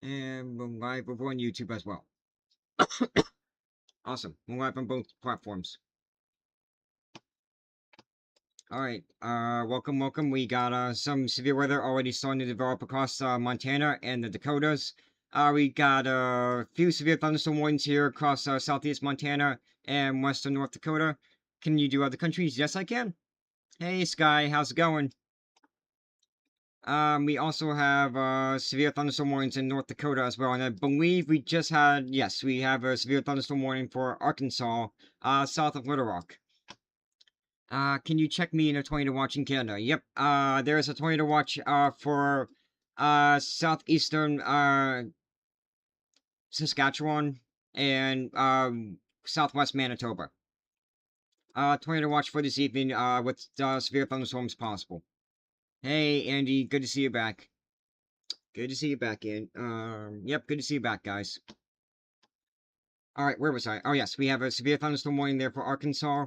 And we're live over on YouTube as well. Awesome. We're live on both platforms. Alright, welcome. We got some severe weather already starting to develop across Montana and the Dakotas. We got a few severe thunderstorm warnings here across southeast Montana and western North Dakota. Can you do other countries? Yes, I can. Hey, Sky, how's it going? We also have severe thunderstorm warnings in North Dakota as well, and I believe we just had, yes, we have a severe thunderstorm warning for Arkansas, south of Little Rock. Can you check me in a tornado watch in Canada? Yep, there's a tornado watch, for, southeastern, Saskatchewan and, southwest Manitoba. Tornado watch for this evening, with, severe thunderstorms possible. Hey, Andy, good to see you back. Good to see you back, yep, good to see you back, guys. Alright, where was I? Oh, yes, we have a severe thunderstorm warning there for Arkansas.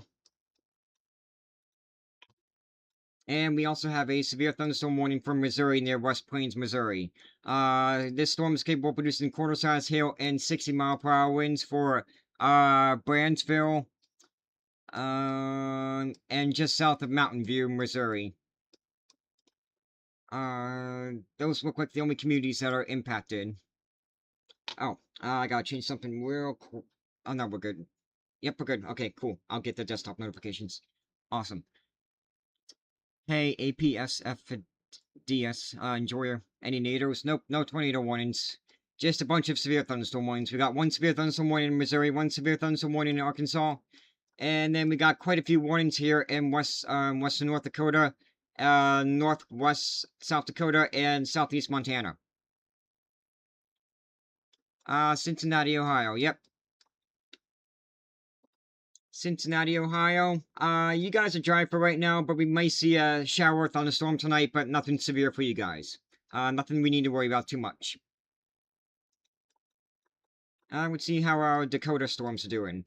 And we also have a severe thunderstorm warning from Missouri near West Plains, Missouri. This storm is capable of producing quarter-size hail and 60-mile-per-hour winds for, Brandsville, and just south of Mountain View, Missouri. Those look like the only communities that are impacted. Oh, I gotta change something real cool. Oh, no, we're good. Yep, we're good. Okay, cool. I'll get the desktop notifications. Awesome. Hey, APSFDS, enjoyer. Any NATOs? Nope, no tornado warnings. Just a bunch of severe thunderstorm warnings. We got one severe thunderstorm warning in Missouri, one severe thunderstorm warning in Arkansas. And then we got quite a few warnings here in western North Dakota, northwest South Dakota, and southeast Montana. Cincinnati, Ohio. Yep. Cincinnati, Ohio. You guys are dry for right now, but we might see a shower or thunderstorm tonight, but nothing severe for you guys. Nothing we need to worry about too much. Let's see how our Dakota storms are doing.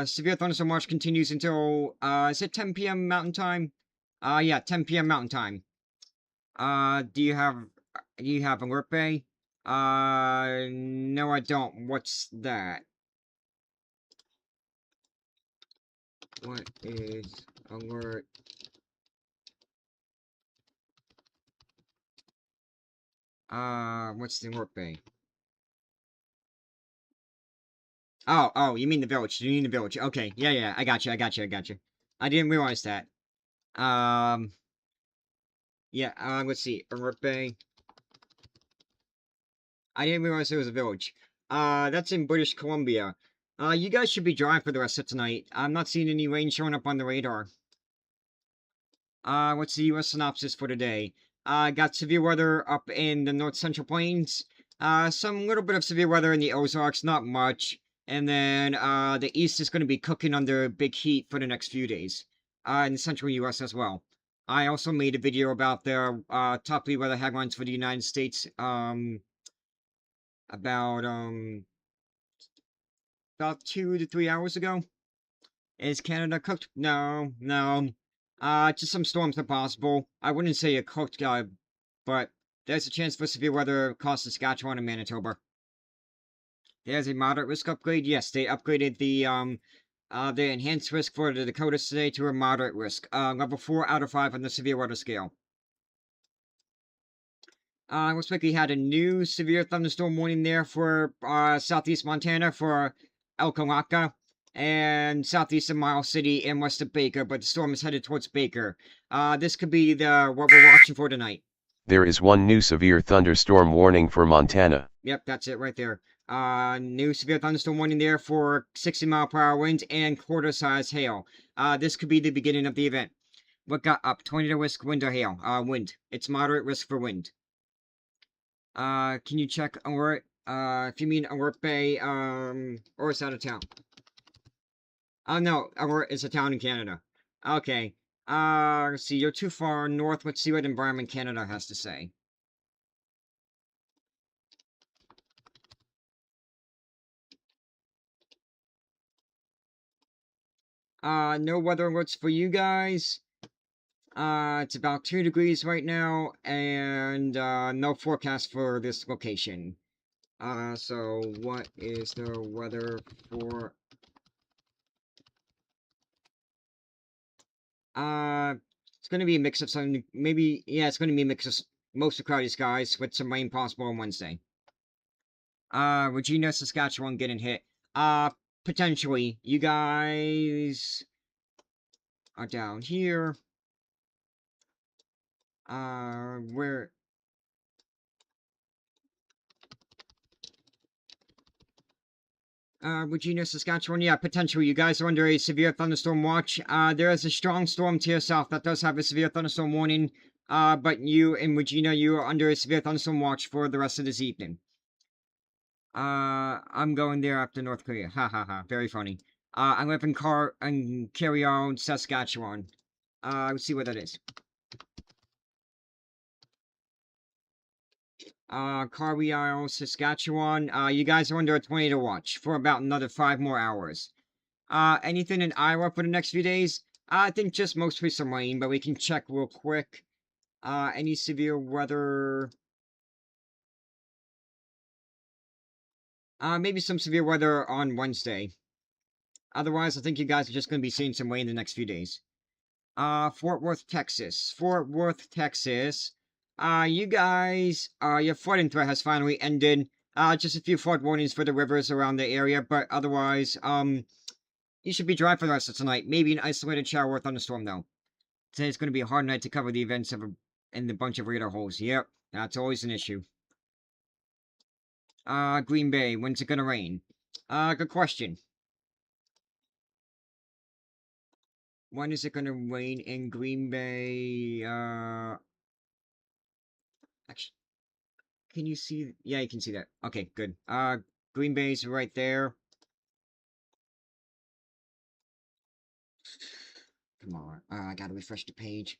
Severe thunderstorm watch continues until, is it 10 p.m. Mountain Time? Yeah, 10 p.m. Mountain Time. Do you have Alert Bay? No, I don't. What's that? What is Alert? What's the Alert Bay? Oh, you mean the village. You mean the village. Okay, yeah, I got you. I didn't realize that. Yeah, let's see. Alert Bay. I didn't realize it was a village. That's in British Columbia. You guys should be dry for the rest of tonight. I'm not seeing any rain showing up on the radar. What's the U.S. synopsis for today? Got severe weather up in the North Central Plains. Some little bit of severe weather in the Ozarks, not much. And then, the East is going to be cooking under big heat for the next few days. In the Central U.S. as well. I also made a video about the, top 3 weather headlines for the United States, about 2 to 3 hours ago. Is Canada cooked? No. Just some storms are possible. I wouldn't say a cooked, but there's a chance for severe weather across Saskatchewan and Manitoba. There's a moderate risk upgrade. Yes, they upgraded the enhanced risk for the Dakotas today to a moderate risk. Level 4 out of 5 on the severe weather scale. Looks like we had a new severe thunderstorm warning there for southeast Montana for Elkalaka and southeast of Miles City and west of Baker, but the storm is headed towards Baker. This could be what we're watching for tonight. There is one new severe thunderstorm warning for Montana. Yep, that's it right there. New severe thunderstorm warning there for 60-mile-per-hour winds and quarter-size hail. This could be the beginning of the event. What got up? Tornado risk, wind or hail? Wind. It's moderate risk for wind. Can you check Alert? If you mean Alert Bay, or is that a town? Oh, no, Alert is a town in Canada. Okay. Let's see, you're too far north. Let's see what Environment Canada has to say. No weather alerts for you guys. It's about 2 degrees right now, and, no forecast for this location. So what is the weather for... It's gonna be a mix of some, maybe, yeah, it's gonna be a mix of mostly cloudy skies with some rain possible on Wednesday. Regina, Saskatchewan getting hit. Potentially. You guys are down here. Where... Regina, Saskatchewan, yeah, potentially. You guys are under a severe thunderstorm watch. There is a strong storm to your south that does have a severe thunderstorm warning. But you in Regina, you are under a severe thunderstorm watch for the rest of this evening. I'm going there after North Korea. Ha ha ha. Very funny. I live in Carillon, Saskatchewan. Let's see what that is. Carillon, Saskatchewan. You guys are under a tornado watch for about another 5 more hours. Anything in Iowa for the next few days? I think just mostly some rain, but we can check real quick. Any severe weather? Maybe some severe weather on Wednesday. Otherwise, I think you guys are just going to be seeing some rain the next few days. Fort Worth, Texas. Fort Worth, Texas. You guys, your flooding threat has finally ended. Just a few flood warnings for the rivers around the area, but otherwise, you should be dry for the rest of tonight. Maybe an isolated shower or thunderstorm, though. Today's going to be a hard night to cover the events of in the bunch of radar holes. Yep, that's always an issue. Green Bay, when's it gonna rain? Good question. When is it gonna rain in Green Bay? Actually, can you see? Yeah, you can see that. Okay, good. Green Bay's right there. Come on. I gotta refresh the page.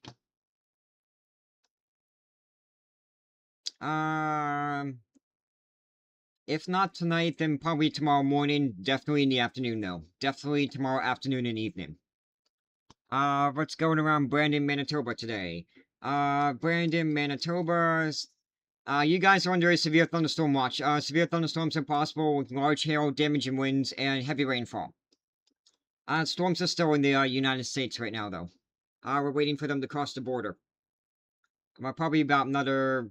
If not tonight, then probably tomorrow morning. Definitely in the afternoon, though. Definitely tomorrow afternoon and evening. What's going around Brandon, Manitoba today? Brandon, Manitoba. You guys are under a severe thunderstorm watch. Severe thunderstorms are possible with large hail, damaging winds, and heavy rainfall. Storms are still in the United States right now, though. We're waiting for them to cross the border. Probably about another...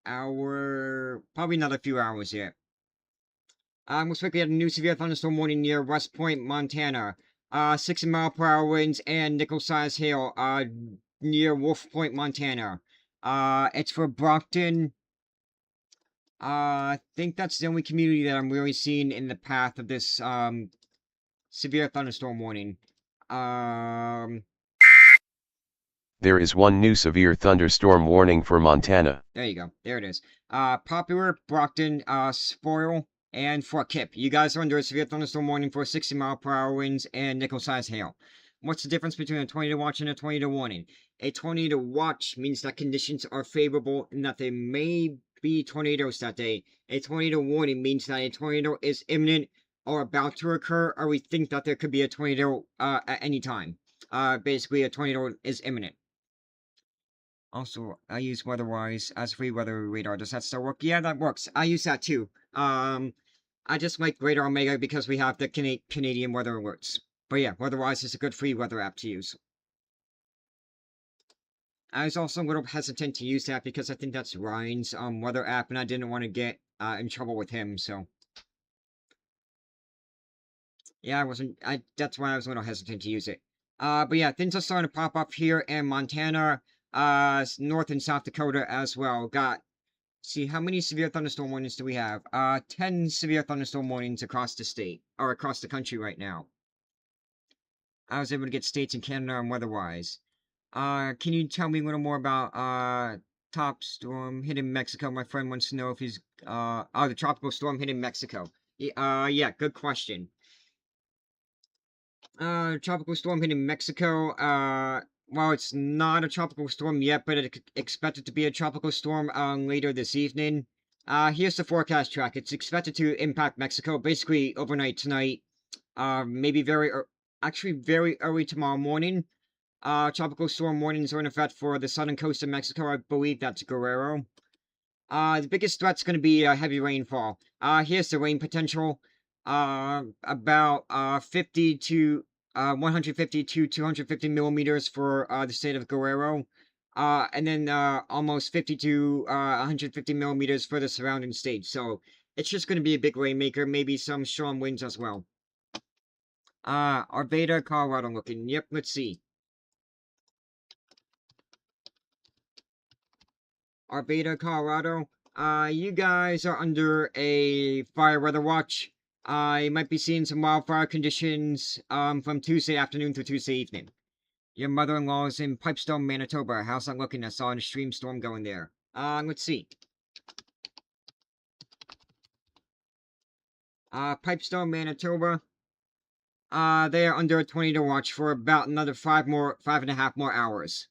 hour... Probably another few hours yet. Looks like we had a new severe thunderstorm warning near West Point, Montana. 60-mile-per-hour winds and nickel-sized hail, near Wolf Point, Montana. It's for Brockton. I think that's the only community that I'm really seeing in the path of this, severe thunderstorm warning. There is one new severe thunderstorm warning for Montana. There you go. There it is. Popular, Brockton, Spoil, and Fort Kip. You guys are under a severe thunderstorm warning for 60-mile-per-hour winds and nickel-sized hail. What's the difference between a tornado watch and a tornado warning? A tornado watch means that conditions are favorable and that there may be tornadoes that day. A tornado warning means that a tornado is imminent or about to occur, or we think that there could be a tornado at any time. Basically, a tornado is imminent. Also, I use WeatherWise as free weather radar. Does that still work? Yeah, that works. I use that too. I just like Radar Omega because we have the Canadian weather alerts. But yeah, WeatherWise is a good free weather app to use. I was also a little hesitant to use that because I think that's Ryan's weather app, and I didn't want to get in trouble with him, so... Yeah, that's why I was a little hesitant to use it. But yeah, things are starting to pop up here in Montana, North and South Dakota as well. See, how many severe thunderstorm warnings do we have? 10 severe thunderstorm warnings across the state, or across the country right now. I was able to get states in Canada and weather-wise. Can you tell me a little more about, top storm hitting Mexico? My friend wants to know if he's, the tropical storm hitting Mexico. Yeah, good question. Tropical storm hitting Mexico, well, it's not a tropical storm yet, but it's expected to be a tropical storm, later this evening. Here's the forecast track. It's expected to impact Mexico basically overnight tonight, maybe actually very early tomorrow morning. Tropical storm warnings are in effect for the southern coast of Mexico. I believe that's Guerrero. The biggest threat's going to be heavy rainfall. Here's the rain potential. About 50 to 150 to 250 millimeters for the state of Guerrero. And then almost 50 to 150 millimeters for the surrounding states. So it's just going to be a big rainmaker, maybe some strong winds as well. Arvada, Colorado looking. Yep, let's see. Arvada, Colorado. You guys are under a fire weather watch. You might be seeing some wildfire conditions from Tuesday afternoon to Tuesday evening. Your mother-in-law is in Pipestone, Manitoba. How's that looking? I saw an extreme storm going there. Let's see. Pipestone, Manitoba. They are under a tornado watch for about another 5.5 more hours.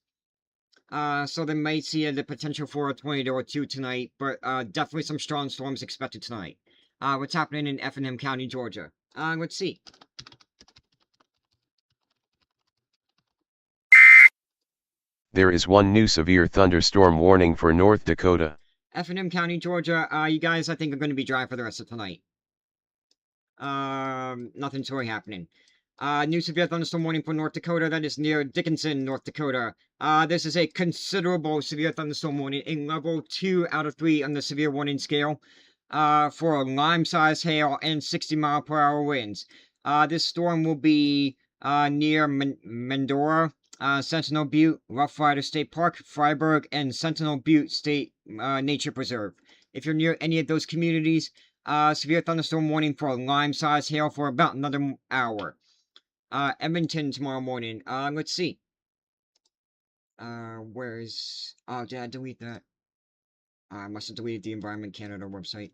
So they might see the potential for a tornado or two tonight, but definitely some strong storms expected tonight. What's happening in Effingham County, Georgia? Let's see. There is one new severe thunderstorm warning for North Dakota. Effingham County, Georgia. You guys, I think, are going to be dry for the rest of tonight. Nothing's really happening. New severe thunderstorm warning for North Dakota. That is near Dickinson, North Dakota. This is a considerable severe thunderstorm warning, a level 2 out of 3 on the severe warning scale. For lime-sized hail and 60-mile-per-hour winds. This storm will be near Mendora, Sentinel Butte, Rough Rider State Park, Freiburg, and Sentinel Butte State Nature Preserve. If you're near any of those communities, severe thunderstorm warning for lime-sized hail for about another hour. Edmonton tomorrow morning. Let's see. Where's... Oh, did I delete that? I must have deleted the Environment Canada website.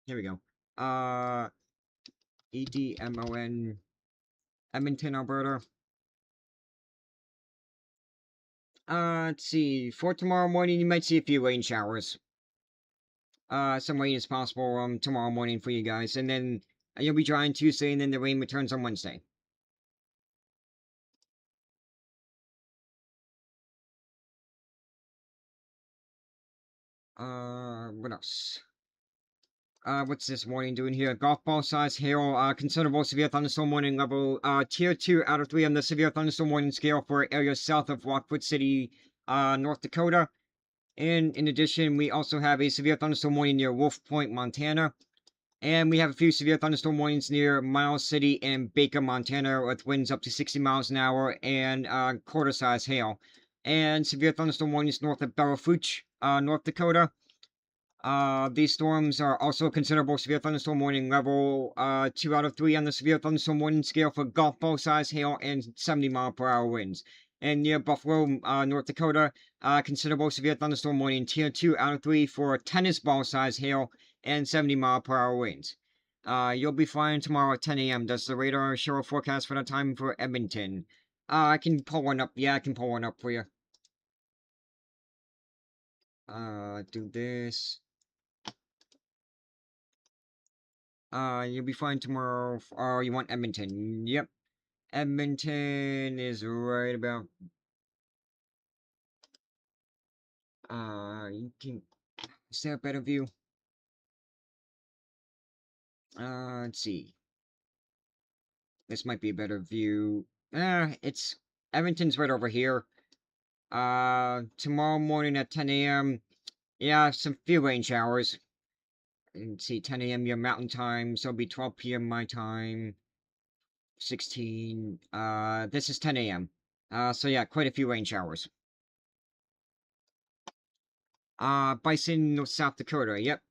Here we go. EDMON, Edmonton, Alberta. Let's see. For tomorrow morning, you might see a few rain showers. Some rain is possible tomorrow morning for you guys, and then you'll be dry on Tuesday, and then the rain returns on Wednesday. What else? What's this warning doing here? Golf ball size hail, considerable severe thunderstorm warning level, tier 2 out of 3 on the severe thunderstorm warning scale for areas south of Rockwood City, North Dakota. And in addition, we also have a severe thunderstorm warning near Wolf Point, Montana. And we have a few severe thunderstorm warnings near Miles City and Baker, Montana, with winds up to 60 miles an hour and quarter-size hail. And severe thunderstorm warnings north of Barrow Fooch, North Dakota. These storms are also a considerable severe thunderstorm warning level 2 out of 3 on the severe thunderstorm warning scale for golf ball size hail and 70-mile-per-hour winds. And near Buffalo, North Dakota, considerable severe thunderstorm warning tier 2 out of 3 for tennis ball size hail and 70-mile-per-hour winds. You'll be flying tomorrow at 10 a.m. Does the radar show a forecast for that time for Edmonton? I can pull one up. Yeah, I can pull one up for you. Do this. You'll be fine tomorrow. You want Edmonton? Yep. Edmonton is right about. You can. Is there a better view? Let's see. This might be a better view. It's. Edmonton's right over here. Tomorrow morning at 10 a.m. Yeah, some few rain showers. Let's see, 10 a.m. your mountain time, so it'll be 12 p.m. my time. 16. This is 10 a.m. So yeah, quite a few rain showers. Bison, South Dakota, yep.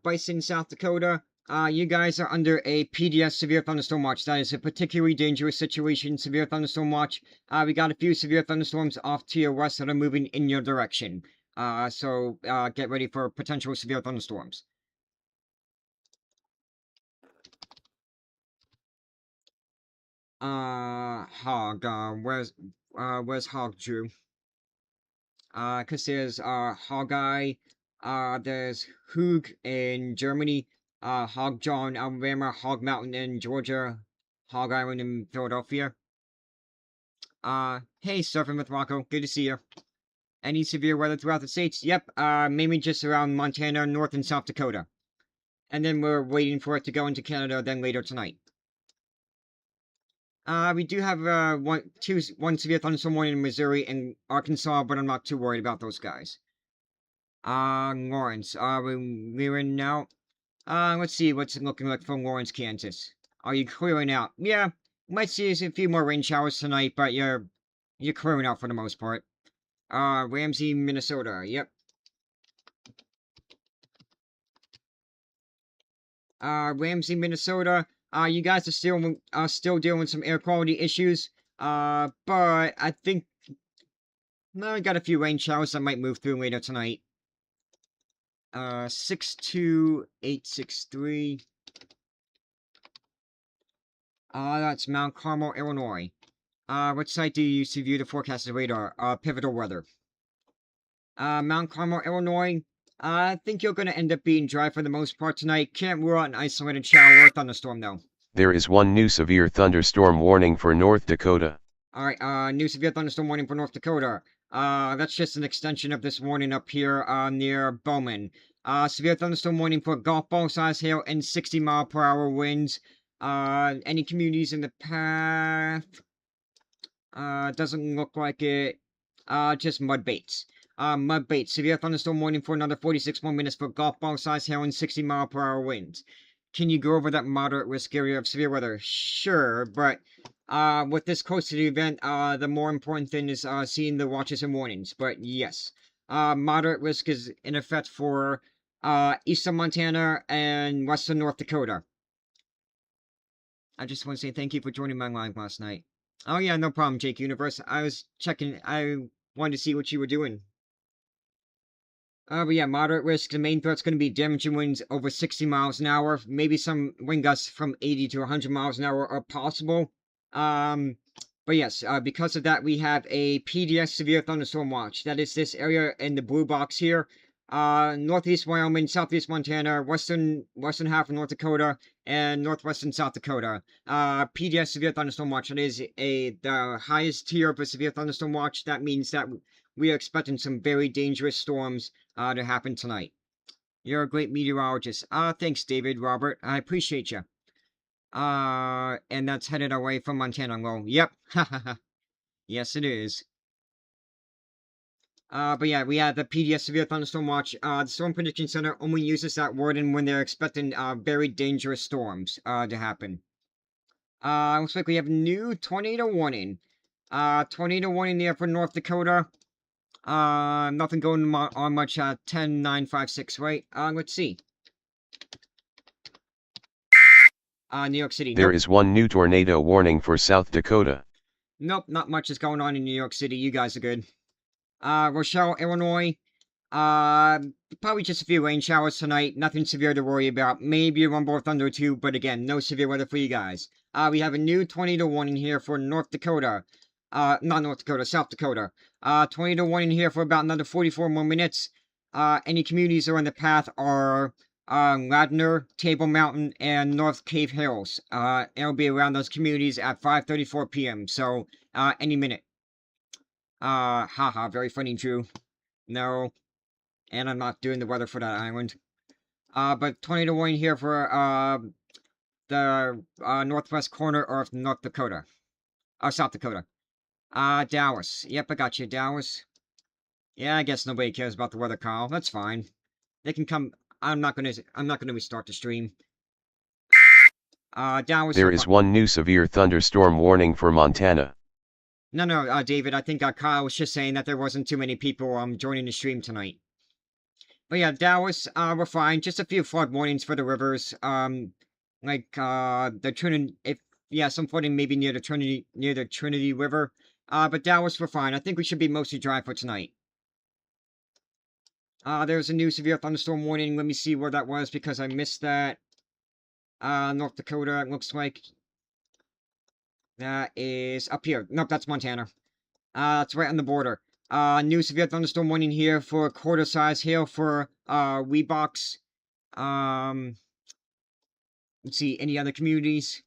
Bison, South Dakota. You guys are under a PDS Severe Thunderstorm Watch. That is a particularly dangerous situation, Severe Thunderstorm Watch. We got a few severe thunderstorms off to your west that are moving in your direction. So get ready for potential severe thunderstorms. Hog, where's Hog, Drew? Cause there's, Hogeye, there's Hoog in Germany, Hog Jaw in Alabama, Hog Mountain in Georgia, Hog Island in Philadelphia. Hey, Surfing with Rocco. Good to see you. Any severe weather throughout the states? Yep, mainly just around Montana, North and South Dakota. And then we're waiting for it to go into Canada then later tonight. We do have one severe thunderstorm warning in Missouri and Arkansas, but I'm not too worried about those guys. Lawrence, we're in now. Let's see what's it looking like for Lawrence, Kansas. Are you clearing out? Yeah, might see a few more rain showers tonight, but you're clearing out for the most part. Ramsey, Minnesota. Yep. Ramsey, Minnesota. You guys are still dealing with some air quality issues. But I think I got a few rain showers that might move through later tonight. 62863. That's Mount Carmel, Illinois. What site do you use to view the forecasted radar? Pivotal weather. Mount Carmel, Illinois. I think you're gonna end up being dry for the most part tonight. Can't rule out an isolated shower or thunderstorm though. There is one new severe thunderstorm warning for North Dakota. Alright, new severe thunderstorm warning for North Dakota. That's just an extension of this warning up here, near Bowman. Severe thunderstorm warning for golf ball size hail and 60-mile-per-hour winds. Any communities in the path? Doesn't look like it. Just mud baits. Mud baits. Severe thunderstorm warning for another 46 more minutes for golf ball size hail and 60-mile-per-hour winds. Can you go over that moderate risk area of severe weather? Sure, but with this close to the event, the more important thing is seeing the watches and warnings. But yes, moderate risk is in effect for eastern Montana and western North Dakota. I just want to say thank you for joining my live last night. Oh yeah, no problem, Jake Universe. I was checking. I wanted to see what you were doing. But yeah, moderate risk. The main threat's going to be damaging winds over 60 miles an hour. Maybe some wind gusts from 80 to 100 miles an hour are possible. But yes, because of that, we have a PDS severe thunderstorm watch. That is this area in the blue box here. Northeast Wyoming, southeast Montana, western half of North Dakota, and northwestern South Dakota. PDS severe thunderstorm watch. That is the highest tier of a severe thunderstorm watch. That means that we are expecting some very dangerous storms to happen tonight. You're a great meteorologist. Thanks, David, Robert. I appreciate you. And that's headed away from Montana Low. Yep. Yes, it is. But yeah, we have the PDS Severe Thunderstorm Watch. The Storm Prediction Center only uses that wording when they're expecting, very dangerous storms, to happen. Looks like we have new tornado warning. Tornado warning there for North Dakota. Nothing going on much, 10-9-5-6, right? Let's see. New York City. There is one new tornado warning for South Dakota. Nope, not much is going on in New York City. You guys are good. Rochelle, Illinois. Probably just a few rain showers tonight. Nothing severe to worry about. Maybe a rumble of thunder or two, but again, no severe weather for you guys. We have a new tornado warning here for North Dakota. Not North Dakota, South Dakota. Tornado warning here for about another 44 more minutes. Any communities that are on the path are Ladner, Table Mountain, and North Cave Hills. It'll be around those communities at 5:34 p.m. So, any minute. Haha, very funny, Drew. No. And I'm not doing the weather for that island. But tornado warning here for, the, northwest corner of North Dakota. South Dakota. Dallas. Yep, I got you, Dallas. Yeah, I guess nobody cares about the weather, Kyle. That's fine. They can come. I'm not gonna restart the stream. Dallas. There is one new severe thunderstorm warning for Montana. No, David, I think Kyle was just saying that there wasn't too many people joining the stream tonight. But yeah, Dallas, we're fine. Just a few flood warnings for the rivers. Like the Trinity, some flooding maybe near the Trinity River. But Dallas, we're fine. I think we should be mostly dry for tonight. There's a new severe thunderstorm warning. Let me see where that was because I missed that. North Dakota, it looks like. That is up here. Nope, that's Montana. It's right on the border. New severe thunderstorm warning here for quarter-size hail for, Weebox. Let's see, any other communities?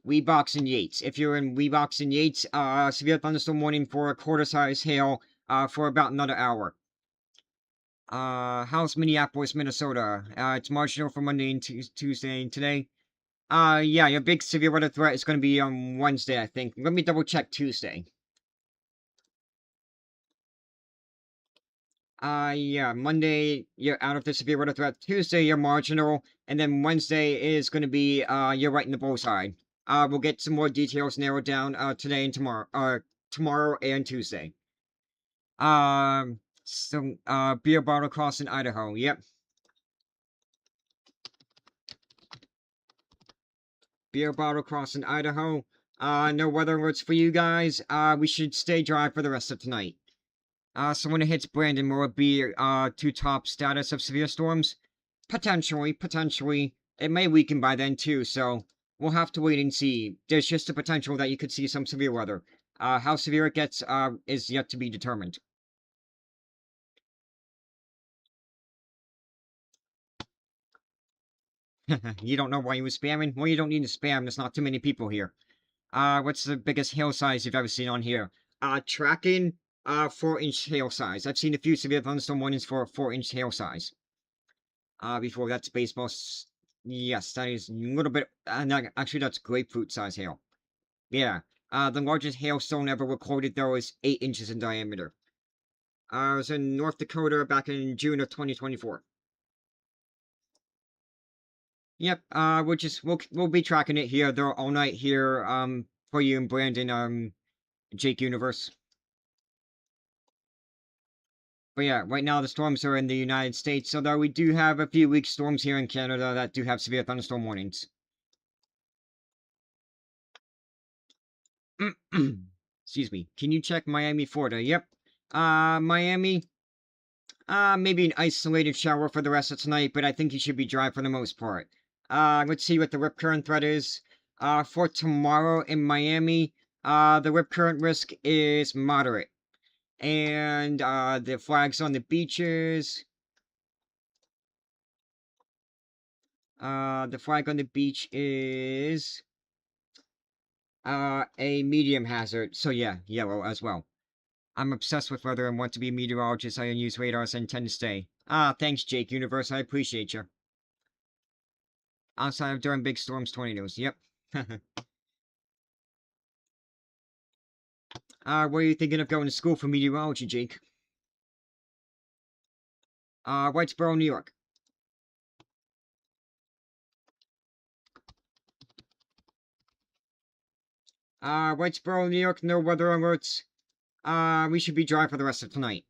Weebox and Yates. If you're in Weebox and Yates, severe thunderstorm warning for a quarter-size hail for about another hour. How's Minneapolis, Minnesota? It's marginal for Monday and Tuesday and today. Yeah, your big severe weather threat is going to be on Wednesday, I think. Let me double check Tuesday. Yeah, Monday, you're out of the severe weather threat. Tuesday, you're marginal. And then Wednesday is going to be, you're right in the bullseye. We'll get some more details narrowed down, today and tomorrow, tomorrow and Tuesday. Beer bottle cross in Idaho. Yep. Beer bottle cross in Idaho. No weather alerts for you guys. We should stay dry for the rest of tonight. So when it hits Brandon, will it be, to top status of severe storms? Potentially. It may weaken by then, too, so we'll have to wait and see. There's just a potential that you could see some severe weather. How severe it gets, is yet to be determined. You don't know why you was spamming? Well, you don't need to spam. There's not too many people here. What's the biggest hail size you've ever seen on here? Tracking, 4-inch hail size. I've seen a few severe thunderstorm warnings for a 4-inch hail size. Before that's baseball. Yes, that is a little bit. Actually, that's grapefruit size hail. Yeah. The largest hailstone ever recorded, though, is 8 inches in diameter. It was in North Dakota back in June of 2024. Yep. We'll be tracking it here. They're all night here. For you and Brandon. Jake Universe. But yeah, right now the storms are in the United States, although we do have a few weak storms here in Canada that do have severe thunderstorm warnings. Excuse me. Can you check Miami, Florida? Yep. Miami. Maybe an isolated shower for the rest of tonight, but I think you should be dry for the most part. Let's see what the rip current threat is. For tomorrow in Miami, the rip current risk is moderate. And, the flags on the beaches. The flag on the beach is a medium hazard. So yeah, yellow as well. I'm obsessed with weather and want to be a meteorologist. I use radars and intend to stay. Thanks, Jake Universe. I appreciate you. Outside of during big storms, tornadoes. Yep. Where are you thinking of going to school for meteorology, Jake? Whitesboro, New York. Whitesboro, New York, no weather alerts. We should be dry for the rest of tonight.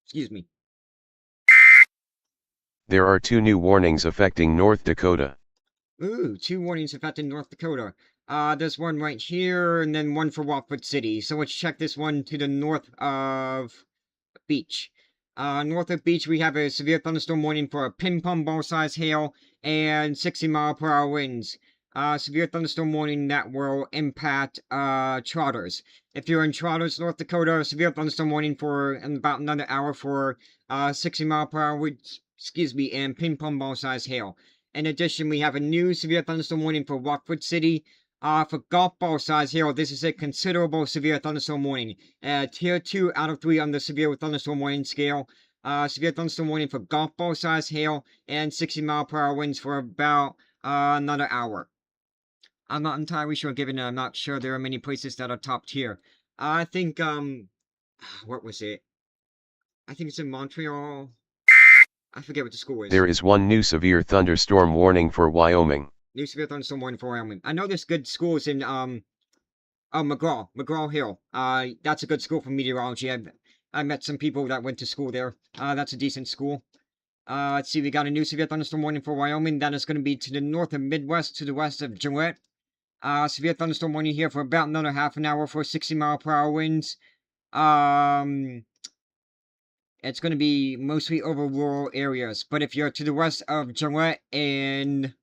Excuse me. There are 2 new warnings affecting North Dakota. Ooh, 2 warnings affecting North Dakota. There's one right here, and then one for Watford City. So let's check this one to the north of Beach. North of Beach, we have a severe thunderstorm warning for a ping-pong ball-sized hail and 60-mile-per-hour winds. Severe thunderstorm warning that will impact, Trotters. If you're in Trotters, North Dakota, severe thunderstorm warning for about another hour for, 60-mile-per-hour winds, and ping-pong ball-sized hail. In addition, we have a new severe thunderstorm warning for Watford City. For golf ball size hail, this is a considerable severe thunderstorm warning. Tier 2 out of 3 on the severe thunderstorm warning scale. Severe thunderstorm warning for golf ball size hail and 60-mile-per-hour winds for about another hour. I'm not entirely sure, given I'm not sure there are many places that are top tier. I think, what was it? I think it's in Montreal. I forget what the school is. There is 1 new severe thunderstorm warning for Wyoming. New severe thunderstorm warning for Wyoming. I know there's good schools in, McGraw Hill. That's a good school for meteorology. I met some people that went to school there. That's a decent school. Let's see, we got a new severe thunderstorm warning for Wyoming. That is going to be to the north and Midwest, to the west of Gillette. Severe thunderstorm warning here for about another half an hour for 60-mile-per-hour winds. It's going to be mostly over rural areas. But if you're to the west of Gillette and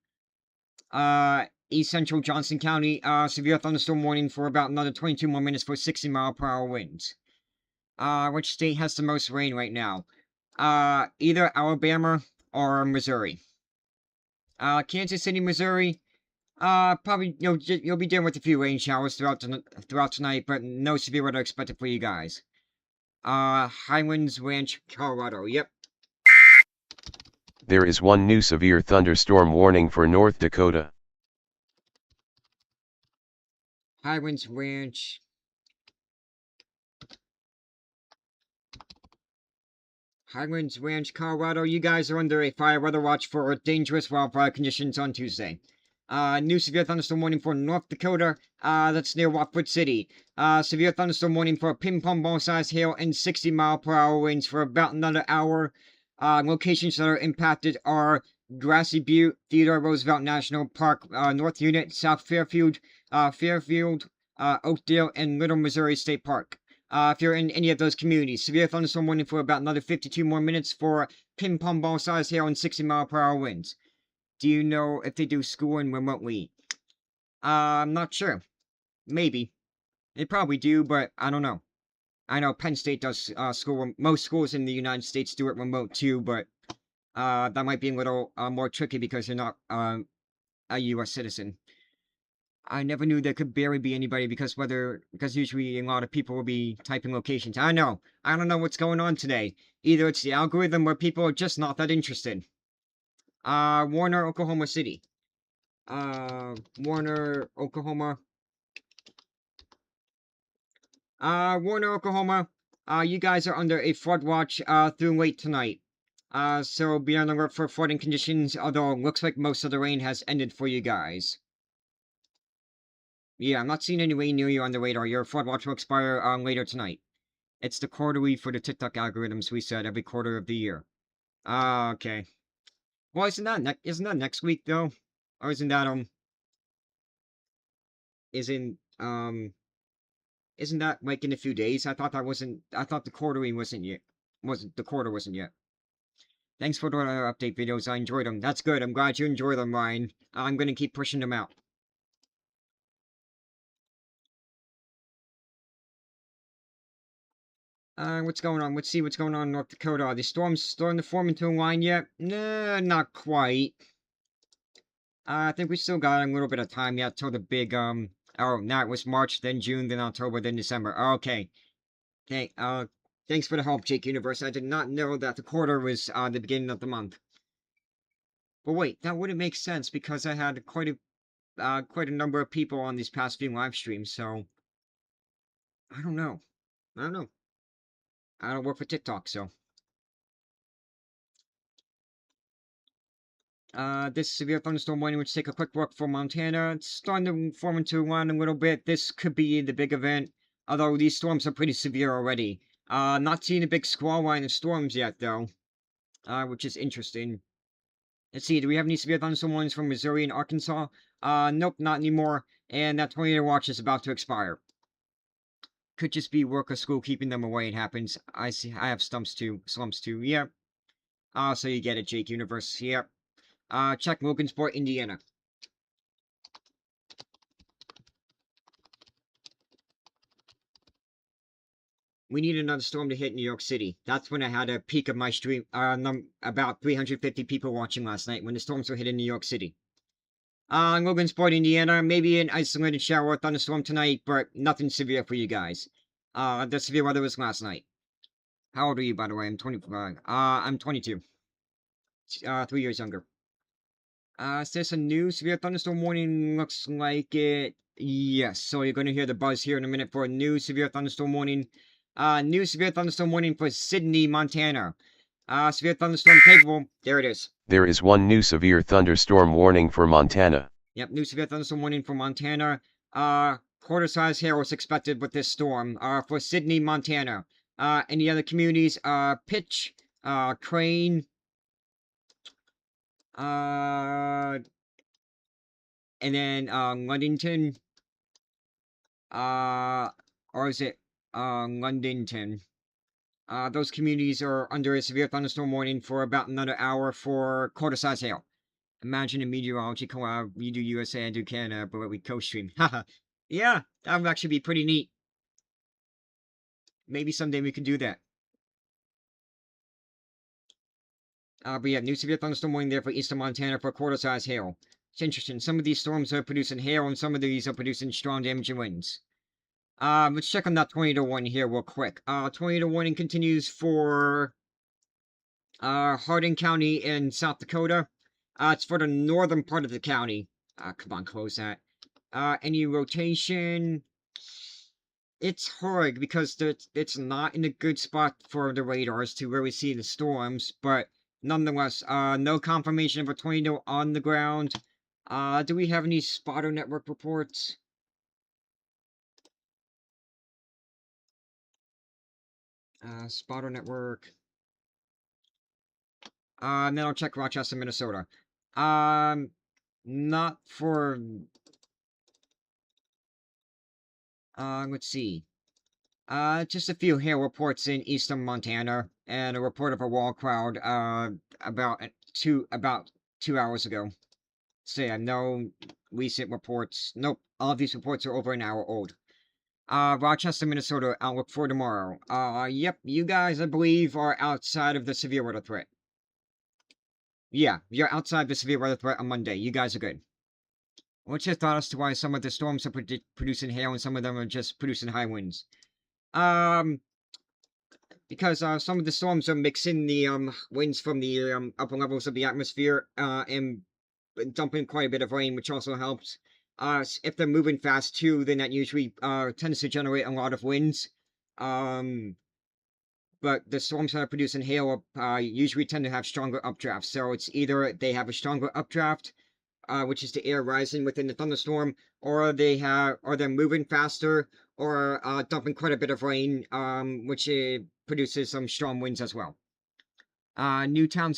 East Central Johnson County, severe thunderstorm warning for about another 22 more minutes for 60-mile-per-hour winds. Which state has the most rain right now? Either Alabama or Missouri. Kansas City, Missouri, Probably you'll be dealing with a few rain showers throughout tonight, but no severe weather expected for you guys. Highlands Ranch, Colorado. Yep. There is one new severe thunderstorm warning for North Dakota. Highlands Ranch. Highlands Ranch, Colorado. You guys are under a fire weather watch for dangerous wildfire conditions on Tuesday. New severe thunderstorm warning for North Dakota. That's near Watford City. Severe thunderstorm warning for ping pong ball size hail and 60-mile-per-hour winds for about another hour. Locations that are impacted are Grassy Butte, Theodore Roosevelt National Park, North Unit, South Fairfield, Oakdale, and Little Missouri State Park. If you're in any of those communities, severe thunderstorm warning for about another 52 more minutes for ping pong ball size hail and 60-mile-per-hour winds. Do you know if they do schooling remotely? I'm not sure. Maybe. They probably do, but I don't know. I know Penn State does school. Most schools in the United States do it remote too, but that might be a little more tricky because you're not a U.S. citizen. I never knew there could barely be anybody because usually a lot of people will be typing locations. I know. I don't know what's going on today. Either it's the algorithm or people are just not that interested. Warner, Oklahoma City. Warner, Oklahoma. Warner, Oklahoma. You guys are under a flood watch, through late tonight. So be on the alert for flooding conditions, although it looks like most of the rain has ended for you guys. Yeah, I'm not seeing any rain near you on the radar. Your flood watch will expire, later tonight. It's the quarterly for the TikTok algorithms we set every quarter of the year. Okay. Well, isn't that next week, though? Or isn't that, isn't, isn't that like in a few days? I thought the quarterly wasn't yet. The quarter wasn't yet. Thanks for the update videos. I enjoyed them. That's good. I'm glad you enjoy them, Ryan. I'm gonna keep pushing them out. What's going on? Let's see what's going on in North Dakota. Are the storms starting to form into a line yet? Nah, not quite. I think we still got a little bit of time yet till the big, oh, now it was March, then June, then October, then December. Okay. Okay, thanks for the help, Jake Universe. I did not know that the quarter was, the beginning of the month. But wait, that wouldn't make sense because I had quite a number of people on these past few live streams, so I don't know. I don't know. I don't work for TikTok, so. This severe thunderstorm warning, which take a quick look for Montana. It's starting to form into one a little bit. This could be the big event, although these storms are pretty severe already. Not seeing a big squall line of storms yet, though, which is interesting. Let's see, do we have any severe thunderstorm warnings from Missouri and Arkansas? Nope, not anymore. And that tornado watch is about to expire. Could just be work or school keeping them away. It happens. I see. I have slumps too. Yep. So you get it, Jake Universe. Yep. Check Logansport, Indiana. We need another storm to hit New York City. That's when I had a peak of my stream. About 350 people watching last night when the storms were hitting New York City. Logansport, Indiana. Maybe an isolated shower or thunderstorm tonight, but nothing severe for you guys. The severe weather was last night. How old are you, by the way? I'm 25. I'm 22. 3 years younger. Is this a new severe thunderstorm warning? Looks like it. Yes, so you're going to hear the buzz here in a minute for a new severe thunderstorm warning. New severe thunderstorm warning for Sydney, Montana. Severe thunderstorm capable. There it is. There is one new severe thunderstorm warning for Montana. Yep, new severe thunderstorm warning for Montana. Quarter-size hail is expected with this storm. For Sydney, Montana. Any other communities? Pitch, Crane, and then, Ludington, or is it, Londonton? Those communities are under a severe thunderstorm warning for about another hour for quarter-size hail. Imagine a meteorology collab. You do USA, I do Canada, but we co-stream. Haha. Yeah, that would actually be pretty neat. Maybe someday we could do that. But yeah, new severe thunderstorm warning there for eastern Montana for quarter-size hail. It's interesting. Some of these storms are producing hail, and some of these are producing strong damaging winds. Let's check on that tornado warning here real quick. Tornado warning continues for Hardin County in South Dakota. It's for the northern part of the county. Come on, close that. Any rotation? It's hard because it's not in a good spot for the radars to really see the storms, but nonetheless, no confirmation of a tornado on the ground. Do we have any spotter network reports? Spotter network. And then I'll check Rochester, Minnesota. Not for... let's see. Just a few hail reports in eastern Montana, and a report of a wall cloud, about 2 hours ago. So yeah, no recent reports. Nope, all of these reports are over an hour old. Rochester, Minnesota, outlook for tomorrow. Yep, you guys, I believe, are outside of the severe weather threat. Yeah, you're outside the severe weather threat on Monday. You guys are good. What's your thought as to why some of the storms are producing hail and some of them are just producing high winds? Because some of the storms are mixing the winds from the upper levels of the atmosphere and dumping quite a bit of rain, which also helps. If they're moving fast too, then that usually tends to generate a lot of winds. But the storms that are producing hail usually tend to have stronger updrafts. So it's either they have a stronger updraft, which is the air rising within the thunderstorm, or they're moving faster, or dumping quite a bit of rain, which produces some strong winds as well. Newtown,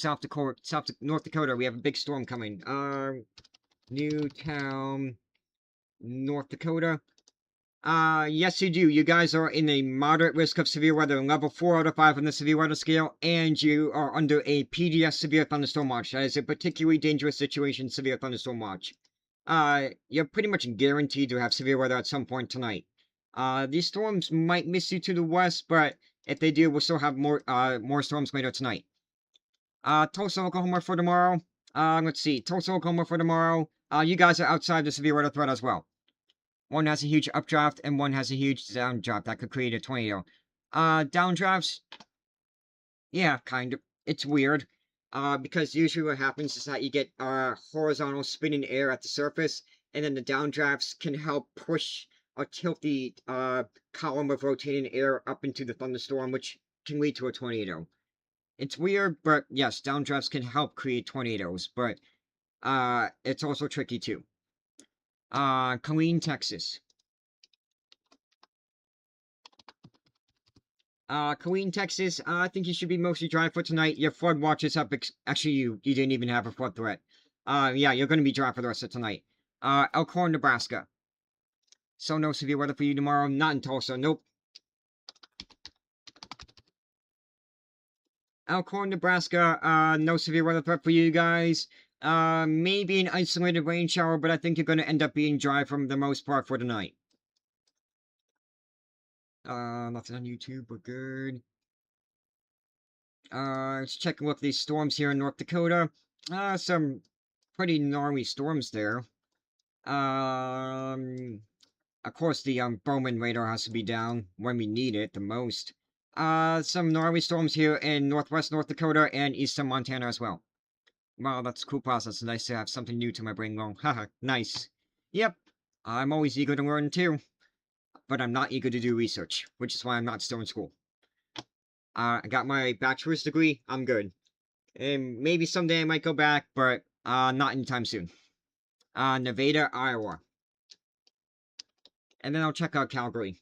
North Dakota, we have a big storm coming. Newtown, North Dakota. Yes, you do. You guys are in a moderate risk of severe weather, level 4 out of 5 on the severe weather scale, and you are under a PDS severe thunderstorm watch. That is a particularly dangerous situation, severe thunderstorm watch. You're pretty much guaranteed to have severe weather at some point tonight. These storms might miss you to the west, but if they do, we'll still have more storms later tonight. Tulsa, Oklahoma for tomorrow. Let's see. Tulsa, Oklahoma for tomorrow. You guys are outside the severe weather threat as well. One has a huge updraft, and one has a huge downdraft that could create a tornado. Downdrafts, yeah, kind of. It's weird. Because usually what happens is that you get horizontal spinning air at the surface, and then the downdrafts can help push or tilt the column of rotating air up into the thunderstorm, which can lead to a tornado. It's weird, but yes, downdrafts can help create tornadoes, but it's also tricky too. Killeen, Texas. Killeen, Texas, I think you should be mostly dry for tonight. Your flood watch is up. Actually, you didn't even have a flood threat. Yeah, you're gonna be dry for the rest of tonight. Elkhorn, Nebraska. So no severe weather for you tomorrow. Not in Tulsa. Nope. Elkhorn, Nebraska. No severe weather threat for you guys. Maybe an isolated rain shower, but I think you're gonna end up being dry for the most part for tonight. Nothing on YouTube, but good. Let's check and look at these storms here in North Dakota. Some pretty gnarly storms there. Of course, the Bowman radar has to be down when we need it the most. Some gnarly storms here in northwest North Dakota and eastern Montana as well. Wow, that's a cool process. Nice to have something new to my brain going. Haha, nice. Yep, I'm always eager to learn too. But I'm not eager to do research, which is why I'm not still in school. I got my bachelor's degree. I'm good. And maybe someday I might go back, but not anytime soon. Nevada, Iowa. And then I'll check out Calgary.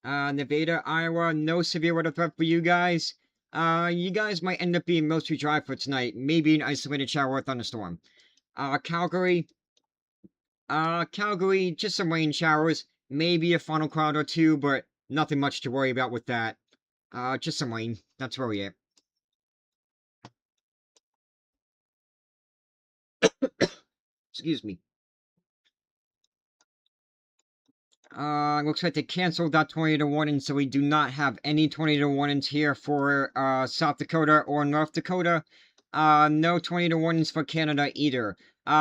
Nevada, Iowa, no severe weather threat for you guys. You guys might end up being mostly dry for tonight. Maybe an isolated shower or thunderstorm. Calgary. Calgary, just some rain showers. Maybe a funnel cloud or two, but nothing much to worry about with that. Just some rain. That's where we at. Excuse me. Looks like they canceled that tornado warning, so we do not have any tornado warnings here for South Dakota or North Dakota. No tornado warnings for Canada either.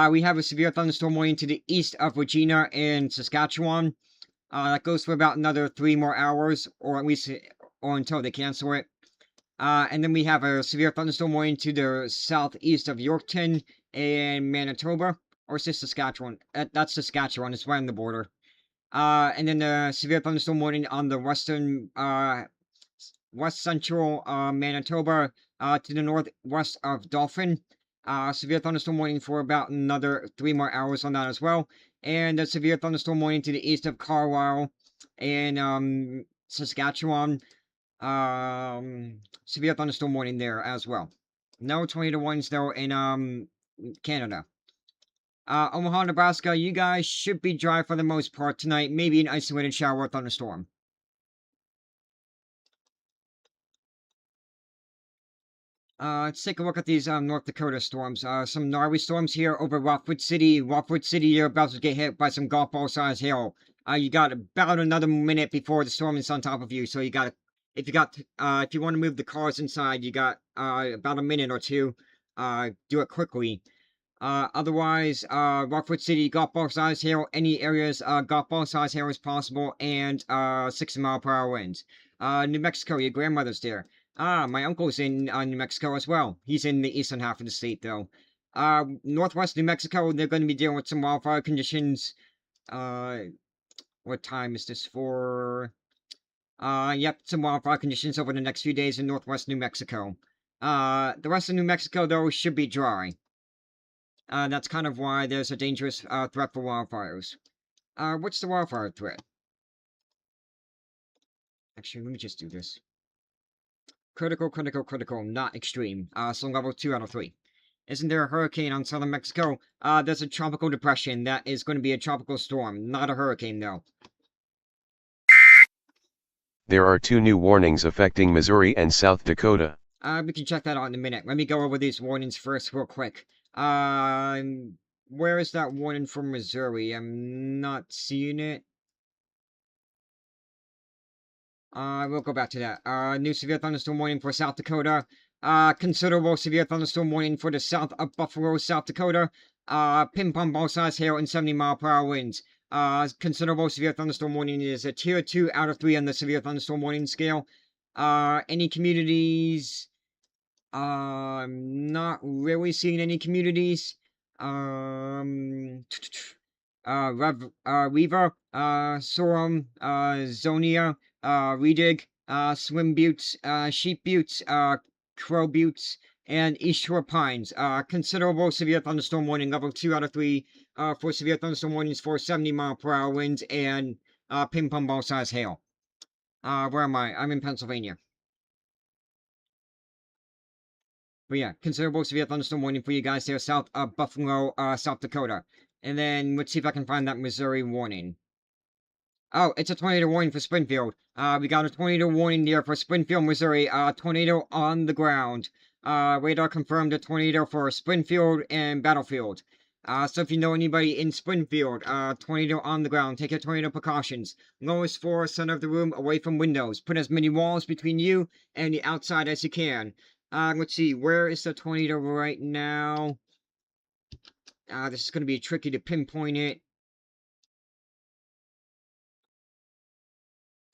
We have a severe thunderstorm warning to the east of Regina and Saskatchewan. That goes for about another 3 more hours, or at least, or until they cancel it. And then we have a severe thunderstorm warning to the southeast of Yorkton and Manitoba. Or is this Saskatchewan? That's Saskatchewan. It's right on the border. And then the severe thunderstorm warning on the western, west central Manitoba to the northwest of Dauphin. Severe thunderstorm warning for about another 3 more hours on that as well. And a severe thunderstorm warning to the east of Carlisle and Saskatchewan. Severe thunderstorm warning there as well. No tornado warnings though in Canada. Omaha, Nebraska, you guys should be dry for the most part tonight. Maybe an isolated shower or thunderstorm. Let's take a look at these North Dakota storms. Some gnarly storms here over Rockwood City. Rockwood City, you're about to get hit by some golf ball size hail. You got about another minute before the storm is on top of you. So you got, if you want to move the cars inside, you got about a minute or two. Do it quickly. Otherwise, Rockwood City, golf ball size hail, any areas, golf ball size hail is possible, and 60-mile-per-hour winds. New Mexico, your grandmother's there. My uncle's in New Mexico as well. He's in the eastern half of the state, though. Northwest New Mexico, they're going to be dealing with some wildfire conditions. What time is this for? Yep, some wildfire conditions over the next few days in northwest New Mexico. The rest of New Mexico, though, should be dry. That's kind of why there's a dangerous threat for wildfires. What's the wildfire threat? Actually, let me just do this. Critical, critical, critical, not extreme. So level 2 out of 3. Isn't there a hurricane on southern Mexico? There's a tropical depression that is going to be a tropical storm, not a hurricane, though. There are 2 new warnings affecting Missouri and South Dakota. We can check that out in a minute. Let me go over these warnings first real quick. Where is that warning for Missouri? I'm not seeing it. We'll go back to that. New severe thunderstorm warning for South Dakota. Considerable severe thunderstorm warning for the south of Buffalo, South Dakota. Ping-pong ball size hail and 70-mile-per-hour winds. Considerable severe thunderstorm warning is a tier 2 out of 3 on the severe thunderstorm warning scale. Any communities? I'm not really seeing any communities. Weaver, Sorum, Zonia, Redig, Swim Buttes, Sheep Buttes, Crow Buttes, and East Shore Pines. Considerable severe thunderstorm warning, level 2 out of 3, for severe thunderstorm warnings for 70-mile-per-hour winds and ping-pong ball size hail. Where am I? I'm in Pennsylvania. But yeah, considerable severe thunderstorm warning for you guys there south of Buffalo, South Dakota. And then let's see if I can find that Missouri warning. Oh, it's a tornado warning for Springfield. We got a tornado warning there for Springfield, Missouri. Tornado on the ground. Radar confirmed a tornado for Springfield and Battlefield. So if you know anybody in Springfield, tornado on the ground, take your tornado precautions. Lowest floor, center of the room, away from windows. Put as many walls between you and the outside as you can. Let's see, where is the tornado right now? This is going to be tricky to pinpoint it.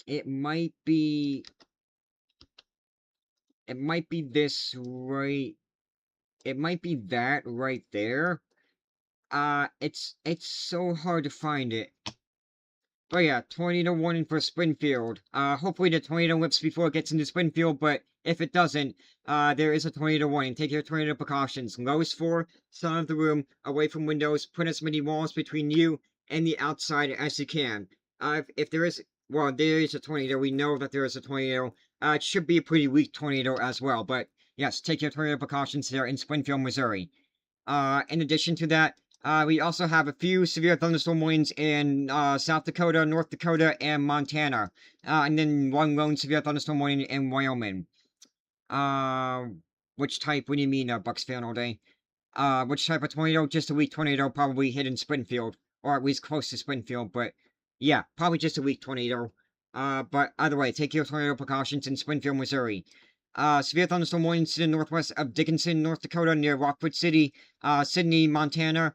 It might be this right. It might be that right there. It's so hard to find it. But yeah, tornado warning for Springfield. Hopefully the tornado lifts before it gets into Springfield, but if it doesn't, there is a tornado warning. Take your tornado precautions. Lowest floor, center of the room, away from windows. Put as many walls between you and the outside as you can. If there is, well, there is a tornado. We know that there is a tornado. It should be a pretty weak tornado as well, but yes, take your tornado precautions there in Springfield, Missouri. In addition to that, we also have a few severe thunderstorm warnings in South Dakota, North Dakota, and Montana. And then one lone severe thunderstorm warning in Wyoming. Which type? What do you mean, Bucks fan all day? Which type of tornado? Just a weak tornado, probably hit in Springfield, or at least close to Springfield, but Yeah, probably just a weak tornado. But either way, take your tornado precautions in Springfield, Missouri. Severe thunderstorm warnings to the northwest of Dickinson, North Dakota, near Rockford City, Sydney, Montana,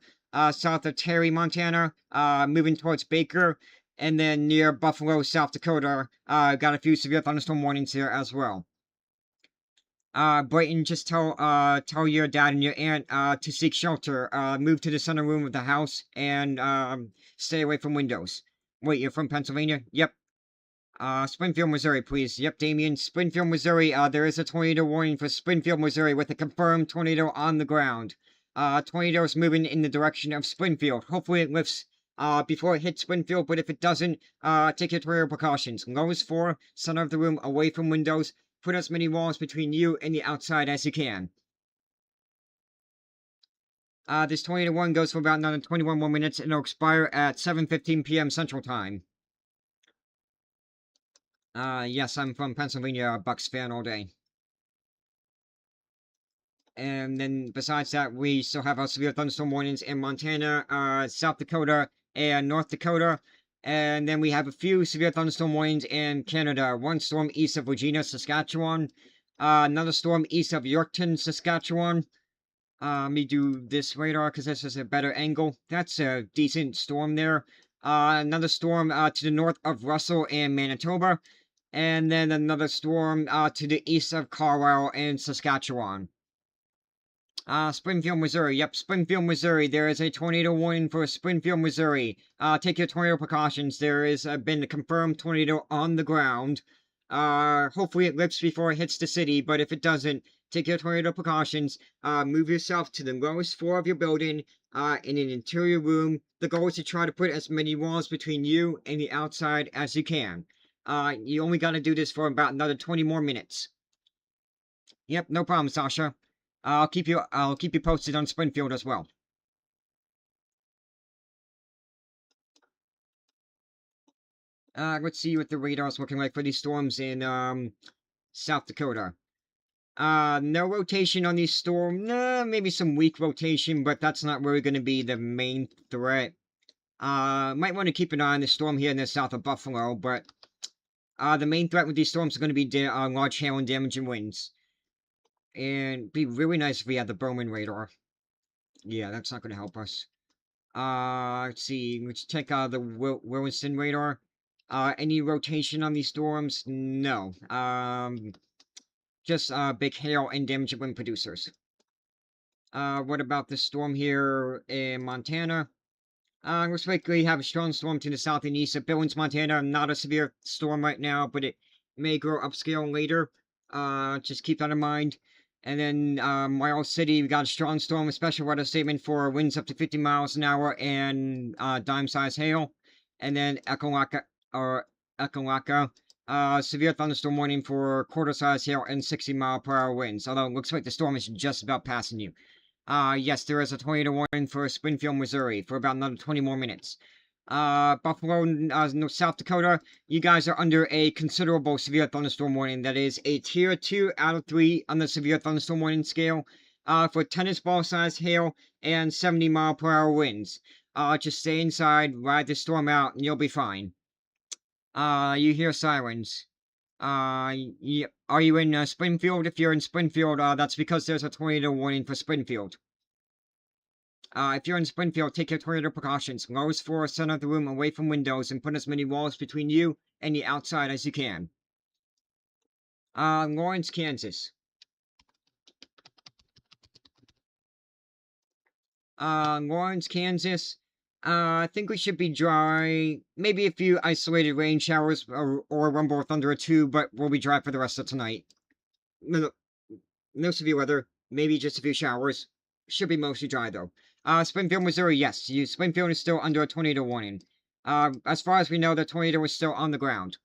south of Terry, Montana, moving towards Baker, and then near Buffalo, South Dakota. Got a few severe thunderstorm warnings here as well. Brighton, just tell your dad and your aunt, to seek shelter. Move to the center room of the house and, stay away from windows. Wait, you're from Pennsylvania? Yep. Springfield, Missouri, please. Yep, Damien. Springfield, Missouri. There is a tornado warning for Springfield, Missouri with a confirmed tornado on the ground. Tornado is moving in the direction of Springfield. Hopefully it lifts, before it hits Springfield, but if it doesn't, take your tornado precautions. Lowest 4, center of the room, away from windows. Put as many walls between you and the outside as you can. This tornado one goes for about another 21 more minutes and it'll expire at 7:15 p.m. Central Time. Yes, I'm from Pennsylvania, Bucks fan all day. And then besides that, we still have our severe thunderstorm warnings in Montana, South Dakota, and North Dakota. And then we have a few severe thunderstorm warnings in Canada. One storm east of Regina, Saskatchewan. Another storm east of Yorkton, Saskatchewan. Let me do this radar because this is a better angle. That's a decent storm there. Another storm to the north of Russell and Manitoba. And then another storm to the east of Carlisle and Saskatchewan. Springfield, Missouri. Yep, Springfield, Missouri. There is a tornado warning for Springfield, Missouri. Take your tornado precautions. There is been a confirmed tornado on the ground. Hopefully it lifts before it hits the city, but if it doesn't, take your tornado precautions. Move yourself to the lowest floor of your building, in an interior room. The goal is to try to put as many walls between you and the outside as you can. You only gotta do this for about another 20 more minutes. Yep, no problem, Sasha. I'll keep you posted on Springfield as well. Let's see what the radar's looking like for these storms in South Dakota. No rotation on these storms. Nah, maybe some weak rotation, but that's not really going to be the main threat. Might want to keep an eye on the storm here in the south of Buffalo, but the main threat with these storms is going to be large hail and damaging winds. And it'd be really nice if we had the Bowman radar. Yeah, that's not going to help us. Let's see. Let's check the Williston radar. Any rotation on these storms? No. Just big hail and damaging wind producers. What about this storm here in Montana? Looks like we have a strong storm to the south and east of Billings, Montana. Not a severe storm right now, but it may grow upscale later. Just keep that in mind. And then, Miles City, we got a strong storm, a special weather statement for winds up to 50 miles an hour and, dime-sized hail. And then Ekalaka, severe thunderstorm warning for quarter-sized hail and 60-mile-per-hour winds. Although it looks like the storm is just about passing you. Yes, there is a tornado warning for Springfield, Missouri for about another 20 more minutes. Buffalo, South Dakota, you guys are under a considerable severe thunderstorm warning. That is a tier 2 out of 3 on the severe thunderstorm warning scale, for tennis ball sized hail and 70-mile-per-hour winds. Just stay inside, ride the storm out, and you'll be fine. You hear sirens. Are you in Springfield? If you're in Springfield, that's because there's a tornado warning for Springfield. If you're in Springfield, take your tornado precautions. Lowest floor, center of the room, away from windows, and put as many walls between you and the outside as you can. Lawrence, Kansas. Lawrence, Kansas. I think we should be dry. Maybe a few isolated rain showers or rumble or thunder or two, but we'll be dry for the rest of tonight. No severe weather. Maybe just a few showers. Should be mostly dry though. Springfield, Missouri, yes. Springfield is still under a tornado warning. As far as we know, the tornado is still on the ground.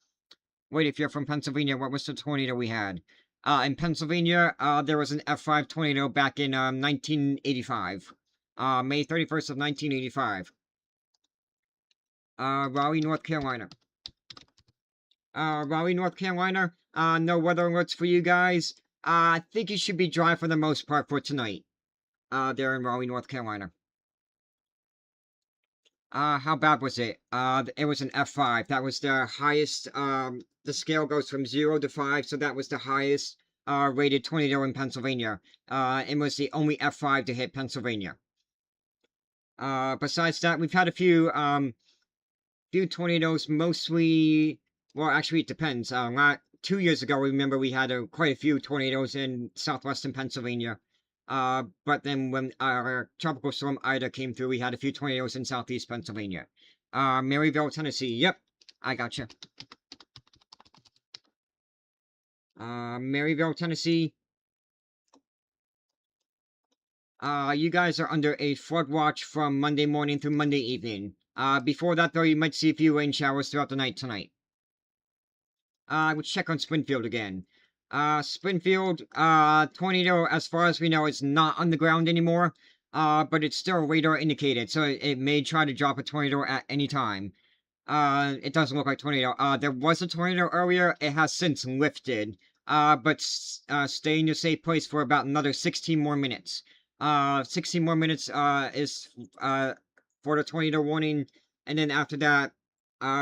Wait, if you're from Pennsylvania, what was the tornado we had? In Pennsylvania, there was an F5 tornado back in 1985. May 31st of 1985. Raleigh, North Carolina. Raleigh, North Carolina. No weather alerts for you guys. I think you should be dry for the most part for tonight. There in Raleigh, North Carolina. How bad was it? It was an F5. That was the highest, the scale goes from 0 to 5, so that was the highest, rated tornado in Pennsylvania. It was the only F5 to hit Pennsylvania. Besides that, we've had a few tornadoes, mostly, well, actually, it depends. 2 years ago, remember we had quite a few tornadoes in southwestern Pennsylvania. But then when our tropical storm Ida came through, we had a few tornadoes in southeast Pennsylvania. Maryville, Tennessee. Yep, I gotcha. Maryville, Tennessee. You guys are under a flood watch from Monday morning through Monday evening. Before that, though, you might see a few rain showers throughout the night tonight. Let's check on Springfield again. Springfield, tornado, as far as we know, is not on the ground anymore. But it's still radar indicated, so it may try to drop a tornado at any time. It doesn't look like tornado. There was a tornado earlier. It has since lifted. But stay in your safe place for about another 16 more minutes. 16 more minutes, is, for the tornado warning. And then after that,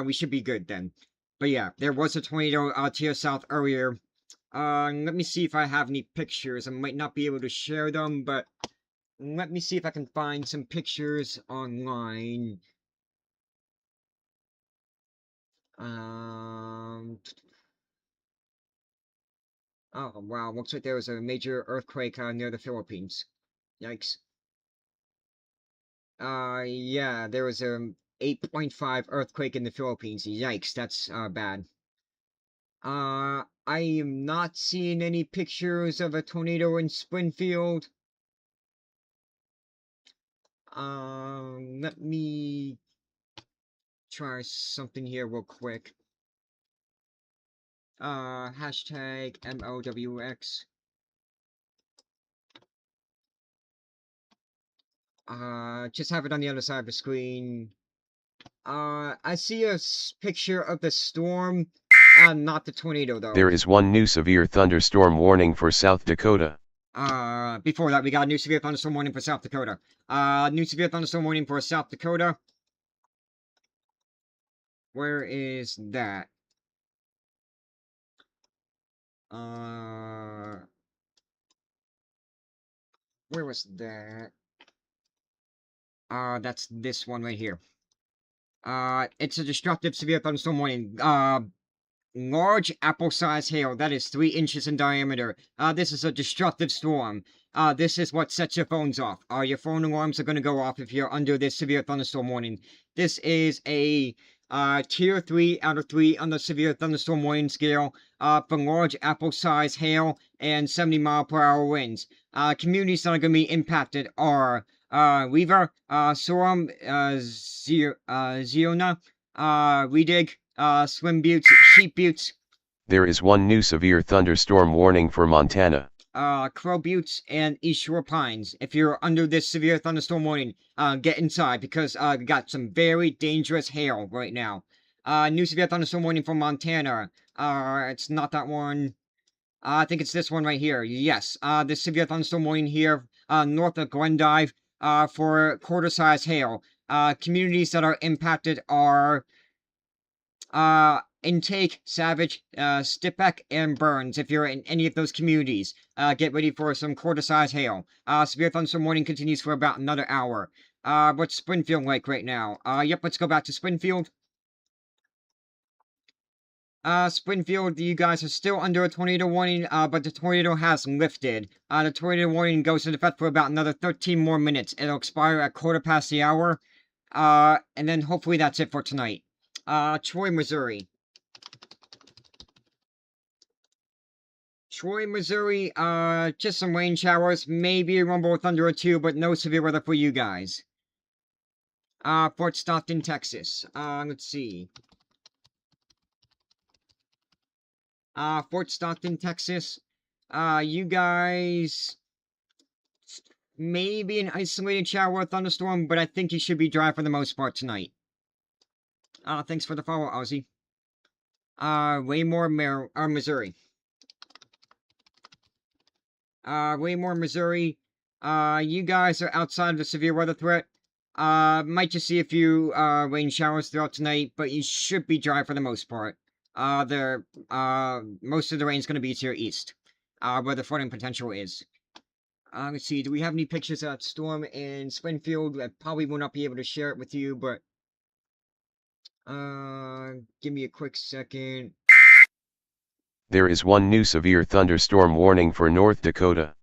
we should be good then. But yeah, there was a tornado to your south earlier. Let me see if I have any pictures. I might not be able to share them, but let me see if I can find some pictures online. Oh wow, looks like there was a major earthquake near the Philippines. Yikes. Yeah, there was a 8.5 earthquake in the Philippines. Yikes, that's bad. I am not seeing any pictures of a tornado in Springfield. Let me try something here real quick. Hashtag MOWX. Just have it on the other side of the screen. I see a picture of the storm, not the tornado though. There is one new severe thunderstorm warning for South Dakota. Before that, we got a new severe thunderstorm warning for South Dakota. New severe thunderstorm warning for South Dakota. Where is that? Where was that? That's this one right here. It's a destructive severe thunderstorm warning. Large apple-sized hail that is 3 inches in diameter. This is a destructive storm. This is what sets your phones off. Your phone alarms are going to go off if you're under this severe thunderstorm warning. This is a tier 3 out of 3 on the severe thunderstorm warning scale for large apple-sized hail and 70-mile-per-hour winds. Communities that are going to be impacted are Weaver, Sorum, Ziona, Redig, Swim Buttes, Sheep Buttes. There is one new severe thunderstorm warning for Montana. Crow Buttes and East Shore Pines. If you're under this severe thunderstorm warning, get inside because we got some very dangerous hail right now. New severe thunderstorm warning for Montana. It's not that one. I think it's this one right here. Yes. This severe thunderstorm warning here, north of Glendive, for quarter-size hail. Communities that are impacted are Intake, Savage, Stipek, and Burns. If you're in any of those communities, get ready for some quarter-size hail. Severe thunderstorm warning continues for about another hour. What's Springfield like right now? Yep, let's go back to Springfield. Springfield, you guys are still under a tornado warning, but the tornado has lifted. The tornado warning goes into effect for about another 13 more minutes. It'll expire at quarter past the hour. And then hopefully that's it for tonight. Troy, Missouri. Troy, Missouri, just some rain showers, maybe a rumble of thunder or two, but no severe weather for you guys. Fort Stockton, Texas. Let's see. Fort Stockton, Texas. You guys, maybe an isolated shower or thunderstorm, but I think you should be dry for the most part tonight. Thanks for the follow, Ozzy. Waymore, Missouri. Waymore, Missouri. You guys are outside of the severe weather threat. Might just see a few rain showers throughout tonight, but you should be dry for the most part. Most of the rain's gonna be to your east, where the flooding potential is. Let's see, do we have any pictures of that storm in Springfield? I probably will not be able to share it with you, but give me a quick second. There is one new severe thunderstorm warning for North Dakota.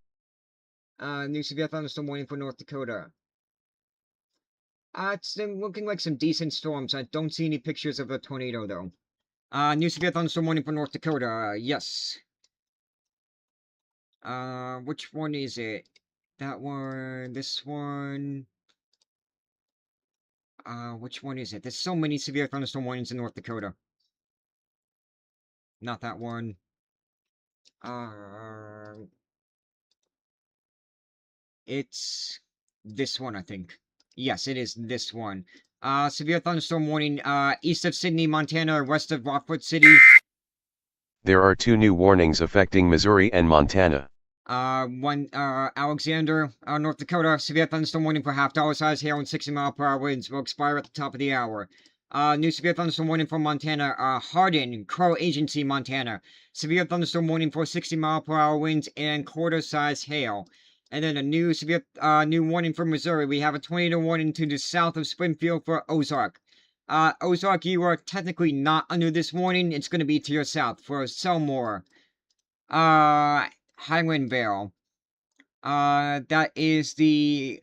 New severe thunderstorm warning for North Dakota. It's looking like some decent storms. I don't see any pictures of a tornado, though. New severe thunderstorm warning for North Dakota. Yes. Which one is it? That one, this one. Which one is it? There's so many severe thunderstorm warnings in North Dakota. Not that one. It's this one, I think. Yes, it is this one. Severe thunderstorm warning, east of Sydney, Montana, or west of Rockford City. There are two new warnings affecting Missouri and Montana. Alexander, North Dakota, severe thunderstorm warning for half-dollar size hail and 60-mile-per-hour winds will expire at the top of the hour. New severe thunderstorm warning for Montana, Hardin, Crow Agency, Montana. Severe thunderstorm warning for 60-mile-per-hour winds and quarter-size hail. And then a new new warning for Missouri. We have a tornado warning to the south of Springfield for Ozark. Ozark, you are technically not under this warning. It's going to be to your south for Selmore. Highlandvale. That is the,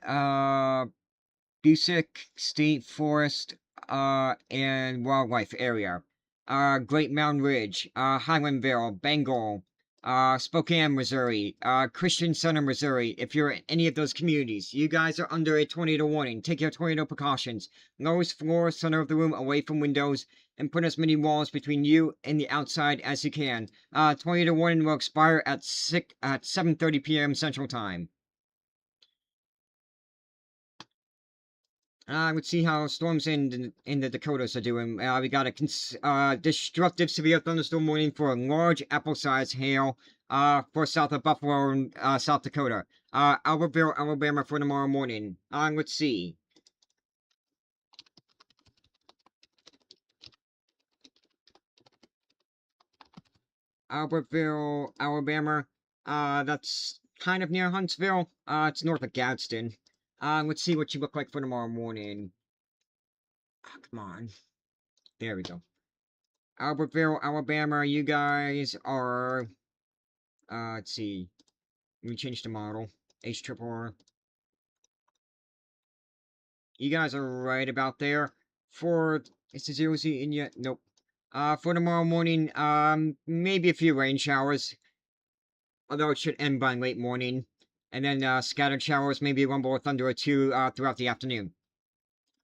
Busick State Forest, and Wildlife Area. Great Mountain Ridge, Highlandvale, Bengal, Spokane, Missouri, Christian Center, Missouri. If you're in any of those communities, you guys are under a tornado warning. Take your tornado precautions. Lowest floor, center of the room, away from windows, and put as many walls between you and the outside as you can. Tornado warning will expire at 7:30 p.m. Central Time. Let's see how storms in the Dakotas are doing. We got a destructive severe thunderstorm warning for large apple-sized hail for south of Buffalo and South Dakota. Albertville, Alabama for tomorrow morning. Let's see. Albertville, Alabama. That's kind of near Huntsville. It's north of Gadsden. Let's see what you look like for tomorrow morning. Come on. There we go. Albertville, Alabama, you guys are, let's see. Let me change the model. H-triple-R. You guys are right about there. Is the 0Z in yet? Nope. For tomorrow morning, maybe a few rain showers. Although it should end by late morning. And then, scattered showers, maybe a rumble or thunder or two, throughout the afternoon.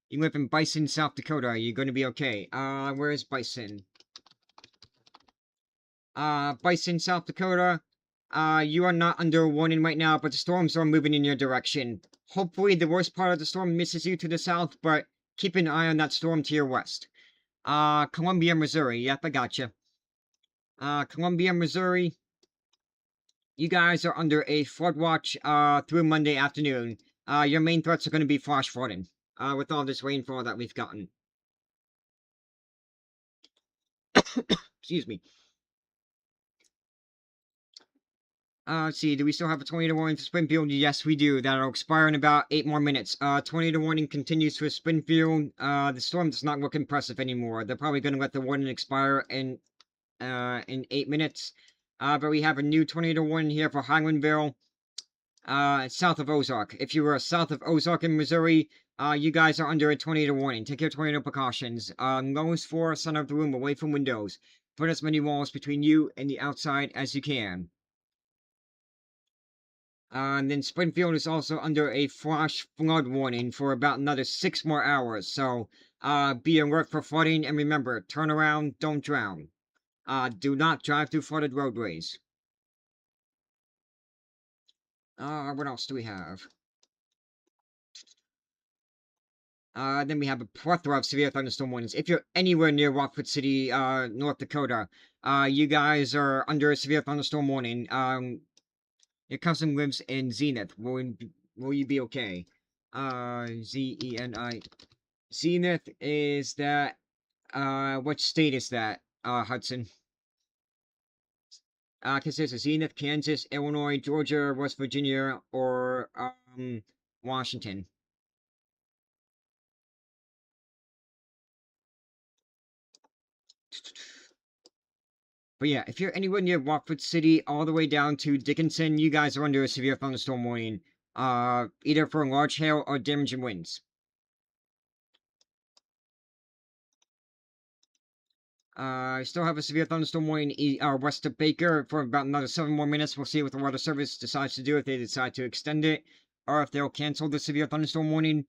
You live in Bison, South Dakota. You're going to be okay. Where is Bison? Bison, South Dakota. You are not under a warning right now, but the storms are moving in your direction. Hopefully, the worst part of the storm misses you to the south, but keep an eye on that storm to your west. Columbia, Missouri. Yep, I gotcha. Columbia, Missouri. You guys are under a flood watch, through Monday afternoon. Your main threats are going to be flash flooding, with all this rainfall that we've gotten. Excuse me. Let's see, do we still have a tornado warning for Springfield? Yes, we do. That'll expire in about 8 more minutes. Tornado warning continues for Springfield. The storm does not look impressive anymore. They're probably going to let the warning expire in 8 minutes. But we have a new tornado warning here for Highlandville, south of Ozark. If you are south of Ozark in Missouri, you guys are under a tornado warning. Take your tornado precautions. Lowest floor, center of the room, away from windows. Put as many walls between you and the outside as you can. And then Springfield is also under a flash flood warning for about another 6 more hours. So, be alert for flooding, and remember, turn around, don't drown. Do not drive through flooded roadways. What else do we have? Then we have a plethora of severe thunderstorm warnings. If you're anywhere near Rockford City, North Dakota, you guys are under a severe thunderstorm warning. Your cousin lives in Zenith. Will you be okay? Zeni. Zenith is that, what state is that, Hudson? Consists of Zenith, Kansas, Illinois, Georgia, West Virginia, or, Washington. But yeah, if you're anywhere near Rockford City, all the way down to Dickinson, you guys are under a severe thunderstorm warning. Either for large hail or damaging winds. I still have a severe thunderstorm warning west of Baker for about another 7 more minutes. We'll see what the Weather Service decides to do, if they decide to extend it, or if they'll cancel the severe thunderstorm warning.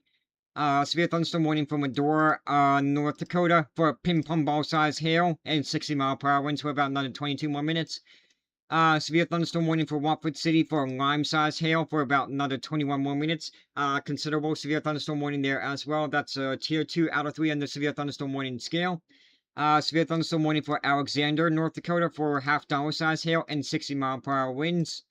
Severe thunderstorm warning for Medora, North Dakota for ping pong ball size hail and 60-mile-per-hour winds for about another 22 more minutes. Severe thunderstorm warning for Watford City for lime size hail for about another 21 more minutes. Considerable severe thunderstorm warning there as well. That's a tier 2 out of 3 on the severe thunderstorm warning scale. Severe thunderstorm warning for Alexander, North Dakota for half-dollar size hail and 60-mile-per-hour winds.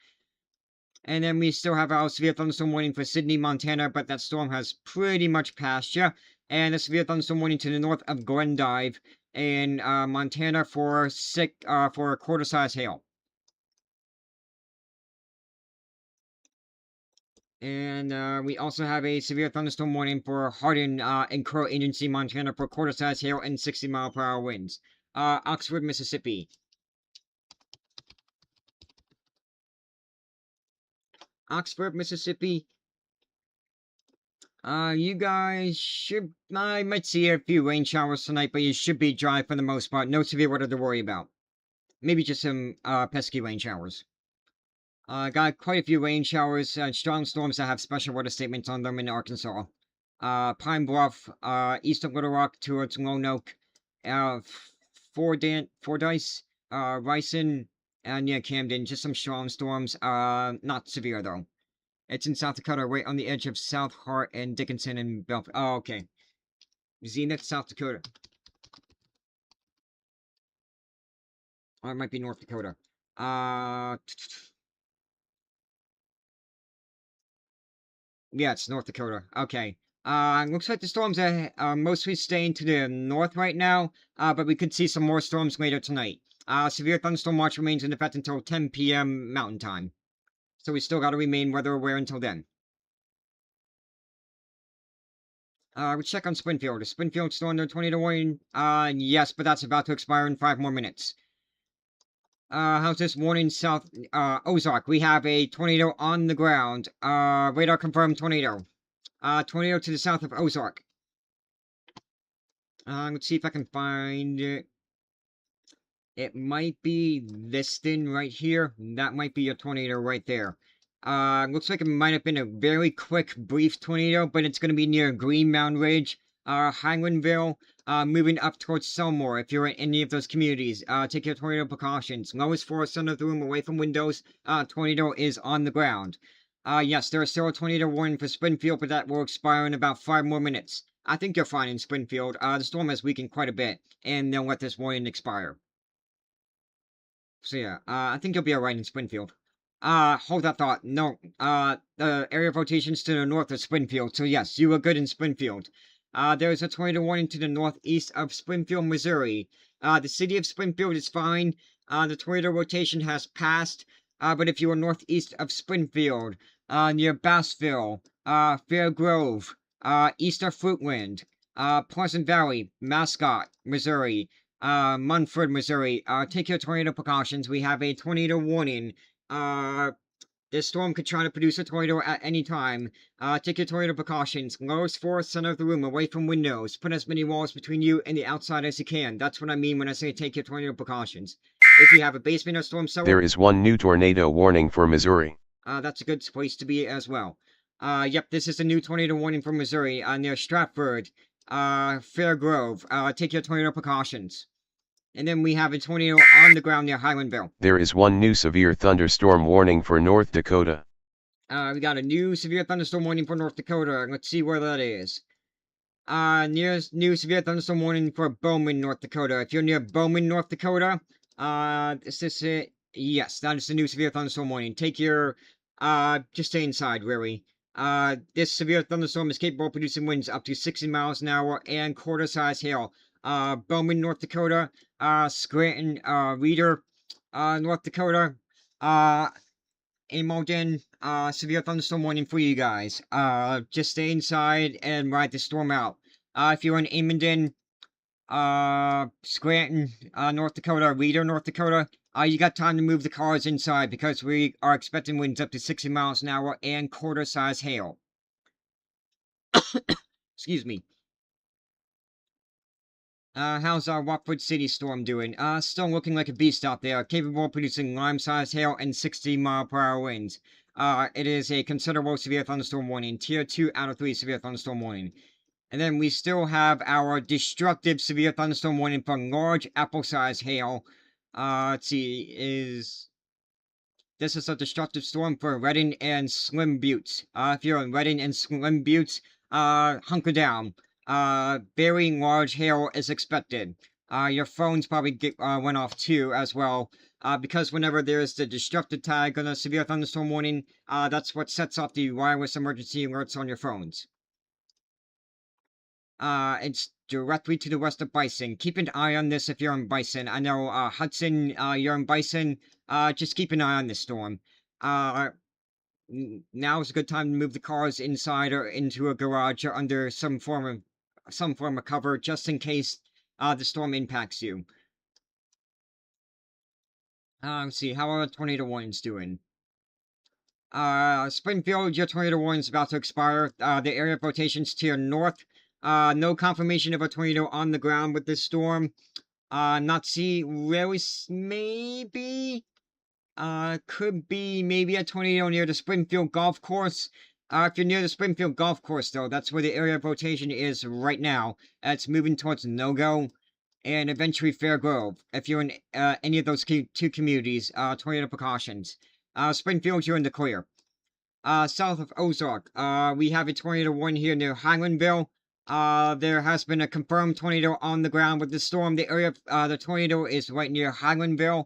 And then we still have our severe thunderstorm warning for Sydney, Montana, but that storm has pretty much passed ya. And a severe thunderstorm warning to the north of Glendive in Montana for quarter-size hail. And we also have a severe thunderstorm warning for Hardin in Crow Agency, Montana for quarter-size hail and 60-mile-per-hour winds. Oxford, Mississippi. Oxford, Mississippi. You guys should... I might see a few rain showers tonight, but you should be dry for the most part. No severe weather to worry about. Maybe just some pesky rain showers. Got quite a few rain showers and strong storms that have special weather statements on them in Arkansas. Pine Bluff, east of Little Rock towards Lone Oak, Fordyce, Rison, and near Camden. Just some strong storms. Not severe though. It's in South Dakota, right on the edge of South Hart and Dickinson and Belfast. Oh, okay. Zenith, South Dakota. Or it might be North Dakota. Yeah, it's North Dakota. Okay. Looks like the storms are mostly staying to the north right now, but we could see some more storms later tonight. Severe thunderstorm watch remains in effect until 10 p.m. Mountain Time. So we still gotta remain weather aware until then. We check on Springfield. Is Springfield still under tornado warning? Yes, but that's about to expire in 5 more minutes. How's this warning south, Ozark? We have a tornado on the ground. Radar confirmed tornado. Tornado to the south of Ozark. Let's see if I can find it. It might be this thing right here. That might be a tornado right there. Looks like it might have been a very quick, brief tornado, but it's going to be near Green Mountain Ridge, Highlandville, moving up towards Selmore. If you're in any of those communities, take your tornado precautions. Lowest floor, center of the room, away from windows. Tornado is on the ground. Yes, there is still a tornado warning for Springfield, but that will expire in about 5 more minutes. I think you're fine in Springfield. The storm has weakened quite a bit, and they'll let this warning expire. So yeah, I think you'll be alright in Springfield. Hold that thought. No, the area of rotation's to the north of Springfield, so yes, you were good in Springfield. There's a tornado warning to the northeast of Springfield, Missouri. The city of Springfield is fine. The tornado rotation has passed. But if you are northeast of Springfield, near Bassville, Fair Grove, east of Fruitland, Pleasant Valley, Mascot, Missouri, Munford, Missouri, take your tornado precautions. We have a tornado warning. This storm could try to produce a tornado at any time. Take your tornado precautions. Lowest floor, center of the room, away from windows. Put as many walls between you and the outside as you can. That's what I mean when I say take your tornado precautions. If you have a basement or storm cellar... There is one new tornado warning for Missouri. That's a good place to be as well. Yep, this is a new tornado warning for Missouri, near Stratford, Fair Grove. Take your tornado precautions. And then we have a tornado on the ground near Highlandville. There is one new severe thunderstorm warning for North Dakota. We got a new severe thunderstorm warning for North Dakota. Let's see where that is. New severe thunderstorm warning for Bowman, North Dakota. If you're near Bowman, North Dakota, is this it? Yes, that is the new severe thunderstorm warning. Take your, just stay inside, really. This severe thunderstorm is capable of producing winds up to 60 miles an hour and quarter-size hail. Bowman, North Dakota, Scranton, Reeder, North Dakota, Amalden, severe thunderstorm warning for you guys. Just stay inside and ride the storm out. If you're in Amalden, Scranton, North Dakota, Reeder, North Dakota, you got time to move the cars inside because we are expecting winds up to 60 miles an hour and quarter-size hail. Excuse me. How's our Watford City storm doing? Still looking like a beast out there, capable of producing lime-sized hail and 60-mile-per-hour winds. It is a considerable severe thunderstorm warning, Tier 2 out of 3 severe thunderstorm warning. And then we still have our destructive severe thunderstorm warning for large apple-sized hail. Let's see, this is a destructive storm for Redding and Slim Buttes. If you're in Redding and Slim Buttes, hunker down. Very large hail is expected. Your phones probably went off too as well. Because whenever there's the destructive tag on a severe thunderstorm warning, that's what sets off the wireless emergency alerts on your phones. It's directly to the west of Bison. Keep an eye on this if you're in Bison. I know, Hudson, you're in Bison. Just keep an eye on this storm. Now is a good time to move the cars inside or into a garage or under some form of cover, just in case, the storm impacts you. Let's see, how are tornado warnings doing? Springfield, your tornado warning is about to expire. The area of rotations to your north. No confirmation of a tornado on the ground with this storm. Not see, really, maybe, could be maybe a tornado near the Springfield Golf Course. If you're near the Springfield Golf Course, though, that's where the area of rotation is right now. It's moving towards No-Go and eventually Fairgrove. If you're in any of those two communities, tornado precautions. Springfield, you're in the clear. South of Ozark, we have a tornado warning here near Highlandville. There has been a confirmed tornado on the ground with the storm. The area of the tornado is right near Highlandville,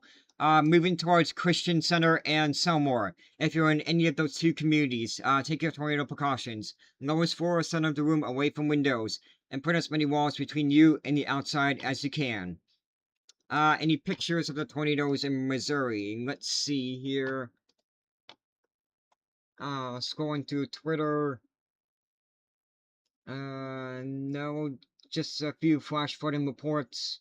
moving towards Christian Center and Selmore. If you're in any of those two communities, take your tornado precautions. Lowest floor or center of the room away from windows, and put as many walls between you and the outside as you can. Any pictures of the tornadoes in Missouri? Let's see here. Scrolling through Twitter. No, just a few flash flooding reports.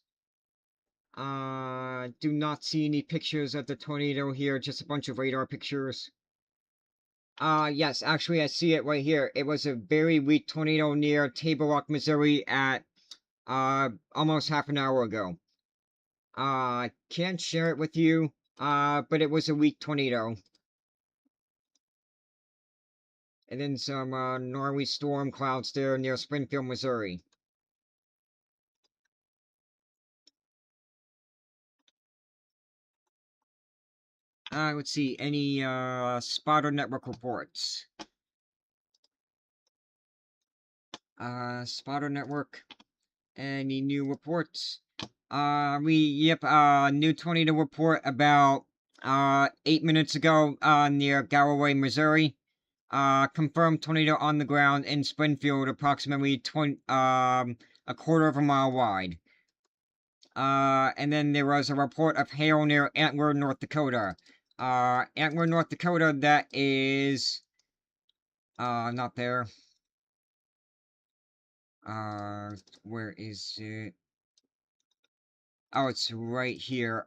Do not see any pictures of the tornado here, just a bunch of radar pictures. Yes, actually I see it right here. It was a very weak tornado near Table Rock, Missouri at, almost half an hour ago. Can't share it with you, but it was a weak tornado. And then some, gnarly storm clouds there near Springfield, Missouri. Let's see, any, spotter network reports? Spotter network, any new reports? New tornado report about, 8 minutes ago, near Galloway, Missouri. Confirmed tornado on the ground in Springfield, approximately a quarter of a mile wide. And then there was a report of hail near Antler, North Dakota. Antler, North Dakota, that is, not there. Where is it? Oh, it's right here.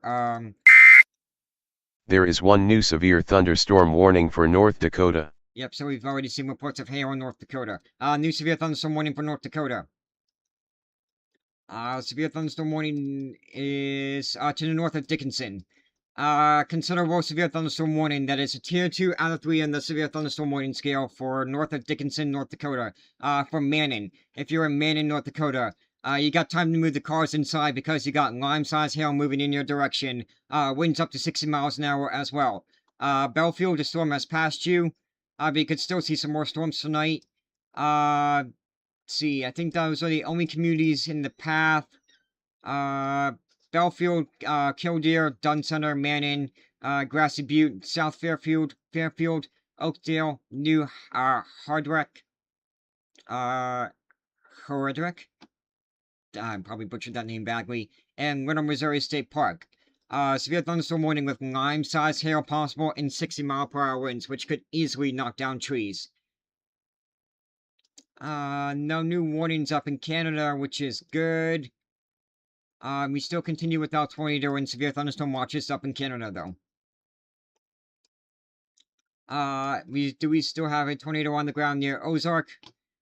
There is one new severe thunderstorm warning for North Dakota. Yep, so we've already seen reports of hail in North Dakota. New severe thunderstorm warning for North Dakota. Severe thunderstorm warning is, to the north of Dickinson. Considerable severe thunderstorm warning. That is a Tier 2 out of 3 on the severe thunderstorm warning scale for north of Dickinson, North Dakota. For Manning. If you're in Manning, North Dakota, you got time to move the cars inside because you got lime-sized hail moving in your direction. Winds up to 60 miles an hour as well. Belfield, the storm has passed you. But you could still see some more storms tonight. Let's see, I think those are the only communities in the path. Belfield, Killdeer, Dunn Center, Manning, Grassy Butte, South Fairfield, Oakdale, New Hardwick, Hardwick. I probably butchered that name badly. And Little Missouri State Park. Severe thunderstorm warning with lime-sized hail possible and 60-mile-per-hour winds, which could easily knock down trees. No new warnings up in Canada, which is good. We still continue without tornado and severe thunderstorm watches up in Canada, though. We still have a tornado on the ground near Ozark?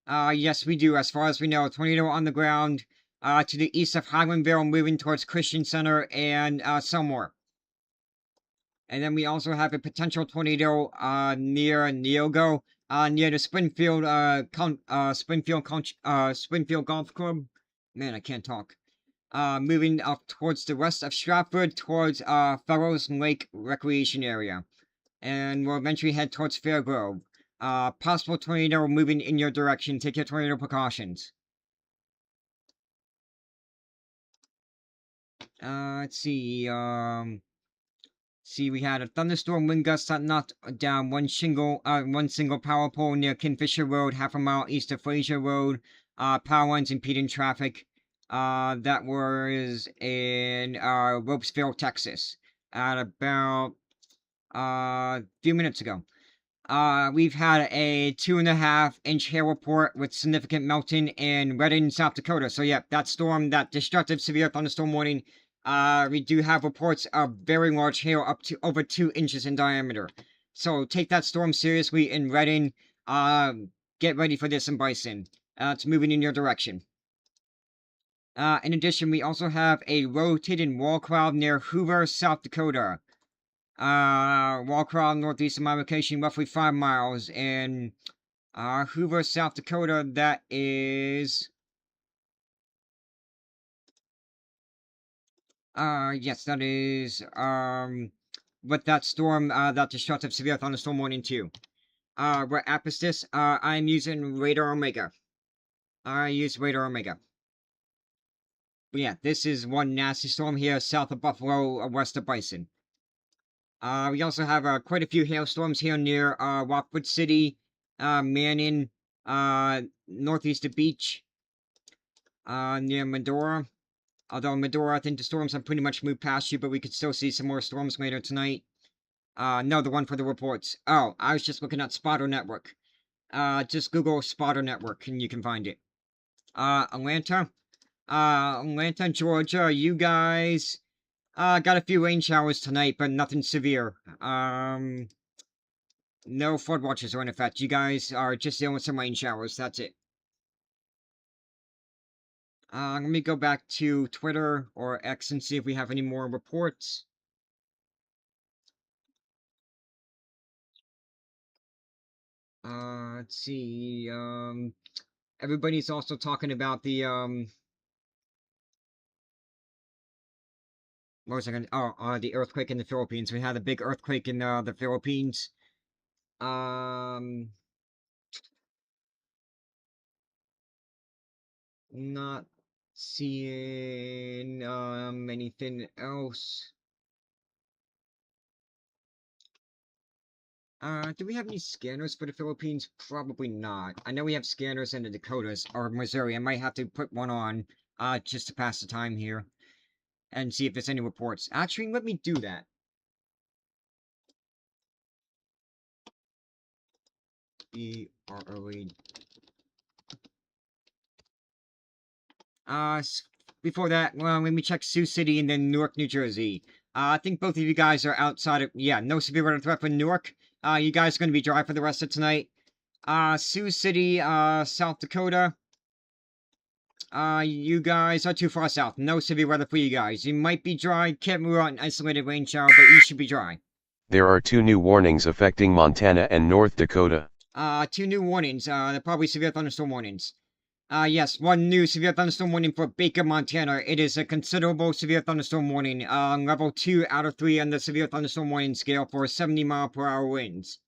Yes, we do. As far as we know, tornado on the ground, to the east of Highlandville, moving towards Christian Center and, Selmore. And then we also have a potential tornado, near Neogo, near the Springfield Golf Club. Man, I can't talk. Moving up towards the west of Stratford, towards, Fellows Lake Recreation Area. And we'll eventually head towards Fairgrove. Possible tornado moving in your direction. Take your tornado precautions. Let's see, we had a thunderstorm wind gust that knocked down one single power pole near Kingfisher Road, half a mile east of Fraser Road. Power lines impeding traffic. That was in, Ropesville, Texas, at about, a few minutes ago. We've had a 2.5-inch hail report with significant melting in Redding, South Dakota. So yeah, that destructive severe thunderstorm warning, we do have reports of very large hail up to over 2 inches in diameter. So take that storm seriously in Redding. Get ready for this in Bison. It's moving in your direction. In addition, we also have a rotating wall cloud near Hoover, South Dakota. Wall cloud northeast of my location, roughly 5 miles. In, Hoover, South Dakota, that is... yes, that is, with that storm, that destructive severe thunderstorm warning too. We're at Pistis. I'm using Radar Omega. I use Radar Omega. But yeah, this is one nasty storm here south of Buffalo, west of Bison. We also have, quite a few hailstorms here near, Rockwood City, Manning, northeast of Beach, near Medora. Although Medora, I think the storms have pretty much moved past you, but we could still see some more storms later tonight. No, the one for the reports. Oh, I was just looking at Spotter Network. Just Google Spotter Network and you can find it. Atlanta, Georgia, you guys, got a few rain showers tonight, but nothing severe. No flood watches are in effect. You guys are just dealing with some rain showers, that's it. Let me go back to Twitter or X and see if we have any more reports. Let's see, everybody's also talking about the, what was I gonna, the earthquake in the Philippines. We had a big earthquake in, the Philippines. Not seeing, anything else. Do we have any scanners for the Philippines? Probably not. I know we have scanners in the Dakotas, or Missouri. I might have to put one on, just to pass the time here. And see if there's any reports. Actually, let me do that. EROE. Before that, well, let me check Sioux City and then Newark, New Jersey. I think both of you guys are outside of, yeah, no severe weather threat for Newark. You guys are going to be dry for the rest of tonight. Sioux City, South Dakota. You guys are too far south. No severe weather for you guys. You might be dry, can't move out an isolated rain shower, but you should be dry. There are 2 new warnings affecting Montana and North Dakota. 2 new warnings. They're probably severe thunderstorm warnings. Yes, 1 new severe thunderstorm warning for Baker, Montana. It is a considerable severe thunderstorm warning. Level 2 out of 3 on the severe thunderstorm warning scale for 70-mile-per-hour winds.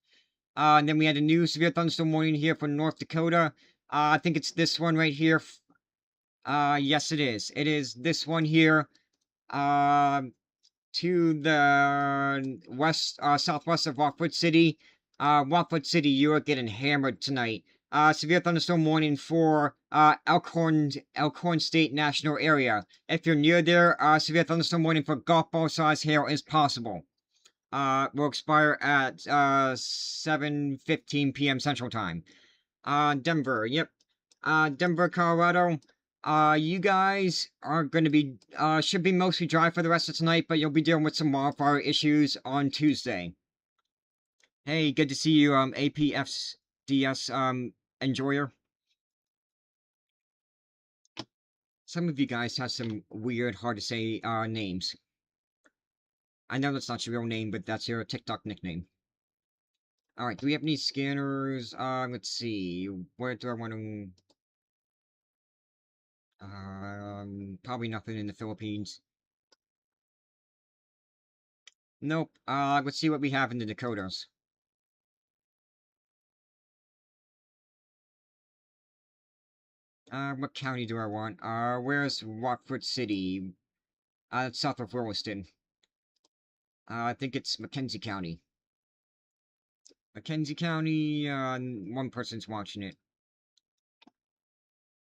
And then we had a new severe thunderstorm warning here for North Dakota. I think it's this one right here. Yes, it is. It is this one here. To the west, southwest of Rockwood City. Watford City, you are getting hammered tonight. Severe thunderstorm warning for Elkhorn State National Area. If you're near there, severe thunderstorm warning for golf ball size hail is possible. Will expire at 7:15 p.m. Central Time. Denver, yep. Denver, Colorado. You guys are going to be should be mostly dry for the rest of tonight, but you'll be dealing with some wildfire issues on Tuesday. Hey, good to see you, APFDS, enjoyer. Some of you guys have some weird, hard to say, names. I know that's not your real name, but that's your TikTok nickname. Alright, do we have any scanners? Let's see. Where do I want to... probably nothing in the Philippines. Nope. Let's see what we have in the Dakotas. What county do I want? Where's Rockford City? It's south of Williston. I think it's McKenzie County. McKenzie County, one person's watching it.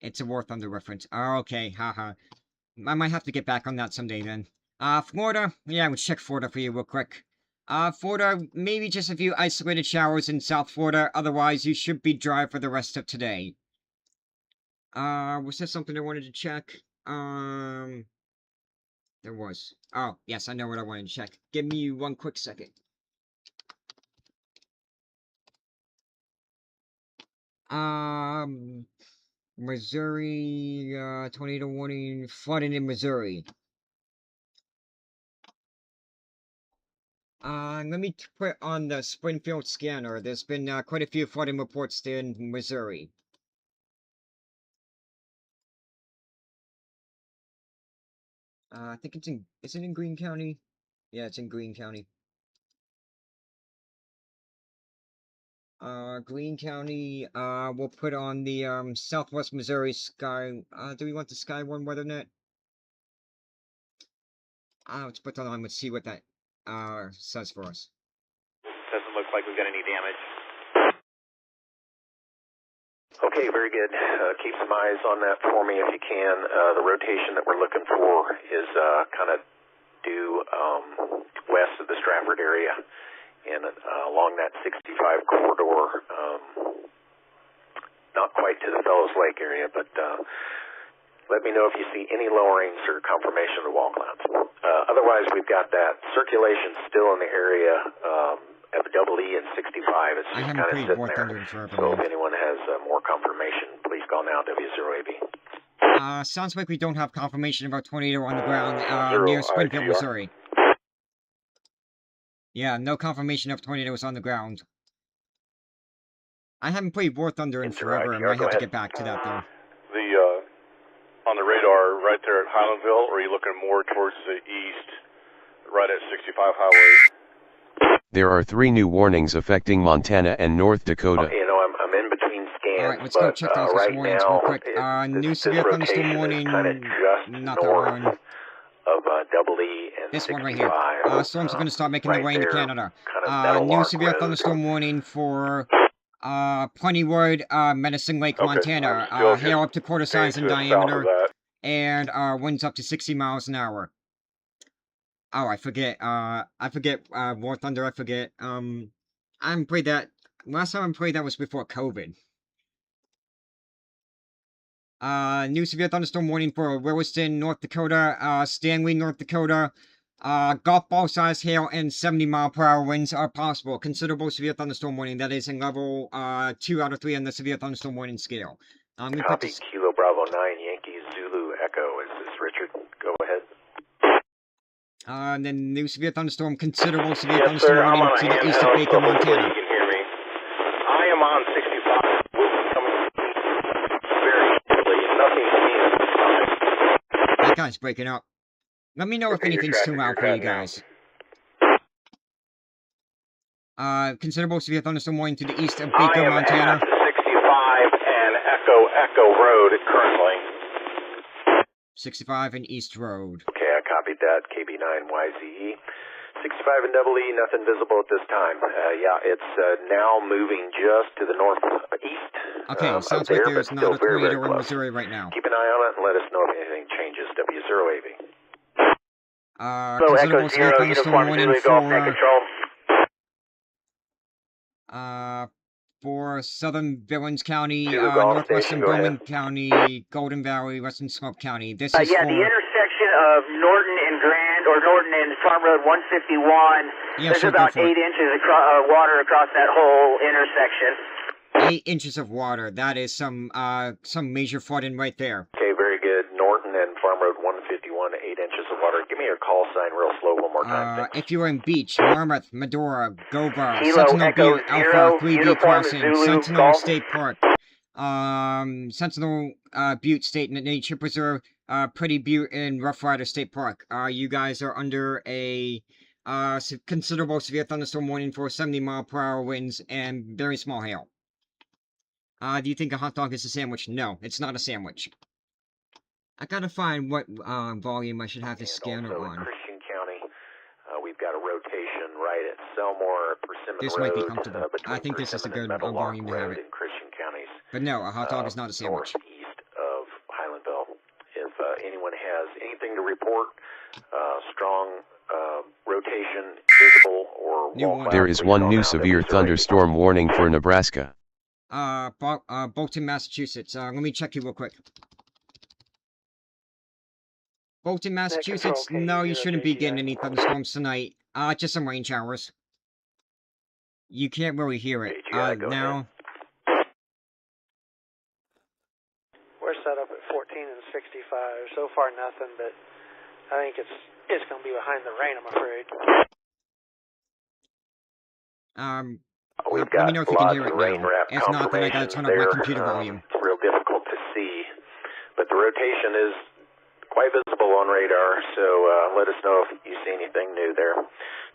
It's a War Thunder reference. Oh, okay, haha. I might have to get back on that someday then. Florida? Yeah, we'll check Florida for you real quick. Florida, maybe just a few isolated showers in South Florida, otherwise you should be dry for the rest of today. Was there something I wanted to check? There was. Oh, yes, I know what I wanted to check. Give me one quick second. Missouri, tornado warning, flooding in Missouri. Let me put on the Springfield scanner. There's been, quite a few flooding reports there in Missouri. I think it's in, is it in Greene County? Yeah, it's in Greene County. Greene County, we'll put on the, Southwest Missouri Sky, do we want the Sky One WeatherNet? Let's put that on, let's see what that, says for us. Doesn't look like we've got any damage. Okay, very good. Keep some eyes on that for me if you can. The rotation that we're looking for is kind of due west of the Stratford area and along that 65 corridor, not quite to the Fellows Lake area, but let me know if you see any lowerings or confirmation of the wall clouds. Otherwise, we've got that circulation still in the area of double E and 65. It's just kind of sitting there. So if anyone has more confirmation, please call now, W0AB. Sounds like we don't have confirmation of a tornado on the ground near Springfield, Missouri. Yeah, no confirmation of tornadoes on the ground. I haven't played War Thunder in forever. I might have to get back to that, though. On the radar, right there at Highlandville, or are you looking more towards the east, right at 65 Highway? There are 3 new warnings affecting Montana and North Dakota. Okay, you know, I'm in between scans. Alright, let's go check out those warnings real quick. New severe thunderstorm warning, not that one. Of double E and this 65. One right here. Storms are going to start making their way into Canada. New severe thunderstorm warning for Plentywood, Medicine Lake, Montana. Hail up to quarter size in diameter, and winds up to 60 miles an hour. Oh, I forget. War Thunder. I forget. I haven't played that. Last time I played that was before COVID. New severe thunderstorm warning for Williston, North Dakota, Stanley, North Dakota. Golf ball size hail and 70-mile-per-hour winds are possible. Considerable severe thunderstorm warning. That is in level 2 out of 3 on the severe thunderstorm warning scale. Copy. Kilo Bravo 9 Yankee Zulu Echo. Is this Richard? Go ahead. And then new severe thunderstorm, considerable severe thunderstorm warning to the east of Baker, Montana. You can hear me. I am on 65. Coming very quickly. Nothing to me. That guy's breaking up. Let me know if anything's too loud for you guys. Considerable severe thunderstorm warning to the east of Baker, Montana. 65 and Echo Road currently. 65 and East Road. Okay, I copied that. KB9YZE. 65 and double E, nothing visible at this time. Yeah, it's now moving just to the northeast. Okay, sounds there, like there's but not still a very, very tornado in close. Missouri right now. Keep an eye on it and let us know if anything changes. W0AV. So Considerable Echo severe Zero, thunderstorm Uniform warning Zulu, Golf Man Control. for southern Billings County, Zulu Golf northwestern Station, go Bowman ahead. County, Golden Valley, Western Slope County. This is Yeah, for... the intersection of Norton and Grand, or Norton and Farm Road 151, Yeah, there's sure, go about for it. 8 inches of water across that whole intersection. 8 inches of water. That is some major flooding right there. Okay, very good. Norton and Farm Road 151, 8 inches of water. Give me your call sign real slow one more time. If you're in Beach, Marmouth, Medora, Govar, Kilo Sentinel Echo Butte, Zero, Alpha, 3B Uniform Crossing, Zulu, Sentinel Golf. State Park, Sentinel Butte State Nature Preserve, Pretty Butte, and Rough Rider State Park. You guys are under a considerable severe thunderstorm warning for 70-mile-per-hour winds and very small hail. Do you think a hot dog is a sandwich? No, it's not a sandwich. I gotta find what volume I should have this scanner also on. in Christian County, we've got a rotation right at Selmore, Persimmon This Road. might be comfortable. Between I think this is a Persimmon good and Meadowlark volume to have Road it. in Christian counties. But no, a hot dog is not a sandwich. Northeast of Highlandville. If anyone has anything to report, strong rotation visible or New wall one. cloud, There is please one call new now. severe W0AV. thunderstorm warning for Nebraska. Bolton, Massachusetts. Let me check you real quick. Bolton, Massachusetts. No, you shouldn't be getting any thunderstorms tonight. Just some rain showers. You can't really hear it. AGI, go Now, We're set up at 14 and 65. So far, nothing, but I think it's going to be behind the rain, I'm afraid. We've let got me know if you lots can hear of it rain now. wrap If not, then I gotta confirmations turn up my there. computer volume. It's real difficult to see, but the rotation is quite visible on radar, so let us know if you see anything new there.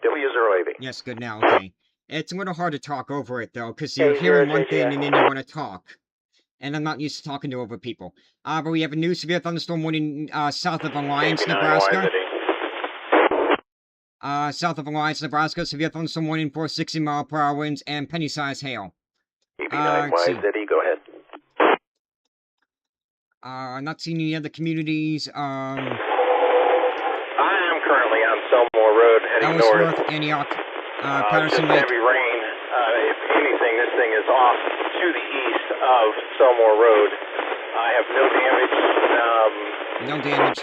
W0AV. Yes, good now. Okay. It's a little hard to talk over it, though, because you're hearing one thing and then you want to talk. And I'm not used to talking to over people. But we have a new severe thunderstorm warning south of Alliance, Nebraska. South of Alliance, Nebraska, severe thunderstorm warning for 60-mile-per-hour winds and penny-sized hail. Let's see. EP9YZE, go ahead. Not seeing any other communities. I am currently on Selmore Road heading north. Ellsworth, Antioch, Just Patterson Lake. heavy rain. If anything, this thing is off to the east of Selmore Road. I have no damage. No damage.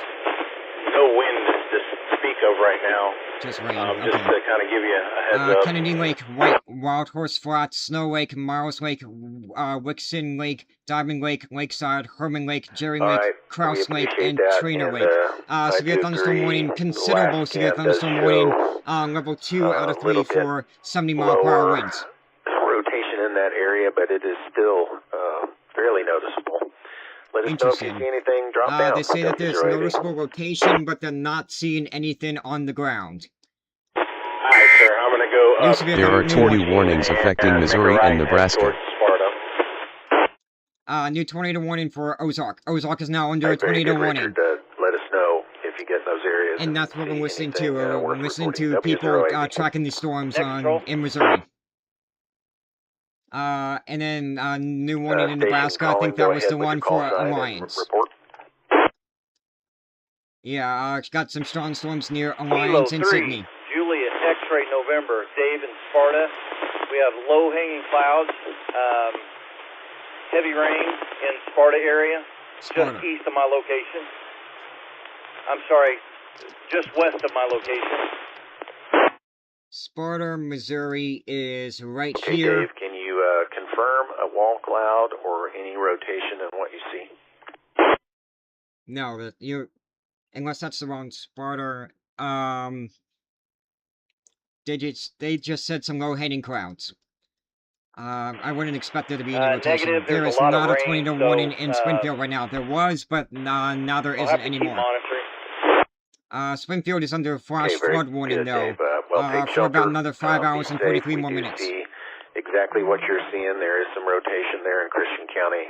No wind to speak of right now. Just rain. Just Okay. to kind of give you a heads up. Kennedy Lake, Wild Horse Flats, Snow Lake, Miles Lake, Wixon Lake, Diamond Lake, Lakeside, Herman Lake, Jerry All Lake, right, Kraus we Lake, appreciate and that, Trainer and, Lake. I Severe do thunderstorm agree. warning, The considerable last severe scan does thunderstorm show, warning, level 2 out of 3 little bit for 70-mile-per-hour winds. rotation in that area, but it is still fairly noticeable. Let us know if you Interesting. see anything drop down. They say that there's W0AV. noticeable rotation, but they're not seeing anything on the ground. Alright, sir, I'm going to go New up. severe There are thun- two new- new warnings affecting make a Missouri right and hand Nebraska. towards Sparta. New tornado warning for Ozark. Ozark is now under a Alright, very tornado good, warning. Richard. Let us know if you get in those areas. And that's what we're see listening anything, to. worth We're listening reporting. to people W0AV. tracking these storms Next control. in Missouri. And then new warning in Station Nebraska. I calling, think go that was ahead the with one your call for sign and Alliance. report. Yeah, got some strong storms near Kilo Alliance and 3, Sydney. Juliet X-ray November, Dave in Sparta. We have low-hanging clouds, heavy rain in Sparta area, Sparta. just east of my location. I'm sorry, just west of my location. Sparta, Missouri is right Okay, here. Dave, can you confirm a wall cloud or any rotation in what you see? No, that you, unless that's the wrong Sparta. They just said some low-hanging clouds. I wouldn't expect there to be any rotation. Negative, There there's is a lot not of a rain, tornado so, warning in Springfield right now. There was, but now there I'll isn't have to keep anymore. monitoring. Springfield is under flash Okay, very flood warning, good, though, Dave. Well, take for shelter. about another 5 Be hours and safe. 43 We more do minutes. see exactly what you're seeing. There is some rotation there in Christian County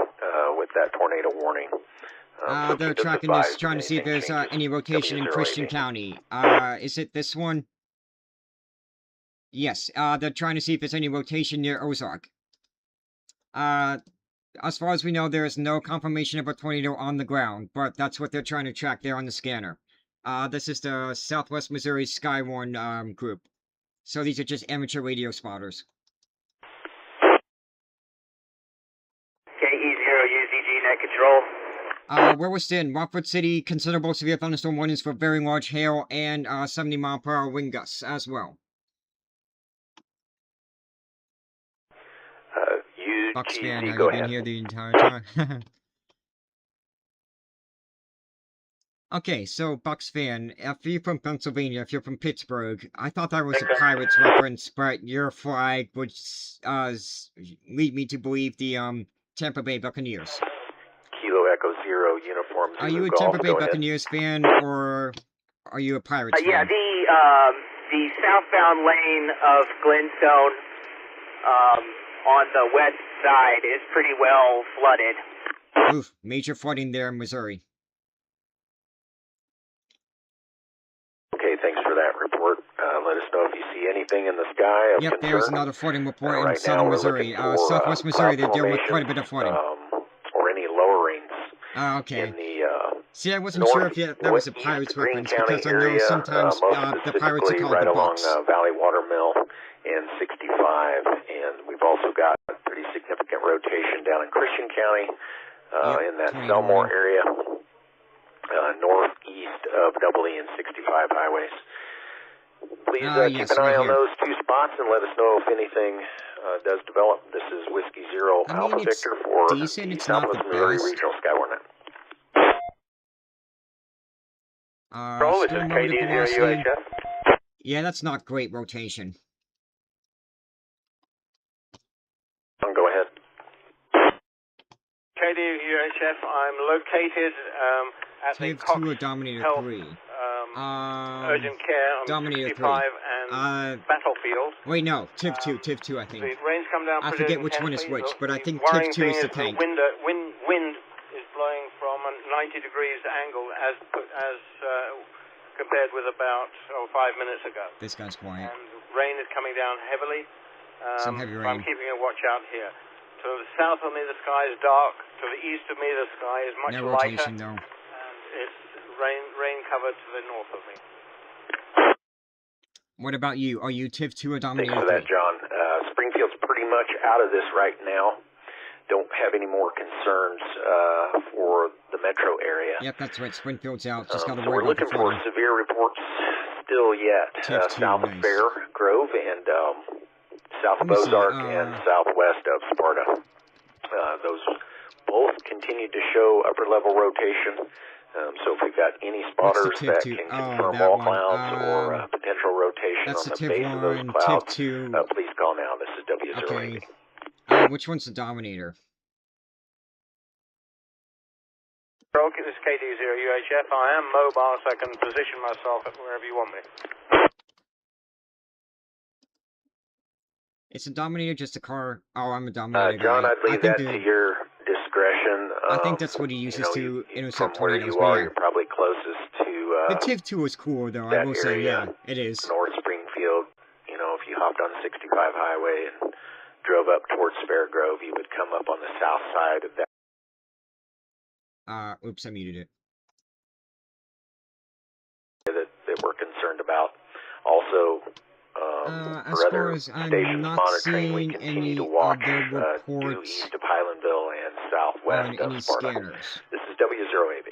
with that tornado warning. So They're keep us tracking this, advised trying to see if anything there's changes. any rotation in W0AV. Christian County. Is it this one? Yes, they're trying to see if there's any rotation near Ozark. As far as we know, there is no confirmation of a tornado on the ground, but that's what they're trying to track there on the scanner. This is the Southwest Missouri Skywarn group. So these are just amateur radio spotters. KE0UZG net control. Williston, Rockford City, considerable severe thunderstorm warnings for very large hail and 70-mile-per-hour wind gusts as well. Bucks fan, have you been here the entire time? Okay, so Bucks fan, if you're from Pennsylvania, if you're from Pittsburgh, I thought that was a Pirates reference, but your flag would lead me to believe the Tampa Bay Buccaneers. Kilo Echo Zero uniform. Are you a Tampa Bay Buccaneers fan, or are you a Pirates fan? Yeah, the southbound lane of Glenstone on the west side is pretty well flooded. Oof, major flooding there in Missouri. Okay, thanks for that report. Let us know if you see anything in the sky of Yep, concern. there's another flooding report in right southern now we're Missouri. looking for, Southwest Missouri, they cloud deal with quite a bit of flooding. or any lowerings Okay. in the See, I wasn't sure if that was a Pirates Green reference, County because I know area, sometimes most the Pirates are specifically called right the along Bucks. Valley Watermill and 65, and we've also got a pretty significant rotation down in Christian County in that Selmore area, northeast of E and 65 highways. Please yes, keep an eye right on here. those two spots and let us know if anything does develop. This is Whiskey Zero I mean, Alpha it's Victor for decent, the it's not Southwest the Missouri best. Regional Skywarnet. This is Storm over to velocity. KD0UHF. Yeah, that's not great rotation. Go ahead. KD-UHF, I'm located at the Tive Cox 2 or Dominator Health 3? urgent care on Dominator 65 3. and Battlefield. Wait, no, Tiv 2, Tiv 2, I think. The rain's come down I pretty forget which one is intensely. which, but I think The worrying Tiv 2 thing is the the tank. wind is blowing from a 90 degrees angle as compared with about 5 minutes ago. This guy's quiet. And rain is coming down heavily. Some heavy So rain. I'm keeping a watch out here. To the south of me, the sky is dark. To the east of me, the sky is much No lighter. rotation, though. And it's rain covered to the north of me. What about you? Are you Tiv 2 or Dominator Thanks for that, 3? John. Springfield's pretty much out of this right now. Don't have any more concerns for the metro area. Yep, that's right. Springfield's out. Just gotta So worry we're about the looking for flooding. severe reports still yet. Tiv 2, South of nice. Bear Grove and south of Let me see, Ozark and southwest of Sparta. Those both continue to show upper level rotation. So if we've got any spotters Tiv that 2? can Oh, confirm that wall one. clouds or potential rotation That's on the the Tiv base of those 1, clouds, Tiv 2. please call now. This is W080. Okay. Which one's the Dominator? This is KD0UHF. I am mobile, so I can position myself wherever you want me. It's a Dominator, just a car. Oh, I'm a Dominator John, guy. I'd leave that to your discretion. I think that's what he uses to intercept from where tornadoes. you But are, yeah, you're probably closest to the Tiv 2 is cool, though. I that will say, area, yeah, it is. North Springfield. You know, if you hopped on the 65 highway and drove up towards Fair Grove, you would come up on the south side of that. Oops, I muted it. That we're concerned about. Also, as for far other as I'm stations not monitoring, we seeing continue any to watch other due reports east of Highlandville and on southwest of any Sparta. scanners. This is W0AV.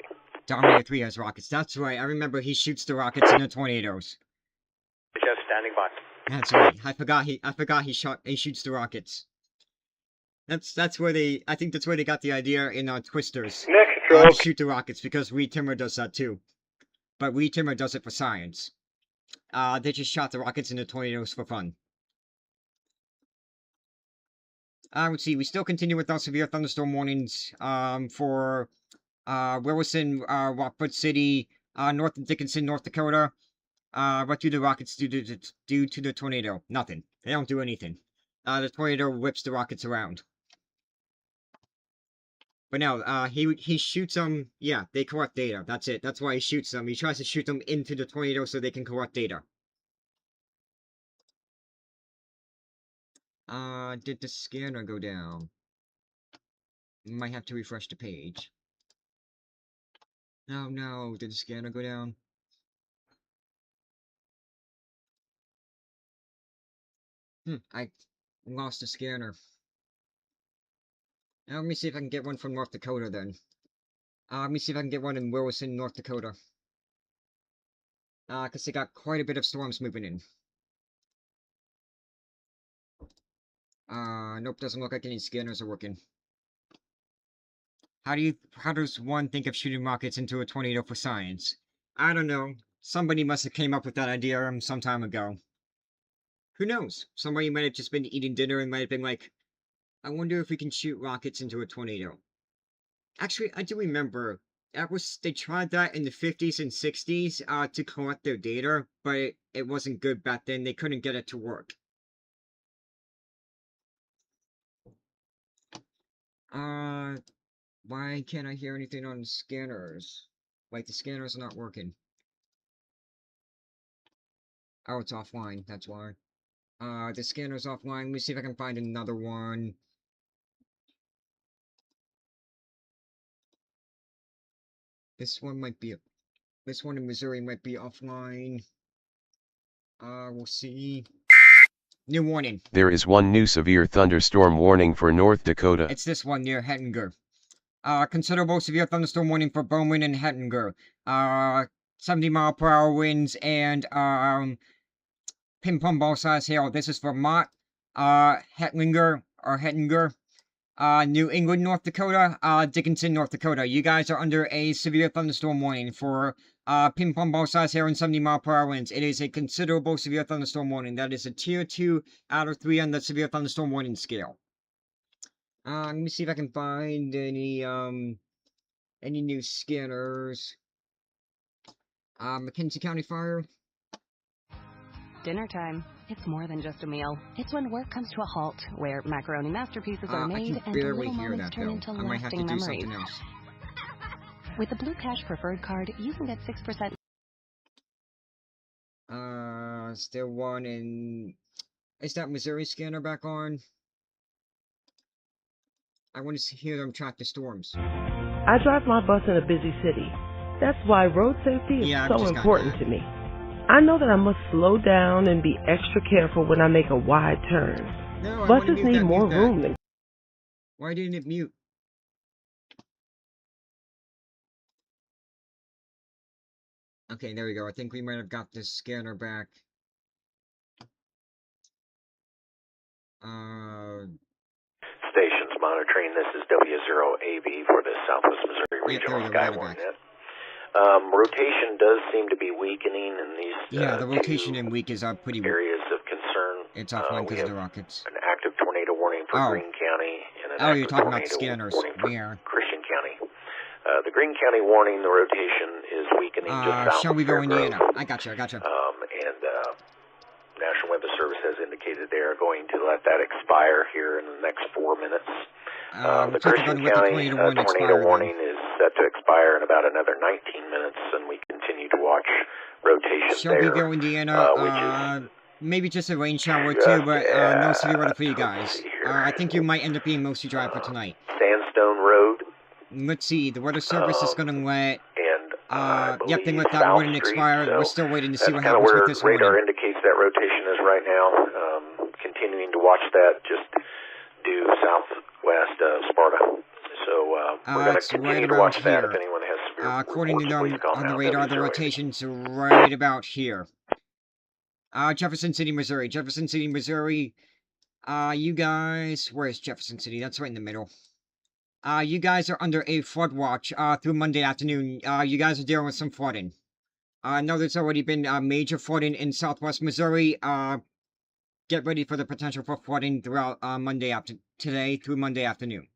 Dominator 3 has rockets. That's right. I remember he shoots the rockets in the tornadoes. Just standing by. That's right. I forgot he shoots the rockets. That's where they. I think that's where they got the idea in Twisters. Next To shoot the rockets, because Reed Timmer does that too. But Reed Timmer does it for science. They just shot the rockets in the tornadoes for fun. Let's see. We still continue with our severe thunderstorm warnings for Wilson, Rockford City, north of Dickinson, North Dakota. What do the rockets do to the tornado? Nothing. They don't do anything. The tornado whips the rockets around. But no, he shoots them. Yeah, they collect data. That's it. That's why he shoots them. He tries to shoot them into the tornado so they can collect data. Did the scanner go down? Might have to refresh the page. Oh no, did the scanner go down? I lost the scanner. Now let me see if I can get one from North Dakota then. Let me see if I can get one in Wilson, North Dakota. Cause they got quite a bit of storms moving in. Nope, doesn't look like any scanners are working. How does one think of shooting rockets into a tornado for science? I don't know. Somebody must have came up with that idea some time ago. Who knows? Somebody might have just been eating dinner and might have been like, I wonder if we can shoot rockets into a tornado. Actually, I do remember they tried that in the 50s and 60s to collect their data, but it wasn't good back then. They couldn't get it to work. Why can't I hear anything on the scanners? Like, the scanners are not working. Oh, it's offline, that's why. The scanner's offline. Let me see if I can find another one. This one in Missouri might be offline. We'll see. New warning. There is one new severe thunderstorm warning for North Dakota. It's this one near Hettinger. Considerable severe thunderstorm warning for Bowman and Hettinger. 70-mile-per-hour winds and, ping-pong ball-size hail. This is for Mott, Hettinger, New England, North Dakota, Dickinson, North Dakota. You guys are under a severe thunderstorm warning for ping-pong ball-size hail and 70-mile-per-hour winds. It is a considerable severe thunderstorm warning. That is a tier 2 out of 3 on the severe thunderstorm warning scale. Let me see if I can find any new scanners. McKenzie County Fire. Dinner time. It's more than just a meal. It's when work comes to a halt, where macaroni masterpieces are made I can and barely little hear moments that turn though. into I might have to lasting do memories. something else. With the Blue Cash Preferred Card, you can get 6%. Still one in... Is that Missouri scanner back on? I want to hear them track the storms. I drive my bus in a busy city. That's why road safety is so important to me. I know that I must slow down and be extra careful when I make a wide turn. No, Buses need more room than... Why didn't it mute? Okay, there we go. I think we might have got this scanner back. Stations monitoring. This is W0AB for the Southwest Missouri Regional Skywarn Net. Rotation does seem to be weakening in these the rotation in weak is pretty weak. Areas of concern. It's offline because of the rockets. An active tornado warning for Greene County and an active you're talking about tornado scanners. warning for Christian County. The Greene County warning, the rotation is weakening just south shall we of go Fairgrove. Indiana? I gotcha. And National Weather Service has indicated they are going to let that expire here in the next 4 minutes. The Christian County tornado warning is set to expire in about another 19 minutes, and we continue to watch rotation Shall we go Indiana? Maybe just a rain shower or two, but no severe weather for you guys. I think you might end up being mostly dry for tonight. Sandstone Road. Let's see, the Weather Service is going to let... yep, they let that warning expire. So we're still waiting to see what happens with this radar warning. indicates that rotation is right now. Continuing to watch that just due southwest of Sparta. So we're going to continue to watch that if anyone has severe according to them on the radar, the rotation's right about here. Jefferson City, Missouri. Jefferson City, Missouri. You guys... Where's Jefferson City? That's right in the middle. You guys are under a flood watch through Monday afternoon. You guys are dealing with some flooding. I know there's already been major flooding in southwest Missouri. Get ready for the potential for flooding throughout today through Monday afternoon.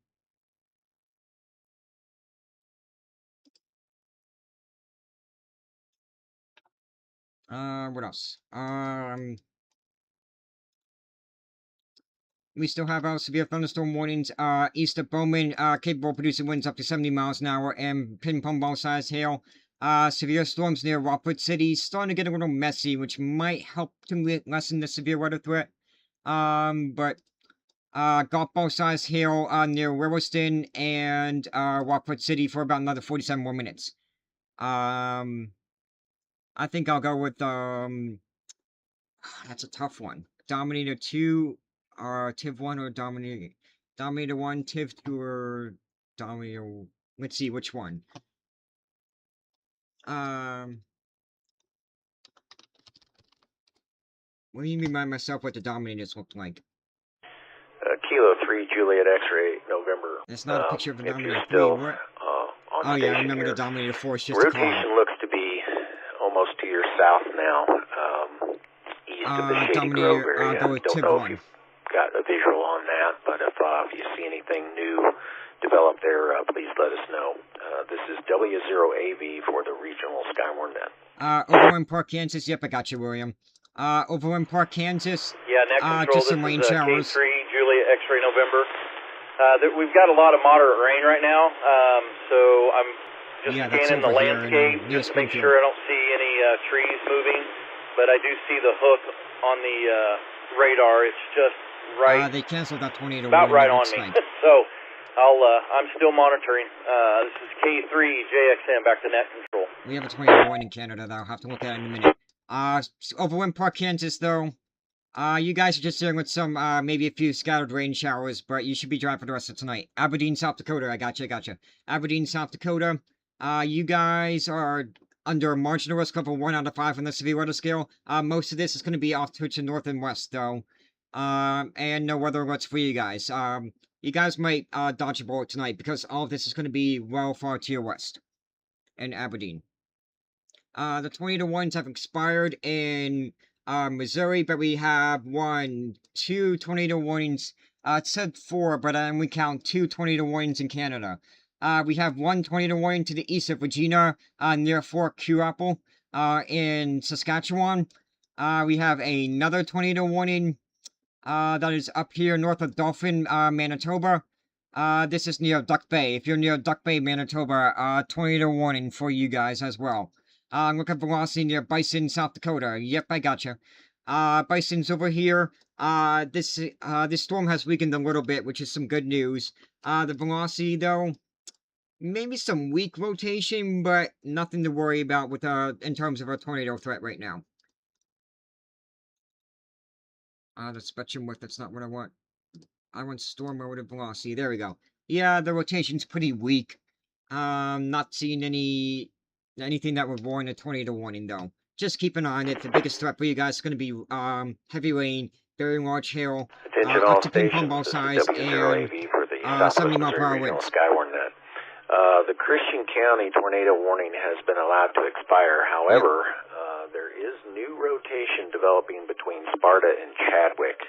What else? We still have our severe thunderstorm warnings east of Bowman, capable of producing winds up to 70 miles an hour and ping-pong ball-sized hail. Severe storms near Rockford City, starting to get a little messy, which might help to lessen the severe weather threat. But golf ball size hail near Williston and Rockford City for about another 47 more minutes. I think I'll go with that's a tough one. Dominator 2, Tiv 1 or Dominator 1, Tiv 2 or Dominator. Let's see which one. Let me remind myself what the Dominators looked like. Kilo 3, Juliet X-ray, November. That's not a picture of a Dominator 3. Still, What? oh yeah, I remember here. the Dominator 4 is just a car. Rotation looks to be almost to your south now, east of the Shady Grove area. Go with Don't Tiv know 1. if you've got a visual on that, but if you see anything new develop there, please let us know. This is W0AV for the regional Skywarn net. Overland Park, Kansas. Yep, I got you, William. Overland Park, Kansas. Yeah, net control. Just some rain showers. K3, Juliet X-ray, November. We've got a lot of moderate rain right now, so I'm just scanning the landscape just to make sure I don't see any trees moving. But I do see the hook on the radar. It's just right. They canceled that tornado. About right on me. So I'm still monitoring. This is K3 JXM back to net control. We have a tornado warning in Canada, though. I'll have to look at it in a minute. Overland Park, Kansas, though. You guys are just dealing with some, maybe a few scattered rain showers, but you should be dry for the rest of tonight. Aberdeen, South Dakota, I gotcha. Aberdeen, South Dakota, you guys are under a marginal risk of a 1 out of 5 on the severe weather scale. Most of this is going to be off to the north and west, though. And no weather alerts for you guys. You guys might, dodge a bullet tonight, because all of this is going to be well far to your west. In Aberdeen. The tornado warnings have expired in Missouri, but we have 2 tornado warnings. It said 4, but we count 2 tornado warnings in Canada. We have 1 tornado warning to the east of Regina, near Fort Curapple, in Saskatchewan. We have another tornado warning, that is up here north of Dauphin, Manitoba. This is near Duck Bay. If you're near Duck Bay, Manitoba, tornado warning for you guys as well. Look at velocity near Bison, South Dakota. Yep, I gotcha. Bison's over here. This storm has weakened a little bit, which is some good news. The velocity, though, maybe some weak rotation, but nothing to worry about with in terms of a tornado threat right now. The spectrum width, that's not what I want. I want storm mode and velocity. There we go. Yeah, the rotation's pretty weak. Not seeing anything that would warrant a tornado warning, though. Just keep an eye on it. The biggest threat for you guys is going to be heavy rain, very large hail, up to ping pong ball size, and 70 mile per hour winds. The Christian County tornado warning has been allowed to expire. However, there is new rotation developing between Sparta and Chadwick.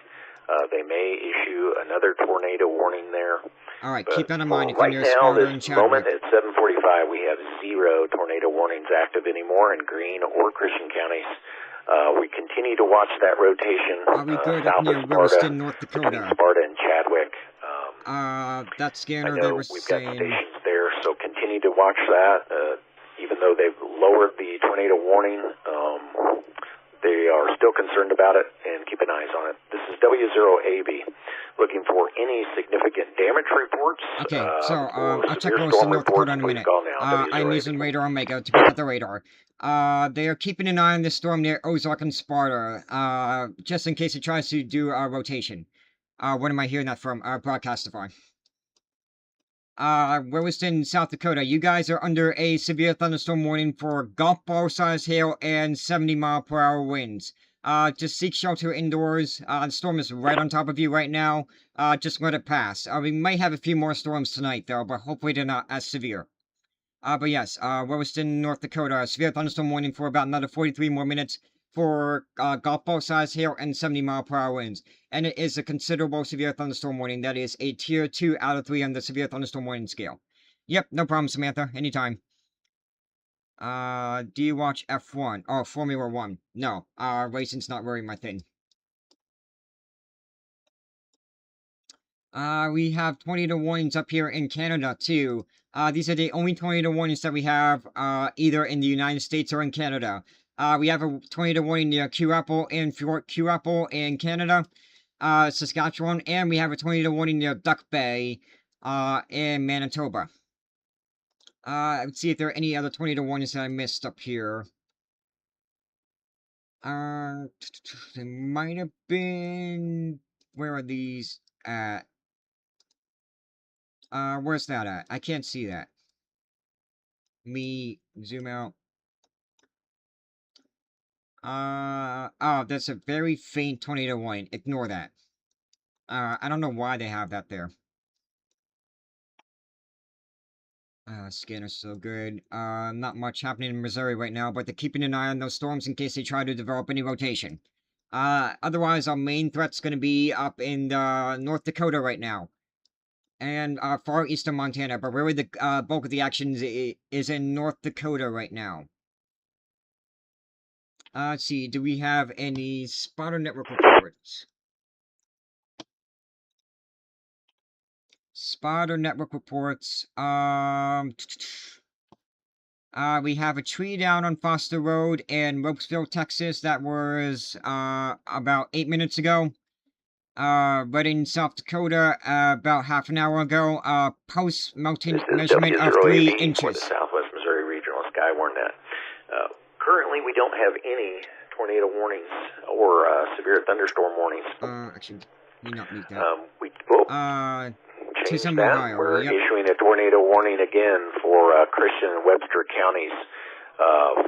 They may issue another tornado warning there. Alright, keep that in mind if right you're near now, Sparta and this Chadwick. moment at 7:45, we have 0 tornado warnings active anymore in Greene or Christian counties. We continue to watch that rotation Are we good south near of Sparta, Williston, North Dakota? between Sparta and Chadwick. That scanner, I they know were we've got saying... stations there, so continue to watch that. Even though they've lowered the tornado warning, they are still concerned about it, and keep an eye on it. This is W0AB, looking for any significant damage reports. Okay, so I'll check Williston, North Dakota in a minute. I'm using Radar Omega to pick up the radar. They are keeping an eye on this storm near Ozark and Sparta, just in case it tries to do a rotation. What am I hearing that from? Broadcastify. Williston, South Dakota, you guys are under a severe thunderstorm warning for golf ball size hail and 70 mile per hour winds. Just seek shelter indoors. The storm is right on top of you right now. Just let it pass. We might have a few more storms tonight, though, but hopefully they're not as severe. But yes, Williston, North Dakota, severe thunderstorm warning for about another 43 more minutes for golf ball size hail and 70 mile per hour winds. And it is a considerable severe thunderstorm warning. That is a tier 2 out of 3 on the severe thunderstorm warning scale. Yep, no problem, Samantha. Anytime. Do you watch F1? Oh, Formula 1. No, racing's not really my thing. We have tornado warnings up here in Canada, too. These are the only tornado warnings that we have, either in the United States or in Canada. We have a tornado warning near Curapple and Fort Curapple in Canada. Saskatchewan, and we have a tornado warning near Duck Bay, in Manitoba. Let's see if there are any other tornado warnings that I missed up here. There might have been... Where are these at? Where's that at? I can't see that. Me zoom out. Oh, that's a very faint tornado warning. Ignore that. I don't know why they have that there. Scanner's so good. Not much happening in Missouri right now, but they're keeping an eye on those storms in case they try to develop any rotation. Otherwise, our main threat's gonna be up in, North Dakota right now. And, far eastern Montana, but really the, bulk of the action is in North Dakota right now. Let's see, do we have any spotter network reports? Spotter network reports, we have a tree down on Foster Road in Ropesville, Texas, that was, about 8 minutes ago. Reading, South Dakota, about half an hour ago, post mountain measurement of 3 inches. For the Southwest Missouri Regional SkyWarnNet. Currently, we don't have any tornado warnings or severe thunderstorm warnings. Actually, we not need that. We will change that. Ohio, We're issuing a tornado warning again for Christian and Webster counties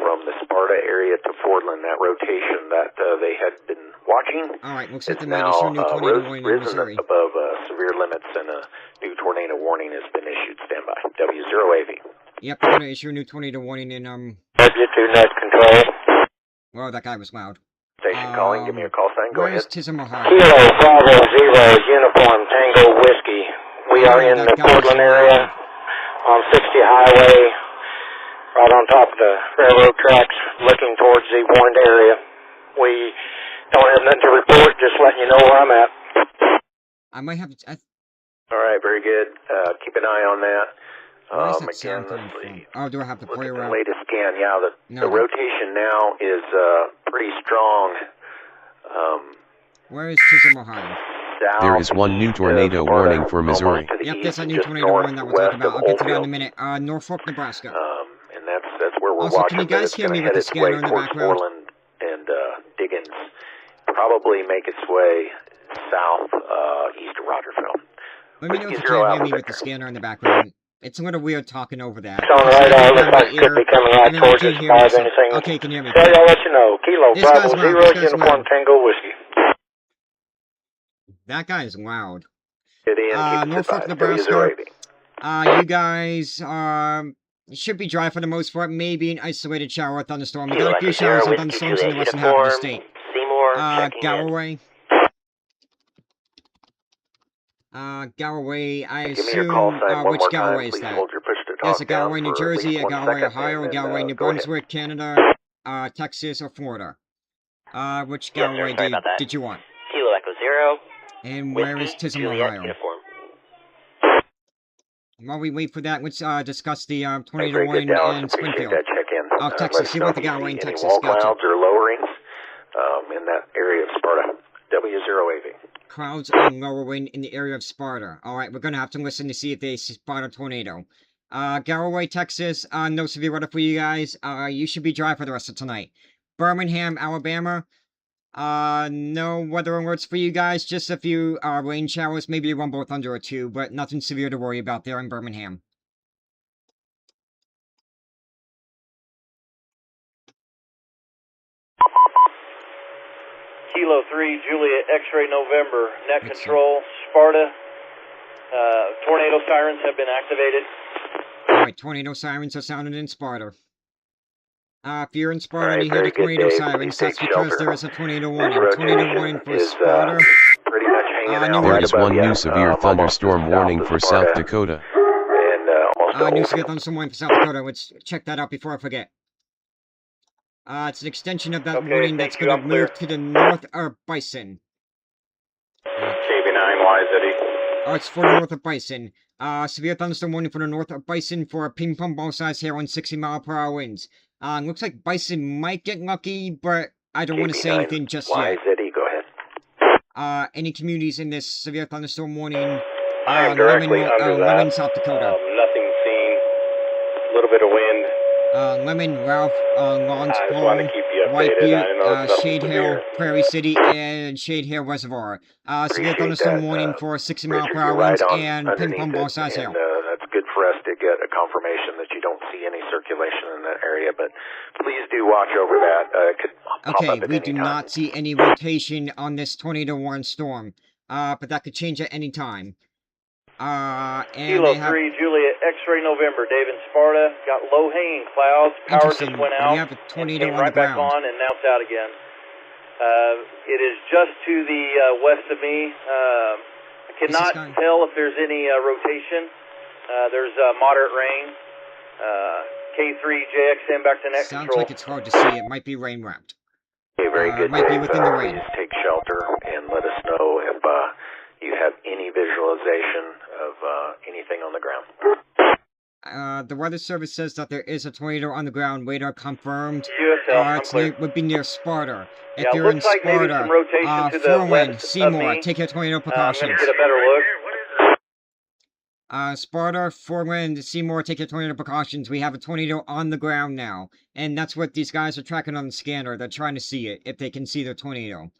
from the Sparta area to Fordland. That rotation that they had been watching. All right, looks like they might issue a new tornado warning in Missouri. Above severe limits, and a new tornado warning has been issued. Stand by. W0AV. Yep, they're gonna issue a new tornado warning in W2 net control. Well, that guy was loud. Station calling. Give me a call sign. Go ahead. Where's Tism, Ohio? Kilo Bravo 0 Uniform Tango Whiskey. We are in the Portland area on 60 Highway, right on top of the railroad tracks, looking towards the warned area. We don't have nothing to report, just letting you know where I'm at. I might have to... All right, very good. Keep an eye on that. Where's that Again, sound coming from? Oh, do I have to play the around? latest scan. Yeah, the rotation now is pretty strong. Where is Chisholm, Ohio? There is one new tornado warning for Missouri. Yep, there's a new tornado warning that we'll talk about. I'll get to that in a minute. Norfolk, Nebraska. And that's where we're also, watching. Can you guys hear me with the scanner in the background? Portland and Diggins. Probably make its way south east of Rogersville. Let me know if you can't hear me with the scanner in the background. It's a little weird talking over that. It's on radar. Looks like it could be coming out towards us. Anything. Okay, can you hear me? So I'll let you know. Kilo Bravo 0 Uniform Tango Whiskey. That guy is loud. Norfolk, Nebraska. You guys should be dry for the most part. Maybe an isolated shower or thunderstorm. We got a few showers and thunderstorms in the western half of the state. Galloway. Galloway, I assume, which Galloway is that? There's a Galloway, New Jersey, a Galloway, Ohio, a Galloway, New Brunswick, Canada, Texas, or Florida. Which Galloway did you want? Kilo Echo 0. And where is Tism, Ohio? While we wait for that, let's discuss the tornado warning in Springfield. Oh, Texas. You want the Galloway in Texas. Gotcha. Clouds or lowerings in that area of Sparta. W0AV. Clouds and lower wind in the area of Sparta. Alright, we're gonna have to listen to see if they spot a tornado. Galloway, Texas, no severe weather for you guys. You should be dry for the rest of tonight. Birmingham, Alabama, no weather alerts for you guys. Just a few, rain showers, maybe a rumble thunder or two, but nothing severe to worry about there in Birmingham. Kilo 3, Juliet, X-ray November, net control, Sparta. Tornado sirens have been activated. Alright, tornado sirens are sounded in Sparta. If you're in Sparta and you hear the tornado sirens, that's because there is a tornado warning. Tornado warning for Sparta. There is one new severe thunderstorm warning for South Dakota. New severe thunderstorm warning for South Dakota. Let's check that out before I forget. It's an extension of that warning that's going to move to the north of Bison. KB9YZE. Oh, it's for the north of Bison. Severe thunderstorm warning for the north of Bison for a ping-pong ball-sized hail and 60-mile-per-hour winds. Looks like Bison might get lucky, but I don't want to say anything just yet. YZE, go ahead. Any communities in this severe thunderstorm warning? I am directly under that. Lemon, South Dakota. Nothing seen. A little bit of wind. Lemon, Ralph, Lawns I just wanted to keep you White updated. Butte, I know it's nothing Shade severe. Hill, Prairie City, and Shade Hill Reservoir. Severe thunderstorm warning for 60 mile per hour winds and ping-pong ball size hail. That's good for us to get a confirmation that you don't see any circulation in that area, but please do watch over that. It could pop up at we any do time. not see any rotation on this tornado warning storm, but that could change at any time. And Kilo 3, Juliet, X-ray November, David Sparta, got low-hanging clouds, power just went out, we have a tornado came on right the back ground. on, and now it's out again. It is just to the west of me. I cannot tell if there's any rotation. There's moderate rain. K3, JXM back to net Sounds control. like it's hard to see. It might be rain-wrapped. Okay, very good. Might be within the rain. Please take shelter and let us know if you have any visualization of anything on the ground. The weather service says that there is a tornado on the ground. Radar confirmed. USL, It would be near Sparta. If Yeah, you're in looks like maybe Sparta, some rotation to the Forewind, west of Seymour, me. take your tornado I'm precautions. going to get a better look. Sparta, Forewind, Seymour, take your tornado precautions. We have a tornado on the ground now. And that's what these guys are tracking on the scanner. They're trying to see it, if they can see the tornado.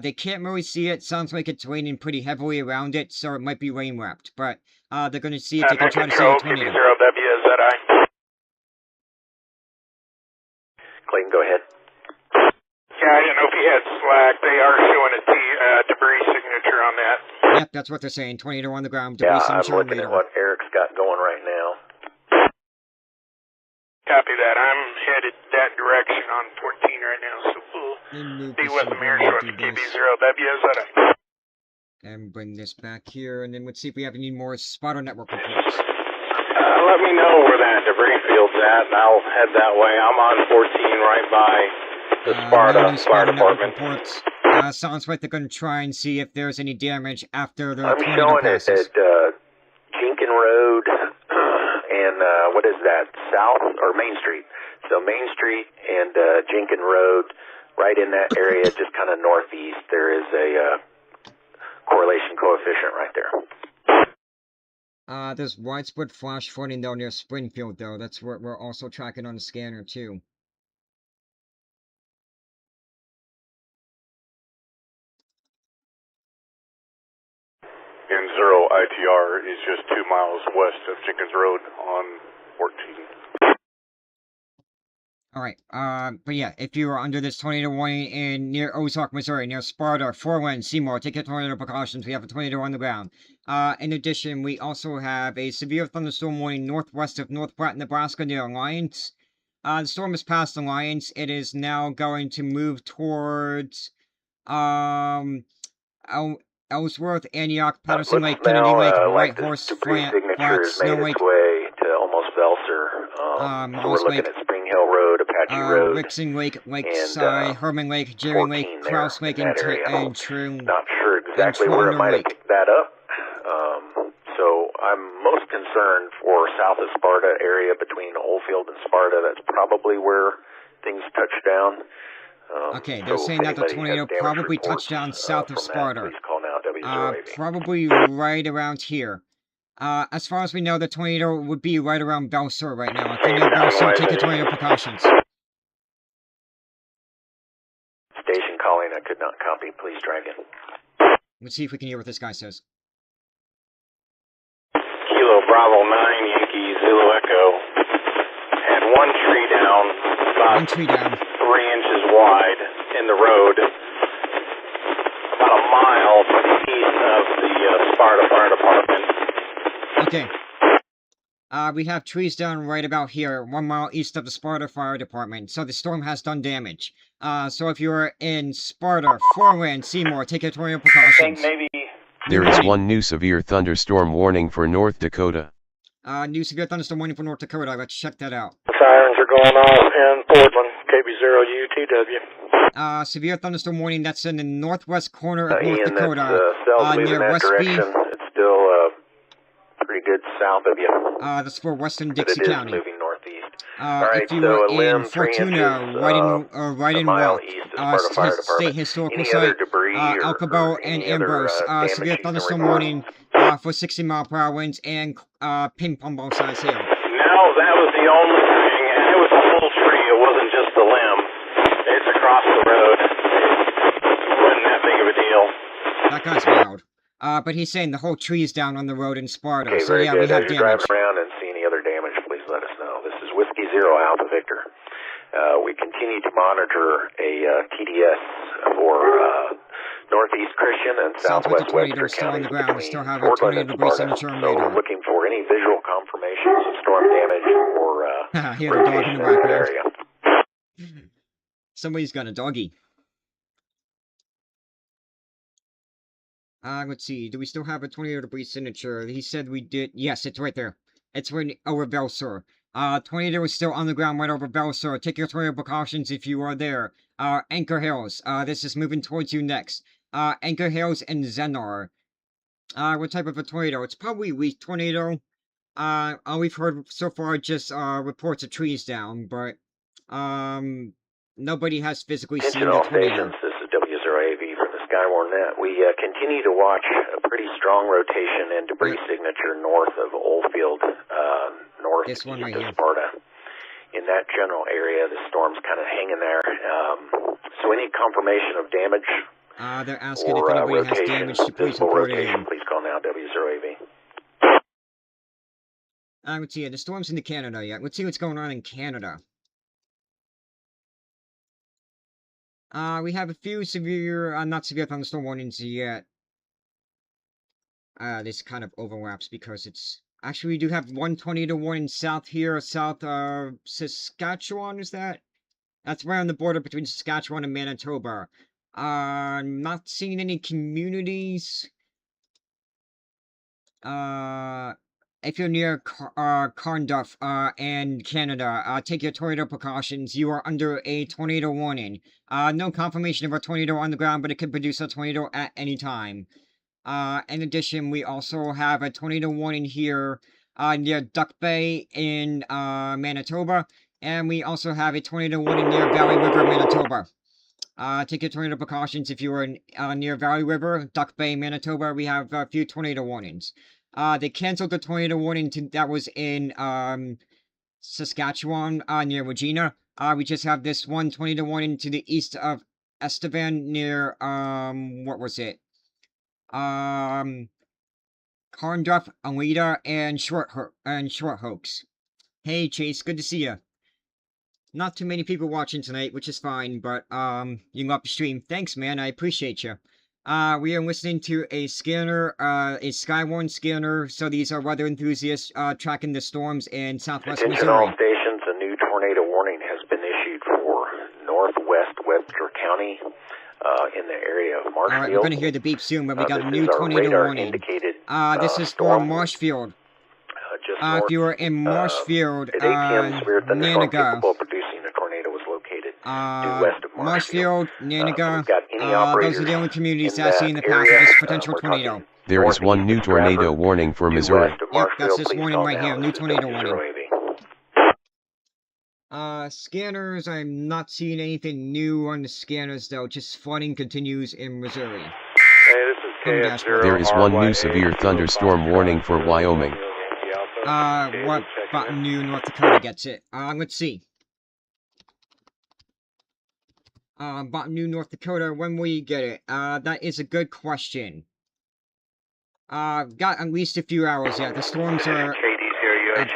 They can't really see it. Sounds like it's raining pretty heavily around it, so it might be rain-wrapped. But they're going to see if they can try to see the tornado. WZI. Clayton, go ahead. Yeah, I didn't know if you had slack. They are showing a debris signature on that. Yep, that's what they're saying. Tornado on the ground. Debris Yeah, I'm signature on looking at radar. what Eric's got going right now. Copy that. I'm headed that direction on 14 right now, so we'll be with them here shortly. KB0WZI. And bring this back here, and then let's see if we have any more spotter network reports. Let me know where that debris field's at, and I'll head that way. I'm on 14 right by the Sparta Fire Department. Reports. Sounds like they're going to try and see if there's any damage after the I'm tornado showing it passes. at Jenkins Road and what is that? South or Main Street? So Main Street and Jenkins Road, right in that area, just kind of northeast. There is a correlation coefficient right there. There's widespread flash flooding down near Springfield, though. That's what we're also tracking on the scanner, too. And 0 ITR is just 2 miles west of Jenkins Road on 14. Alright, but yeah, if you are under this tornado warning in near Ozark, Missouri, near Sparta, Forewind, Seymour, take your tornado precautions. We have a tornado on the ground. In addition, we also have a severe thunderstorm warning northwest of North Platte, Nebraska, near Alliance. The storm has passed Alliance. It is now going to move towards, Ellsworth, Antioch, Patterson Lake, Kennedy Lake, White Horse, Flat, Snow Lake, way to almost Velser. So we're looking at Spring Hill Road, Apache Road, Rixon Lake, Lakeside, Herman Lake, Jerry Lake, Kraus Lake, and True. Not sure exactly where it might have picked that up. So I'm most concerned for south of Sparta area between Oldfield and Sparta. That's probably where things touch down. Okay, they're saying that the tornado probably touched down south of Sparta. Please call now, W0AV. Probably right around here. As far as we know, the tornado would be right around Belsur right now. If you know Belsur, take your tornado precautions. Station calling, I could not copy. Please try again. Let's see if we can hear what this guy says. Kilo Bravo 9, Yankee Zulu Echo. Had one tree down, about 3 inches wide in the road, about a mile east of the Sparta Fire Department. Okay. We have trees down right about here, 1 mile east of the Sparta Fire Department, so the storm has done damage. So if you're in Sparta, Foreland, Seymour, take your tornado precautions. There is one new severe thunderstorm warning for North Dakota. New severe thunderstorm warning for North Dakota. Let's check that out. Sirens are going off in Portland, KB0UTW. Severe thunderstorm warning. That's in the northwest corner of North Dakota, near Westby. It's still pretty good south of you. That's for western Dixie but it County. Is moving northeast. If you were in Fortuna, right in Rock, State Historical Site, Alcabo and Ambrose, severe thunderstorm warning for 60-mile-per-hour winds and ping pong ball size hail. No, that was the only thing, and it was a whole tree. It wasn't just a limb. It's across the road. It wasn't that big of a deal. That guy's loud. But he's saying the whole tree is down on the road in Sparta. Okay, so very yeah, good. we have As you're damage. driving around and see any other damage, please let us know. This is Whiskey Zero Alpha Victor. We continue to monitor a TDS for Northeast Christian and Southwest Webster County between Portland and Sparta. So we're looking for any visual confirmations of storm damage or rotation in that area. Somebody's got a doggy. Let's see. Do we still have a tornado debris signature? He said we did. Yes, it's right there. It's right over Belsur. Tornado is still on the ground right over Belsur. Take your tornado precautions if you are there. Anchor Hills. This is moving towards you next. Anchor Hills and Zenar. What type of a tornado? It's probably a weak tornado. All we've heard so far just reports of trees down, but nobody has physically seen the tornado. This is W0AV from the Skywarn Net. We continue to watch a pretty strong rotation and debris signature north of Oldfield, northeast of Sparta. In that general area, the storm's kind of hanging there. So any confirmation of damage they're asking if anybody has damage to please report it in. Please call now, W0AV. Let's see, the storm's into Canada yet. Let's see what's going on in Canada. We have a few severe, not severe thunderstorm warnings yet. This kind of overlaps because it's... Actually, we do have one tornado warning south here, south of Saskatchewan, is that? That's right on the border between Saskatchewan and Manitoba. Not seeing any communities. If you're near Carnduff and Canada, take your tornado precautions. You are under a tornado warning. No confirmation of a tornado on the ground, but it could produce a tornado at any time. In addition, we also have a tornado warning here near Duck Bay in Manitoba, and we also have a tornado warning near Valley River, Manitoba. Take your tornado precautions if you are near Valley River, Duck Bay, Manitoba. We have a few tornado warnings. They canceled the tornado warning that was in Saskatchewan near Regina. We just have this one tornado warning to the east of Estevan near what was it? Carnduff, Alida, and Shorthokes. Hey Chase, good to see you. Not too many people watching tonight, which is fine, but you can go up the stream. Thanks, man. I appreciate you. We are listening to a scanner, a Skywarn scanner. So these are weather enthusiasts tracking the storms in southwest Attention Missouri. all stations, a new tornado warning has been issued for northwest Webster County in the area of Marshfield. Alright, we're going to hear the beep soon, but we got a new tornado warning. This is for Marshfield. If you are in Marshfield, Nanaga, Marshfield, Nanaga, those are the only communities that I see in the path of this potential tornado. There is one new tornado warning for Missouri. Yep, that's this warning right here, new tornado warning. Scanners, I'm not seeing anything new on the scanners though, just flooding continues in Missouri. There is one new severe thunderstorm warning for Wyoming. What about New North Dakota gets it? Let's see. About New North Dakota, when will you get it? That is a good question. Got at least a few hours yet. The storms are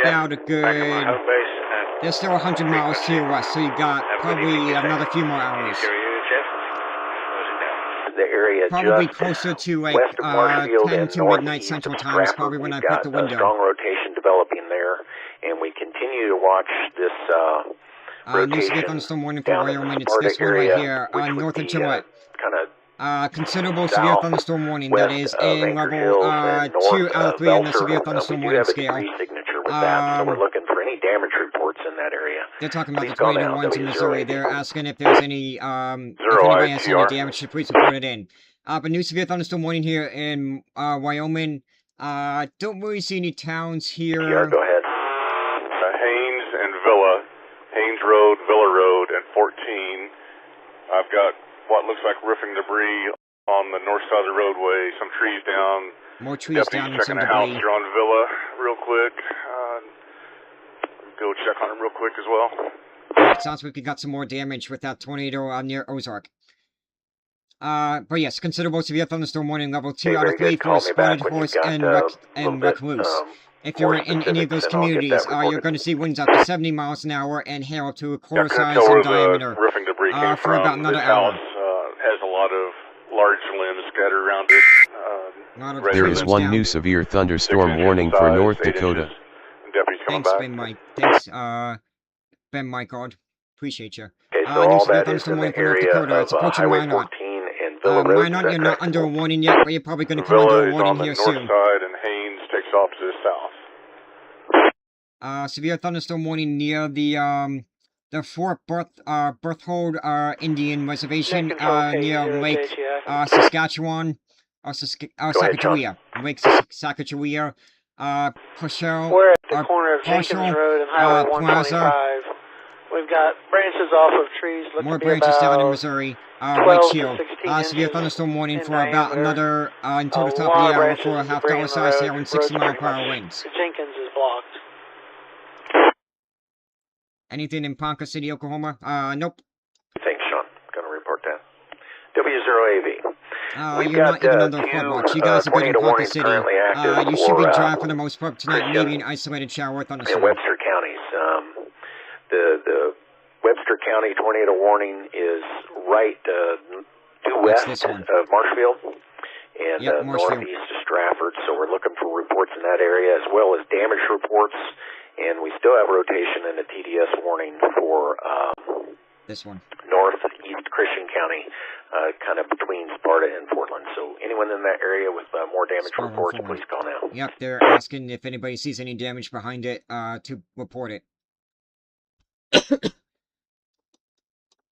about a good... They're still 100 miles to your west, so you got probably another few more hours. Probably closer to like 10 to midnight Central Time is probably when I put the window. Strong rotation developing there, and we continue to watch this new severe thunderstorm warning for Wyoming. It's this one right here, north of Gillette. Considerable severe thunderstorm warning. That is a level 2 out of 3 on the severe thunderstorm warning scale. So we're looking for any damage reports in that area. They're talking about the tornado warnings in Missouri. They're asking if there's any, if anybody has any damage to please report it in. But new severe thunderstorm warning here in Wyoming. Don't really see any towns here. PR, go ahead. Haynes and Villa Haynes Road, Villa Road, and 14. I've got what looks like roofing debris on the north side of the roadway, some trees down. More trees down and some checking a house debris. here on Villa real quick. Go check on him real quick as well. Alright, sounds like we got some more damage with that tornado near Ozark. But yes, considerable severe thunderstorm warning level 2 out of 3 for spotted horse and recluse. If you're in any of those communities, you're going to see winds up to 70 miles an hour and hail to a quarter size in diameter for about another hour. Has a lot of large limbs scattered around it. There is one new severe thunderstorm warning for North Dakota. Thanks, Ben Mike. Thanks, Ben Mike God. Appreciate you. Okay, so all that is in the area it's of approaching Highway Minot. 14 and Villa Road. Minot, you're not under a warning yet, but you're probably going to come Villa under a is warning on the here north soon. side, and Haynes takes off to the south. Severe thunderstorm warning near the Fort Berthold Indian Reservation near Lake Saskatchewan or Sacagawea. Lake Sacagawea. Purcell. We're at the corner of Jenkins Road and Highway 125. We've got branches off of trees looking more to be branches about down in Missouri. 12 White to Shield. 16 Severe thunderstorm warning for about diameter. another until the top of the hour for a half-dollar size hail and 60-mile-per-hour winds. Jenkins is blocked. Anything in Ponca City, Oklahoma? Nope. Thanks, Sean. Going to report that. W0AV. You're not even under a flood watch. You guys are good in Ponca City. You should be dry for the most part tonight, maybe an isolated shower with In thunderstorm. Webster counties. The Webster County tornado warning is right due west of Marshfield and northeast of Stratford. So we're looking for reports in that area as well as damage reports. And we still have rotation in the TDS warning for this one. Northeast Christian County, kind of between Sparta and Portland. So anyone in that area with more damage reports, please call now. Yep, they're asking if anybody sees any damage behind it to report it.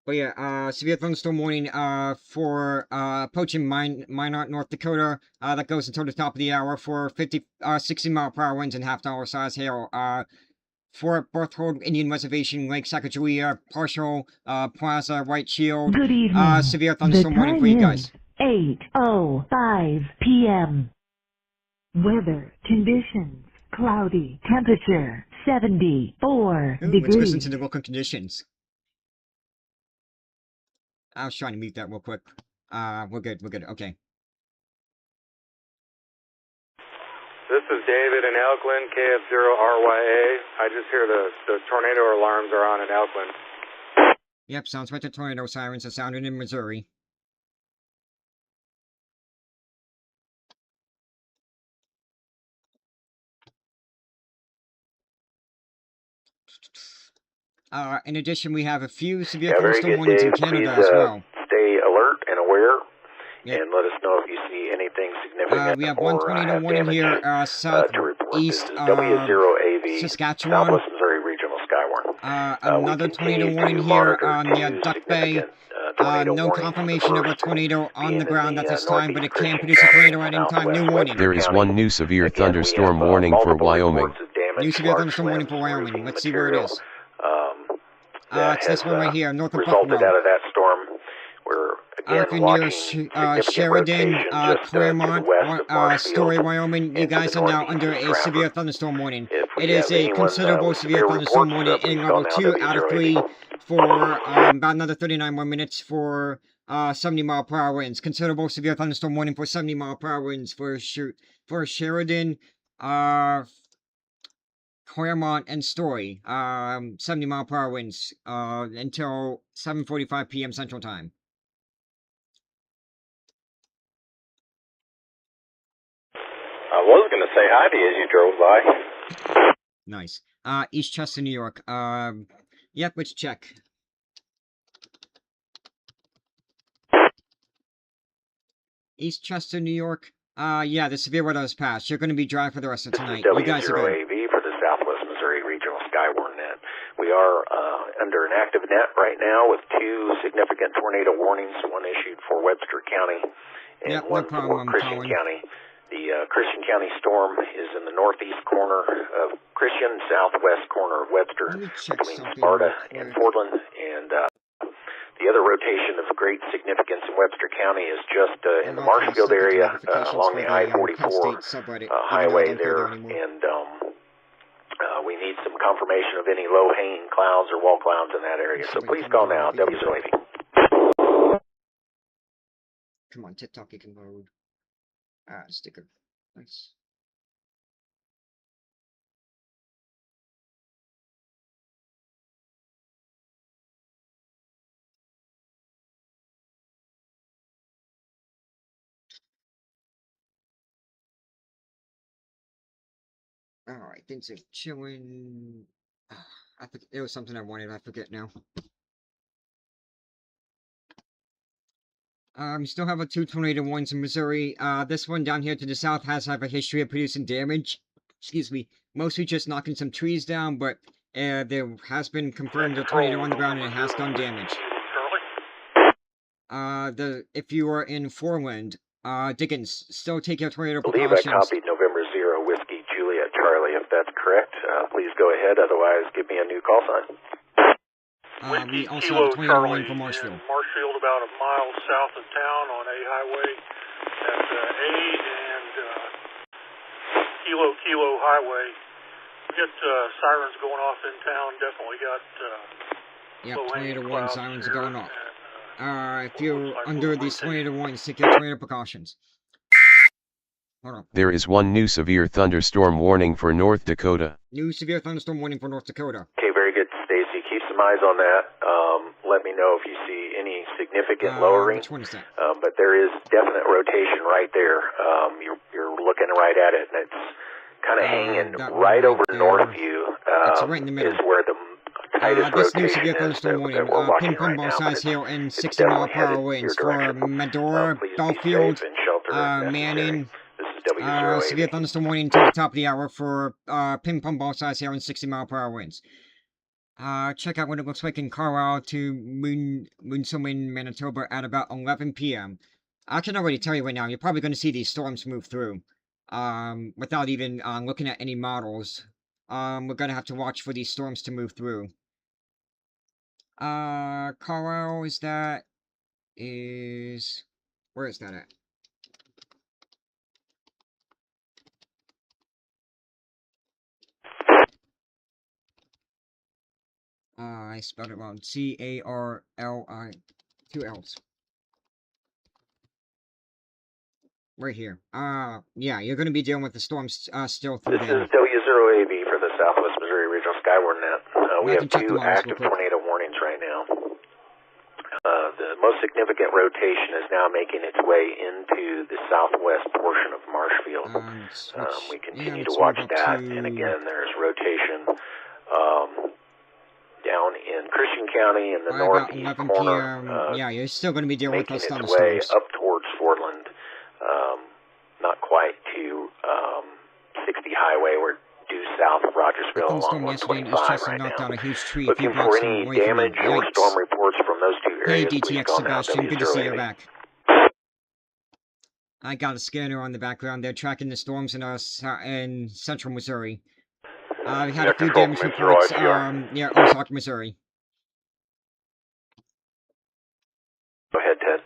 But yeah, severe thunderstorm warning for approaching Minot, North Dakota. That goes until the top of the hour for 60-mile-per-hour winds and half-dollar size hail. Fort Berthold Indian Reservation, Lake Sacagawea, Partial, Plaza, White Shield. Good evening. Severe thunderstorm warning for you guys. 8:05 p.m. Weather conditions: cloudy. Temperature 74 degrees. Let's listen to the local conditions. I was trying to mute that real quick. We're good, okay. This is David in Elkland, KF0RYA. I just hear the tornado alarms are on in Elkland. Yep, sounds like the tornado sirens are sounding in Missouri. In addition, we have a few severe thunderstorm warnings in Canada as well. Stay alert and aware, and let us know if you see anything significant. We have one tornado warning here southeast of Saskatchewan. Southwest Missouri Regional Skywarn. Another tornado warning here near Duck Bay. No confirmation of a tornado on the ground at this time, but it can produce a tornado at any time. New warning. There is one new severe thunderstorm warning for Wyoming. New severe thunderstorm warning for Wyoming. Let's see where it is. It's this one right here, north of Buffalo. Out of that storm, we're again near Sheridan, Claremont, Story, Wyoming. You guys are now under a severe thunderstorm warning. It is a considerable severe thunderstorm warning in level 2 out of 3 for about another 39 more minutes for 70-mile-per-hour winds. Considerable severe thunderstorm warning for 70-mile-per-hour winds for Sheridan, Claremont, and Story. 70-mile-per-hour winds until 7:45 p.m. Central Time. I was going to say hi to you as you drove by. Nice. East Chester, New York. Yep, let's check. East Chester, New York. Yeah, the severe weather has passed. You're going to be dry for the rest of tonight. You guys are good. W0AV for the Southwest Missouri Regional Skywarn Net. We are under an active net right now with 2 significant tornado warnings, one issued for Webster County and one for Christian County. The Christian County storm is in the northeast corner of Christian, southwest corner of Webster, between Sparta and Fordland. And the other rotation of great significance in Webster County is just in the Marshfield area along the I-44 highway there. And we need some confirmation of any low-hanging clouds or wall clouds in that area. So please call now, W080. Come on, TikTok, you can load. Sticker. Nice. Alright, things are chilling. I think there was something I wanted, I forget now. Still have a 2 tornado warnings in Missouri. This one down here to the south has a history of producing damage. Excuse me. Mostly just knocking some trees down, but there has been confirmed a tornado on the ground and it has done damage. If you are in Foreland, Dickens, still take your tornado precautions. I believe I copied November 0 Whiskey Juliet Charlie. If that's correct, please go ahead. Otherwise, give me a new call sign. We also have a tornado warning for Marshfield. Marshfield, about a mile south of town on A Highway. That's A and Kilo Highway. We got sirens going off in town. Definitely got yep, tornado warning sirens are going off. If you're under these tornado warnings, take your tornado precautions. Hold on. There is one new severe thunderstorm warning for North Dakota. New severe thunderstorm warning for North Dakota. Okay, very good, Stacy. Keep some eyes on that. Let me know if you see any significant lowering. Which one is that? But there is definite rotation right there. You're looking right at it, and it's kind of hanging right over Northview. It's right in the middle. Is where the this new severe thunderstorm warning, ping pong ball size hail and 60-mile-per-hour winds for Medora, Dahlfield, Manning. Severe thunderstorm warning to the top of the hour for ping pong ball size hail and 60-mile-per-hour winds. Check out what it looks like in Carlisle to Moonsilman, Manitoba at about 11 p.m. I can already tell you right now, you're probably going to see these storms move through. Without even looking at any models. We're going to have to watch for these storms to move through. Carlisle, where is that at? I spelled it wrong. C-A-R-L-I, 2 L's. Right here. Yeah, you're going to be dealing with the storms still through there. This is W0AB for the Southwest Missouri Regional Skywarn Net. We have 2 active tornado warnings right now. The most significant rotation is now making its way into the southwest portion of Marshfield. We continue to watch that, and again, there's rotation down in Christian County in the northeast corner. Yeah, you're still going to be dealing with those thunderstorms. Making its way up towards Fordland, not quite to 60 Highway. We're due south of Rogersville along 125 right now. Looking for any damage or storm reports from those 2 areas. Hey, DTX Sebastian, good to see you back. I got a scanner on the background. They're tracking the storms in central Missouri. We had a few damage reports near Ozark, Missouri. Go ahead, Ted.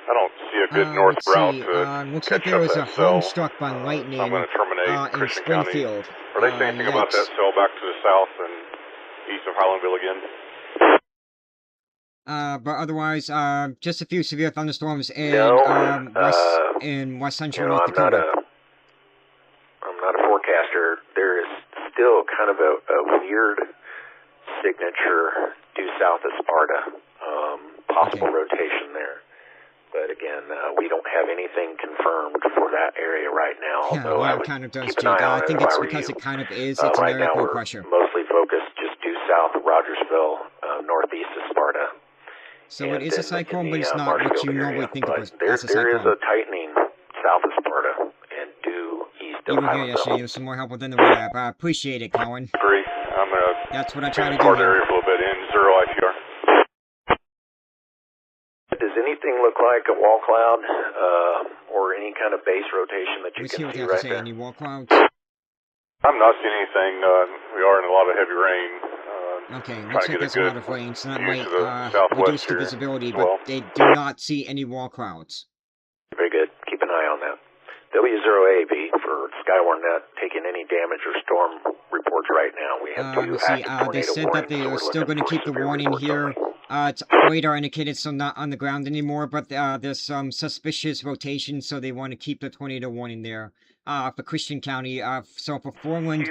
I don't see a good north route to looks like there was a home struck by lightning in Springfield. Are they saying anything about that cell back to the south and east of Highlandville again? But otherwise, just a few severe thunderstorms in west central North Dakota. I'm not a forecaster. There is still kind of a weird signature due south of Sparta. Possible rotation there. But again, we don't have anything confirmed for that area right now. Yeah, it kind of does, Jake. I think it's because it kind of is. It's right an area now of pressure. Mostly focused just due south of Rogersville, northeast of Sparta. So it is a cyclone, but it's not what you normally think of as a cyclone. There is a tightening south of Sparta and due east of Highlandville. Here yesterday, there's some more help within the weather app. I appreciate it, Colin. I'm That's what I try to do here. Area for a little bit in 0 ITR. Does anything look like a wall cloud or any kind of base rotation that you can see right now? Any wall clouds? I'm not seeing anything. We are in a lot of heavy rain. Okay, looks like there's a lot of rain, so that might reduce the visibility, well. but they do not see any wall clouds. Very good. Keep an eye on that. W0AV for Skywarnet taking any damage or storm reports right now. We have two let's see, active tornado they said warnings, that they so are we're still looking going to for keep the severe warning reports here. only. It's radar indicated, so not on the ground anymore, but there's some suspicious rotation, so they want to keep the tornado warning there. For Christian County, so for Foreland,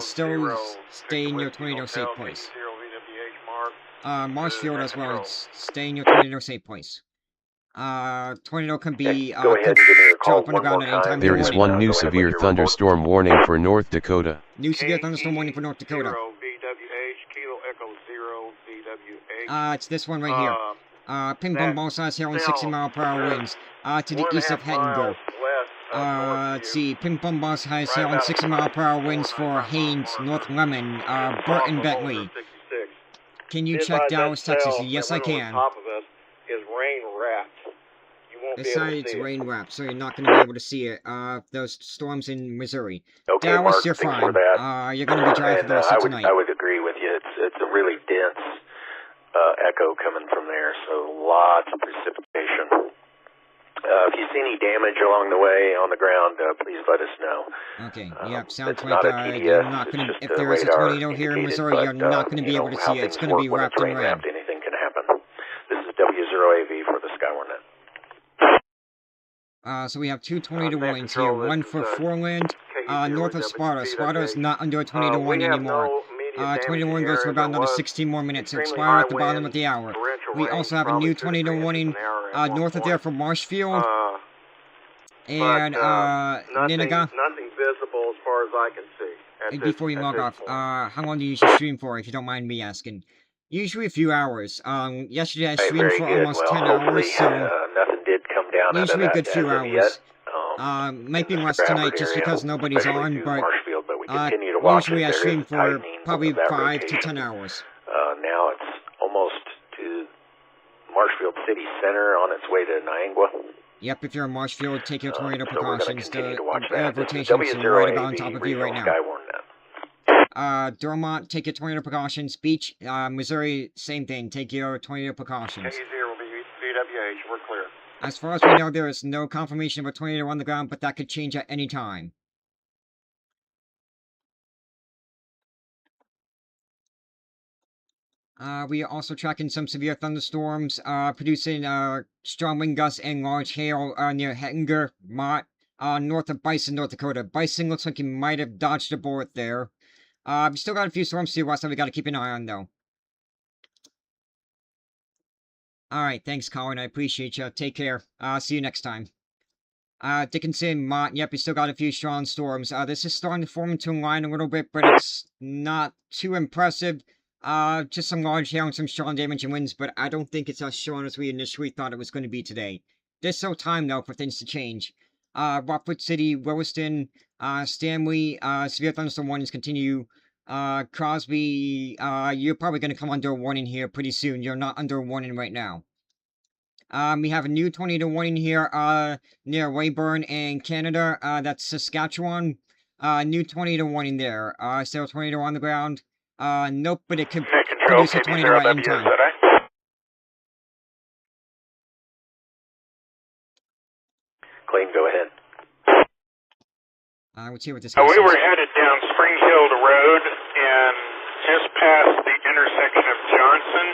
still stay in your tornado safe place. Marshfield as well, stay in your tornado safe place. Tornado can be Go ahead and give me your call drop on the one ground more at any time. time. There is one new severe thunderstorm warning for North Dakota. New severe thunderstorm warning for North Dakota. It's this one right here. Ping pong ball size hail and 60-mile-per-hour winds. To the east of Hettinger. Let's see. Ping pong ball size hail and 60-mile-per-hour winds for Haines, North Lemon, Burton, Bentley. Can you check Dallas, Texas? Yes, I can. Is rain wrapped. You won't This be able side to it's see rain wrapped, so you're not going to be able to see it. Those storms in Missouri. Okay, Dallas, Mark, you're thanks fine. for that. You're going to be dry for the rest of tonight. I would agree with you. It's a really dense echo coming from there, so lots of precipitation. If you see any damage along the way on the ground, please let us know. Okay, yep, sounds it's like not a you're TDS, not going to, it's if there is a radar tornado here in indicated, Missouri, you're but, not going to be able to see it. It's going to be wrapped in rain. Wrapped, anything can happen. This is W0AV for the Skywarnet. So we have two tornado warnings here. One for Foreland, north of Sparta. Sparta is not under a tornado warning anymore. Tornado warning goes for about another 16 more minutes. It'll expire at the bottom of the hour. We also have a new tornado warning north of there for Marshfield and Ninaga. Nothing visible as far as I can see. Before you log off, how long do you usually stream for, if you don't mind me asking? Usually a few hours. Yesterday I streamed for almost 10 hours, so nothing did come down usually a good as few of hours. yet. Might be less tonight just because nobody's on, but we continue to watch usually it. I There stream is for tightening probably of that 5 to rotation. 10 hours. Now it's almost to Marshfield City Center on its way to Niangua. Yep, if you're in Marshfield, take your tornado So we're going to precautions. continue The to watch that. rotation's W0AV, right about on top of you right regional now. Skywarnet. Dormont, take your tornado precautions. Beach, Missouri, same thing. Take your tornado precautions. KE0 will be VWH. We're clear. As far as we know, there is no confirmation of a tornado on the ground, but that could change at any time. We are also tracking some severe thunderstorms, producing strong wind gusts and large hail near Hettinger, Mott, north of Bison, North Dakota. Bison looks like he might have dodged a bullet there. We still got a few storms to the west that we got to keep an eye on, though. Alright, thanks, Colin. I appreciate you. Take care. See you next time. Dickinson, Mott, yep, we still got a few strong storms. This is starting to form into a line a little bit, but it's not too impressive. Just some large hail and some strong damage and winds, but I don't think it's as strong as we initially thought it was going to be today. There's still time, though, for things to change. Rockford City, Williston, Stanley, severe thunderstorm warnings continue. Crosby, you're probably going to come under a warning here pretty soon. You're not under a warning right now. We have a new tornado warning here, near Weyburn in Canada. That's Saskatchewan. New tornado warning there. Still a tornado on the ground. Nope, but it could produce a tornado at any time. Clayton, go ahead. Let's hear what this We guy says. were headed down Spring Hill Road and just past the intersection of Johnson.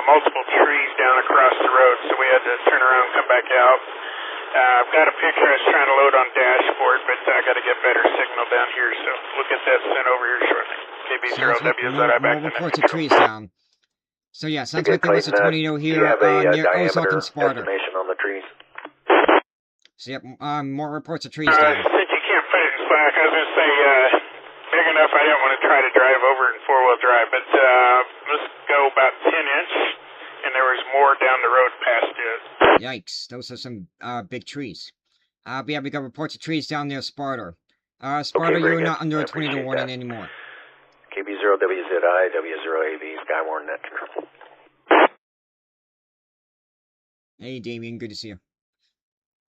Multiple trees down across the road, so we had to turn around and come back out. I've got a picture I was trying to load on dashboard, but I got to get better signal down here, so we'll get that sent over here shortly. KB0WZI back to reports of trees down. So yeah, sounds like there was a tornado here near Ozark and Sparta. On the trees? So yep, more reports of trees down. Since you can't put it in Slack, I was going to say, big enough I didn't want to try to drive over in four-wheel drive, but let's go about 10-inch, and there was more down the road past it. Yikes, those are some big trees. Yeah, we got reports of trees down near Sparta. Sparta, you're not under a tornado warning anymore. KB0WZI, W0AV, Skywarnet Control. Hey, Damien, good to see you.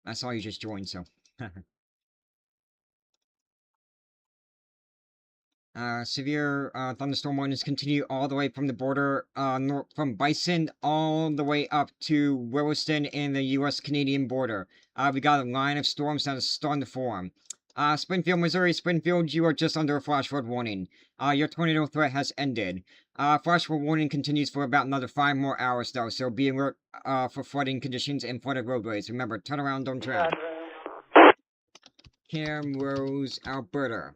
I saw you just joined, so. Severe thunderstorm warnings continue all the way from the border, from Bison all the way up to Williston and the U.S.-Canadian border. We got a line of storms that is starting to form. Springfield, Missouri. Springfield, you are just under a flash flood warning. Your tornado threat has ended. Flash flood warning continues for about another 5 more hours, though, so be alert for flooding conditions and flooded roadways. Remember, turn around, don't drown. Camrose, Alberta.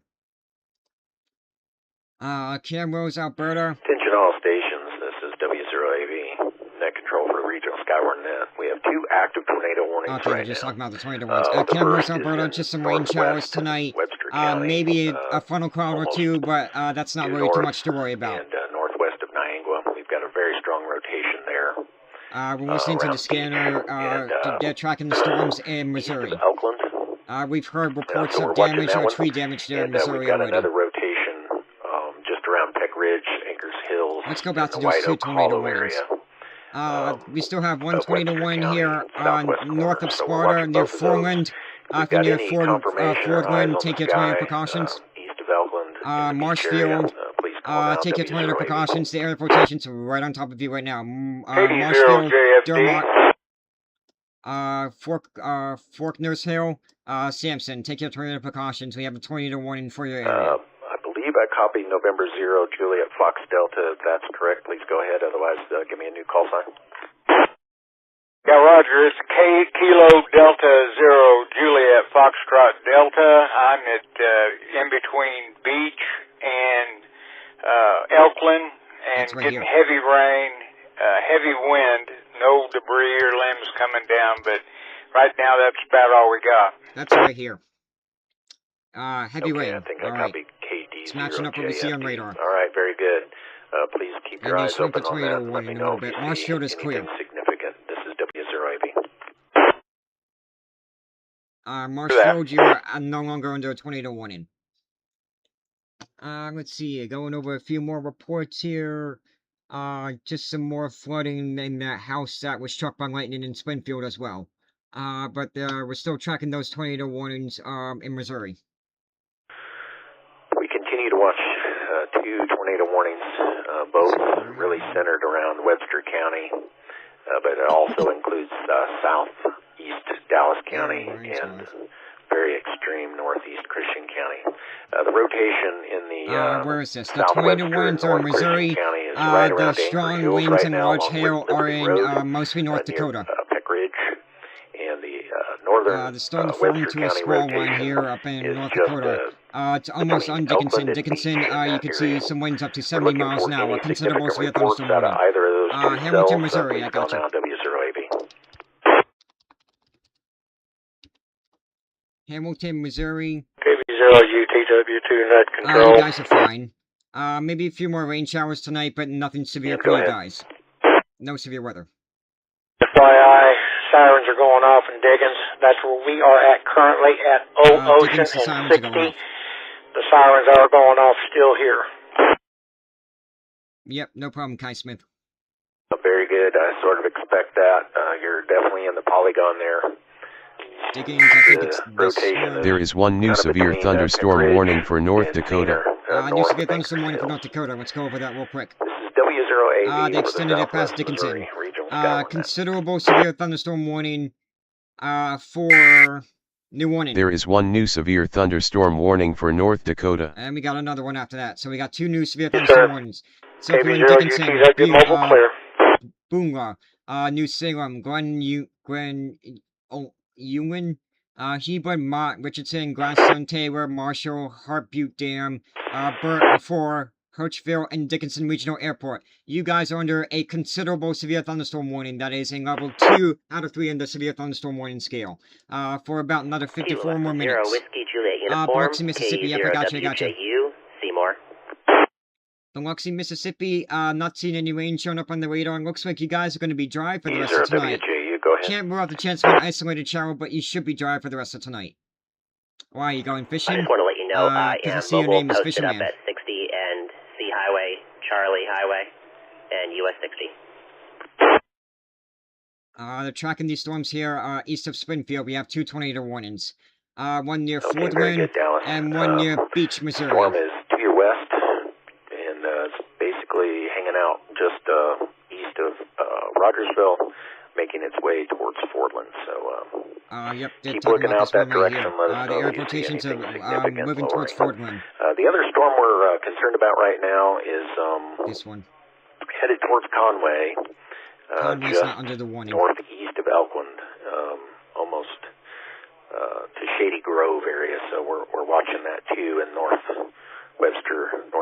Camrose, Alberta. Attention all stations, this is W0AV, net control for the regional Skyward net. We have 2 active tornado warnings Okay, right just now. talking about the tornado ones. Camrose, Alberta, just some rain showers tonight. Maybe a funnel cloud or 2, but that's not really too much to worry about. And northwest of Niagara, we've got a very strong rotation there. We're listening to the scanner, they're tracking the storms in Missouri. We've heard reports of damage or tree damage there in Missouri already. Another rotation just around Peck Ridge, Anchors Hills. Let's go back to those 2 tornado warnings. We still have 1 tornado warning here north of Sparta near Fordland. If you're near Fordland, take your tornado precautions. East of Elkland, Marshfield, take your tornado precautions. The area of rotation's right on top of you right now. Marshfield, Dermot, Fork Nurse Hill, Sampson, take your tornado precautions. We have a tornado warning for your area. I believe I copied November 0, Juliet Fox Delta. If that's correct, please go ahead. Otherwise, give me a new call sign. Yeah, Roger. It's Kilo Delta 0, Juliet Foxtrot Delta. I'm at in between Beach and Elkland, and getting heavy rain, heavy wind, no debris or limbs coming down, but right now that's about all we got. That's right here. Heavy rain. I think all I right. copied KD0. It's matching up what we see on radar. All right, very good. Please keep your eyes open on that. Let me know if Marshfield is clear. Significant. This is W0AV. Marshfield, you are no longer under a tornado warning. Let's see, going over a few more reports here. Just some more flooding in that house that was struck by lightning in Springfield as well. But we're still tracking those tornado warnings in Missouri. We continue to watch 2 tornado warnings, both really centered around Webster County, but it also includes southeast Dallas County and very extreme northeast Christian County. The rotation in the where is this? The tornado warnings are in Missouri. The strong winds and large hail are in mostly North Dakota. Peck Ridge and the northern the storm formed to a squall one here up in North Dakota. It's almost on Dickinson. Dickinson, you can see some winds up to 70 miles an hour. Considerable severe thunderstorm warning. Hamilton, Missouri, I got you. Hamilton, Missouri. KB0UTW2 net control. You guys are fine. Maybe a few more rain showers tonight, but nothing severe for you guys. No severe weather. FYI, sirens are going off in Diggins. That's where we are at currently at Ocean and 60. The sirens are going off still here. Yep, no problem, Kai Smith. Very good. I sort of expect that. You're definitely in the polygon there. Diggins, I think it's this, there is 1 new severe thunderstorm warning for North Dakota. New severe thunderstorm warning for North Dakota. Let's go over that real quick. This is W0AV. They extended it past Dickinson. Considerable severe thunderstorm warning for new warning. There is 1 new severe thunderstorm warning for North Dakota. And we got another one after that. So we got 2 new severe thunderstorm warnings. So if you're in Dickinson, Boonga, New Salem, Ewan, Hebron, Mott, Richardson, Gladstone, Taylor, Marshall, Hart Butte Dam, Burt, LaFleur, Hirschville, and Dickinson Regional Airport. You guys are under a considerable severe thunderstorm warning. That is a level 2 out of 3 in the severe thunderstorm warning scale. For about another 54 more minutes. Biloxi, Mississippi, yep, I got you. Seymour. Biloxi, Mississippi, not seeing any rain showing up on the radar. Looks like you guys are going to be dry for the rest of tonight. Can't rule out the chance of an isolated shower, but you should be dry for the rest of tonight. Why, are you going fishing? I just want to let you know, I am mobile posted Fisherman. up at 60 and C Highway, Charlie Highway, and US 60. They're tracking these storms here east of Springfield. We have 2 tornado warnings. One near Fordland and one near Beach, Missouri. Storm is to your west. Parkersville, making its way towards Fordland. So yep, keep looking out that direction. Let us know the air if you see rotations anything are significant moving towards lowering. Fordland. The other storm we're concerned about right now is this one. Headed towards Conway. Conway's just not under the warning. northeast of Elkland, almost to Shady Grove area. So we're watching that too in north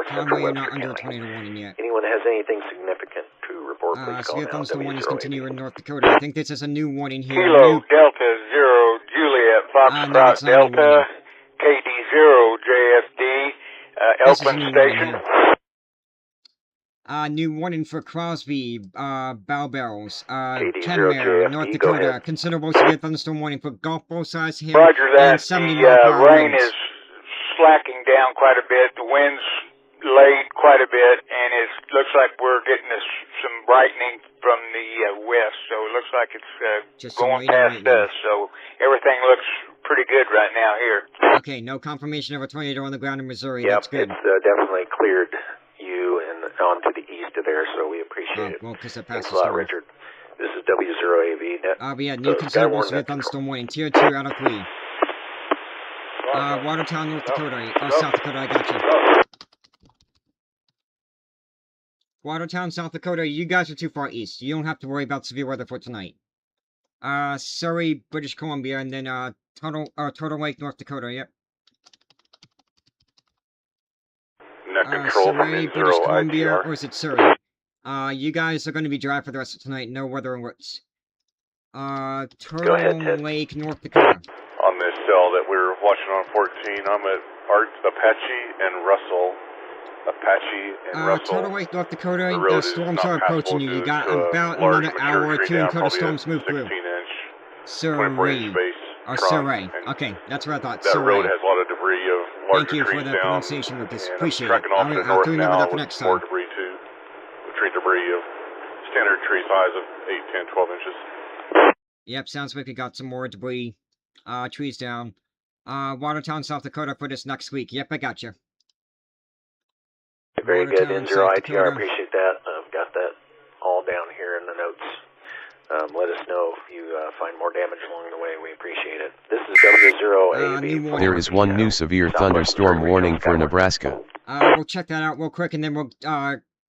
central Conway Webster not under a County. tornado warning yet. Anyone has anything significant to report, please call severe now. thunderstorm warnings W080. continue in North Dakota. I think this is a new warning here. Kilo Delta 0 Juliet Foxtrot Delta KD0 JFD Elkland Station. New warning for Crosby, Bowbells, KD0 Kenmare, JFD, North go Dakota. ahead. Considerable severe thunderstorm warning for Gulf both sides here. Roger that. And 70 The mile per hour rain winds. is slacking down quite a bit. The wind's laid quite a bit, and it looks like we're getting some brightening from the west. So it looks like it's going past us. So everything looks pretty good right now here. Okay, no confirmation of a tornado on the ground in Missouri. Yep, That's good. it's definitely cleared you and on to the east of there, so we appreciate it. Well, because it Thanks passes a lot, north. Richard. This is W0AV. We had new considerable severe thunderstorm warning, Tier 2 out of 3. Watertown, North Dakota, South Dakota, I got you. Watertown, South Dakota, you guys are too far east. You don't have to worry about severe weather for tonight. Surrey, British Columbia, and then, Turtle Lake, North Dakota, yep. Surrey, British Columbia, or is it Surrey? You guys are going to be dry for the rest of tonight. No weather alerts. Turtle Lake, North Dakota. On this cell that we're watching on 14, I'm at Apache and Russell. Turtle Lake, North Dakota, the storms are approaching you. You got about another hour or two until the storms move through. Surrey. Or Surrey. Okay, that's what I thought. That Surrey. road has a lot of debris of larger Thank you for trees the down. pronunciation, Lucas. And Appreciate I'm it. tracking off to the I'll north remember now that for with next more time. debris too. Tree debris of standard tree size of 8, 10, 12 inches. Yep, sounds like we got some more debris. Trees down. Watertown, South Dakota for this next week. Yep, I got you. Very good, N0ITR, appreciate that. I've got that all down here in the notes. Let us know if you find more damage along the way. We appreciate it. This is W0AV. There is one new severe thunderstorm warning for Nebraska. We'll check that out real quick, and then we'll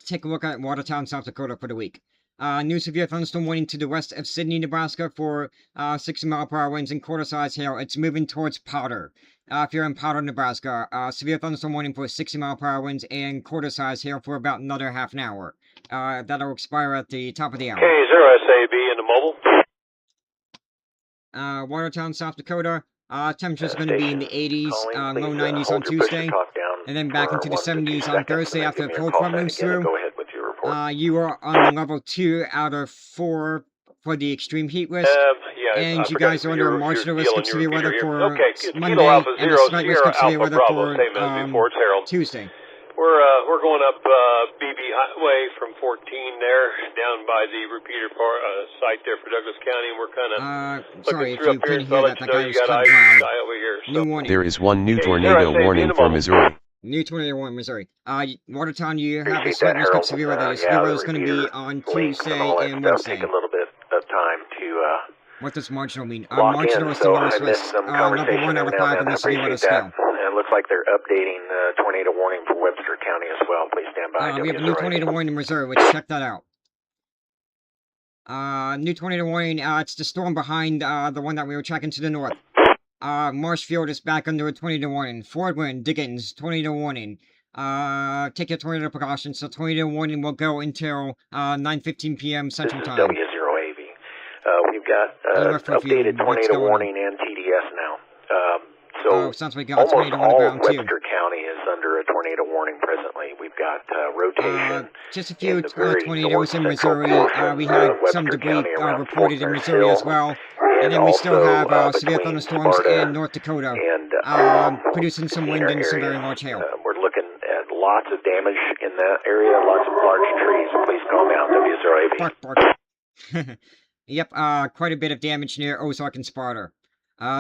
take a look at Watertown, South Dakota for the week. New severe thunderstorm warning to the west of Sidney, Nebraska for 60 mile per hour winds and quarter-size hail. It's moving towards Powder. If you're in Powder, Nebraska, severe thunderstorm warning for 60 mile per hour winds and quarter-size hail for about another half an hour. That'll expire at the top of the hour. K0SAB in the mobile. Watertown, South Dakota. Temperature's going to be in the 80s, low 90s on Tuesday, and then back into the 70s on Thursday after the cold front moves through. You are on the level 2 out of 4 for the extreme heat risk, and you guys are under a marginal risk of severe weather for Monday, and a slight risk of severe weather for Tuesday. We're going up BB Highway from 14 there, down by the repeater site there for Douglas County, and we're kind of sorry if through you up here, couldn't so hear I'll that, let that you know guy you was got kind ice of guy over here. So. New warning. There is one new tornado warning for Missouri. New tornado warning, Missouri. Watertown, you have a slight risk of severe weather. The severe weather is going to be on Tuesday and Wednesday. Take a little bit of time to what does marginal mean? lock Marginal in, is the so lowest I missed risk. some Number conversation 1 out of every now 5 and on then. the severe weather Appreciate that. scale. And it looks like they're updating the tornado warning for Webster County as well. Please stand by. We have a new tornado warning in Missouri. Let's check that out. New tornado warning. It's the storm behind the one that we were tracking to the north. Marshfield is back under a tornado warning. Fordland, Diggins, tornado warning. Take your tornado precautions. So tornado warning will go until 9:15 p.m. Central Time. This is W0AV. We've got updated tornado warning and TDS now. Sounds like we got a tornado on the ground too. Webster County is under a tornado warning presently. We've got rotation. Just a few tornadoes in Missouri. We had some debris reported in Missouri as well. And then we still have severe thunderstorms in North Dakota, producing some wind and some very large hail. We're looking at lots of damage in that area, lots of large trees. Please calm down, W0AV. Bark, bark. Yep, quite a bit of damage near Ozark and Sparta.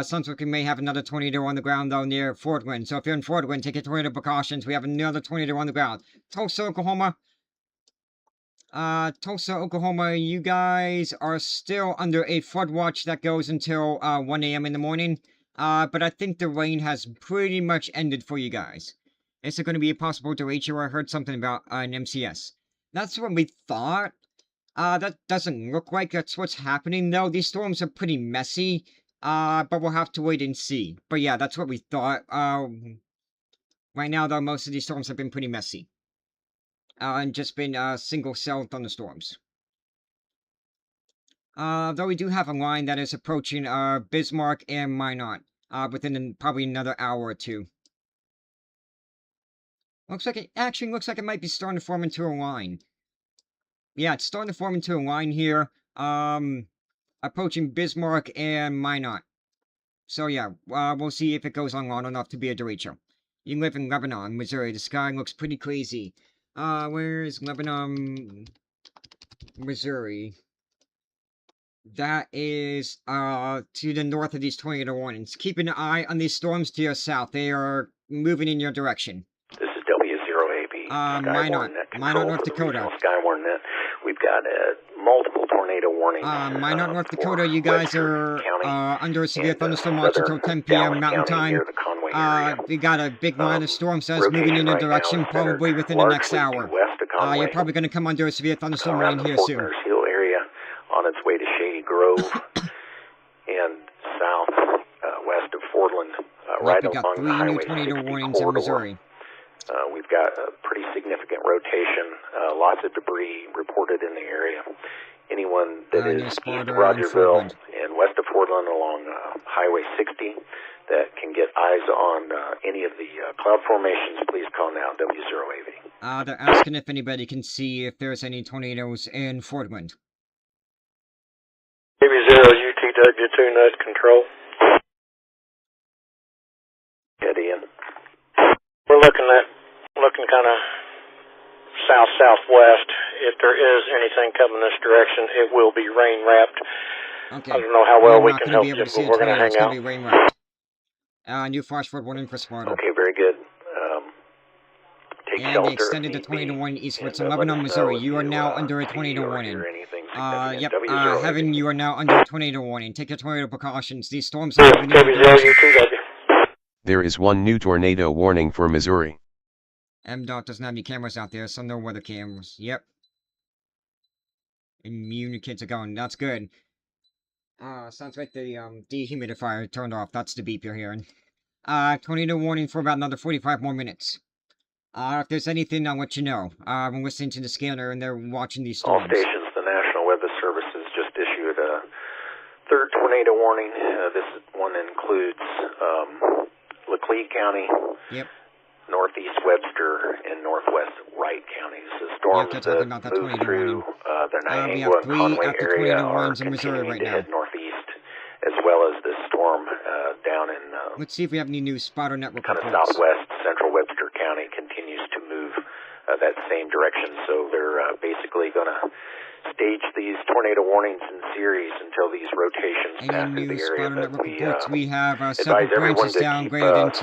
Sounds like we may have another tornado on the ground, though, near Fordland. So if you're in Fordland, take your tornado precautions. We have another tornado on the ground. Tulsa, Oklahoma. Tulsa, Oklahoma, you guys are still under a flood watch that goes until 1 a.m. in the morning. But I think the rain has pretty much ended for you guys. Is it going to be a possible derecho? I heard something about an MCS. That's what we thought. That doesn't look like that's what's happening, though. These storms are pretty messy. But we'll have to wait and see. But yeah, that's what we thought. Right now, though, most of these storms have been pretty messy. And just been single-cell thunderstorms. Though we do have a line that is approaching Bismarck and Minot within probably another hour or two. Looks like it might be starting to form into a line. Yeah, it's starting to form into a line here. Approaching Bismarck and Minot. So yeah, we'll see if it goes on long enough to be a derecho. You live in Lebanon, Missouri. The sky looks pretty crazy. Where is Lebanon, Missouri? That is, to the north of these tornado warnings. Keep an eye on these storms to your south. They are moving in your direction. This is W0AB. Minot, North Dakota. Skywarn.net. We've got multiple tornado warnings. Minot, North Dakota, you guys are under a severe thunderstorm watch until 10 p.m. Mountain Time. We got a big line of storms that's moving in your direction, probably within the next hour. You're probably going to come under a severe thunderstorm warning here soon. Area on its way to Shady Grove and south west of Fordland, right we got along 3 the Highway new tornado 60 warnings in Missouri. We've got a pretty significant rotation, lots of debris reported in the area. Anyone that is east of Rogerville and west of Fordland along Highway 60 that can get eyes on any of the cloud formations, please call now, W0AV. They're asking if anybody can see if there's any tornadoes in Fordland. W0 UTW2 node control. Get in. We're looking kind of south-southwest. If there is anything coming this direction, it will be rain-wrapped. Okay. I don't know how well we can help you, but we're going to hang out. Be rain-wrapped. New flash flood warning for Sparta. Okay, very good. Take and they extended the tornado warning eastward to Lebanon, Missouri. You are now under a tornado warning. Yep, Heaven, you are now under a tornado warning. Take your tornado precautions. These storms are moving in your direction. There is one new tornado warning for Missouri. MDOT doesn't have any cameras out there, so no weather cameras. Yep. Immune kids are going. That's good. Sounds like the dehumidifier turned off. That's the beep you're hearing. Tornado warning for about another 45 more minutes. If there's anything, I'll let you know. I'm listening to the scanner and they're watching these storms. All stations, the National Weather Service has just issued a third tornado warning. This one includes Laclede County, Northeast Webster, and Northwest Wright counties. The storms that move through the Niagara and Conway area are continuing to head northeast, as well as this storm down in let's see if we have any new spotter network kind of reports. southwest central Webster County continues to move that same direction. So they're basically going to stage these tornado warnings in series until these rotations pass through the area. We have several branches downgraded and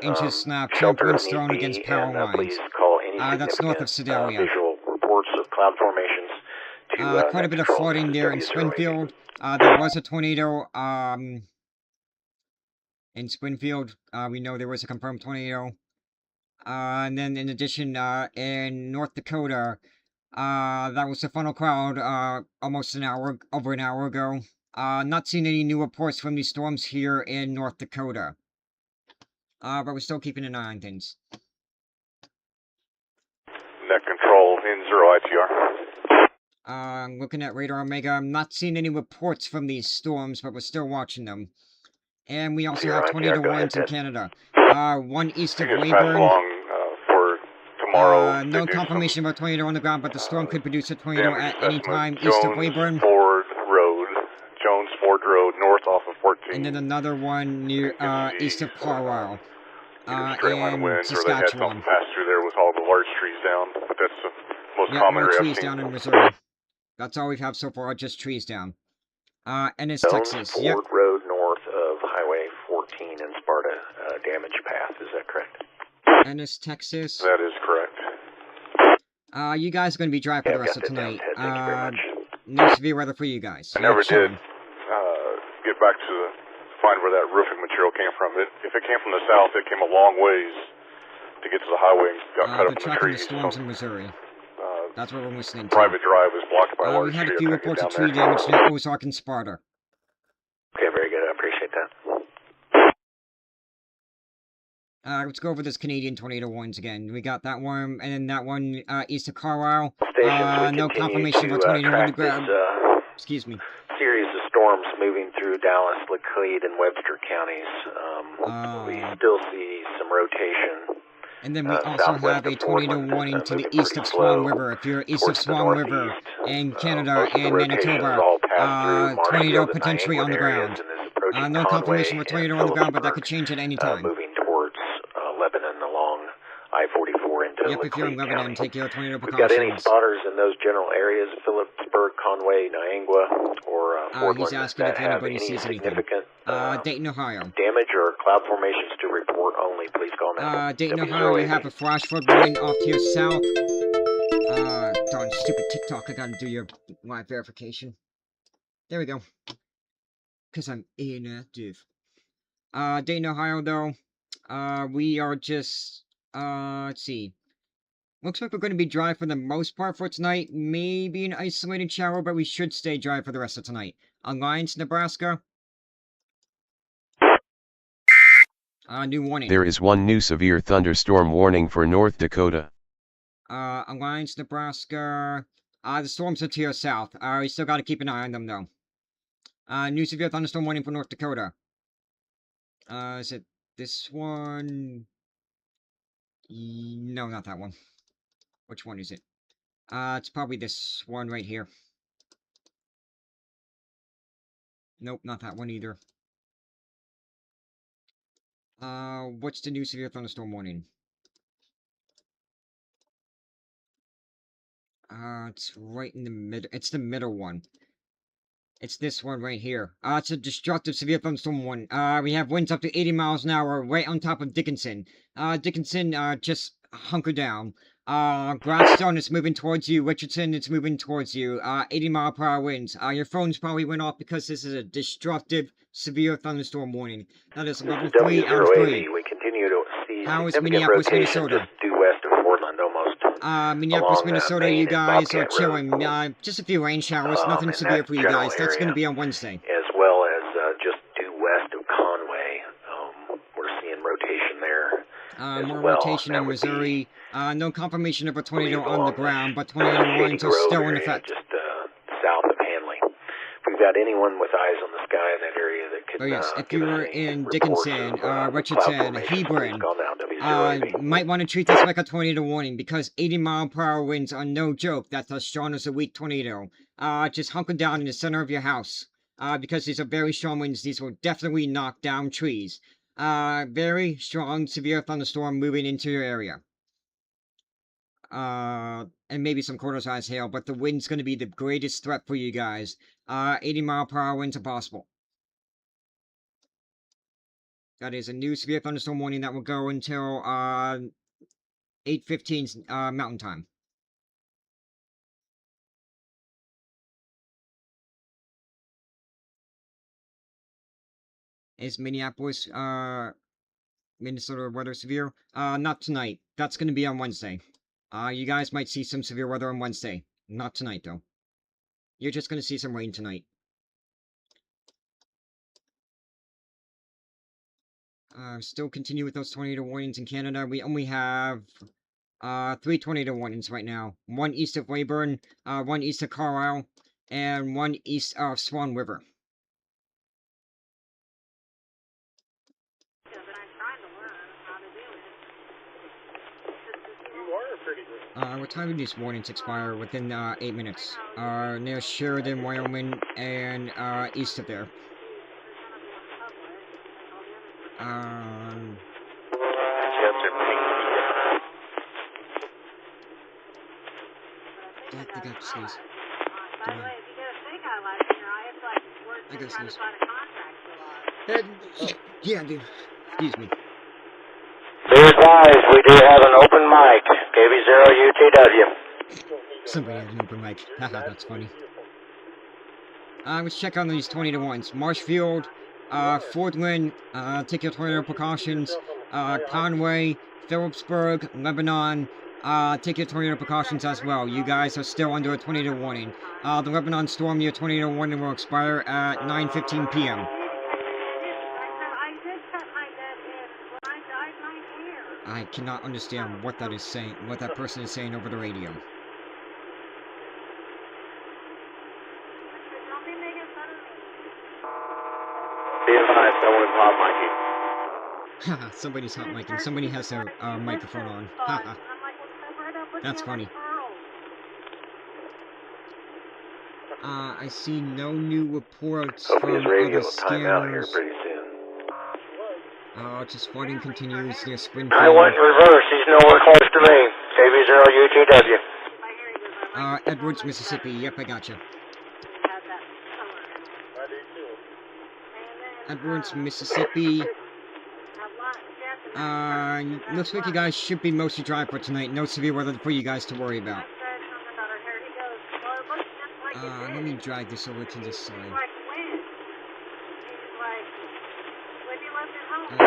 2 inches snapped. Temperance thrown against power lines. Please call any that's north of Sedalia. visual reports of cloud formations to quite a bit of flooding there in Springfield. There was a tornado in Springfield. We know there was a confirmed tornado. And then in addition, in North Dakota, that was the funnel cloud almost over an hour ago. Not seeing any new reports from these storms here in North Dakota. But we're still keeping an eye on things. Net control in 0 ITR. Looking at Radar Omega, I'm not seeing any reports from these storms, but we're still watching them. And we also have tornado warnings in Canada. One east of Weyburn. For tomorrow. No confirmation about tornado on the ground, but the storm could produce a tornado at any time east of Weyburn. Jones Ford Road, north off of 14. And then another one near east of Carlisle. And Saskatchewan. They had something pass through there with all the large trees down, but that's the most common area. Trees down in Missouri. That's all we've had so far, just trees down. And it's Texas. Ford Road north of Highway 14 in Sparta, damage path, is that correct? And it's Texas. That is correct. You guys are going to be dry for the rest of tonight. Thank you very much. No severe weather for you guys. I never did get back to find where that roofing material came from. If it came from the south, it came a long ways to get to the highway and got cut up in the tracking trees. the storms in Missouri. That's what we're listening to. Private drive was blocked by a large we had tree. a few reports of tree damage near Ozark and Sparta. Okay, very good. I appreciate that. Let's go over this Canadian tornado ones again. We got that one, and then that one east of Carlisle. No confirmation of a tornado on the ground. Excuse me. Series of storms moving through Dallas, Laclede, and Webster counties. We still see some rotation. And then we also have a tornado warning to the east of Swan River. If you're east of Swan River in Canada and Manitoba, tornado potentially on the ground. No confirmation of a tornado on the ground, but that could change at any time. Moving towards Lebanon along I-44 into Yep, if you're in Lebanon, County. take your tornado We've precautions. got any spotters in those general areas, Phillipsburg, Conway, Niangua, or Fort he's London, asking that if have anybody any sees anything. significant Dayton, Ohio. damage or cloud formations to report only. Please call now. Dayton, Ohio, you have a flash flood warning off to your south. Darn stupid TikTok, I gotta do your live verification. There we go. Because I'm inactive. Dayton, Ohio, though, we are just, let's see. Looks like we're going to be dry for the most part for tonight. Maybe an isolated shower, but we should stay dry for the rest of tonight. Alliance, Nebraska. New warning. There is one new severe thunderstorm warning for North Dakota. Alliance, Nebraska. The storms are to your south. We still got to keep an eye on them, though. New severe thunderstorm warning for North Dakota. Is it this one? No, not that one. Which one is it? It's probably this one right here. Nope, not that one either. What's the new severe thunderstorm warning? It's right in the middle. It's the middle one. It's this one right here. It's a destructive severe thunderstorm one. We have winds up to 80 miles an hour right on top of Dickinson. Dickinson, just hunker down. Gladstone is moving towards you. Richardson, it's moving towards you. 80 mile per hour winds. Your phones probably went off because this is a destructive severe thunderstorm warning. That is level 3 out of 3. We continue to see How is significant Minneapolis, rotation Minnesota? just due west of Portland almost. Minneapolis, along, Minnesota, Maine you and guys are Bobcat Road. chilling. Just a few rain showers, nothing in severe that for you general guys. That's going to area, be on Wednesday. As well as just due west of Conway. We're seeing rotation there. More well. rotation That in would Missouri. No confirmation of a tornado believe on the along ground, but tornado Shady warnings are Grove still in area, effect. Just south of Hanley. If we've got anyone with eyes on the sky in that area that could Oh yes, if give you us were any in reports Dickinson, of, cloud Richardson, formations, please Hebron, call now, W0AV. might want to treat this like a tornado warning because 80 mile per hour winds are no joke. That's as strong as a weak tornado. Just hunker down in the center of your house. Because these are very strong winds. These will definitely knock down trees. Very strong, severe thunderstorm moving into your area. And maybe some quarter-size hail, but the wind's going to be the greatest threat for you guys. 80 mile per hour winds are possible. That is a new severe thunderstorm warning that will go until 8:15 Mountain Time. Is Minneapolis, Minnesota weather severe? Not tonight. That's going to be on Wednesday. You guys might see some severe weather on Wednesday. Not tonight, though. You're just going to see some rain tonight. Still continue with those tornado warnings in Canada. We only have 3 tornado warnings right now. 1 east of Weyburn, 1 east of Carlisle, and 1 east of Swan River. What time do these warnings expire? Within 8 minutes. Near Sheridan, Wyoming, and east of there. I got to sneeze. I gotta sneeze. Yeah, dude. Excuse me. Be advised, we do have an open mic. KB0 UTW. Somebody has an open mic. Haha, that's funny. Let's check on these 20-to-1s. Marshfield, Fordland, take your tornado precautions. Conway, Phillipsburg, Lebanon, take your tornado precautions as well. You guys are still under a tornado warning. The Lebanon storm near tornado warning will expire at 9:15 p.m. I cannot understand what that is saying, what that person is saying over the radio. Be advised, someone's hot micing. Haha, somebody's hot micing. Somebody has their microphone on. Haha. That's funny. I see no new reports from other scanners. Just flooding continues near Springfield. I went in reverse. He's nowhere close to me. KV0UTW. Edwards, Mississippi. Yep, I gotcha. Edwards, Mississippi. Looks like you guys should be mostly dry for tonight. No severe weather for you guys to worry about. Let me drag this over to this side.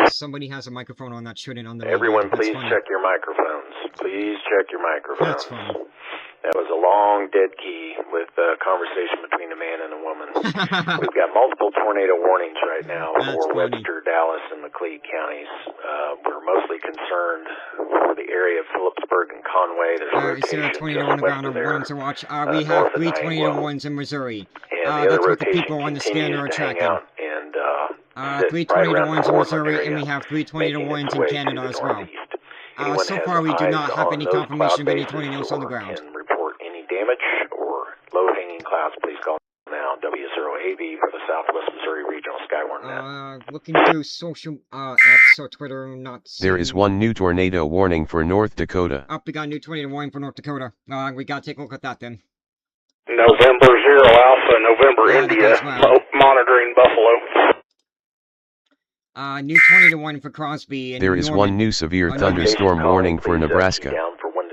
Somebody has a microphone on that shouldn't on the radio. Everyone, please check your microphones. Please check your microphones. That's funny. That was a long dead key with a conversation between a man and a woman. We've got multiple tornado warnings right now for Webster, Dallas, and McLeod counties. We're mostly concerned for the area of Phillipsburg and Conway. Is there a tornado on the ground of warnings to watch? We have 3 tornado warnings in Missouri. That's what the people on the scanner are tracking. 3 tornado warnings in Missouri, and we have 3 tornado warnings in Canada as well. So far, we do not have any confirmation of any tornadoes on the ground. Report any damage or low-hanging clouds, please call now. W0AV for the Southwest Missouri Regional Skywarn Net. Looking through social apps or Twitter, not seeing... There is one new tornado warning for North Dakota. We got a new tornado warning for North Dakota. We gotta take a look at that then. November 0 Alpha, November India, monitoring Buffalo. New tornado warning for Crosby. There is one new severe thunderstorm warning for Nebraska.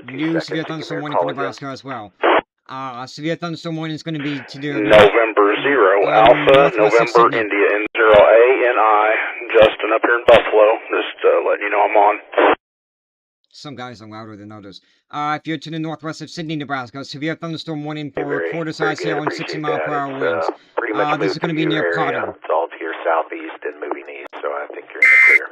New severe thunderstorm warning for Nebraska as well. Severe thunderstorm warning is going to be to do... November 0 Alpha, November India, N0ANI, Justin up here in Buffalo. Just letting you know I'm on. Some guys are louder than others. If you're to the northwest of Sydney, Nebraska, severe thunderstorm warning for quarter-size hail and 60-mile-per-hour winds. This is going to be near Potter. It's all to your southeast and moving east, so I think you're in the clear.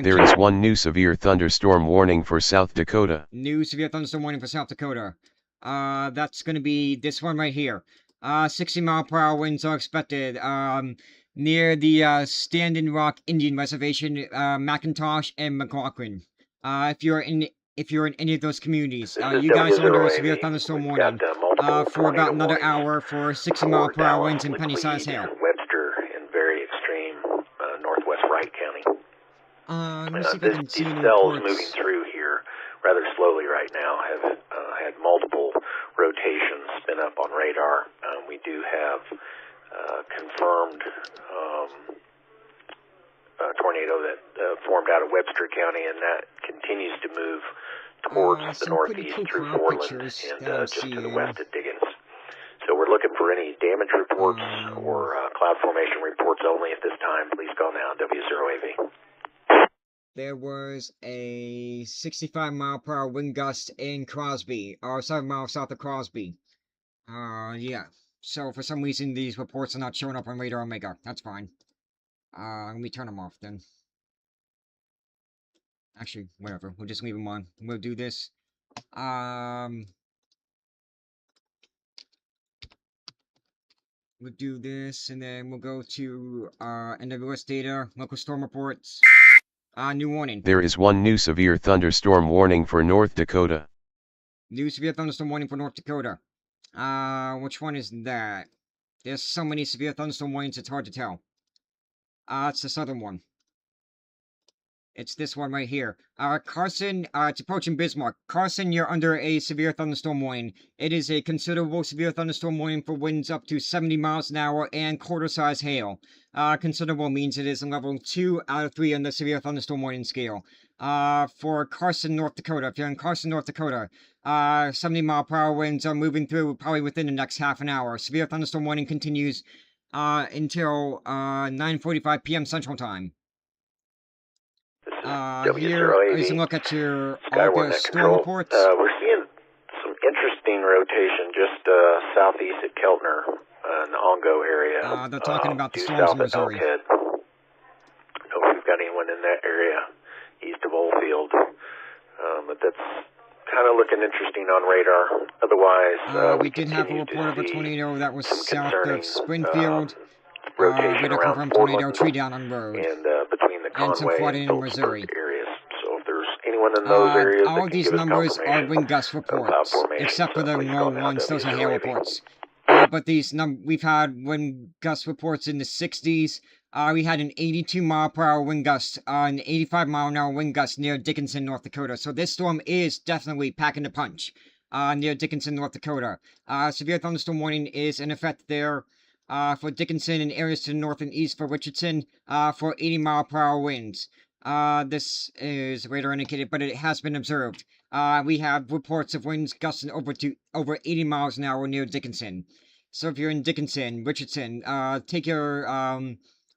There is one new severe thunderstorm warning for South Dakota. New severe thunderstorm warning for South Dakota. That's going to be this one right here. 60-mile-per-hour winds are expected near the Standing Rock Indian Reservation, McIntosh and McLaughlin. If you're in any of those communities, you guys are under a severe thunderstorm warning for about another hour for 60-mile-per-hour winds and penny-sized hail. Webster in very extreme northwest Wright County. Let me see if I can see any cells reports. moving through here rather slowly right now have had multiple rotations spin up on radar. We do have confirmed tornado that formed out of Webster County, and that continues to move towards the northeast through Portland and just to the west at Diggins. So we're looking for any damage reports or cloud formation reports only at this time. Please call now, W0AV. There was a 65-mile-per-hour wind gust in Crosby, or 7 miles south of Crosby. Yeah. So for some reason, these reports are not showing up on Radar Omega. That's fine. Let me turn them off then. Actually, whatever. We'll just leave them on. We'll do this. We'll do this, and then we'll go to NWS data, local storm reports. New warning. There is one new severe thunderstorm warning for North Dakota. New severe thunderstorm warning for North Dakota. Which one is that? There's so many severe thunderstorm warnings, it's hard to tell. It's the southern one. It's this one right here. Carson, it's approaching Bismarck. Carson, you're under a severe thunderstorm warning. It is a considerable severe thunderstorm warning for winds up to 70 miles an hour and quarter-size hail. Considerable means it is a level 2 out of 3 on the severe thunderstorm warning scale. for Carson, North Dakota. If you're in Carson, North Dakota, 70-mile-per-hour winds are moving through probably within the next half an hour. Severe thunderstorm warning continues until 9:45 p.m. Central Time. Here is a look at your August storm reports. We're seeing some interesting rotation just southeast at Keltner in the Ongo area. They're talking about the storms in Missouri. I don't know if we've got anyone in that area east of Oldfield, but that's kind of looking interesting on radar. Otherwise, we did have a report of a tornado that was south of Springfield. Rotation with a confirmed tornado tree down on road. And between the Conway and some flooding in and Missouri. Areas. So if there's anyone in those areas, all of these numbers are wind gust reports, except for the low ones. Those are hail reports. But these we've had wind gust reports in the 60s. We had an 82-mile-per-hour wind gust, an 85-mile-an-hour wind gust near Dickinson, North Dakota. So this storm is definitely packing the punch near Dickinson, North Dakota. Severe thunderstorm warning is in effect there for Dickinson and areas to the north and east for Richardson for 80-mile-per-hour winds. This is radar indicated, but it has been observed. We have reports of winds gusting over 80 miles an hour near Dickinson. So if you're in Dickinson, Richardson, take your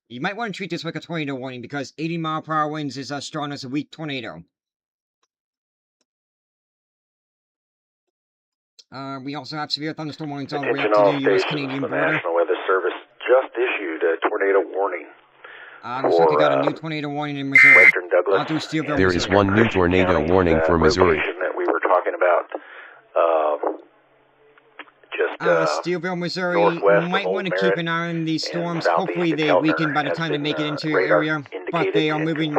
you might want to treat this like a tornado warning because 80-mile-per-hour winds is as strong as a weak tornado. We also have severe thunderstorm warnings all the way up to the U.S.-Canadian border. The National Weather Service just issued a tornado warning. Looks like we got a new tornado warning in Missouri. Western Douglas. There is one new tornado warning for Missouri. That we were talking about. Steelville, Missouri. You might want to keep an eye on these storms. Hopefully they weaken by the time they make it into your area, but they are moving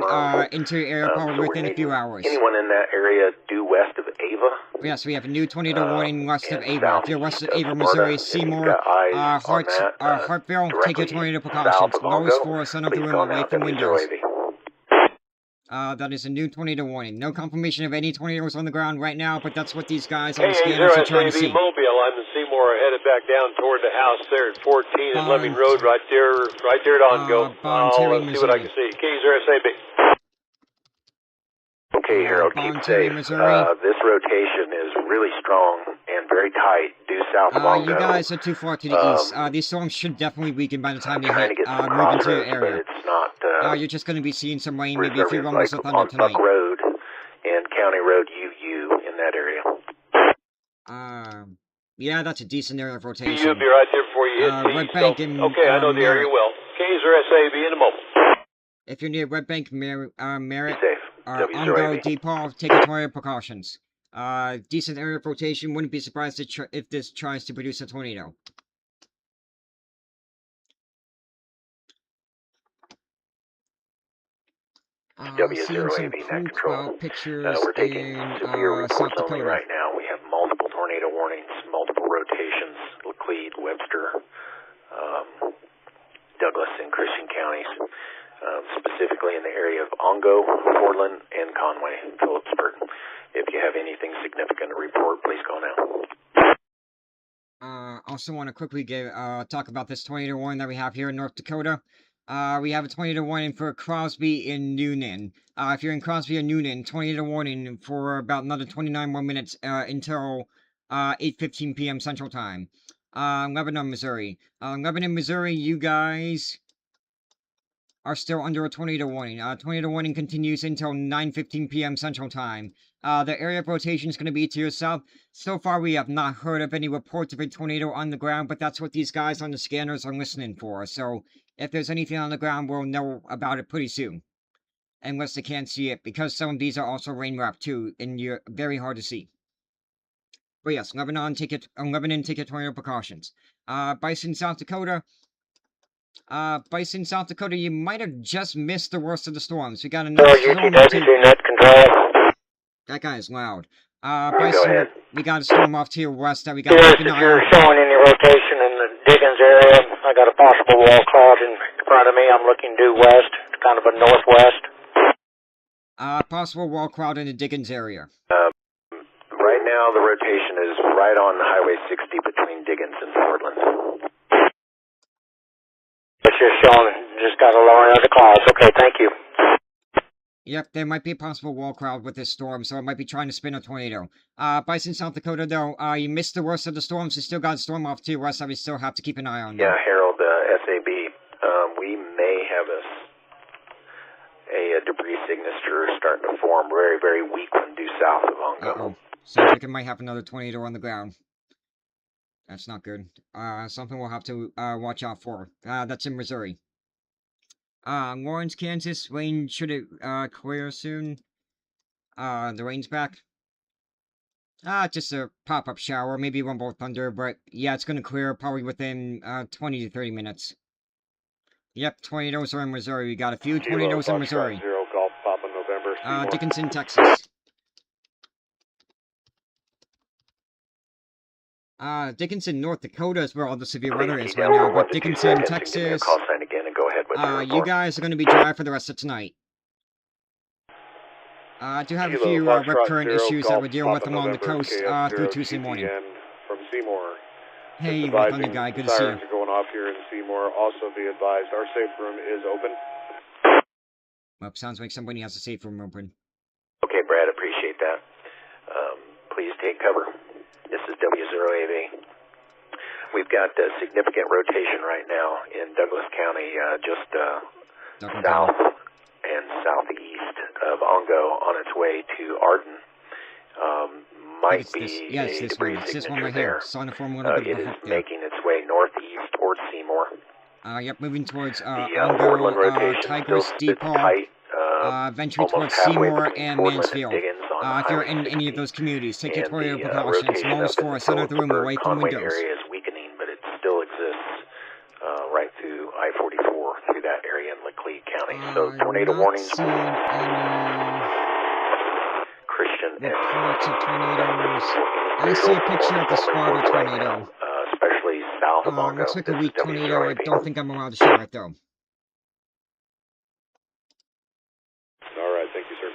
into your area probably within a few hours. Anyone in that area due west of Ava? Yes, we have a new tornado warning west of Ava. If you're west of Ava, Missouri, Seymour, Hartville, take your tornado precautions. Lowest floor, sun of the room, away from windows. That is a new tornado warning. No confirmation of any tornadoes on the ground right now, but that's what these guys on the scanners are trying to see. Mobile, I'm in Seymour, headed back down toward the house there at 14 and Lemming Road, right there at Ongo. Let's see what I can see. KZRSAB. Okay, Harold, keep safe. This rotation is really strong and very tight due south of Ongo. You guys are too far to the east. These storms should definitely weaken by the time they move into your area. It's not, you're just going to be seeing some rain, maybe a few rumbles of thunder tonight. Buck Road and County Road UU in that area. Yeah, that's a decent area of rotation. You'll be right there before you hit Red Bank and okay, I know the area well. KZRSAB in a moment. If you're near Red Bank, Merritt, or Ongo, DePaul, take your tornado precautions. Decent area of rotation. Wouldn't be surprised if this tries to produce a tornado. Seeing some cool cloud pictures we're taking in severe reports South only Dakota. right now. We have multiple tornado warnings, multiple rotations, Laclede, Webster, Douglas, and Christian counties, specifically in the area of Ongo, Portland, and Conway, Phillipsburg. If you have anything significant to report, please call now. Also want to quickly talk about this tornado warning that we have here in North Dakota. We have a tornado warning for Crosby and Noonan. If you're in Crosby or Noonan, tornado warning for about another 29 more minutes until 8:15 p.m. Central Time. Lebanon, Missouri. Lebanon, Missouri, you guys are still under a tornado warning. Tornado warning continues until 9:15 p.m. Central Time. The area of rotation is going to be to your south. So far, we have not heard of any reports of a tornado on the ground, but that's what these guys on the scanners are listening for. So if there's anything on the ground, we'll know about it pretty soon. Unless they can't see it, because some of these are also rain wrapped too, and you're very hard to see. But yes, Lebanon, take your tornado precautions. Bison, South Dakota. Bison, South Dakota, you might have just missed the worst of the storms. We got another storm. Net control. That guy is loud. Bison, we got a storm off to your west that we got to keep an eye on. You're showing any rotation in the Diggins area. I got a possible wall cloud in front of me. I'm looking due west, kind of a northwest. Possible wall cloud in the Diggins area. Right now, the rotation is right on Highway 60 between Diggins and Portland. It's just showing, just got a lowering of the clouds. Okay, thank you. Yep, there might be a possible wall cloud with this storm, so it might be trying to spin a tornado. Bison, South Dakota, though, you missed the worst of the storms. You still got a storm off to your west that we still have to keep an eye on. Yeah, Harold, SAB, we may have a debris signature starting to form very, very weak one due south of Ongo. Sounds like it might have another tornado on the ground. That's not good. Something we'll have to watch out for. That's in Missouri. Lawrence, Kansas, rain, should it clear soon? The rain's back. Just a pop-up shower, maybe rumble thunder, but yeah, it's gonna clear probably within 20 to 30 minutes. Yep, tornadoes are in Missouri. We got a few tornadoes in Missouri. Golf, Papa, November, Dickinson, Texas. Dickinson, North Dakota is where all the severe weather is right now, but Dickinson, Texas, Call sign again and go ahead with you guys are going to be dry for the rest of tonight. I do have a few recurrent issues that we're dealing with along the coast through Tuesday morning. From Seymour. Hey, Thunder Guy, good to see you. Sirens are going off here in Seymour. Also be advised, our safe room is open. Well, sounds like somebody has a safe room open. Okay, Brad, appreciate that. Please take cover. This is W0AV. We've got significant rotation right now in Douglas County, just south and southeast of Ongo on its way to Arden. Might be a debris signature there. It is making its way northeast towards Seymour. Yep, moving towards Portland rotation Tigris, Depot, eventually towards Seymour and Mansfield. If you're in any of those communities, take your tornado precautions. Noise for us, center of the room, away from windows. Area is weakening, but it still exists right through I-44 through that area in Laclede County. So tornado warnings. Christian reports of tornadoes. I see a picture of the Sparta tornado. Especially south of Ongo. Looks like a weak tornado. I don't think I'm allowed to share it though. All right, thank you, sir.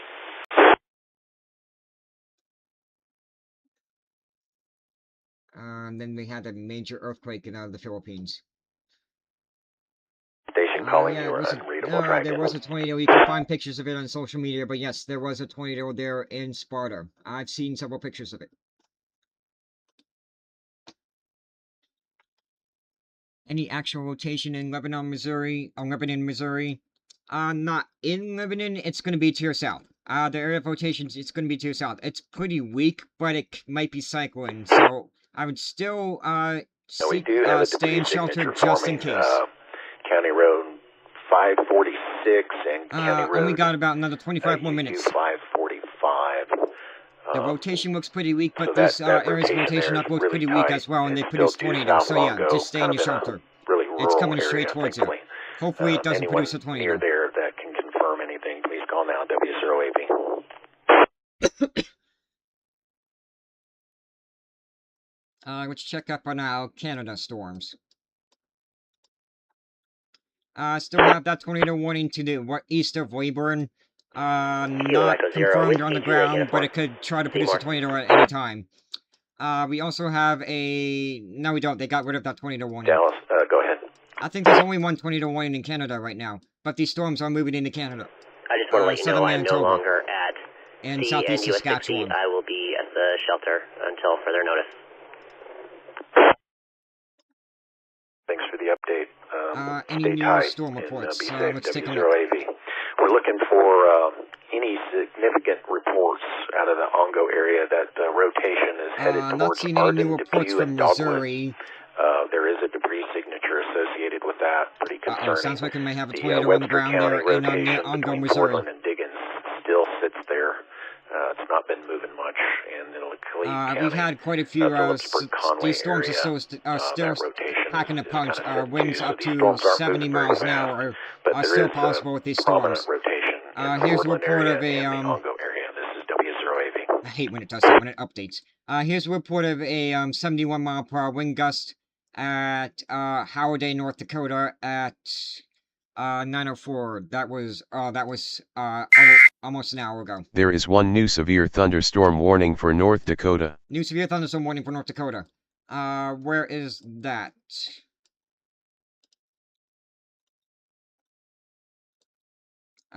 And then we had a major earthquake in the Philippines. Station calling you unreadable. There was a tornado. You can find pictures of it on social media, but yes, there was a tornado there in Sparta. I've seen several pictures of it. Any actual rotation in Lebanon, Missouri? Not in Lebanon. It's going to be to your south. The area of rotations, it's going to be to your south. It's pretty weak, but it might be cycling. So I would still stay in shelter just in case. County Road 546 and County Road. Only got about another 25 more minutes. 545. The rotation looks pretty weak, but this area's rotation up looks pretty weak as well, and they produce tornadoes. So yeah, just stay in your shelter. It's coming straight towards you. Hopefully it doesn't produce a tornado. Near there that can confirm anything, please call now, W0AV. Let's check up on our Canada storms. Still have that tornado warning to the east of Weyburn. Not confirmed on the ground, but it could try to produce a tornado at any time. We also have a... No, we don't. They got rid of that tornado warning. Dallas, go ahead. I think there's only one tornado warning in Canada right now, but these storms are moving into Canada. I just want to let you know I'm no longer at and southeast Saskatchewan. I will be at the shelter until further notice. Thanks for the update. Any new storm reports? Let's take a look. We're looking for any significant reports out of the Ongo area that rotation is headed towards not seeing any new reports from Missouri. There is a debris signature associated with that. Pretty concerning. Sounds like we may have a tornado on the ground there in Ongo, Missouri. Portland and Diggins still sits there. It's not been moving much, and in Laclede County, we've had quite a few. These storms are still packing a punch. Winds up to 70 miles an hour are still possible with these storms. Here's a report of a I hate when it does that, when it updates. Here's a report of a 71 mile per hour wind gust at Howarday, North Dakota at 9:04. That was almost an hour ago. There is one new severe thunderstorm warning for North Dakota. New severe thunderstorm warning for North Dakota. Where is that?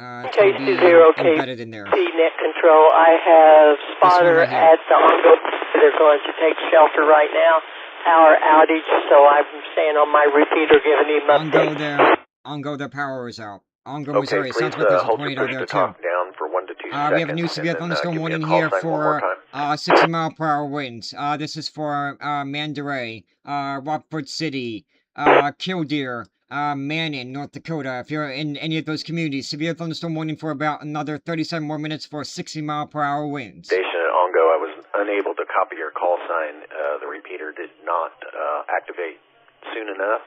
embedded in there. Net control. I have spotter at the Ongo. They're going to take shelter right now. Power outage, so I'm staying on my repeater giving him updates. Ongo, their power is out. Ongo, Missouri. It sounds like there's a tornado there too. Down for 1 to 2 seconds. We have a new severe thunderstorm warning here for 60-mile-per-hour winds. This is for Mandaray, Rockford City, Killdeer, Manning, North Dakota. If you're in any of those communities, severe thunderstorm warning for about another 37 more minutes for 60-mile-per-hour winds. Station at Ongo, I was unable to copy your call sign. The repeater did not activate soon enough.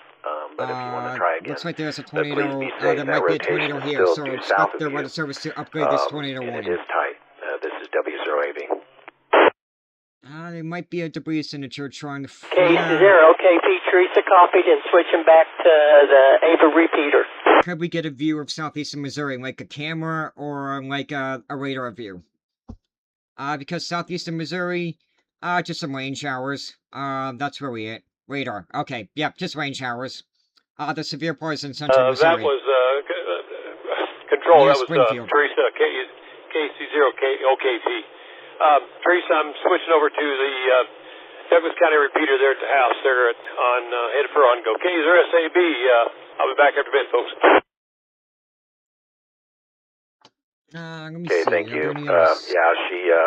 But if you want to try again, looks like there's a tornado. There might be a tornado here, so expect the weather service to upgrade this tornado warning. It is tight. This is W0AV. There might be a debris signature trying to. K0, KP Teresa copied and switching back to the Ava repeater. Could we get a view of southeastern Missouri, like a camera or like a radar view? Because southeastern Missouri, just some rain showers. That's where we at. Radar. Okay, yep, just rain showers. The severe part is in central Missouri. That was control. That was Teresa KC0OKP. Teresa, I'm switching over to the Douglas County repeater there at the house. They're on headed for Ongo. K0SAB. I'll be back after a bit, folks. Let me see. Thank you. Are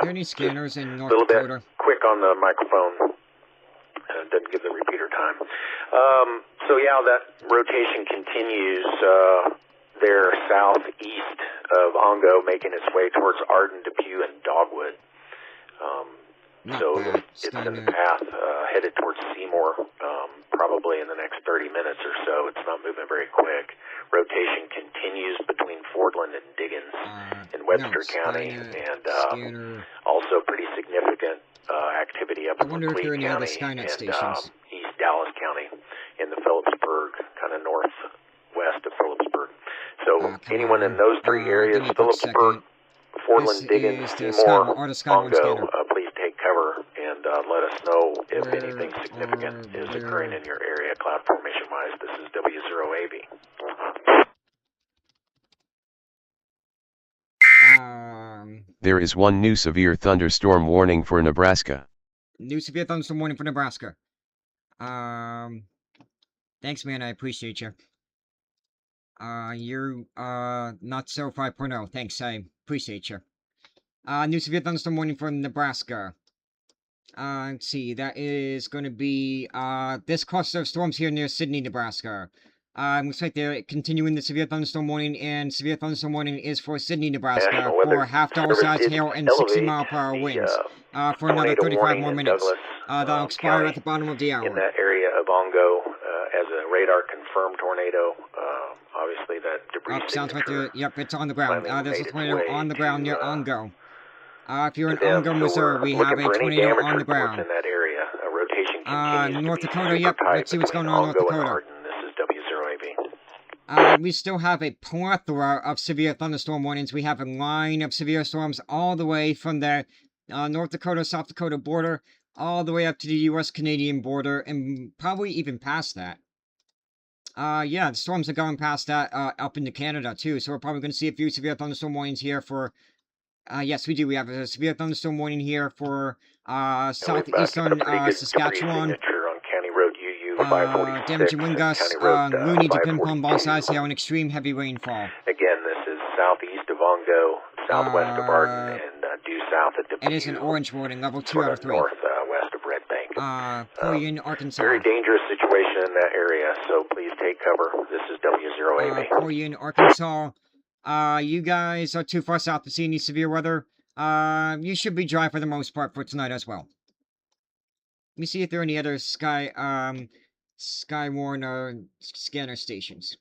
there any scanners in North Dakota? A little bit quick on the microphone. Doesn't give the repeater time. So yeah, that rotation continues there southeast of Ongo, making its way towards Arden, Depew, and Dogwood. It's in the path headed towards Seymour, probably in the next 30 minutes or so. It's not moving very quick. Rotation continues between Fordland and Diggins in Webster County, and also pretty significant activity up in Macleay County and East Dallas County in the Phillipsburg, kind of northwest of Phillipsburg. So anyone in those three areas, Phillipsburg, Fordland, Diggins, Seymour, Ongo, please take cover and let us know if anything significant is occurring in your area, cloud formation-wise. This is W0AV. There is one new severe thunderstorm warning for Nebraska. New severe thunderstorm warning for Nebraska. Thanks, man. I appreciate you. You're not so 5.0. Thanks. I appreciate you. New severe thunderstorm warning for Nebraska. Let's see. That is going to be this cluster of storms here near Sidney, Nebraska. Looks like they're continuing the severe thunderstorm warning, and severe thunderstorm warning is for Sidney, Nebraska, for half-dollar size hail and 60-mile-per-hour winds, for another 35 more minutes. That'll expire at the bottom of the hour. In that area of Ongo, as a radar-confirmed tornado, obviously that debris sounds like it's on the ground. There's a tornado on the ground near Ongo. If you're in Ongo, Missouri, we have a tornado on the ground. In that area, rotation continues North Dakota, let's see what's going on in North Dakota. We still have a plethora of severe thunderstorm warnings. We have a line of severe storms all the way from the North Dakota-South Dakota border, all the way up to the U.S.-Canadian border, and probably even past that. Yeah, the storms are going past that up into Canada, too, so we're probably going to see a few severe thunderstorm warnings here for... yes, we do. We have a severe thunderstorm warning here for southeastern Saskatchewan. Damaging wind gusts, loony to pin-pon ball size hail, and extreme heavy rainfall. Again, this is southeast of Ongo, southwest of Arden, and due south of Depew. It is an orange warning, level 2 out of 3. Northwest of Red Bank. Poyen, Arkansas. Very dangerous situation in that area, so please take cover. This is W0AV. Poyen, Arkansas. You guys are too far south to see any severe weather. You should be dry for the most part for tonight as well. Let me see if there are any other Skywarn scanner stations.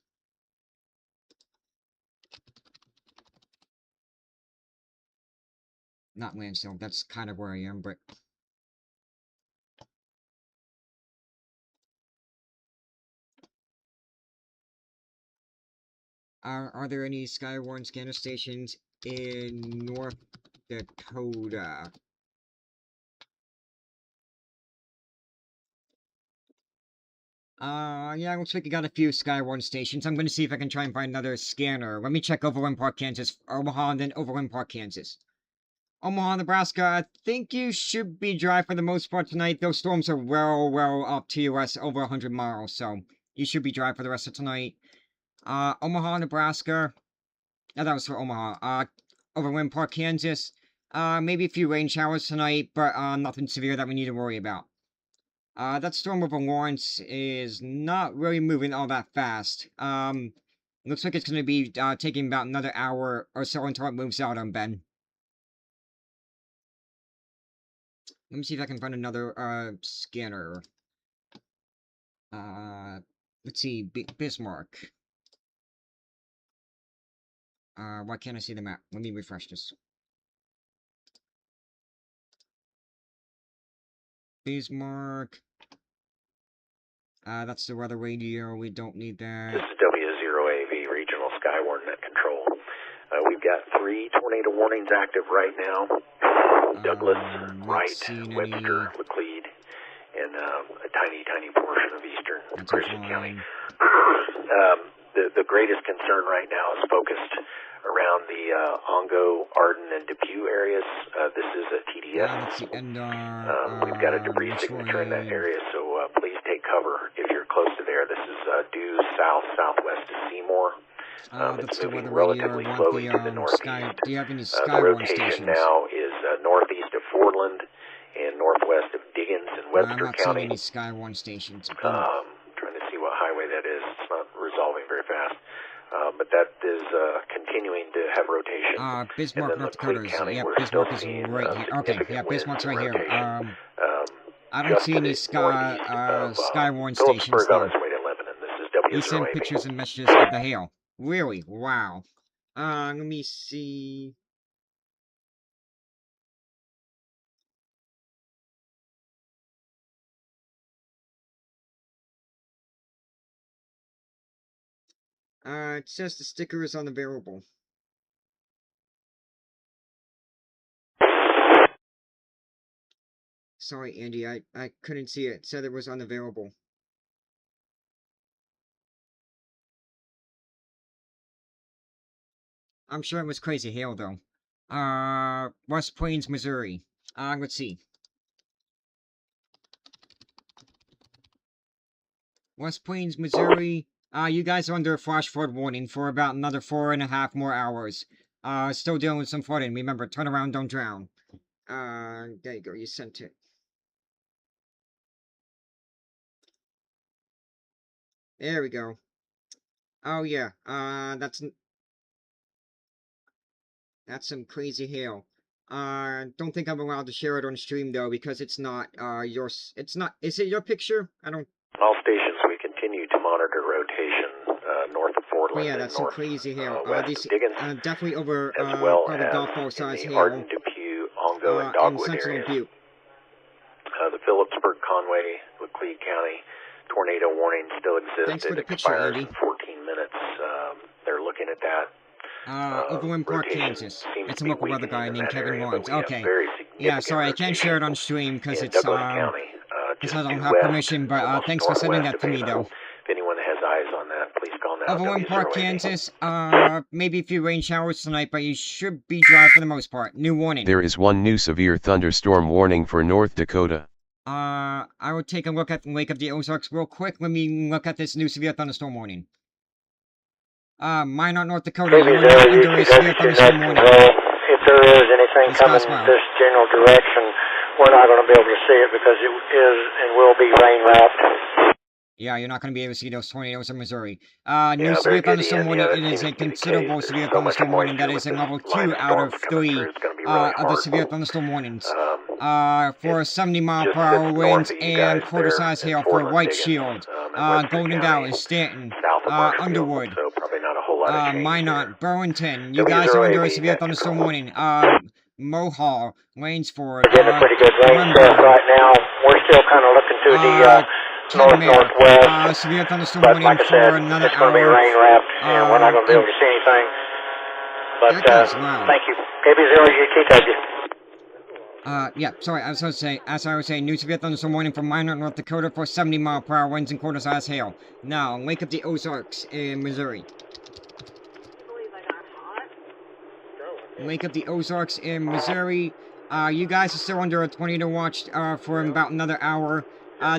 Not Lansdale, that's kind of where I am, but... Are there any Skywarn scanner stations in North Dakota? Yeah, looks like you got a few Sky 1 stations. I'm gonna see if I can try and find another scanner. Let me check Overland Park, Kansas, Omaha, and then Overland Park, Kansas. Omaha, Nebraska, I think you should be dry for the most part tonight. Those storms are well up to US over 100 miles, so you should be dry for the rest of tonight. Omaha, Nebraska. No, that was for Omaha. Overland Park, Kansas. Maybe a few rain showers tonight, but nothing severe that we need to worry about. That storm over Lawrence is not really moving all that fast. Looks like it's going to be taking about another hour or so until it moves out on Ben. Let me see if I can find another scanner. Let's see, Bismarck. Why can't I see the map? Let me refresh this. Bismarck. That's the weather radio. We don't need that. This is W0AV, Regional Sky Warn Net Control. We've got 3 tornado warnings active right now. Douglas, Wright, Webster, Laclede, and a tiny portion of eastern Christian County. The greatest concern right now is focused around the Ongo, Arden, and Depew areas. This is a TDS. We've got a debris signature in that area, so please take cover if you're close to there. This is due southwest of Seymour. It's moving relatively slowly to the northeast. Do you have any Sky the 1 rotation stations? now is northeast of Fordland and northwest of Diggins and Webster I'm not County. seeing any Sky 1 stations. Trying to see what highway that is. It's not resolving very fast. But that is continuing to have rotation. Bismarck, North Dakota. Yeah, Bismarck is right here. Okay, yeah, Bismarck's right here. I don't see any Sky 1 stations though. He sent pictures and messages of the hail. Really? Wow. Let me see. It says the sticker is unavailable. Sorry, Andy, I couldn't see it. It said it was unavailable. I'm sure it was crazy hail, though. West Plains, Missouri. Let's see. West Plains, Missouri. You guys are under a flash flood warning for about another 4.5 more hours. Still dealing with some flooding. Remember, turn around, don't drown. There you go, you sent it. There we go. Oh yeah, that's some crazy hail. Don't think I'm allowed to share it on stream though, because it's not, is it your picture? I don't... All stations, we continue to monitor rotation north of Fordland. Oh yeah, that's some crazy hail. These, definitely over, as well probably as golf ball size in the hail. Arden, Depew, Ongo, and Dogwood areas. The Phillipsburg, Conway, Laclede County tornado warning still exists. Thanks for the it picture, expires Andy. in 14 minutes. They're looking at that. Overland Park, Kansas. It's a local weather guy named Kevin Lawrence. Okay. Yeah, sorry, I can't share it on stream because it's, because I don't have permission, but thanks for sending that to me, though. If anyone has eyes on that, please call now. Overland Park, Kansas. Maybe a few rain showers tonight, but you should be dry for the most part. New warning. There is one new severe thunderstorm warning for North Dakota. I will take a look at the Lake of the Ozarks real quick. Let me look at this new severe thunderstorm warning. Minot, North Dakota. Under a severe thunderstorm warning. If there is anything coming this general direction, we're not going to be able to see it because it is and will be rain wrapped. Yeah, you're not going to be able to see those tornadoes in Missouri. New severe thunderstorm warning. It is a considerable severe thunderstorm warning. That is a level 2 out of 3 of the severe thunderstorm warnings. For 70-mile-per-hour winds and quarter-size hail for White Shield, Golden Valley, Stanton, Underwood, Minot, Burlington. You guys are under a severe thunderstorm warning. Mohall, Lanesford, We're getting a pretty good rain check right now. We're still kind of looking to the northwest. Severe thunderstorm but warning like I for said, another it's going to be hour. rain wrapped, and we're not going to be able to see anything. But wow. thank you. KB0UTW. Yeah, sorry, as I was saying, new severe thunderstorm warning from Minot, North Dakota for 70-mile-per-hour winds and quarter-size hail. Now, wake up the Ozarks in Missouri. Wake up the Ozarks in Missouri. You guys are still under a tornado watch, for about another hour.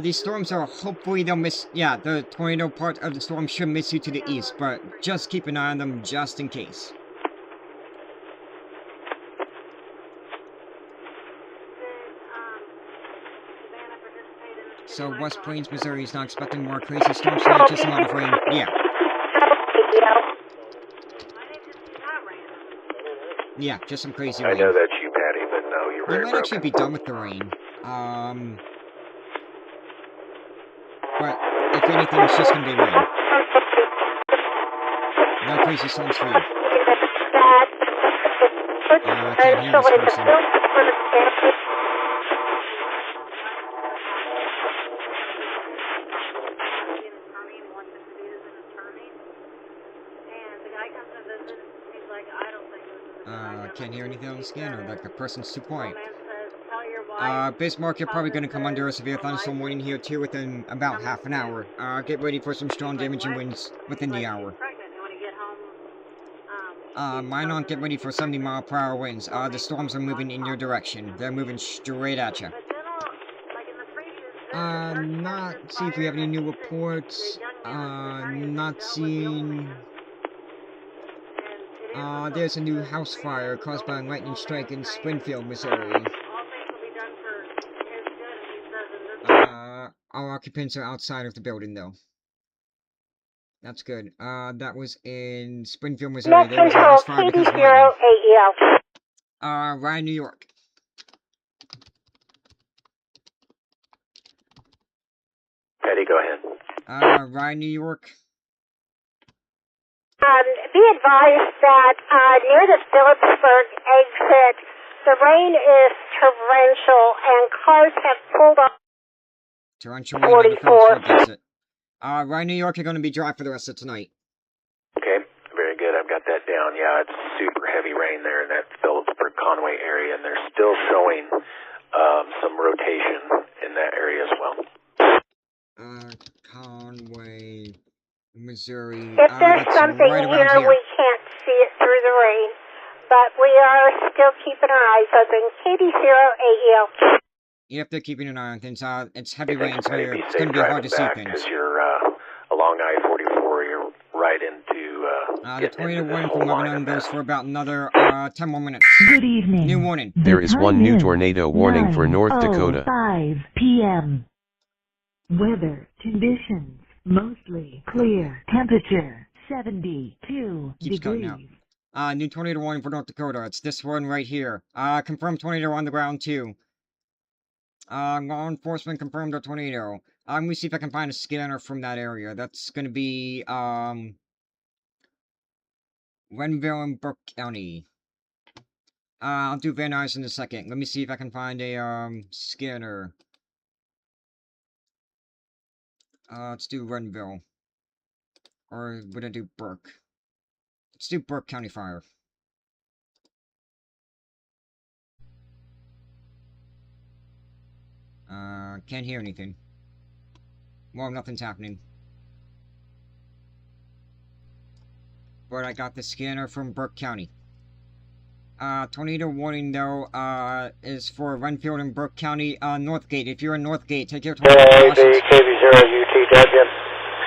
These storms are, hopefully they'll miss, yeah, the tornado part of the storm should miss you to the east, but just keep an eye on them just in case. So West Plains, Missouri is not expecting more crazy storms tonight, just a lot of rain. Yeah. Yeah, just some crazy rain. I know that's you, Patty, but no, you're very We might actually be done with the rain. But if anything, it's just gonna be rain. No crazy storms for you. I can't hear this person. Can't hear anything on the scanner, like the person's too quiet. Bismarck, you're probably going to come under a severe thunderstorm warning here too within about half an hour. Get ready for some strong damaging winds within the hour. Minot, get ready for 70-mile-per-hour winds. The storms are moving in your direction. They're moving straight at you. Not see if we have any new reports. Not seeing... there's a new house fire caused by a lightning strike in Springfield, Missouri. All occupants are outside of the building, though. That's good. That was in Springfield, Missouri. There was a house fire because of lightning. Ryan, New York. Patty, go ahead. Ryan, New York. Be advised that near the Phillipsburg exit, the rain is torrential and cars have pulled off. Torrential rain on the Phillipsburg exit. Ryan, New York, you're going to be dry for the rest of tonight. Okay, very good. I've got that down. Yeah, it's super heavy rain there in that Phillipsburg, Conway area, and they're still showing some rotation in that area as well. Conway... Missouri. If there's something right here, we can't see it through the rain, but we are still keeping our eyes open. KD0AEL. Yep, they're keeping an eye on things. It's heavy rain, so it's going to be hard to see things. Because you're along I-44, you're right into... the tornado warning from Lebanon goes for about another 10 more minutes. Good evening. New warning. There is one new tornado warning for North Dakota. 5 p.m. Weather conditions. Mostly clear. Temperature 72 Keeps degrees. Cutting out. New tornado warning for North Dakota. It's this one right here. Confirmed tornado on the ground too. Law enforcement confirmed a tornado. Let me see if I can find a scanner from that area. That's gonna be Renville and Burke County. I'll do Van Nuys in a second. Let me see if I can find a scanner. Let's do Renville. Or would I do Burke? Let's do Burke County Fire. Can't hear anything. Well, nothing's happening. But I got the scanner from Burke County. Tornado warning, though, is for Renfield and Burke County, Northgate. If you're in Northgate, take your tornado precautions. KV0UTW.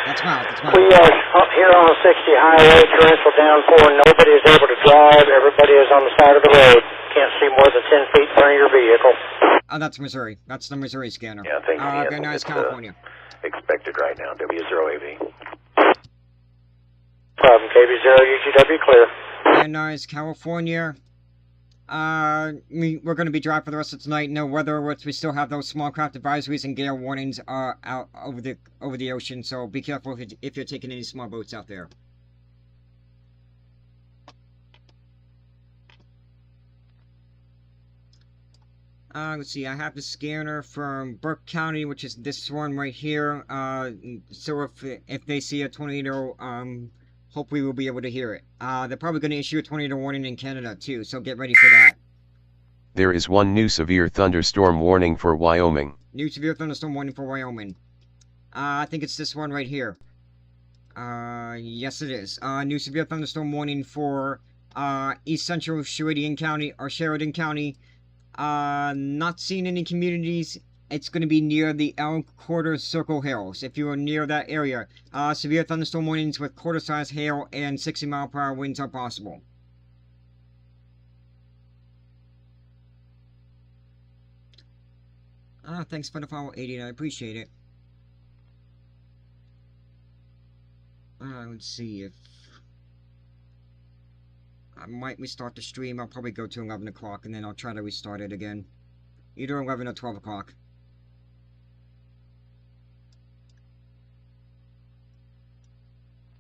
That's mild, that's mild. We are here on 60 highway, torrential downpour. Nobody is able to drive. Everybody is on the side of the road. Can't see more than 10 feet in front of your vehicle. That's Missouri. That's the Missouri scanner. Yeah, thank you. Van Nuys, California. Expected right now, W0AV. Problem, KV0UTW, clear. Van Nuys, California. We're going to be dry for the rest of tonight. No weather alerts. We still have those small craft advisories and gale warnings out over the ocean. So be careful if you're taking any small boats out there. Let's see. I have the scanner from Burke County, which is this one right here. So if they see a tornado, hopefully we'll be able to hear it. They're probably going to issue a tornado warning in Canada too, so get ready for that. There is one new severe thunderstorm warning for Wyoming. New severe thunderstorm warning for Wyoming. I think it's this one right here. Yes it is. New severe thunderstorm warning for, East Central Sheridan County, or Sheridan County. Not seeing any communities. It's going to be near the Elk Quarter Circle Hills. If you are near that area, severe thunderstorm warnings with quarter-size hail and 60-mile-per-hour winds are possible. Thanks for the follow, 80. I appreciate it. Let's see if I might restart the stream. I'll probably go to 11 o'clock and then I'll try to restart it again. Either 11 or 12 o'clock.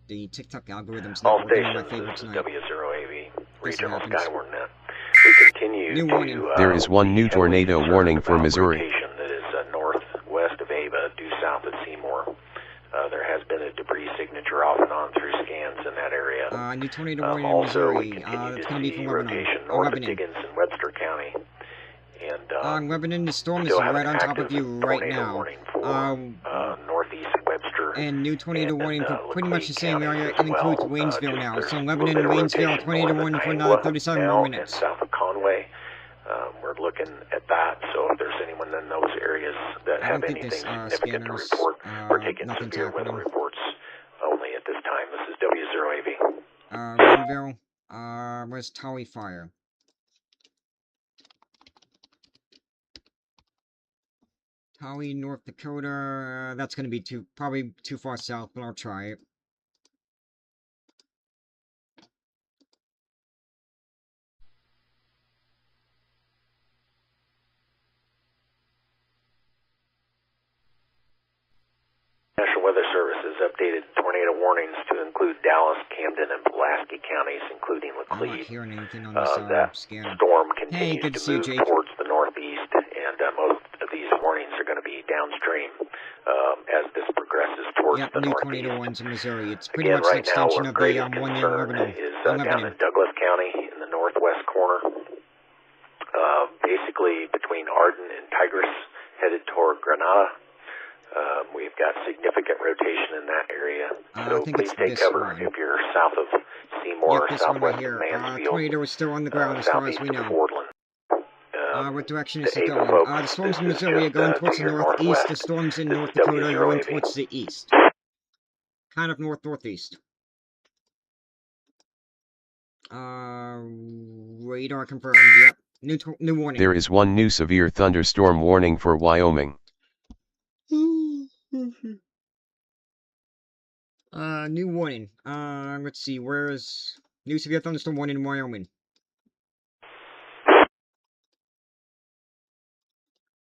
The TikTok algorithm's not working on my favorite tonight. W0AV, Regional Skyward Net. We continue to... There is one new tornado warning for Missouri. That is northwest of Ava, due south of Seymour. There has been a debris signature off and on through scans in that area. New tornado warning in Missouri. That's going to be from rotation north of Diggins in Webster County. And Lebanon, the storm is right on top of you right now. Northeast Webster. And new tornado warning for pretty much the same area. It includes Waynesville now. So Lebanon and Waynesville, tornado warning for another 37 more minutes. South of Conway. We're looking at that, so if there's anyone in those areas that have anything significant to report, we're taking severe weather reports only at this time. This is W0AV. Greenville, where's Towie Fire? Towie, North Dakota, that's going to be probably too far south, but I'll try it. National Weather Service has updated tornado warnings to include Dallas, Camden, and Pulaski counties, including Laclede. I'm not hearing anything on this that scanner. storm continues to move towards the northeast, and most of these warnings are going to be downstream as this progresses towards the new northeast. tornado ones in Missouri. It's pretty much an extension of the one in Lebanon. Is down in Douglas County in the northwest corner, basically between Arden and Tigris, headed toward Granada. We've got significant rotation in that area, so please take cover if you're south of Seymour, southwest of Mansfield, tornado is still on the ground as far as we know. What direction is it going? The storms in Missouri are going towards the northeast. The storms in North Dakota are going towards the east. Kind of north-northeast. Radar confirmed. Yep. New warning. There is one new severe thunderstorm warning for Wyoming. New warning. Let's see, where is new severe thunderstorm warning in Wyoming?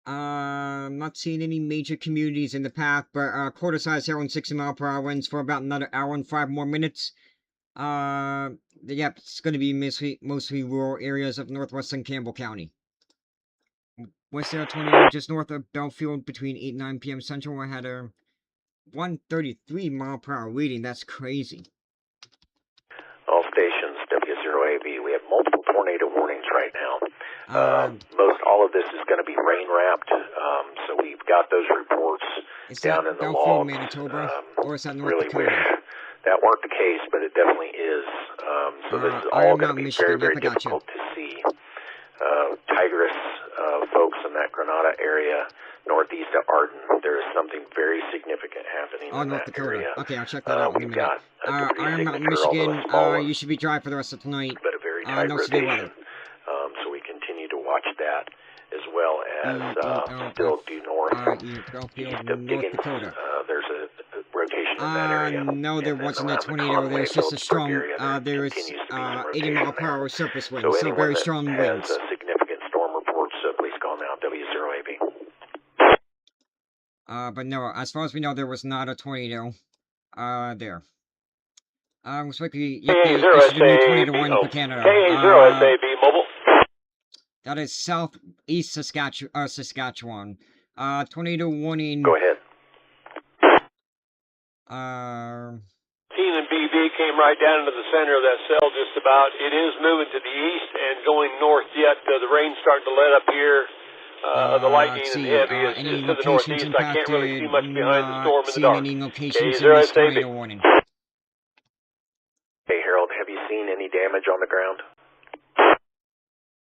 I'm not seeing any major communities in the path, but quarter-size hail and 60-mile-per-hour winds for about another hour and 5 more minutes. Yep, it's going to be mostly rural areas of northwestern Campbell County. Was there a tornado just north of Belfield between 8 and 9 p.m. Central? I had a 133-mile-per-hour reading. That's crazy. All stations, W0AV. We have multiple tornado warnings right now. Most all of this is going to be rain wrapped, so we've got those reports down in the Belfield, Manitoba, or is that North Dakota? That weren't the case, but it definitely is. So this is all going to be very, very difficult to see. Tigris, folks in that Granada area, northeast of Arden, there is something very significant happening in North that Dakota. area. Okay, I'll check that out in a minute. Iron Mountain, Michigan, you should be dry for the rest of tonight. But a very tight no severe rotation. weather. So we continue to watch that, as well as still due north, east of Diggins. There's a rotation in that area. No, there wasn't a tornado. There's just a strong, there is 80-mile-per-hour surface wind, so very strong winds. Significant storm reports, please call now, W0AV. But no, as far as we know, there was not a tornado, there. Looks like we issued a new tornado warning for Canada. KA0SAB mobile. That is southeast Saskatchewan. Tornado warning. Go ahead. Keen and B BB came right down into the center of that cell just about. It is moving to the east and going north yet. The rain's starting to let up here. The lightning and the heavy is to the northeast. I can't really see much behind the storm in the dark. Any locations in this tornado warning. Hey, Harold, have you seen any damage on the ground?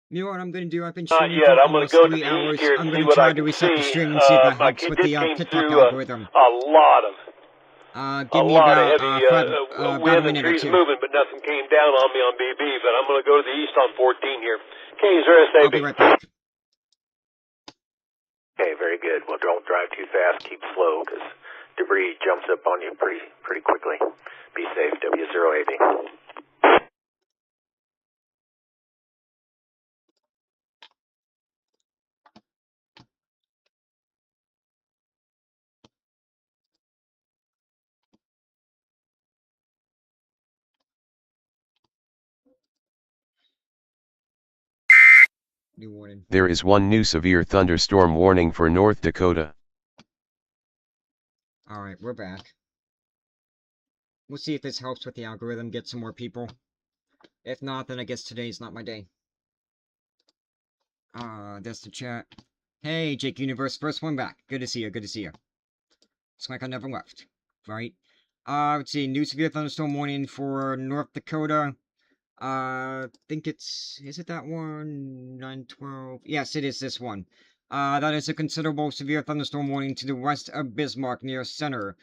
You know what I'm going to do? I've been Not shooting yet. for I'm going almost to go to 3 the hours. east here I'm and going see to what I try to can reset the see. stream and see if that My helps kid with just the came TikTok through algorithm. a lot of Give me heavy about wind a and minute or trees two. moving, but nothing came down on me on BB. But I'm going to go to the east on 14 here. KZRSAB. I'll be right back. Okay, very good. Well, don't drive too fast. Keep slow, because debris jumps up on you pretty quickly. Be safe. W0AB. New warning. There is one new severe thunderstorm warning for North Dakota. Alright, we're back. We'll see if this helps with the algorithm, get some more people. If not, then I guess today's not my day. That's the chat. Hey, Jake Universe, first one back. Good to see you, good to see you. It's like I never left, right? Let's see, new severe thunderstorm warning for North Dakota. I think it's, is it that one? 912? Yes, it is this one. That is a considerable severe thunderstorm warning to the west of Bismarck near center.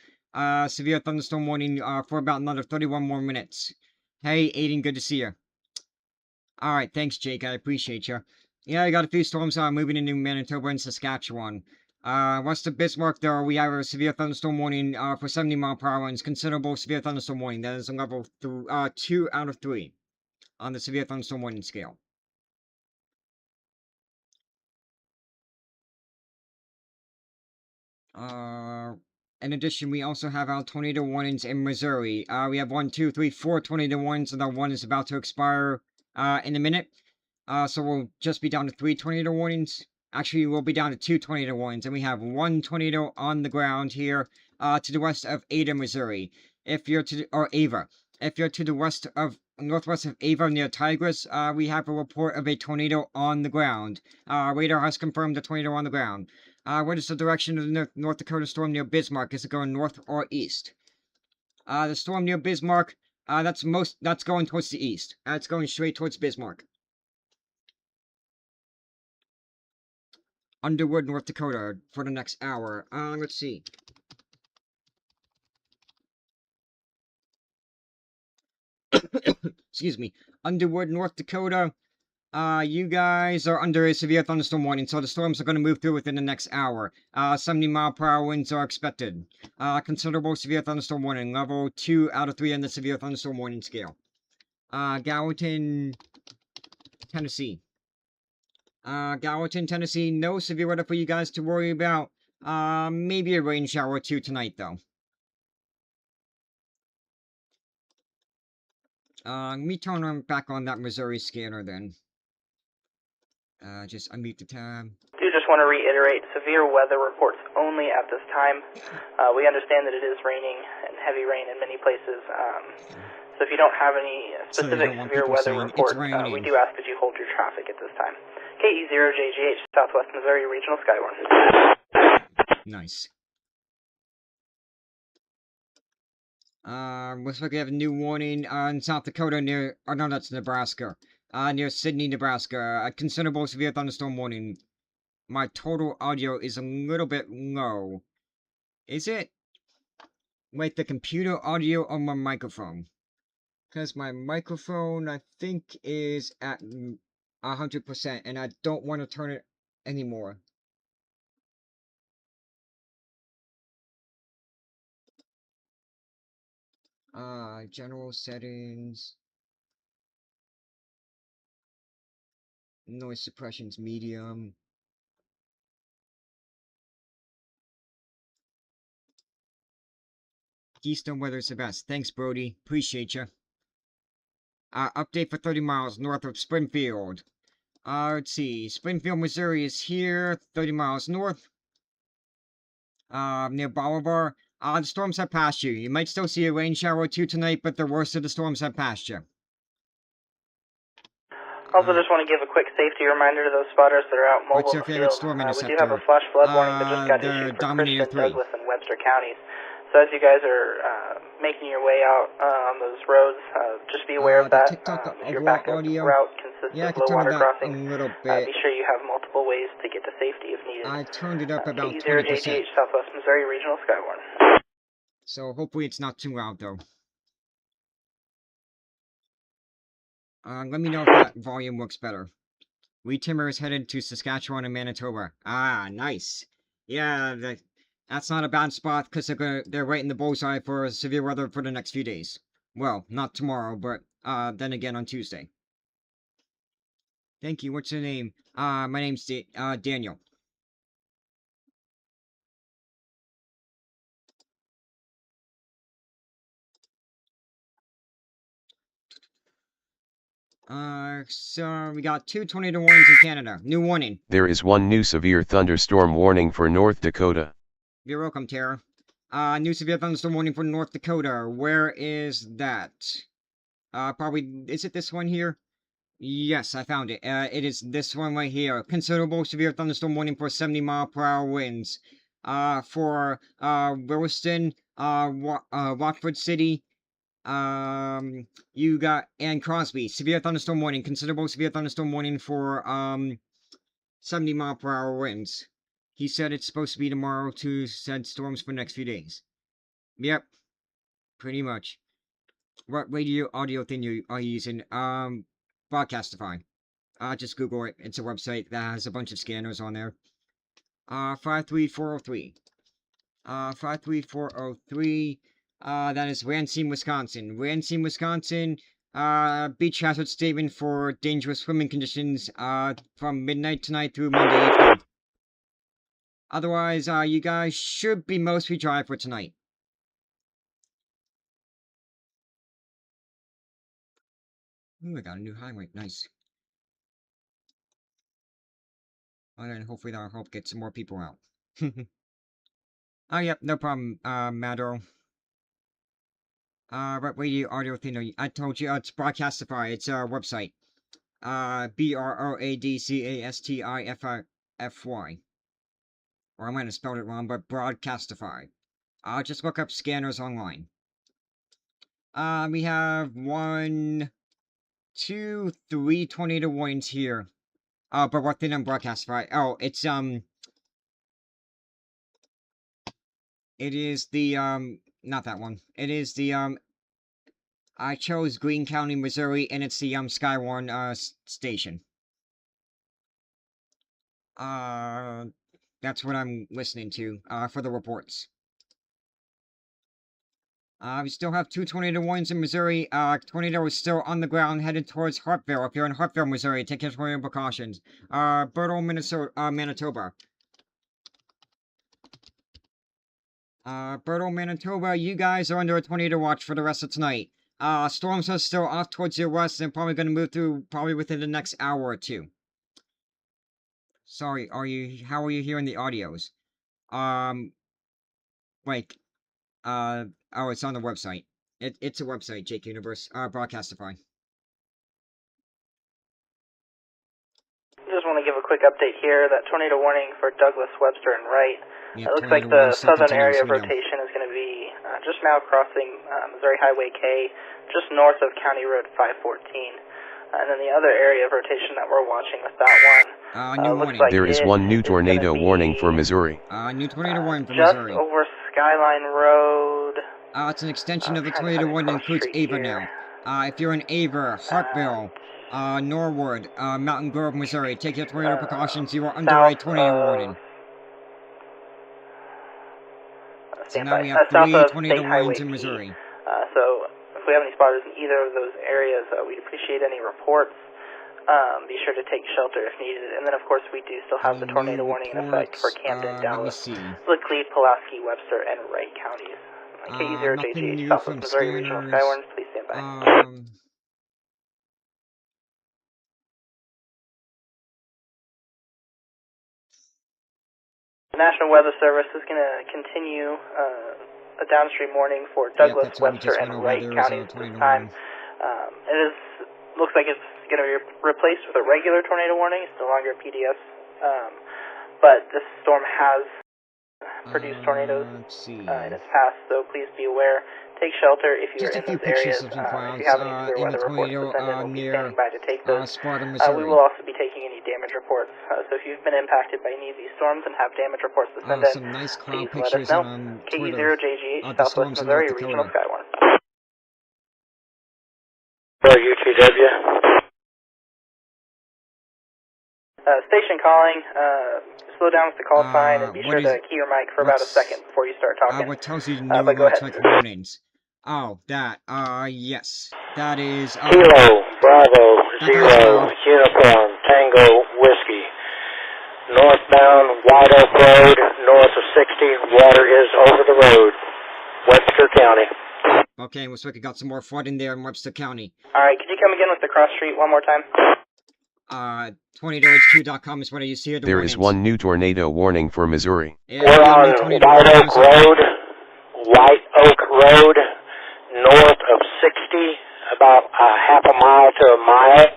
Severe thunderstorm warning, for about another 31 more minutes. Hey, Aiden, good to see you. Alright, thanks, Jake, I appreciate you. Yeah, I got a few storms, moving into Manitoba and Saskatchewan. West of Bismarck, though, we have a severe thunderstorm warning, for 70-mile-per-hour winds. Considerable severe thunderstorm warning. That is a level 2 out of 3. On the severe thunderstorm warning scale. In addition, we also have our tornado warnings in Missouri. We have 1, 2, 3, 4 tornado warnings, and the one is about to expire in a minute. So we'll just be down to 3 tornado warnings. Actually, we'll be down to 2 tornado warnings, and we have 1 tornado on the ground here to the west of Ada, Missouri. If you're to Ava. If you're to the west of northwest of Ava near Tigris, we have a report of a tornado on the ground. Radar has confirmed a tornado on the ground. What is the direction of the North Dakota storm near Bismarck? Is it going north or east? The storm near Bismarck, that's going towards the east. It's going straight towards Bismarck. Underwood, North Dakota, for the next hour. Let's see. Excuse me. Underwood, North Dakota. You guys are under a severe thunderstorm warning, so the storms are going to move through within the next hour. 70-mile-per-hour winds are expected. Considerable severe thunderstorm warning, level 2 out of 3 on the severe thunderstorm warning scale. Gallatin, Tennessee. Gallatin, Tennessee, no severe weather for you guys to worry about. Maybe a rain shower or 2 tonight, though. Let me turn back on that Missouri scanner, then. Just unmute the tab. Do just want to reiterate, severe weather reports only at this time. We understand that it is raining and heavy rain in many places. So if you don't have any specific severe weather reports, we do ask that you hold your traffic at this time. KE0JGH, Southwest Missouri Regional Skywarn. Nice. Looks like we have a new warning in South Dakota near, oh no, that's Nebraska. Near Sydney, Nebraska. A considerable severe thunderstorm warning. My total audio is a little bit low. Is it? Like the computer audio or my microphone? Because my microphone, I think, is at 100%, and I don't want to turn it anymore. General settings. Noise suppression's medium. Keystone weather's the best. Thanks, Brody. Appreciate you. Update for 30 miles north of Springfield. Let's see. Springfield, Missouri is here. 30 miles north. Near Bolivar. The storms have passed you. You might still see a rain shower or two tonight, but the worst of the storms have passed you. Also, just want to give a quick safety reminder to those spotters that are out mobile What's your in the favorite field. storm We interceptor? do have a flash flood warning that just got issued for Dominator Christian, 3. Douglas, and Webster counties. So as you guys are making your way out on those roads, just be aware of that. If your backup route consists of low water crossings, be sure you have multiple ways to get to safety if needed. I turned it up about 20%. KE0JGH, Southwest Missouri Regional Skywarn. So hopefully it's not too loud though. Let me know if that volume works better. Wheat timber is headed to Saskatchewan and Manitoba. Ah, nice. Yeah, that's not a bad spot because they're right in the bullseye for severe weather for the next few days. Well, not tomorrow, but then again on Tuesday. Thank you. What's your name? My name's Daniel. So we got 2 tornado warnings in Canada. New warning. There is one new severe thunderstorm warning for North Dakota. You're welcome, Tara. New severe thunderstorm warning for North Dakota. Where is that? Probably, is it this one here? Yes, I found it. It is this one right here. Considerable severe thunderstorm warning for 70-mile-per-hour winds. For Williston, Rockford City, you got, and Crosby, severe thunderstorm warning, considerable severe thunderstorm warning for 70-mile-per-hour winds. He said it's supposed to be tomorrow to said storms for the next few days. Yep, pretty much. What radio audio thing are you using? Broadcastify. Just Google it. It's a website that has a bunch of scanners on there. 53403. 53403. That is Racine, Wisconsin. Racine, Wisconsin. Beach hazard statement for dangerous swimming conditions from midnight tonight through Monday evening. Otherwise, you guys should be mostly dry for tonight. Ooh, I got a new highway. Nice. And then hopefully that'll help get some more people out. Oh, yep, no problem, Madro. What radio audio thing? I told you, it's Broadcastify. It's a website. Broadcastify. Or I might have spelled it wrong, but Broadcastify. Just look up scanners online. We have 1, 2, 3 tornado warnings here. But what thing on Broadcastify? Oh, it's, it is the, not that one. It is the, I chose Greene County, Missouri, and it's the, Skywarn, station. That's what I'm listening to, for the reports. We still have 2 tornado warnings in Missouri. Tornado is still on the ground, headed towards Hartville. If you're in Hartville, Missouri, take your tornado precautions. Bertle, Manitoba. Bertle, Manitoba, you guys are under a tornado watch for the rest of tonight. Storms are still off towards your west and probably going to move through probably within the next hour or two. Sorry, how are you hearing the audios? Like, oh, it's on the website. It's a website, Jake Universe, Broadcastify. Just want to give a quick update here. That tornado warning for Douglas, Webster, and Wright. It looks like the southern area of rotation is going to be just now crossing Missouri Highway K, just north of County Road 514. And then the other area of rotation that we're watching with that one, looks like there is one new tornado warning for Missouri. New tornado warning for Missouri. Just over Skyline Road. It's an extension of the tornado warning that includes Ava now. If you're in Ava, Hartville, Norwood, Mountain Grove, Missouri, take your tornado precautions. You are under a tornado warning. So now we have 3 tornado warnings in Missouri. So if we have any spotters in either of those areas, we'd appreciate any reports. Be sure to take shelter if needed. And then, of course, we do still have the tornado warning in effect for Camden, Dallas, Laclede, Pulaski, Webster, and Wright counties. KE0JGH, Southwest Missouri Regional Skywarns, please stand by. The National Weather Service is going to continue a downstream warning for Douglas, Webster, and Wright counties at this time. Looks like it's going to be replaced with a regular tornado warning. It's no longer a PDS, but this storm has produced tornadoes in its past, so please be aware. Take shelter if you're in those areas. If you have any severe weather reports to send in, we'll be standing by to take those. We will also be taking any damage reports. So if you've been impacted by any of these storms and have damage reports to send in, some nice cloud please let us know. KE0JGH, Southwest Missouri, Regional Skywarn. UTW. Station calling. Slow down with the call sign and be sure to key your mic for about a second before you start talking. What tells you new electronic warnings? Oh, that. Yes. That is. Kilo, Bravo, Zero, Uniform, Tango, Whiskey. Northbound White Oak Road, north of 60. Water is over the road. Webster County. Okay, looks like we got some more flooding there in Webster County. Alright, could you come again with the cross street one more time? TornadoHQ.com is what you see here. There is one new tornado warning for Missouri. We're on White Oak Road, north of 60, about half a mile to a mile.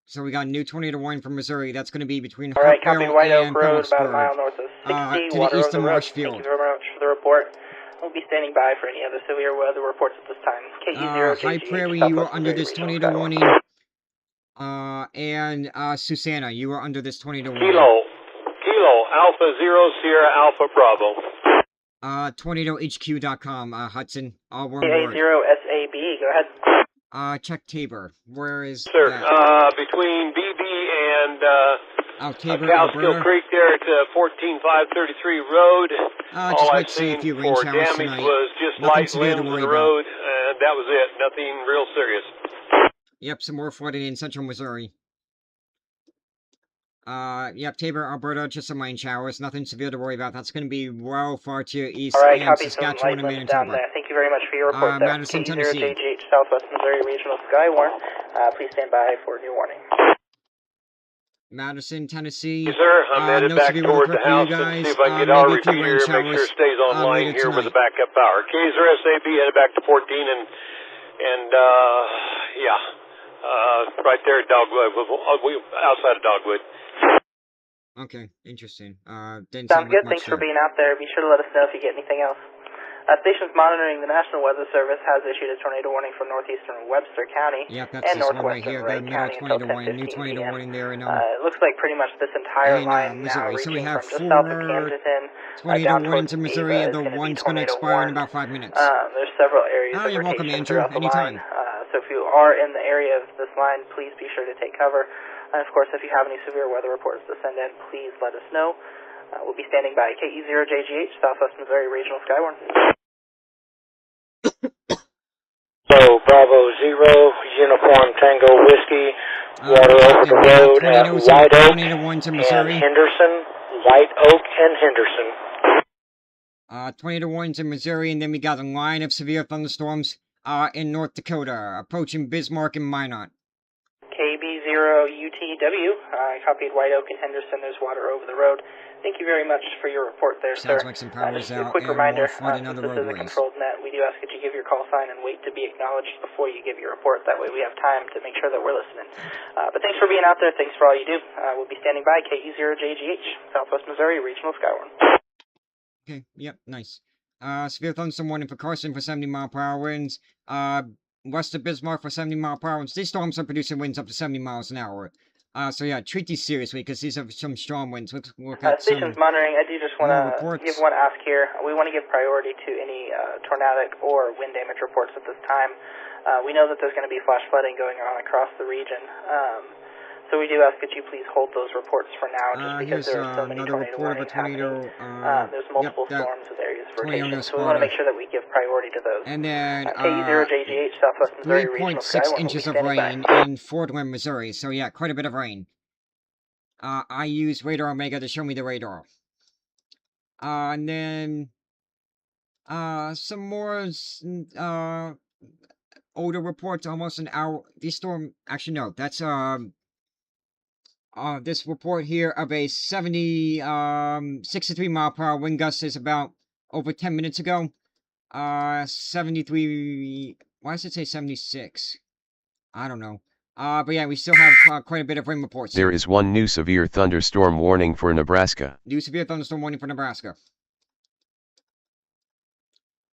So we got a new tornado warning from Missouri. That's going to be between Alright, copy White Oak and Road, about a mile north of 60, to water the east over of the road. Marshfield. Thank you very much for the report. We'll be standing by for any other severe weather reports at this time. KE0JGH, High Prairie, you are under this tornado warning. And Susanna, you are under this tornado warning. Kilo, Alpha Zero Sierra Alpha Bravo. TornadoHQ.com, Hudson, all one word. KA0SAB, go ahead. Check Tabor. Where is Sir, that? between BB and Tabor, Cowskill Creek there at 14533 Road. All I've seen for damage tonight. was just Nothing light limbs in the road, and that was it. Nothing real serious. Yep, some more flooding in central Missouri. Yep, Tabor, Alberta, just some rain showers. Nothing severe to worry about. That's going to be well far to your east. All right, and copy Saskatchewan some light and limbs down Manitoba. there. Thank you very much for your report there. Madison, Tennessee. KE0JGH, Southwest Missouri Regional Skywarn. Please stand by for a new warning. Madison, Tennessee. Yes, sir. I'm headed back toward the house and see if I can get our repeater and make sure it stays online here with the backup power. KZR-SAB headed back to 14 and right there at Dogwood, outside of Dogwood. Okay, interesting. Sounds good. Thanks for being out there. Be sure to let us know if you get anything else. Stations monitoring the National Weather Service has issued a tornado warning for northeastern Webster County and northwestern Wright County until 10:15 p.m. It looks like pretty much this entire line now reaching from just south of Camden down towards Missouri, and the one's going to expire in about 5 minutes. There's several areas of you're welcome, rotation Andrew. throughout the Anytime. line. So if you are in the area of this line, please be sure to take cover. And of course, if you have any severe weather reports to send in, please let us know. We'll be standing by. KE0JGH, Southwest Missouri Regional Skywarn. So, Bravo Zero, Uniform Tango Whiskey, water over the road at White Oak and Henderson. White Oak and Henderson. Tornado warnings in Missouri, and then we got a line of severe thunderstorms in North Dakota, approaching Bismarck and Minot. KB0UTW, I copied White Oak and Henderson. There's water over the road. Thank you very much for your report there, sir. Sounds like some power's just out a quick and reminder, more flooding since other this is a roadways. controlled net, we do ask that you give your call sign and wait to be acknowledged before you give your report. That way we have time to make sure that we're listening. But thanks for being out there. Thanks for all you do. We'll be standing by. KE0JGH, Southwest Missouri Regional Skywarn. Okay, yep, nice. Severe thunderstorm warning for Carson for 70-mile-per-hour winds. West of Bismarck for 70-mile-per-hour winds. These storms are producing winds up to 70 miles an hour. So yeah, treat these seriously because these are some strong winds. Let's look at Stations monitoring, I do just want to give one ask here. We want to give priority to any tornadic or wind damage reports at this time. We know that there's going to be flash flooding going on across the region. So we do ask that you please hold those reports for now, just because there are so many tornado warnings happening. There's multiple storms with areas of rotation, so we want to make sure that we give priority to those. And then KE0JGH, Southwest Missouri Regional Skywarn. 3.6 inches of rain in Fordland, Missouri. So yeah, quite a bit of rain. I use Radar Omega to show me the radar. And then some more older reports, almost an hour. This storm, actually no, that's This report here of a 63 mile per hour wind gust is about over 10 minutes ago. 73, why does it say 76? I don't know. But yeah, we still have quite a bit of rain reports. There is one new severe thunderstorm warning for Nebraska. New severe thunderstorm warning for Nebraska.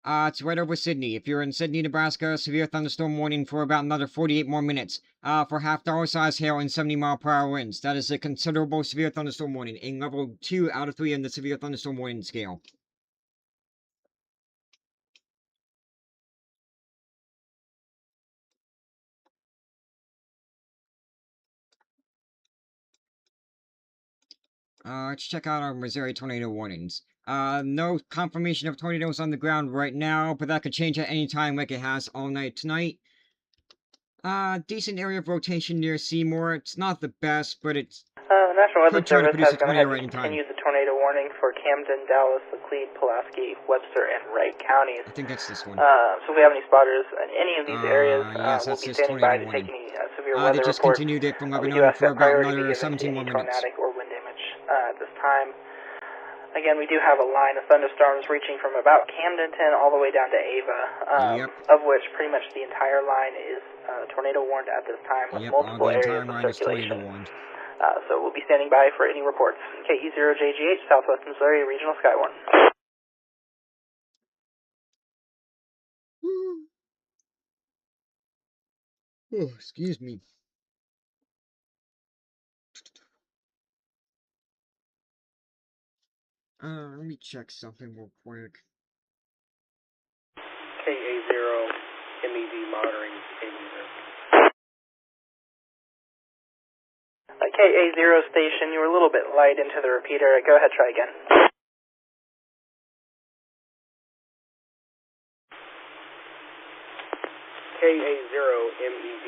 It's right over Sydney. If you're in Sydney, Nebraska, severe thunderstorm warning for about another 48 more minutes. For half-dollar size hail and 70 mile per hour winds. That is a considerable severe thunderstorm warning, in level 2 out of 3 in the severe thunderstorm warning scale. Let's check out our Missouri tornado warnings. No confirmation of tornadoes on the ground right now, but that could change at any time like it has all night tonight. Decent area of rotation near Seymour. It's not the best, but it's National Weather Service has gone ahead and continued the tornado warning for Camden, Dallas, Laclede, Pulaski, Webster, and Wright counties. I think that's this one. So if we have any spotters in any of these areas, yes, we'll that's be this standing by tornado to take warning. any severe weather They just reports. continued it from We do Lebanon ask for that about priority be another given to 17 any more minutes. tornadic or wind damage at this time. Again, we do have a line of thunderstorms reaching from about Camdenton all the way down to Ava, of which pretty much the entire line is tornado warned at this time with multiple areas of circulation. So we'll be standing by for any reports. KE0JGH, Southwest Missouri, Regional Skywarn. Oh, excuse me. Let me check something real quick. KA0 MED monitoring. KA0 station, you were a little bit light into the repeater. Go ahead, try again. KA0 MED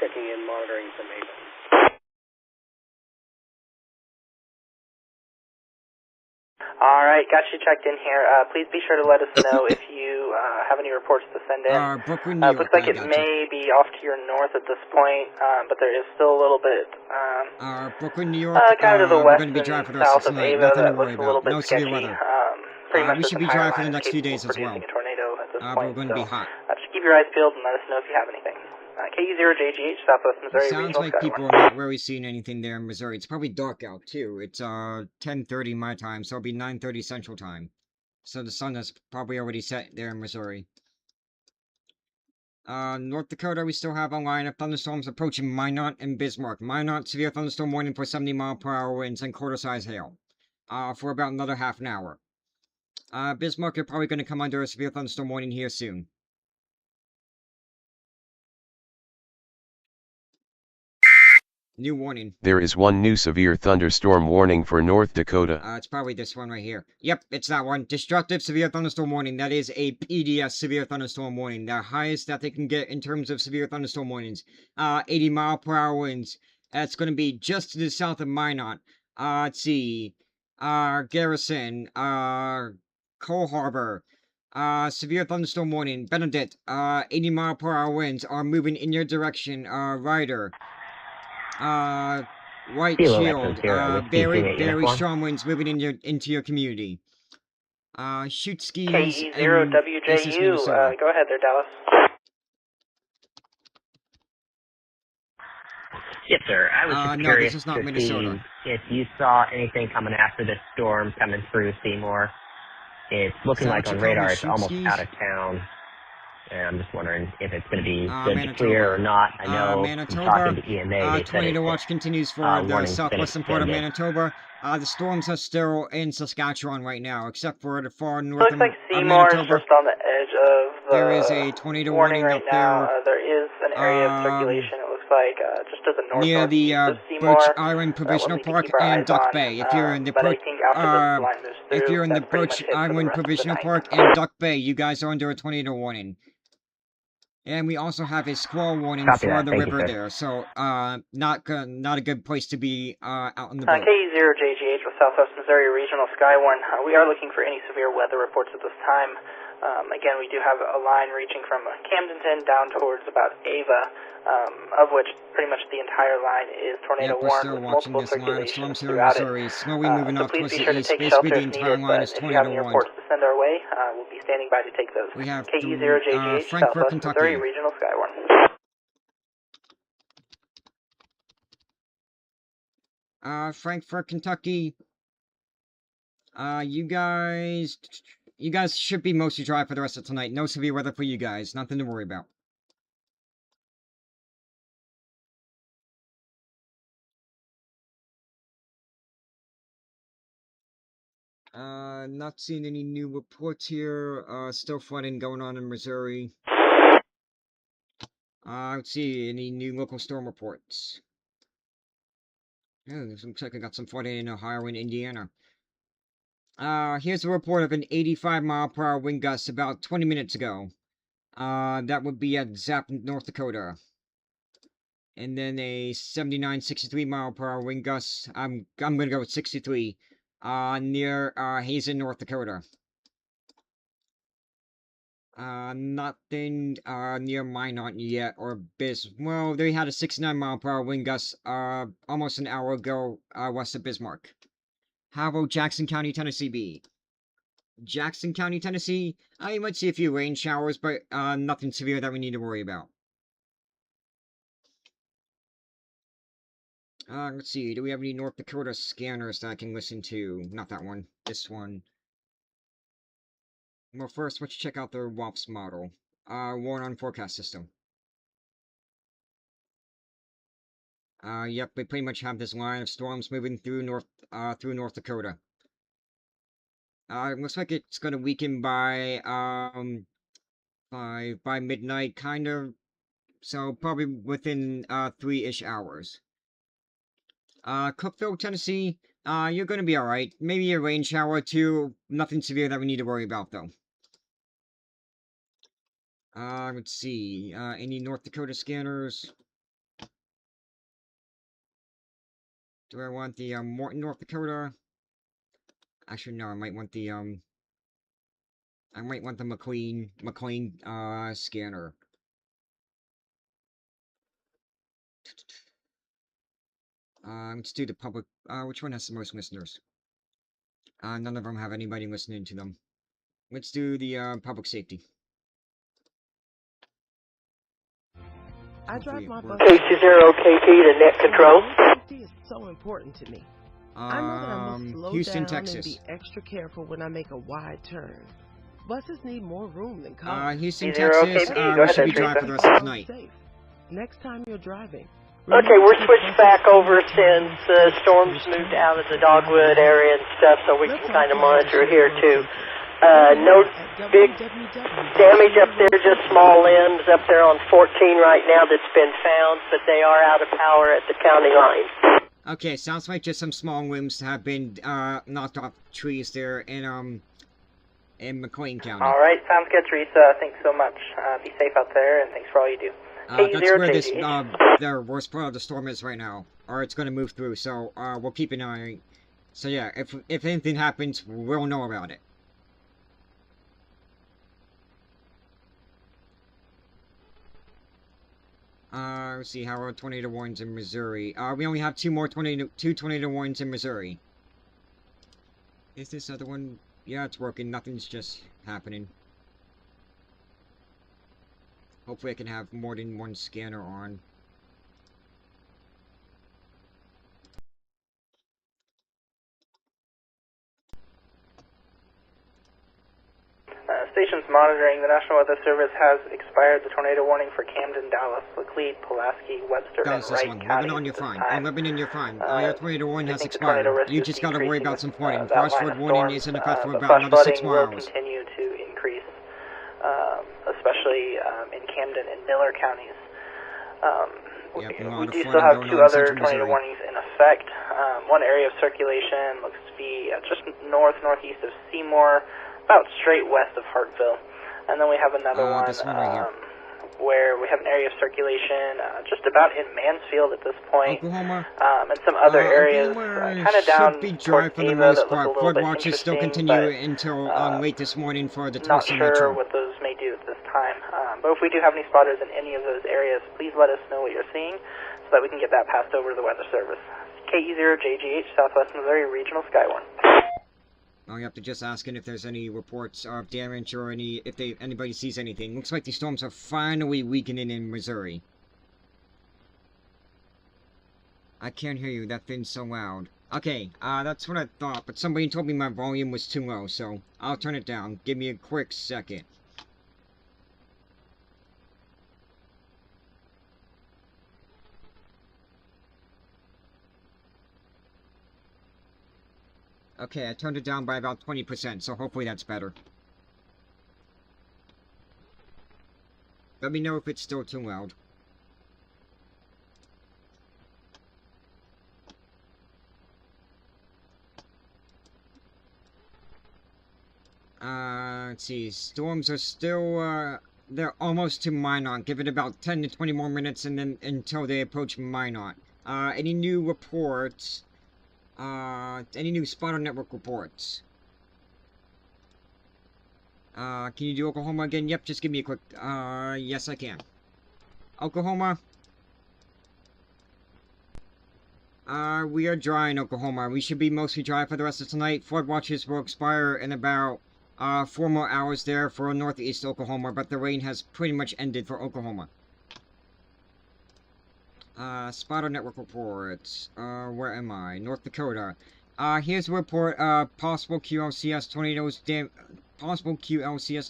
checking in monitoring from Ava. All right, got you checked in here. Please be sure to let us know if you have any reports to send in. Brooklyn, New York. Looks like it may be off to your north at this point, but there is still a little bit. Brooklyn, New York. Kind of to the west we're going to be dry for the and rest south of of tonight. Ava Nothing that to worry looks a little about. bit No severe sketchy. weather. Pretty much We should be dry for the next few days as well. A tornado at this But point, we're going to be hot. Just keep your eyes peeled and let us know if you have anything. KE0JGH, Southwest Missouri. It sounds like people are not really seeing anything there in Missouri. It's probably dark out too. It's 10:30 my time, so it'll be 9:30 Central Time. So the sun has probably already set there in Missouri. North Dakota, we still have a line of thunderstorms approaching Minot and Bismarck. Minot, severe thunderstorm warning for 70 mile per hour winds and quarter-size hail. For about another half an hour. Bismarck, you're probably going to come under a severe thunderstorm warning here soon. New warning. There is one new severe thunderstorm warning for North Dakota. It's probably this one right here. Yep, it's that one. Destructive severe thunderstorm warning. That is a PDS severe thunderstorm warning. The highest that they can get in terms of severe thunderstorm warnings. 80 mile per hour winds. That's going to be just to the south of Minot. Let's see. Garrison. Cole Harbor. Severe thunderstorm warning. Benedict. 80 mile per hour winds are moving in your direction. Ryder. White Shield, very strong winds moving into your community. Shoot skis. KE0WJU, go ahead there, Dallas. Yes, sir. I was just no, curious this is not to Minnesota. see if you saw anything coming after this storm coming through Seymour. It's looking like on radar it's almost out of town. And I'm just wondering if it's going to be good to clear or not. I know from talking to EMA, they tornado watch continues for the southwestern part of Manitoba. The storms are still in Saskatchewan right now, except for the far north of Manitoba. Seymour is just on the edge of the there is a tornado warning right up now. there. There is an area of circulation, it looks like, just to the north near the Birch Island Provisional Park and Duck Bay. If you're in the Birch Island Provisional Park and Duck Bay, you guys are under a tornado warning. And we also have a squall warning for the river there, so not a good place to be out on the boat. KE0JGH with Southwest Missouri Regional Skywarn. We are looking for any severe weather reports at this time. Again, we do have a line reaching from Camdenton down towards about Ava, of which pretty much the entire line is tornado warned with multiple circulations throughout it. Slowly moving So off please towards be the sure to east. take Basically, shelter the if entire needed, line but is if you have tornado any warned. reports to send our way, we'll be standing by to take those. We have KE0JGH, Frankfort, Southwest Missouri Kentucky. Regional Skywarn. Frankfort, Kentucky. You guys should be mostly dry for the rest of tonight. No severe weather for you guys. Nothing to worry about. Not seeing any new reports here. Still flooding going on in Missouri. Let's see, any new local storm reports. Oh, looks like I got some flooding in Ohio and Indiana. Here's a report of an 85-mile-per-hour wind gust about 20 minutes ago. That would be at Zap, North Dakota. And then a 79, 63-mile-per-hour wind gust. I'm gonna go with 63. Near Hazen, North Dakota. Nothing near Minot yet, or well, they had a 69-mile-per-hour wind gust almost an hour ago west of Bismarck. How about Jackson County, Tennessee be? Jackson County, Tennessee, you might see a few rain showers, but nothing severe that we need to worry about. Let's see, do we have any North Dakota scanners that I can listen to? Not that one, this one. Well, first, let's check out their WAPS model. Warn on forecast system. Yep, we pretty much have this line of storms moving through North Dakota. It looks like it's gonna weaken by midnight, kind of. So probably within 3-ish hours. Cookville, Tennessee, you're gonna be alright. Maybe a rain shower or two. Nothing severe that we need to worry about, though. Let's see. Any North Dakota scanners? Do I want the Morton, North Dakota? Actually, no. I might want the McLean scanner. Let's do the public. Which one has the most listeners? None of them have anybody listening to them. Let's do the public safety. I drive my bus. KC0KT to net control. Safety is so important to me. I know that I must slow Houston, down Texas. and be extra careful when I make a wide turn. Buses need more room than cars. Houston, Texas. We should be dry for the rest of tonight. Next time you're driving. Okay, we're switched back over since the storms moved out of the Dogwood area and stuff, so we can kind of monitor here too. No big damage up there, just small limbs up there on 14 right now that's been found, but they are out of power at the county line. Okay, sounds like just some small limbs have been knocked off trees there in McLean County. All right, sounds good, Teresa. Thanks so much. Be safe out there, and thanks for all you do. That's where this the worst part of the storm is right now, or it's going to move through. So we'll keep an eye. So yeah, if anything happens, we'll know about it. Let's see, how are tornado warnings in Missouri? We only have two tornado warnings in Missouri. Is this other one? Yeah, it's working. Nothing's just happening. Hopefully I can have more than one scanner on. Stations monitoring. The National Weather Service has expired the tornado warning for Camden, Dallas, Laclede, Pulaski, Webster, and Wright counties. Lebanon, you're fine. Lebanon, you're fine. Your tornado warning has expired. You just gotta worry about some flooding. Flash flood warning is in effect for about another 6 miles. Will continue to increase, especially in Camden and Miller counties. We do still have 2 other tornado warnings in effect. One area of circulation looks to be just northeast of Seymour, about straight west of Hartville. And then we have another one this one right here. where we have an area of circulation just about in Mansfield at this point, Oklahoma. And some other areas kind of down should be dry towards for the Ava most that look a part. little Flood bit watches still interesting, continue but until late this morning for the not Tulsa sure Metro. what those may do at this time. But if we do have any spotters in any of those areas, please let us know what you're seeing so that we can get that passed over to the Weather Service. KE0JGH, Southwest Missouri Regional Skywarn. You have to just asking if there's any reports of damage or if anybody sees anything. Looks like the storms are finally weakening in Missouri. I can't hear you. That thing's so loud. Okay, that's what I thought, but somebody told me my volume was too low, so I'll turn it down. Give me a quick second. Okay, I turned it down by about 20%, so hopefully that's better. Let me know if it's still too loud. Let's see, storms are still, they're almost to Minot. Give it about 10 to 20 more minutes and then until they approach Minot. Any new reports? Any new spotter network reports? Can you do Oklahoma again? Yep, just give me a quick, yes I can. Oklahoma? We are dry in Oklahoma. We should be mostly dry for the rest of tonight. Flood watches will expire in about, 4 more hours there for northeast Oklahoma, but the rain has pretty much ended for Oklahoma. Spotter network reports. Where am I? North Dakota. Here's a report of possible QLCS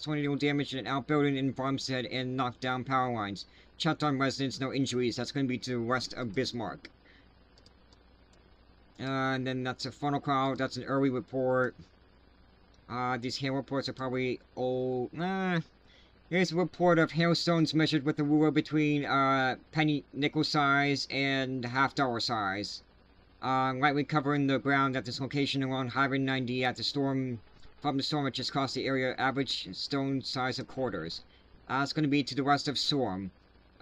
tornado damage in an outbuilding in Farmstead and knocked down power lines. Checked on residents, no injuries. That's going to be to the west of Bismarck. And then that's a funnel cloud. That's an early report. These hail reports are probably old. Here's a report of hailstones measured with a ruler between penny nickel size and $half size. Lightly covering the ground at this location along Highway 90 at the storm. From the storm, it just cost the area average stone size of quarters. It's going to be to the west of Storm.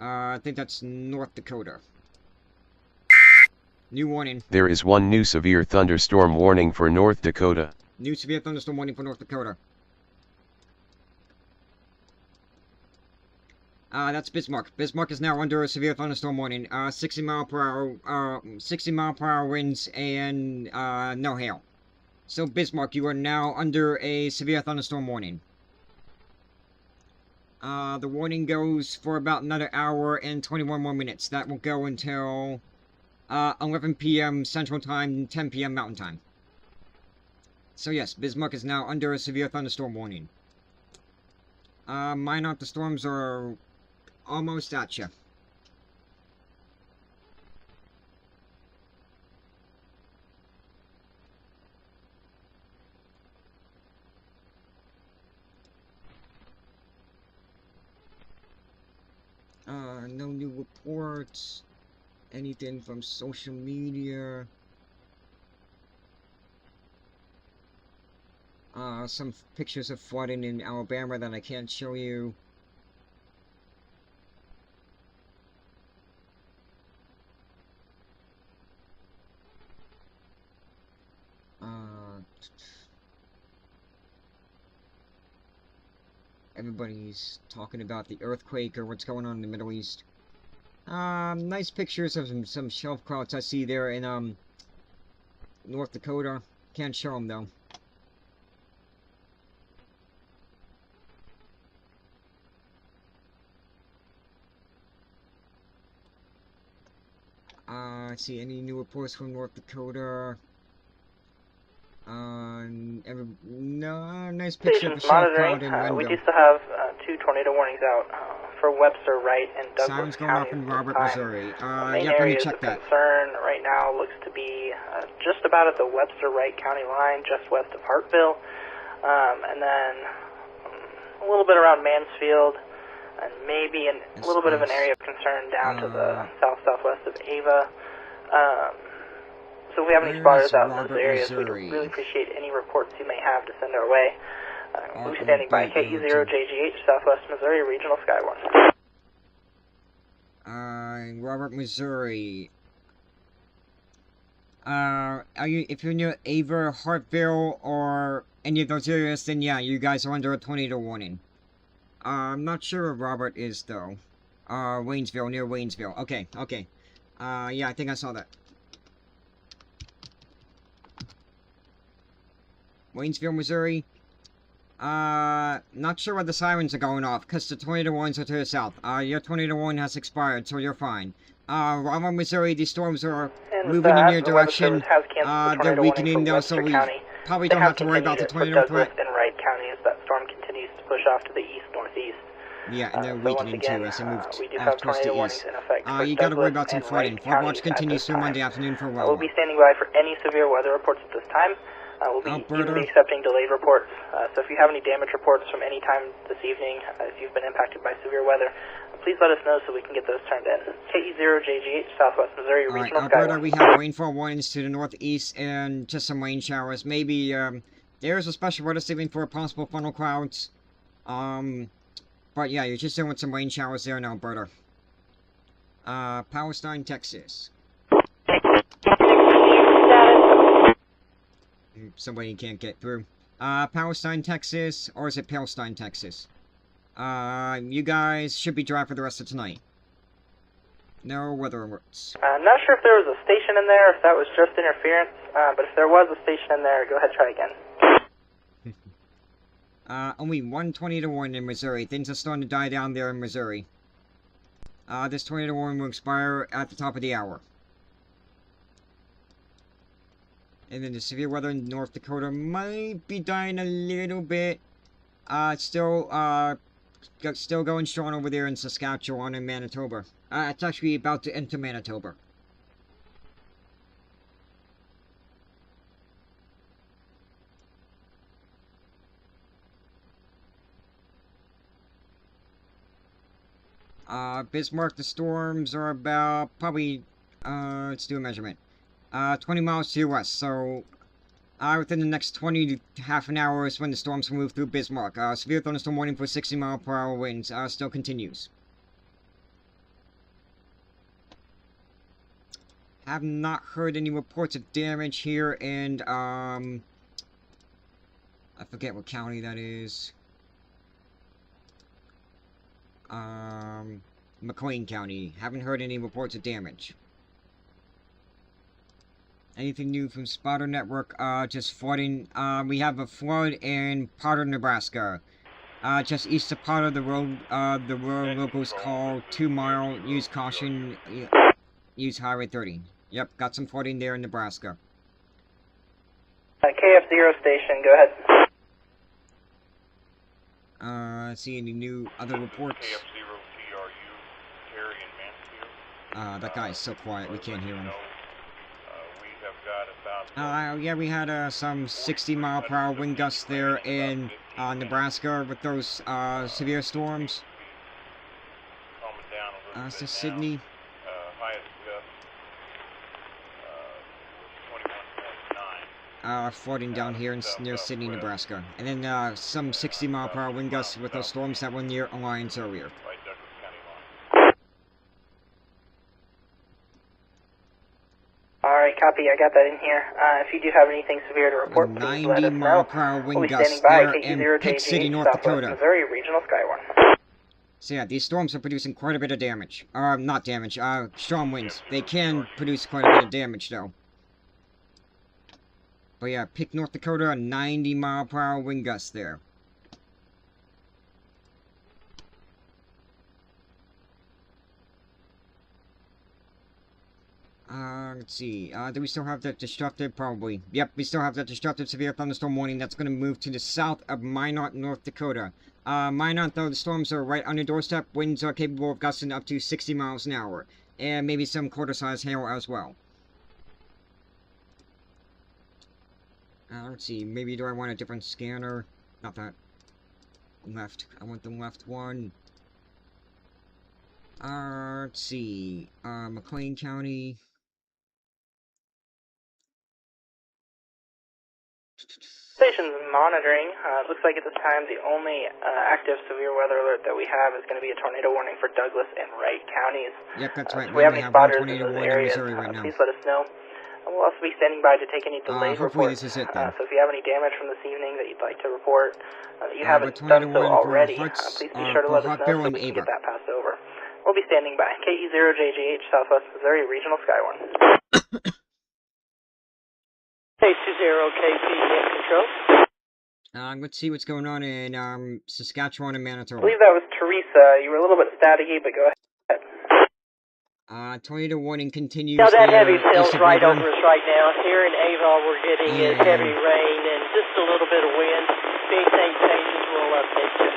I think that's North Dakota. New warning. There is one new severe thunderstorm warning for North Dakota. New severe thunderstorm warning for North Dakota. That's Bismarck. Bismarck is now under a severe thunderstorm warning. 60 mile per hour winds and no hail. So Bismarck, you are now under a severe thunderstorm warning. The warning goes for about another hour and 21 more minutes. That will go until 11 p.m. Central Time, 10 p.m. Mountain Time. So yes, Bismarck is now under a severe thunderstorm warning. Minot, the storms are almost at you. No new reports. Anything from social media. Some pictures of flooding in Alabama that I can't show you. Everybody's talking about the earthquake or what's going on in the Middle East. Nice pictures of some shelf clouds I see there in, North Dakota. Can't show them, though. Let's see, any new reports from North Dakota? No, nice picture of a shelf cloud in Wendell. We do still have 2 tornado warnings out for Webster, Wright, and Douglas Sirens going off in Robert, Missouri. Main Yep, let me areas check of that. concern right now looks to be just about at the Webster-Wright County line, just west of Hartville, and then a little bit around Mansfield, and maybe a little bit of an area of concern down to the south-southwest of Ava. So if we have any spotters out in those areas, we'd really appreciate any reports you may have to send our way. We're standing by KE0JGH, Southwest Missouri Regional Skywarn. Robert, Missouri. If you're near Ava, Hartville, or any of those areas, then yeah, you guys are under a tornado warning. I'm not sure where Robert is, though. Waynesville, near Waynesville. Okay. Yeah, I think I saw that. Waynesville, Missouri. Not sure why the sirens are going off, because the tornado warnings are to the south. Your tornado warning has expired, so you're fine. Robert, Missouri, these storms are moving in your direction. They're weakening though, so we probably don't have to worry about the tornado threat. In Wright counties, that storm continues to push off to the east-northeast. Yeah, and they're weakening too as they move off towards the east. You gotta worry about some flooding. Flood watch continues through Monday afternoon for a while. We'll be standing by for any severe weather reports at this time. We'll be accepting delayed reports. So if you have any damage reports from any time this evening, if you've been impacted by severe weather, please let us know so we can get those turned in. KE0JGH, Southwest Missouri Regional Alberta, Skyline. we have rainfall warnings to the northeast and just some rain showers. Maybe, there's a special weather saving for possible funnel clouds. But yeah, you're just dealing with some rain showers there in Alberta. Palestine, Texas. Somebody can't get through. Palestine, Texas, or is it Palestine, Texas? You guys should be dry for the rest of tonight. No weather alerts. I'm not sure if there was a station in there, if that was just interference, but if there was a station in there, go ahead, try again. Only one tornado warning in Missouri. Things are starting to die down there in Missouri. This tornado warning will expire at the top of the hour. And then the severe weather in North Dakota might be dying a little bit. Still going strong over there in Saskatchewan and Manitoba. It's actually about to enter Manitoba. Bismarck, the storms are about, probably, let's do a measurement. 20 miles to your west, so, within the next 20 to half an hour is when the storms will move through Bismarck. Severe thunderstorm warning for 60-mile-per-hour winds, still continues. Have not heard any reports of damage here, and, I forget what county that is. McLean County. Haven't heard any reports of damage. Anything new from Spotter Network? Just flooding. We have a flood in Potter, Nebraska. Just east of Potter, the road locals call 2 mile. Use caution. Use Highway 30. Yep, got some flooding there in Nebraska. KF0 station, go ahead. See any new other reports? That guy's so quiet, we can't hear him. Yeah, we had some 60-mile-per-hour wind gusts there in Nebraska with those severe storms. Is this Sydney? Flooding down here near Sydney, Nebraska. And then some 60-mile-per-hour wind gusts with those storms that were near Alliance earlier. Alright, copy. I got that in here. If you do have anything severe to report, please let us know. 90-mile-per-hour wind We'll be gusts standing by there in Pitt City, North Dakota. Missouri Regional Skyline. So yeah, these storms are producing quite a bit of damage. Not damage, strong winds. They can produce quite a bit of damage, though. But yeah, Pitt, North Dakota, 90-mile-per-hour wind gusts there. Let's see. Do we still have that destructive? Probably. Yep, we still have that destructive severe thunderstorm warning. That's going to move to the south of Minot, North Dakota. Minot, though, the storms are right on your doorstep. Winds are capable of gusting up to 60 miles an hour. And maybe some quarter-size hail as well. Let's see. Maybe do I want a different scanner? Not that. Left. I want the left one. Let's see. McLean County. Station's monitoring. Looks like at this time the only active severe weather alert that we have is going to be a tornado warning for Douglas and Wright counties. Yep, that's right. If we have any spotters in tornado those warning in areas, Missouri right now. please let us know. And we'll also be standing by to take any delayed hopefully reports. this is it then. So if you have any damage from this evening that you'd like to report, you haven't tornado done so warning for already, Hearts, please be sure to let us know so we can get that passed over. We'll be standing by. KE0JGH, Southwest Missouri Regional Sky 1. K20KP in control. Let's see what's going on in Saskatchewan and I Manitoba. believe that was Teresa. You were a little bit staticky, but go ahead. Tornado warning continues. Now that heavy there, cell's east of right Redmond. over us right now. Here in Ava, we're getting is heavy rain and just a little bit of wind. If anything changes, we'll update you.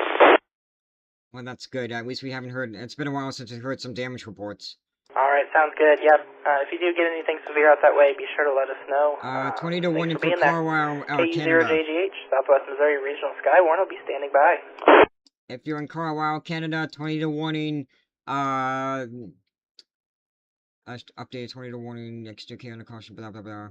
Well, that's good. At least we haven't heard. It's been a while since we've heard some damage reports. All right, sounds good. Yep. If you do get anything severe out that way, be sure to let us know. Tornado warning for Carlisle, Canada. KE0JGH, Southwest Missouri Regional Sky 1 will be standing by. If you're in Carlisle, Canada, tornado warning. Updated tornado warning. Extra care and caution. Blah blah blah.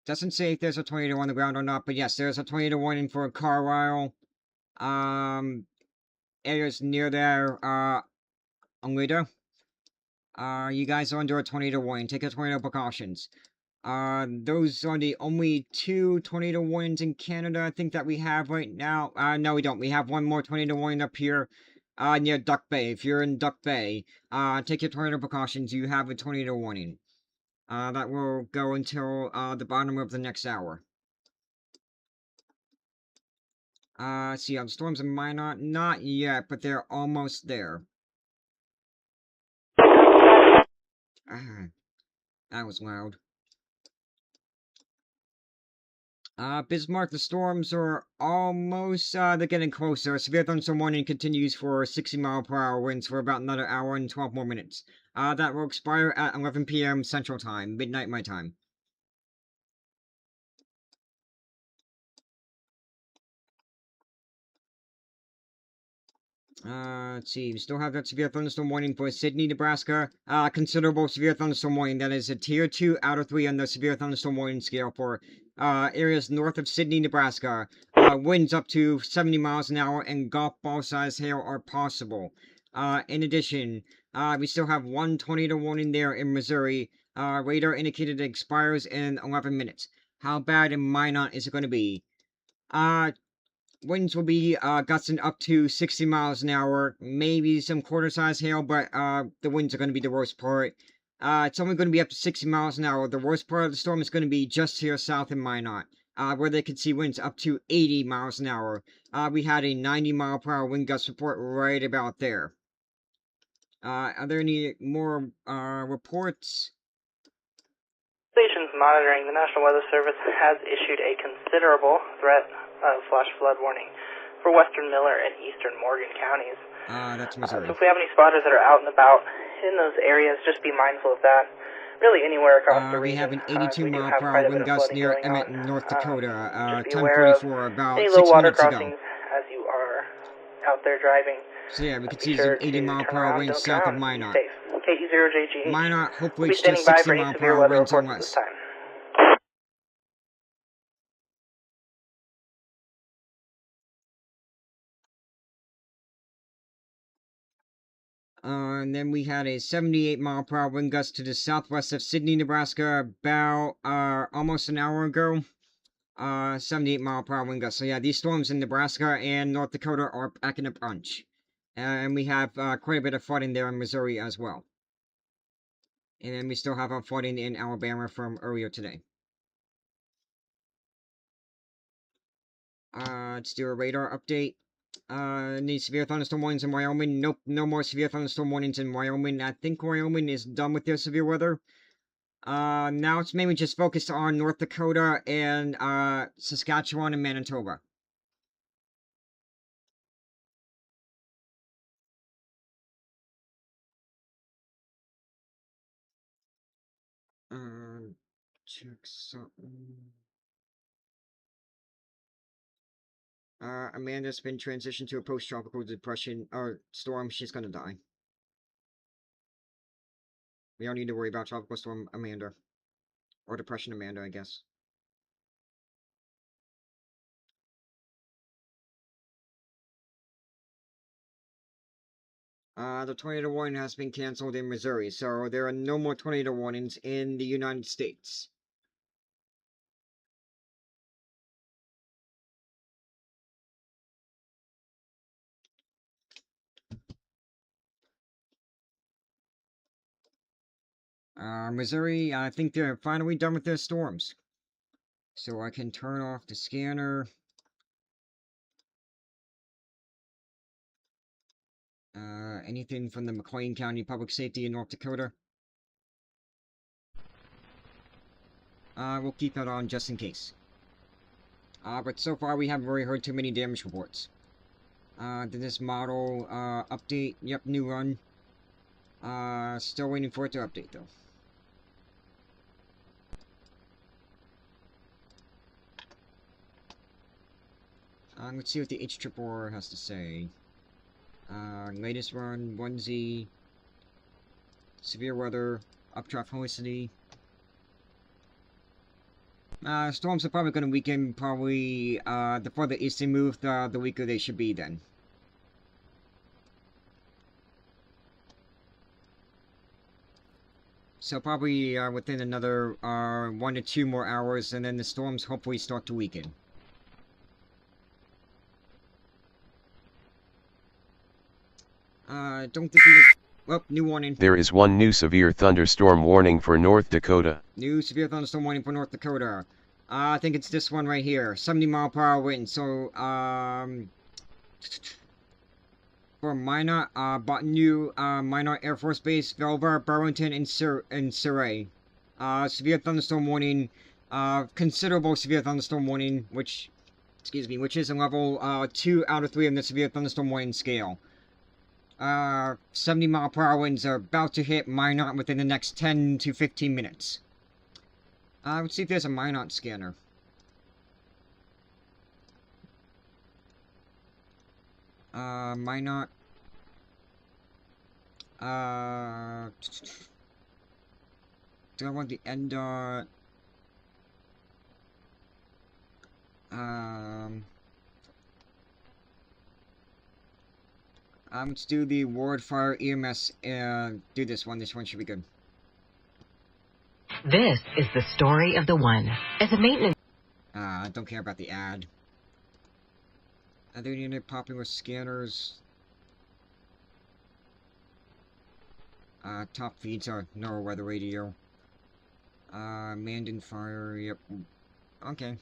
Doesn't say if there's a tornado on the ground or not, but yes, there's a tornado warning for Carlisle. Areas near there, Onwida. You guys are under a tornado warning. Take your tornado precautions. Those are the only 2 tornado warnings in Canada, I think, that we have right now. No, we don't. We have one more tornado warning up here, near Duck Bay. If you're in Duck Bay, take your tornado precautions. You have a tornado warning. That will go until, the bottom of the next hour. See, the storms in Minot, not yet, but they're almost there. That was loud. Bismarck, the storms are almost, they're getting closer. Severe thunderstorm warning continues for 60-mile-per-hour winds for about another hour and 12 more minutes. That will expire at 11 p.m. Central Time, midnight my time. Let's see, we still have that severe thunderstorm warning for Sydney, Nebraska. Considerable severe thunderstorm warning. That is a tier 2 out of 3 on the severe thunderstorm warning scale for, areas north of Sydney, Nebraska. Winds up to 70 miles an hour and golf ball size hail are possible. In addition, we still have 1 tornado warning there in Missouri. Radar indicated it expires in 11 minutes. How bad in Minot is it going to be? Winds will be gusting up to 60 miles an hour, maybe some quarter-size hail, but the winds are going to be the worst part. It's only going to be up to 60 miles an hour. The worst part of the storm is going to be just here south in Minot, where they could see winds up to 80 miles an hour. We had a 90-mile-per-hour wind gust report right about there. Are there any more reports? Stations monitoring. The National Weather Service has issued a considerable threat flash flood warning for western Miller and eastern Morgan counties. That's Missouri. So if we have any spotters that are out and about in those areas, just be mindful of that. Really anywhere across the region. We have an 82-mile-per-hour wind gust near Emmett, North Dakota. 10:44, about 6 minutes ago. As you are out there driving. So yeah, we could see some 80-mile-per-hour winds south of Minot. KE0JGH. Minot, hopefully it's just 60-mile-per-hour winds or less. And then we had a 78-mile-per-hour wind gust to the southwest of Sydney, Nebraska, about almost an hour ago. 78-mile-per-hour wind gust. So yeah, these storms in Nebraska and North Dakota are packing a punch. And we have quite a bit of flooding there in Missouri as well. And then we still have our flooding in Alabama from earlier today. Let's do a radar update. Any severe thunderstorm warnings in Wyoming? Nope, no more severe thunderstorm warnings in Wyoming. I think Wyoming is done with their severe weather. Now it's mainly just focused on North Dakota and, Saskatchewan and Manitoba. Check something. Amanda's been transitioned to a post-tropical depression, or storm. She's gonna die. We don't need to worry about Tropical Storm Amanda. Or Depression Amanda, I guess. The tornado warning has been canceled in Missouri, so there are no more tornado warnings in the United States. Missouri, I think they're finally done with their storms. So I can turn off the scanner. Anything from the McLean County Public Safety in North Dakota? We'll keep that on just in case. But so far we haven't really heard too many damage reports. Did this model, update? Yep, new run. Still waiting for it to update, though. Let's see what the H-Triple has to say. Latest run, 1Z, severe weather, updraft helicity. Storms are probably going to weaken, probably, the further east they move, the weaker they should be then. So probably, within another, 1 to 2 more hours, and then the storms hopefully start to weaken. Don't think we... Well, new warning. There is one new severe thunderstorm warning for North Dakota. New severe thunderstorm warning for North Dakota. I think it's this one right here. 70-mile-per-hour wind. So, for Minot, new Minot Air Force Base, Velva, Burlington, and Surrey. Severe thunderstorm warning. Considerable severe thunderstorm warning, which is a level 2 out of 3 on the severe thunderstorm warning scale. 70-mile-per-hour winds are about to hit Minot within the next 10 to 15 minutes. Let's see if there's a Minot scanner. Minot. Do I want the end, let's do the Ward Fire EMS, do this one. This one should be good. This is the story of the one. As a maintenance... I don't care about the ad. Are there any popular scanners? Top feeds are NOAA weather radio. Mandan Fire, yep. Okay.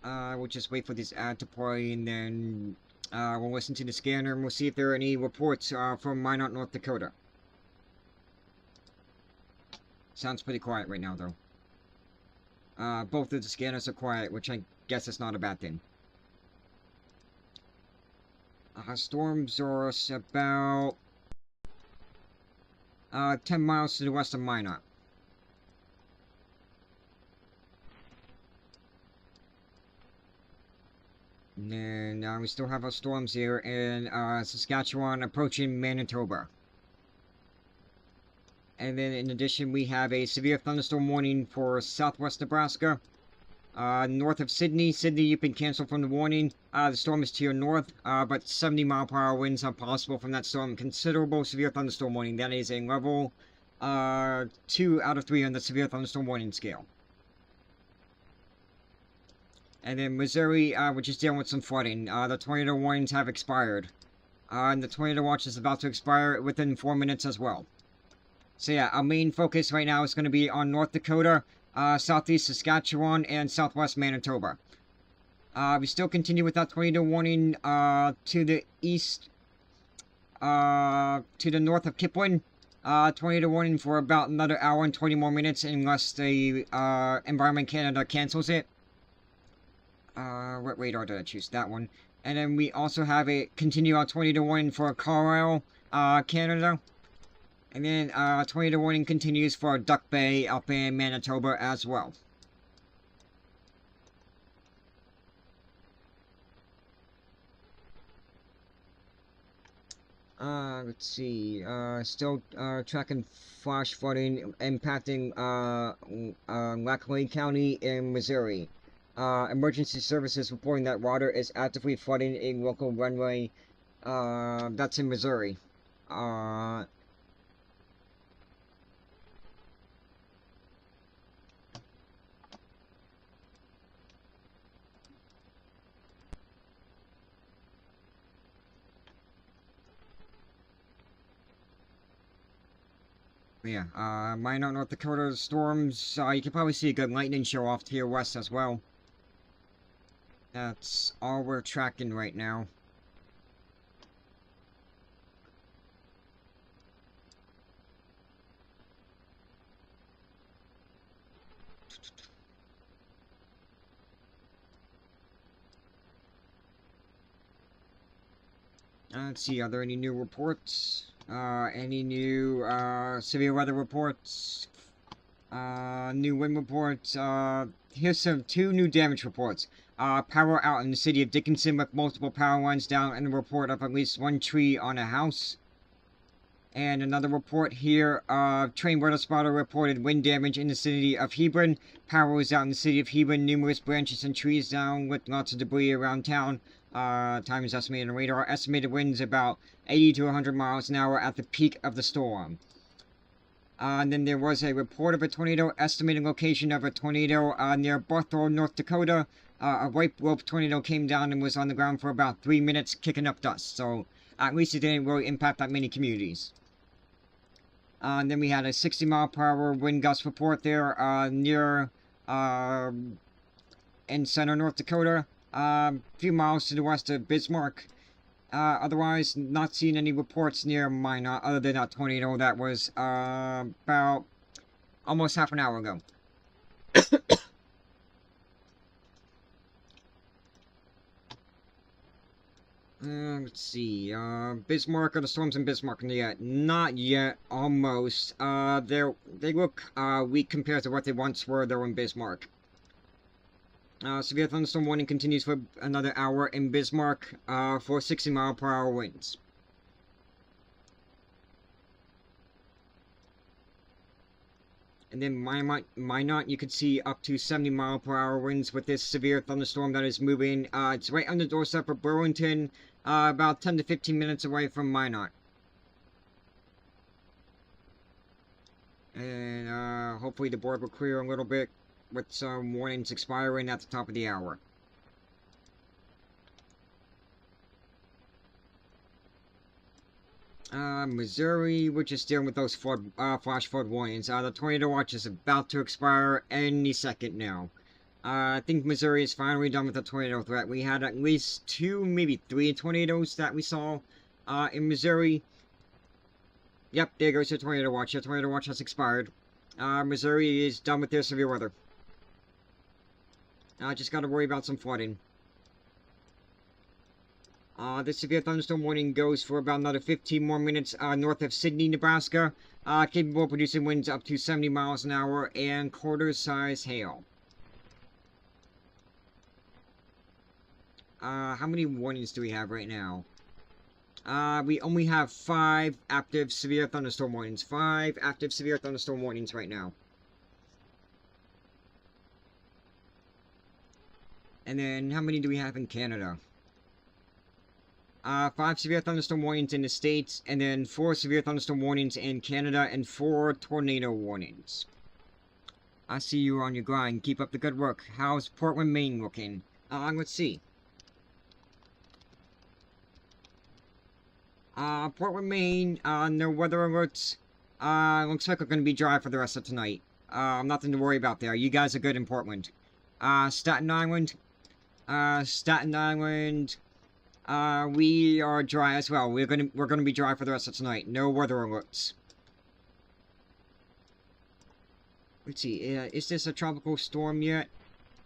We'll just wait for this ad to play, and then we'll listen to the scanner, and we'll see if there are any reports from Minot, North Dakota. Sounds pretty quiet right now, though. Both of the scanners are quiet, which I guess is not a bad thing. Storms are about 10 miles to the west of Minot. And then we still have our storms here in Saskatchewan approaching Manitoba. And then in addition we have a severe thunderstorm warning for southwest Nebraska. North of Sydney. Sydney, you've been canceled from the warning. The storm is to your north, but 70-mile-per-hour winds are possible from that storm. Considerable severe thunderstorm warning. That is a level 2 out of 3 on the severe thunderstorm warning scale. And then Missouri, which is dealing with some flooding. The tornado warnings have expired. And the tornado watch is about to expire within 4 minutes as well. So yeah, our main focus right now is going to be on North Dakota, southeast Saskatchewan, and southwest Manitoba. We still continue with that tornado warning to the east, to the north of Kipling. Tornado warning for about another hour and 20 more minutes unless the Environment Canada cancels it. What radar did I choose? That one. And then we also have a continue our tornado warning for Carlisle, Canada. And then tornado warning continues for Duck Bay up in Manitoba as well. Let's see. Still tracking flash flooding impacting Lackawanna County in Missouri. Emergency services reporting that water is actively flooding a local runway. That's in Missouri. Yeah, Minot, North Dakota storms. You can probably see a good lightning show off to your west as well. That's all we're tracking right now. Let's see, are there any new reports? Any new, severe weather reports? New wind reports? Here's two new damage reports. Power out in the city of Dickinson with multiple power lines down, and a report of at least one tree on a house. And another report here, train weather spotter reported wind damage in the city of Hebron. Power was out in the city of Hebron, numerous branches and trees down with lots of debris around town. Time is estimated on radar. Estimated winds about 80 to 100 miles an hour at the peak of the storm. And then there was a report of a tornado, estimated location of a tornado near Barthol, North Dakota. A white rope tornado came down and was on the ground for about 3 minutes, kicking up dust. So at least it didn't really impact that many communities. And then we had a 60-mile-per-hour wind gust report there near in center North Dakota. A few miles to the west of Bismarck. Otherwise, not seeing any reports near Minot other than that tornado that was about almost half an hour ago. Let's see. Bismarck, are the storms in Bismarck yet? Not yet. Almost. They look weak compared to what they once were, though, in Bismarck. Severe thunderstorm warning continues for another hour in Bismarck for 60-mile-per-hour winds. And then Minot, you could see up to 70-mile-per-hour winds with this severe thunderstorm that is moving. It's right on the doorstep of Burlington, about 10 to 15 minutes away from Minot. And hopefully the board will clear a little bit with some warnings expiring at the top of the hour. Missouri, we're just dealing with those flash flood warnings. The tornado watch is about to expire any second now. I think Missouri is finally done with the tornado threat. We had at least 2, maybe 3 tornadoes that we saw in Missouri. Yep, there goes the tornado watch. The tornado watch has expired. Missouri is done with their severe weather. Just gotta worry about some flooding. The severe thunderstorm warning goes for about another 15 more minutes north of Sidney, Nebraska. Capable of producing winds up to 70 miles an hour and quarter-size hail. How many warnings do we have right now? We only have 5 active severe thunderstorm warnings. 5 active severe thunderstorm warnings right now. And then, how many do we have in Canada? 5 severe thunderstorm warnings in the States, and then 4 severe thunderstorm warnings in Canada, and 4 tornado warnings. I see you on your grind. Keep up the good work. How's Portland, Maine looking? Let's see. Portland, Maine, no weather alerts. Looks like we're going to be dry for the rest of tonight. Nothing to worry about there. You guys are good in Portland. Staten Island. We are dry as well. We're gonna be dry for the rest of tonight. No weather alerts. Let's see. Is this a tropical storm yet?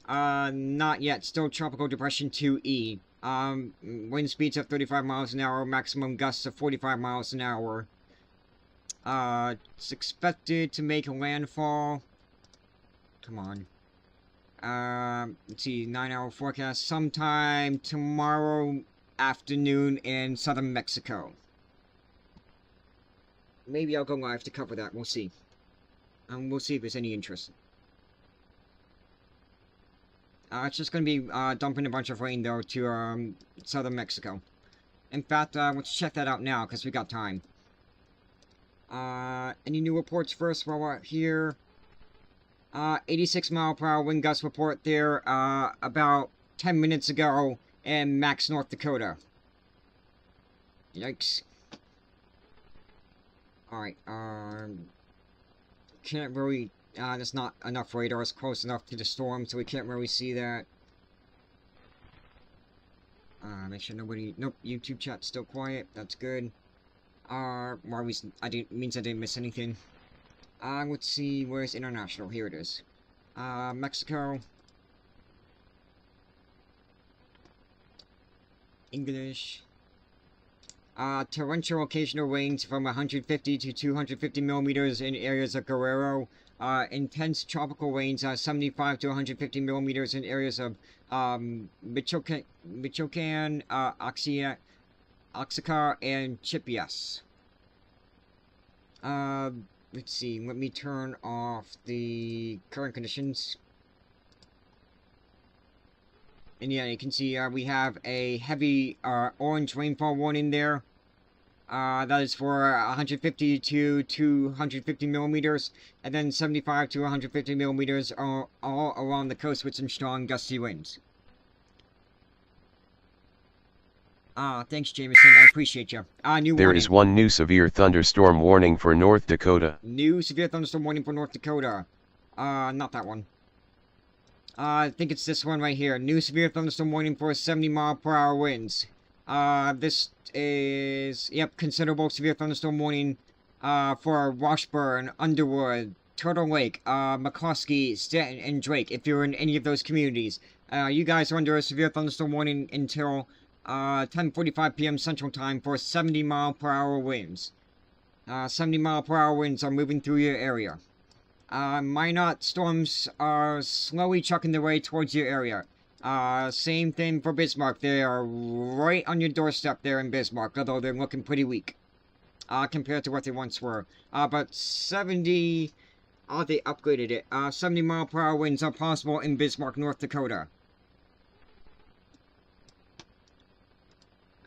Not yet. Still tropical depression 2E. Wind speeds of 35 miles an hour. Maximum gusts of 45 miles an hour. It's expected to make a landfall. Come on. Let's see, 9-hour forecast, sometime tomorrow afternoon in southern Mexico. maybe I'll go live to cover that. We'll see. We'll see if there's any interest. It's just going to be dumping a bunch of rain, though, to southern Mexico. In fact, let's check that out now, because we got time. Any new reports first while we're here? 86 mile per hour wind gust report there about 10 minutes ago in Max, North Dakota. Yikes. Alright, can't really, there's not enough radars close enough to the storm, so we can't really see that. Make sure nobody, nope, YouTube chat's still quiet, that's good. Well, means I didn't miss anything. Let's see, where's international? Here it is. Mexico. English. Torrential occasional rains from 150 to 250 millimeters in areas of Guerrero. Intense tropical rains, 75 to 150 millimeters in areas of Michoacan, Oaxaca, and Chiapas. Let's see, let me turn off the current conditions. And yeah, you can see we have a heavy orange rainfall warning there. That is for 150 to 250 millimeters, and then 75 to 150 millimeters all along the coast with some strong gusty winds. Thanks, Jameson. I appreciate you. There is one new severe thunderstorm warning for North Dakota. New severe thunderstorm warning for North Dakota. Not that one. I think it's this one right here. New severe thunderstorm warning for 70 mile per hour winds. This is, yep, considerable severe thunderstorm warning, for Washburn, Underwood, Turtle Lake, McCloskey, Stanton, and Drake, if you're in any of those communities. You guys are under a severe thunderstorm warning until 10:45 p.m. Central Time for 70 mile per hour winds. 70 mile per hour winds are moving through your area. Minor storms are slowly chucking their way towards your area. Same thing for Bismarck. They are right on your doorstep there in Bismarck, although they're looking pretty weak, compared to what they once were. But 70, they upgraded it. 70 mile per hour winds are possible in Bismarck, North Dakota.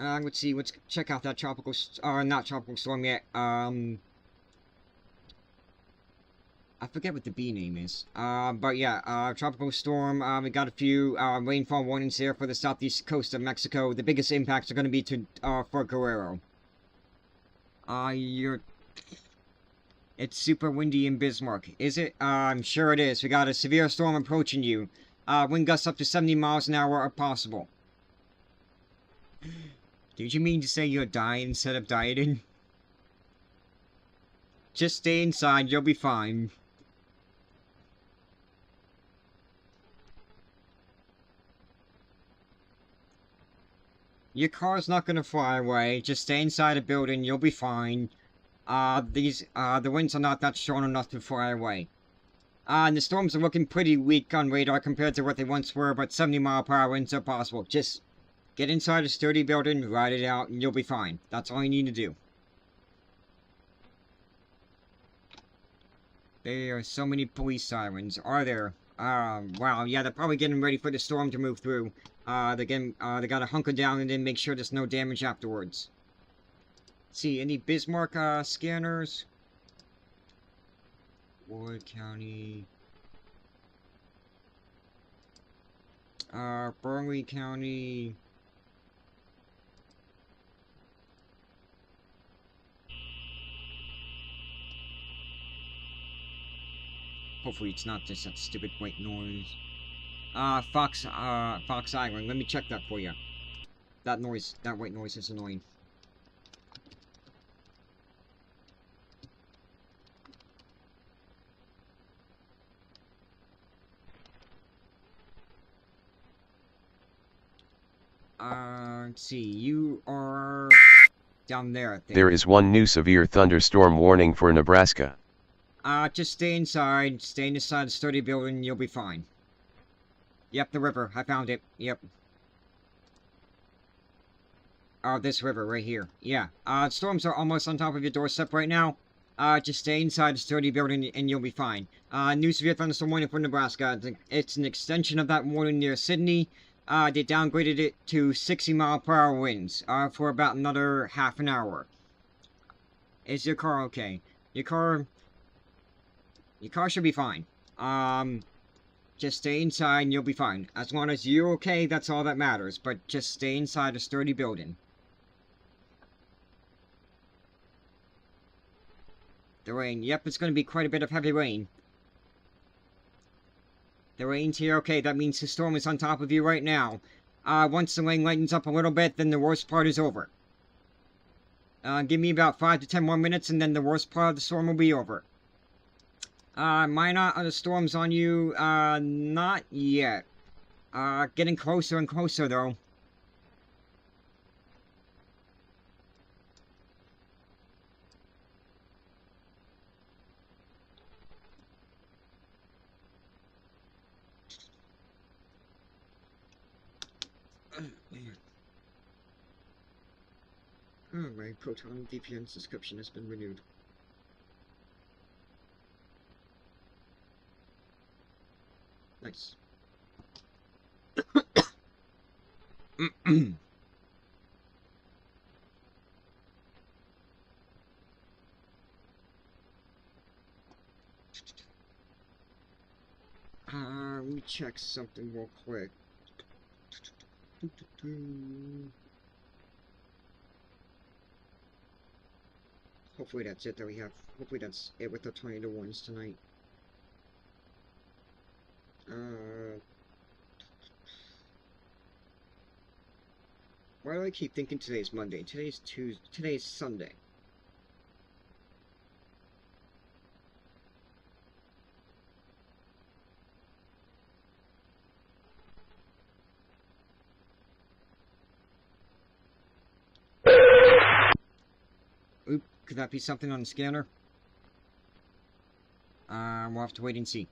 Let's see, let's check out that tropical, not tropical storm yet. I forget what the B name is. But yeah, tropical storm. We got a few rainfall warnings here for the southeast coast of Mexico. The biggest impacts are going to be to for Guerrero. It's super windy in Bismarck. Is it? I'm sure it is. We got a severe storm approaching you. Wind gusts up to 70 miles an hour are possible. Did you mean to say you're dying instead of dieting? Just stay inside, you'll be fine. Your car's not gonna fly away. Just stay inside a building, you'll be fine. The winds are not that strong enough to fly away. And the storms are looking pretty weak on radar compared to what they once were, but 70 mile per hour winds are possible. Just get inside a sturdy building, ride it out, and you'll be fine. That's all you need to do. There are so many police sirens, are there? Wow, yeah, they're probably getting ready for the storm to move through. They gotta hunker down and then make sure there's no damage afterwards. Let's see, any Bismarck, scanners? Ward County. Burnley County. Hopefully it's not just that stupid white noise. Fox Island. Let me check that for you. That white noise is annoying. Let's see. You are down there, I think. There is one new severe thunderstorm warning for Nebraska. Just stay inside. Stay inside a sturdy building, you'll be fine. Yep, the river. I found it. Yep. Oh, this river right here. Yeah. Storms are almost on top of your doorstep right now. Just stay inside the sturdy building and you'll be fine. New severe thunderstorm warning for Nebraska. It's an extension of that warning near Sydney. They downgraded it to 60-mile-per-hour winds for about another half an hour. Is your car okay? Your car should be fine. Just stay inside and you'll be fine. As long as you're okay, that's all that matters. But just stay inside a sturdy building. The rain. Yep, it's going to be quite a bit of heavy rain. The rain's here. Okay, that means the storm is on top of you right now. Once the rain lightens up a little bit, then the worst part is over. Give me about 5 to 10 more minutes, and then the worst part of the storm will be over. Minor other storms on you? Not yet. Getting closer and closer, though. Oh, my Proton VPN subscription has been renewed. Nice. Let me check something real quick. Hopefully that's it that we have. Hopefully that's it with the tornado warnings tonight. Why do I keep thinking today's Monday? Today's Tuesday. Today's Sunday. Oop, could that be something on the scanner? We'll have to wait and see.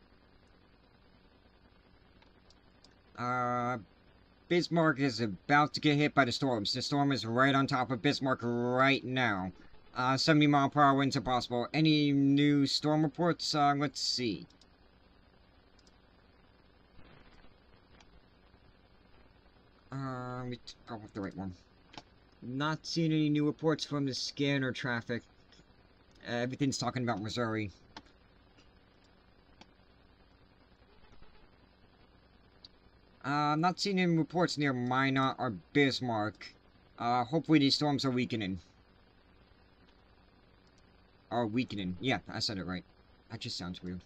Bismarck is about to get hit by the storms. The storm is right on top of Bismarck right now. 70-mile-per-hour winds are possible. Any new storm reports? Let's see. Let me go with the right one. Not seeing any new reports from the scanner traffic. Everything's talking about Missouri. I'm not seeing any reports near Minot or Bismarck. Hopefully these storms are weakening. Yeah, I said it right. That just sounds weird.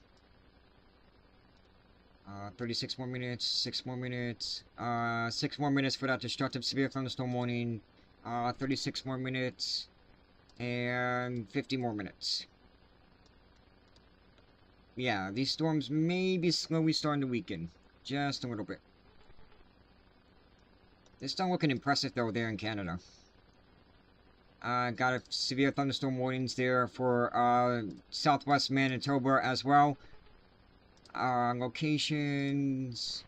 36 more minutes, 6 more minutes. 6 more minutes for that destructive severe thunderstorm warning. 36 more minutes. And 50 more minutes. Yeah, these storms may be slowly starting to weaken. Just a little bit. They're still looking impressive, though, there in Canada. Got a severe thunderstorm warnings there for southwest Manitoba as well. Locations...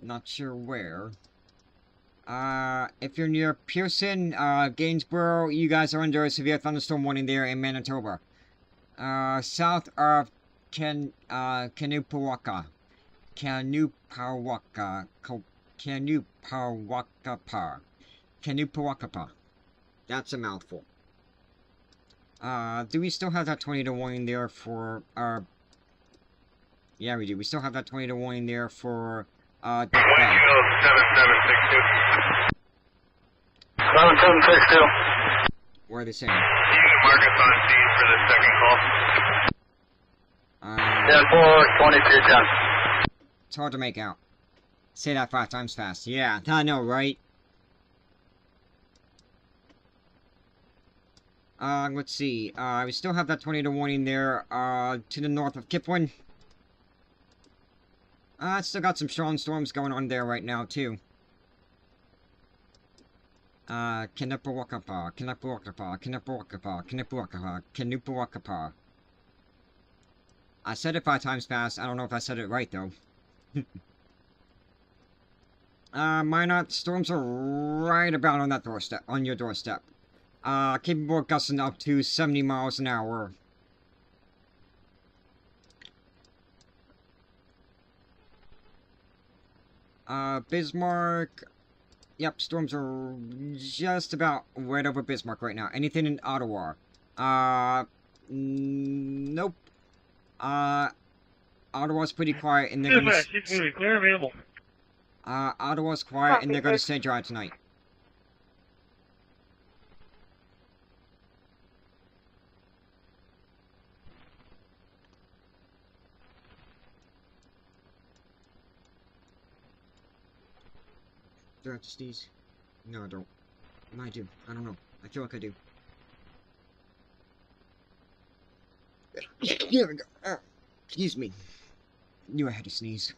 not sure where. If you're near Pearson, Gainsborough, you guys are under a severe thunderstorm warning there in Manitoba. South of Kanupawaka. Kanupawakapa. That's a mouthful. Do we still have that tornado warning there for our... Yeah, we do. We still have that tornado warning there for, Wind chill 7762. 7762. What are they saying? You can mark us on scene for the second call. 10-4, 22-10. It's hard to make out. Say that 5 times fast. Yeah, I know, right? Let's see. We still have that tornado warning there, to the north of Kipling. Still got some strong storms going on there right now, too. Kanupawakapa. I said it 5 times fast. I don't know if I said it right, though. Minot, storms are right about on that doorstep, on your doorstep. Capable of gusting up to 70 miles an hour. Bismarck. Yep, storms are just about right over Bismarck right now. Anything in Ottawa? Nope. Ottawa's pretty quiet, and they're gonna... Ottawa's quiet, and they're gonna stay dry tonight. Do I have to sneeze? No, I don't. I do. I don't know. I feel like I do. Here we go. Excuse me. Knew I had to sneeze.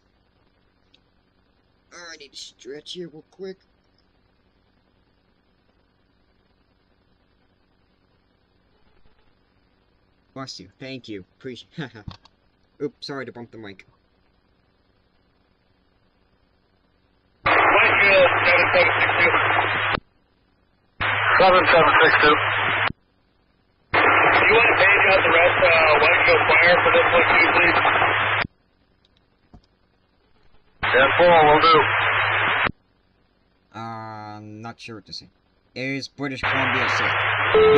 I need to stretch here real quick. Bless you. Thank you. Appreciate. Oops, sorry to bump the mic. 7762. Do you want to page out the rest Whiteshield Fire for this one too, please? 10-4, will do. Not sure what to say. Is British Columbia sick?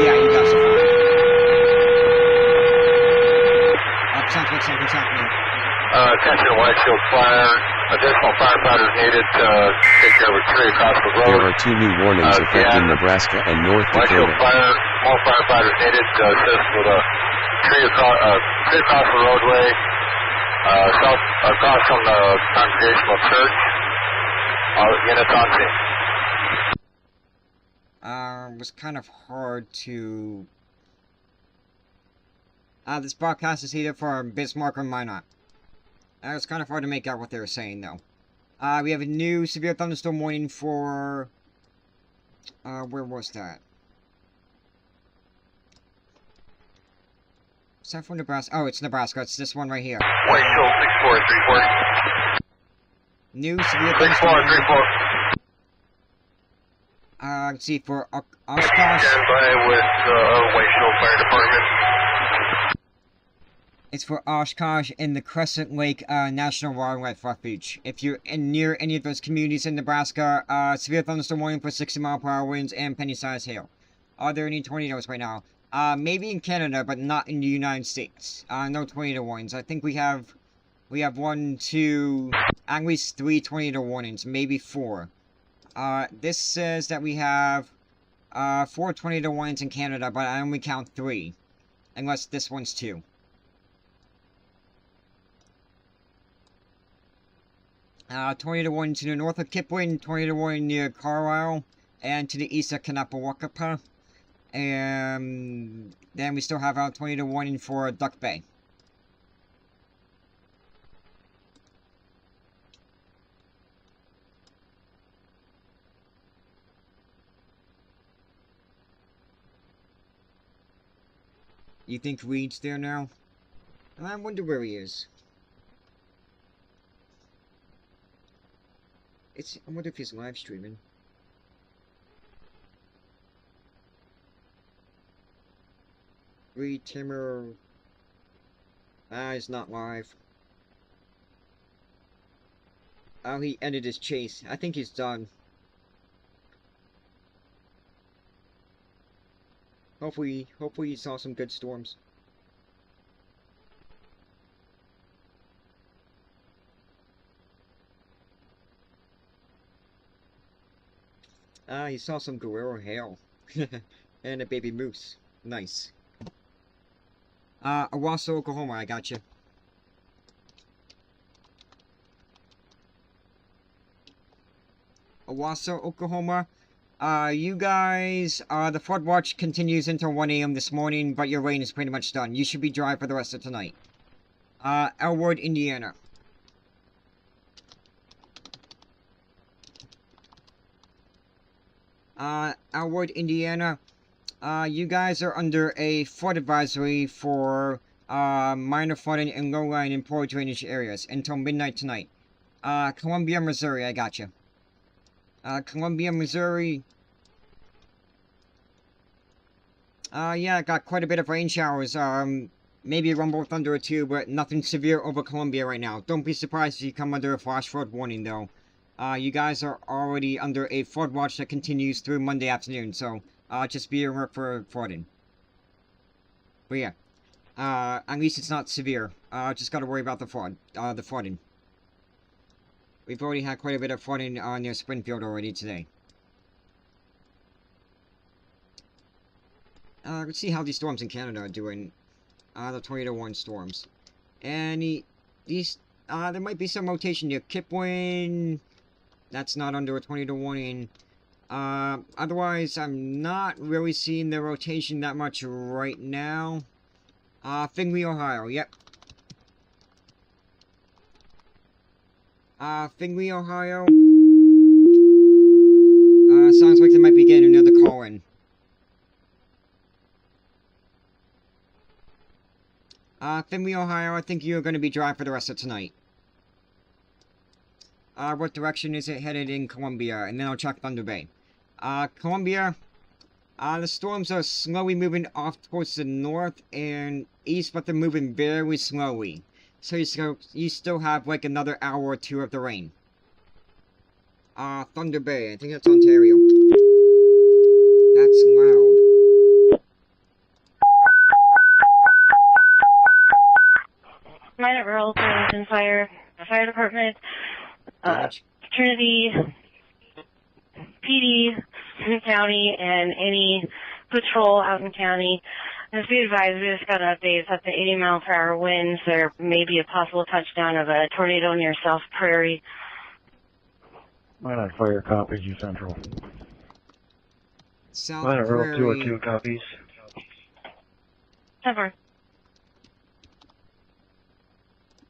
Yeah, you guys are fine. Sounds like something's happening. Attention Whiteshield Fire. Additional firefighters needed to take care of a tree across the road. There are 2 new warnings affecting Nebraska and North Whiteshield Dakota. Fire, more firefighters needed to assist with a tree across the roadway, across from the Congregational Church. Units on scene. It was kind of hard to... this broadcast is either for Bismarck or Minot. It was kind of hard to make out what they were saying, though. We have a new severe thunderstorm warning for... where was that? Is that for Nebraska? Oh, it's Nebraska. It's this one right here. Whiteshield 6434. New severe thunderstorm warning. 6434. Let's see, for Oshkosh. Stand by with Whiteshield Fire Department. It's for Oshkosh and the Crescent Lake National Wildlife Refuge. If you're near any of those communities in Nebraska, severe thunderstorm warning for 60-mile-per-hour winds and penny-sized hail. Are there any tornadoes right now? Maybe in Canada, but not in the United States. No tornado warnings. I think we have 1, 2, at least 3 tornado warnings, maybe 4. This says that we have 4 tornado warnings in Canada, but I only count 3. Unless this one's 2. Tornado warning to the north of Kipling, tornado warning near Carlisle, and to the east of Kanapawakapa. And then we still have our tornado warning for Duck Bay. You think Reed's there now? I wonder where he is. I wonder if he's live streaming. Reed Timmer. He's not live. Oh, he ended his chase. I think he's done. Hopefully he saw some good storms. He saw some Guerrero hail. And a baby moose. Nice. Owasso, Oklahoma, I got you. Owasso, Oklahoma. You guys, the flood watch continues until 1 a.m. this morning, but your rain is pretty much done. You should be dry for the rest of tonight. Elwood, Indiana. Elwood, Indiana. You guys are under a flood advisory for minor flooding in low-lying and poor drainage areas until midnight tonight. Columbia, Missouri, I got you. Columbia, Missouri. Yeah, got quite a bit of rain showers. Maybe a rumble thunder or two, but nothing severe over Columbia right now. Don't be surprised if you come under a flash flood warning, though. You guys are already under a flood watch that continues through Monday afternoon, so just be alert for flooding. But yeah, at least it's not severe. Just gotta worry about the flooding. We've already had quite a bit of flooding near Springfield already today. Let's see how these storms in Canada are doing. The tornado warning storms. And these, there might be some rotation near Kipling. That's not under a tornado warning. Otherwise, I'm not really seeing the rotation that much right now. Findlay, Ohio, yep. Findlay, Ohio. Sounds like they might be getting another call in. Findlay, Ohio, I think you're going to be dry for the rest of tonight. What direction is it headed in Columbia? And then I'll check Thunder Bay. Columbia, the storms are slowly moving off towards the north and east, but they're moving very slowly. So you still have like another hour or two of the rain. Thunder Bay, I think that's Ontario. That's loud. Minot Rural and Fire Department, Trinity, PD, in county, and any patrol out in county. Just be advised, we just got an update that the 80-mile-per-hour winds, there may be a possible touchdown of a tornado near South Prairie. Minot Fire copies, you Central. South Minot Prairie. Rural 202 copies. Cover.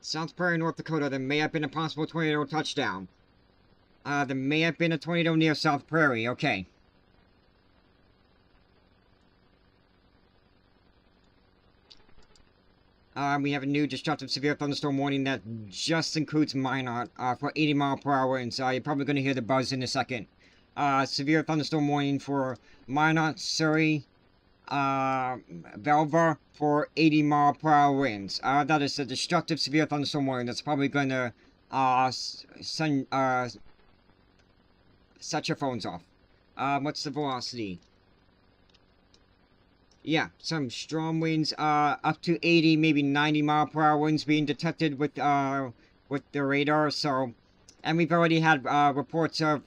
South Prairie, North Dakota, there may have been a possible tornado touchdown. There may have been a tornado near South Prairie, okay. We have a new destructive severe thunderstorm warning that just includes Minot, for 80-mile-per-hour winds. You're probably going to hear the buzz in a second. Severe thunderstorm warning for Minot, Surrey, Velva for 80-mile-per-hour winds. That is a destructive severe thunderstorm warning that's probably going to set your phones off. What's the velocity? Yeah, some strong winds, up to 80, maybe 90-mile-per-hour winds being detected with the radar. So, and we've already had reports of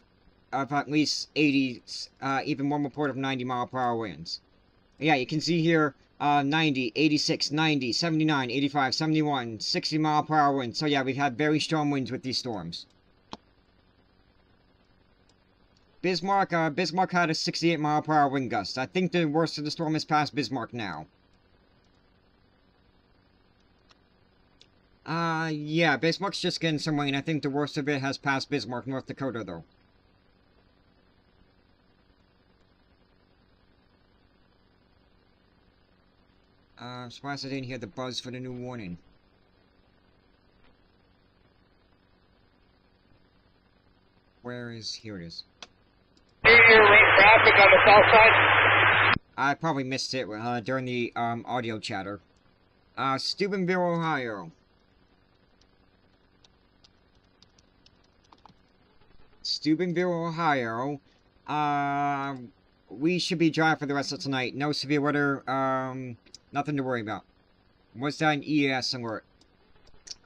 at least 80, even one report of 90-mile-per-hour winds. Yeah, you can see here 90, 86, 90, 79, 85, 71, 60-mile-per-hour winds. So yeah, we've had very strong winds with these storms. Bismarck had a 68-mile-per-hour wind gust. I think the worst of the storm is past Bismarck now. Yeah, Bismarck's just getting some rain. I think the worst of it has passed Bismarck, North Dakota, though. I'm surprised I didn't hear the buzz for the new warning. Where is... Here it is. Traffic on the south side. I probably missed it during the audio chatter. Steubenville, Ohio. Steubenville, Ohio. We should be dry for the rest of tonight. No severe weather. Nothing to worry about. Was that an EAS alert?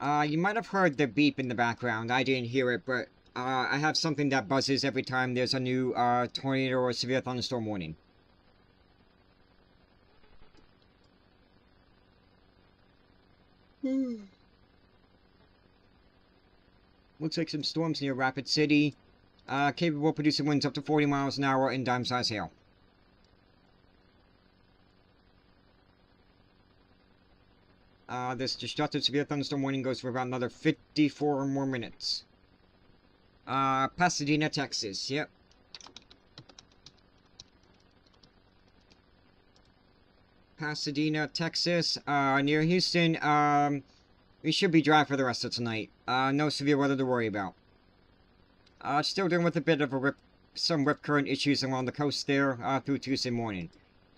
You might have heard the beep in the background. I didn't hear it, but I have something that buzzes every time there's a new tornado or severe thunderstorm warning. Looks like some storms near Rapid City. Capable of producing winds up to 40 miles an hour and dime-size hail. This destructive severe thunderstorm warning goes for about another 54 more minutes. Pasadena, Texas, yep. Pasadena, Texas, near Houston, we should be dry for the rest of tonight. No severe weather to worry about. Still dealing with a bit of a some rip current issues along the coast there through Tuesday morning.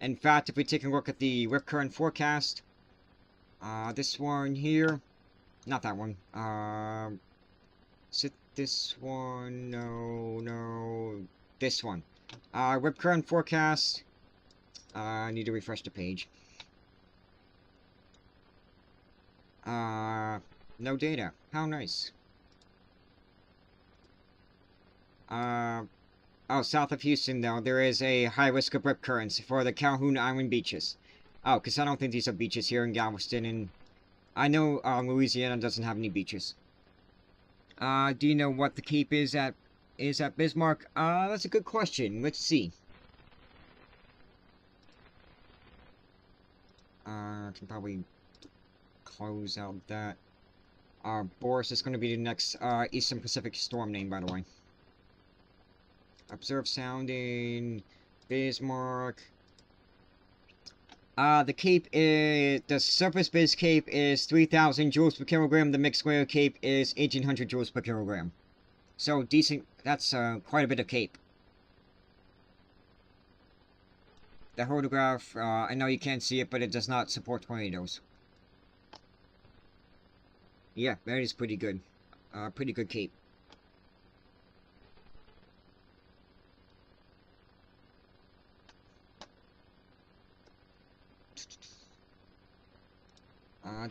In fact, if we take a look at the rip current forecast, this one here, not that one, is it this one? No, this one. Rip current forecast, I need to refresh the page. No data. How nice. Oh, south of Houston, though, there is a high risk of rip currents for the Calhoun Island beaches. Oh, because I don't think these are beaches here in Galveston, and I know Louisiana doesn't have any beaches. Do you know what the Cape is at Bismarck? That's a good question. Let's see. I can probably close out that. Boris is going to be the next Eastern Pacific storm name, by the way. Observe sounding, Bismarck. The Cape is, the surface base Cape is 3,000 joules per kilogram. The mixed layer Cape is 1,800 joules per kilogram. So decent, that's quite a bit of Cape. The photograph, I know you can't see it, but it does not support tornadoes. Yeah, that is pretty good. Pretty good Cape.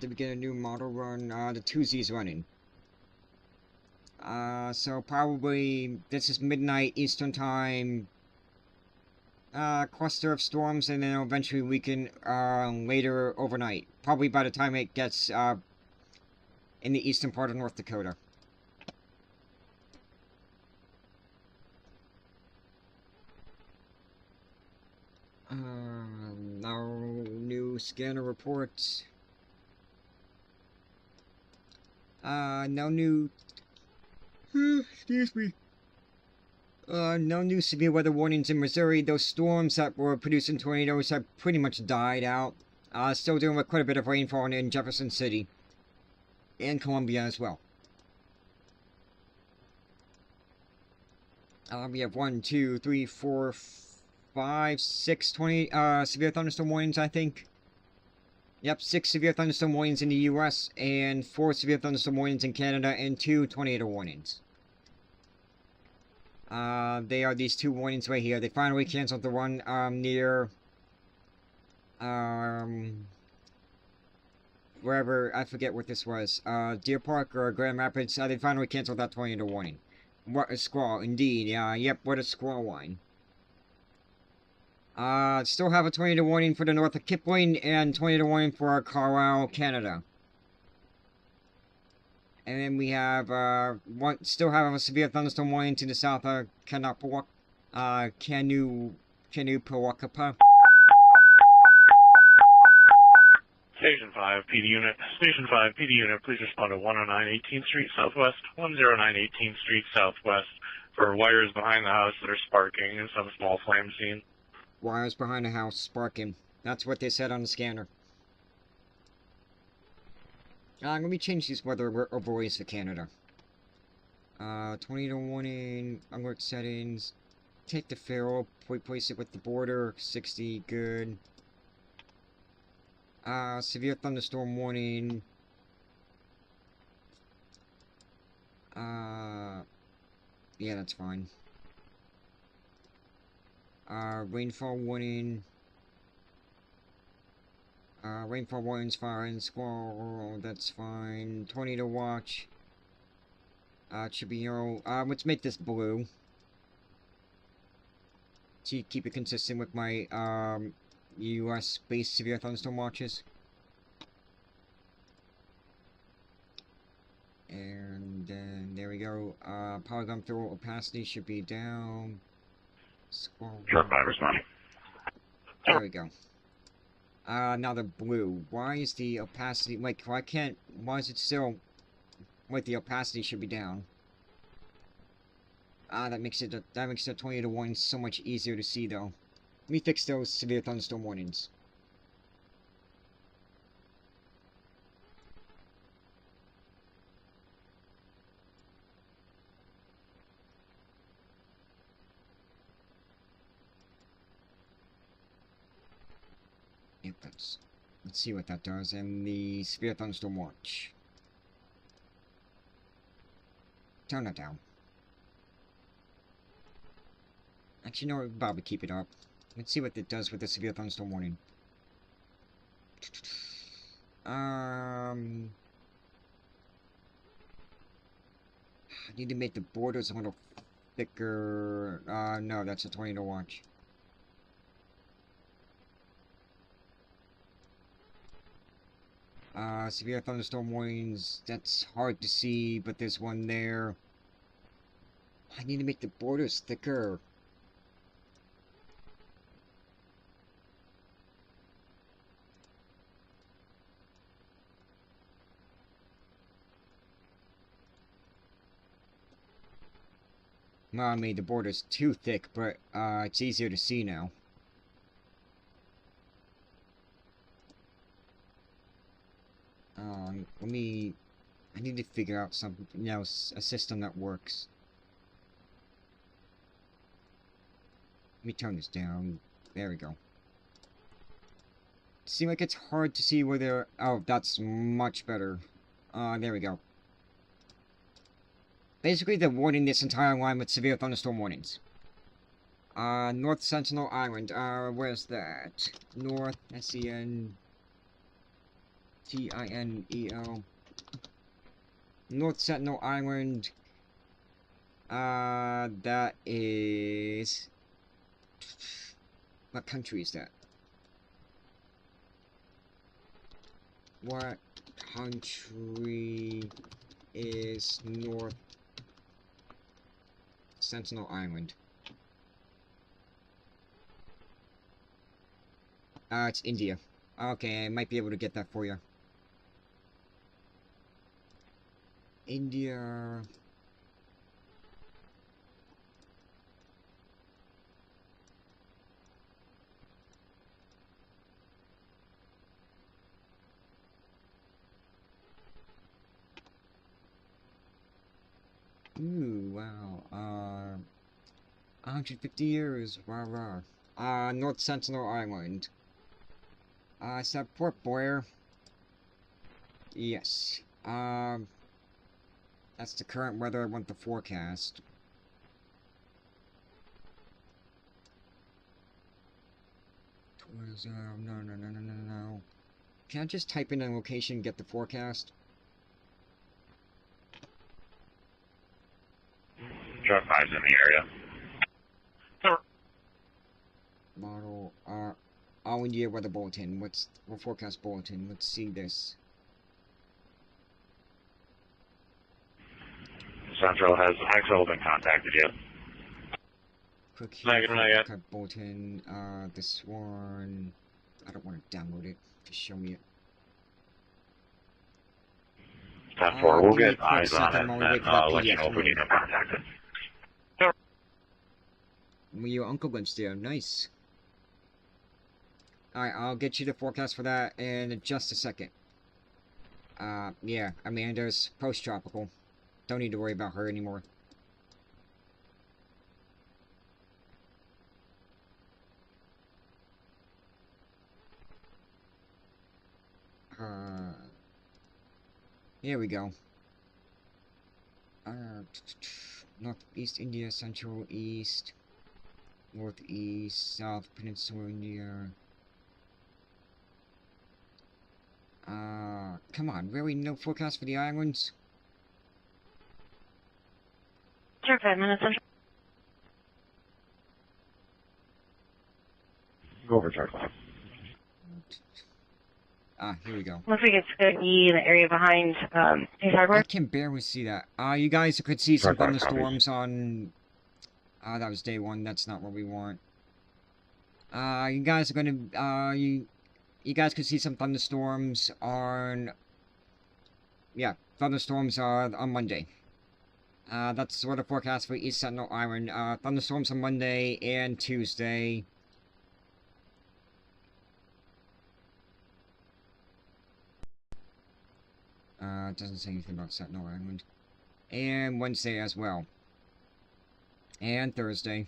To begin a new model run, the 2Z's running. So probably, this is midnight Eastern time. Cluster of storms, and then eventually weaken, later overnight. Probably by the time it gets, in the eastern part of North Dakota. No new scanner reports. No new... excuse me. No new severe weather warnings in Missouri. Those storms that were producing tornadoes have pretty much died out. Still dealing with quite a bit of rainfall in Jefferson City. And Columbia as well. We have 1, 2, 3, 4, 5, 6 severe thunderstorm warnings, I think. Yep, 6 severe thunderstorm warnings in the US, and 4 severe thunderstorm warnings in Canada, and 2 tornado warnings. They are these 2 warnings right here. They finally canceled the one, near, wherever, I forget what this was, Deer Park or Grand Rapids. They finally canceled that tornado warning. What a squall, indeed. Yep, what a squall line. Still have a tornado warning for the north of Kipling, and tornado warning for Carlisle, Canada. And then we have, still have a severe thunderstorm warning to the south of Kanapawak, Kanu'Pawakapa. Station 5, PD Unit. Station 5, PD Unit, please respond to 109 18th Street Southwest, 109 18th Street Southwest, for wires behind the house that are sparking and some small flame seen. Wires behind the house sparking. That's what they said on the scanner. Let me change these weather overlays for Canada. Tornado warning, alert settings. Take the ferrule, replace it with the border, 60, good. Severe thunderstorm warning. Yeah, that's fine. Rainfall warning. Rainfall warnings, fire and squall, that's fine. Tornado watch. It should be yellow. Let's make this blue. To keep it consistent with my, US-based severe thunderstorm watches. And then, there we go. Polygon throw opacity should be down. Squall. Sure, 5 responding. There we go. Now the blue. Why is the opacity, like, why is it still, wait, the opacity should be down. That makes the tornado warning so much easier to see, though. Let me fix those severe thunderstorm warnings. let's see what that does. And the severe thunderstorm watch. Turn that down. Actually, no, probably keep it up. Let's see what it does with the severe thunderstorm warning. I need to make the borders a little thicker. No, that's a tornado watch. Severe thunderstorm warnings, that's hard to see, but there's one there. I need to make the borders thicker. Well, I made the borders too thick, but it's easier to see now. I need to figure out something, a system that works. Let me turn this down. There we go. Seems like it's hard to see where they're... Oh, that's much better. There we go. Basically, they're warning this entire line with severe thunderstorm warnings. North Sentinel Island. Where's that? North, S-E-N-T-I-N-E-L. North Sentinel Island. That is... What country is that? What country is North Sentinel Island? It's India. Okay, I might be able to get that for you. India... Ooh, wow. 150 years, rah rah. North Sentinel Island. Is that Port Blair? Yes. That's the current weather I want the forecast. No. Can I just type in a location and get the forecast? Truck 5's in the area. Model, all India weather bulletin. What's the forecast bulletin? Let's see this. Central has Axel been contacted yet? Click here for forecast bulletin. This one, I don't want to download it. Just show me it. 10-4, we'll get eyes on it and let you know if we need them contacted. Well, your uncle lives there. Nice. Alright, I'll get you the forecast for that in just a second. Yeah, Amanda's post-tropical. Don't need to worry about her anymore. Here we go. Northeast India, Central East, Northeast, South Peninsula India. Come on, really? No forecast for the islands? Sure, 5 minutes. Go over chart 5. Here we go. Looks like it's going to be the area behind his hardware. I can barely see that. You guys could see some thunderstorms on... that was day 1. That's not what we want. You guys are gonna... You guys could see some thunderstorms on... Yeah, thunderstorms on Monday. That's sort of forecast for East Sentinel Island. Thunderstorms on Monday and Tuesday. It doesn't say anything about Sentinel Island. And Wednesday as well. And Thursday.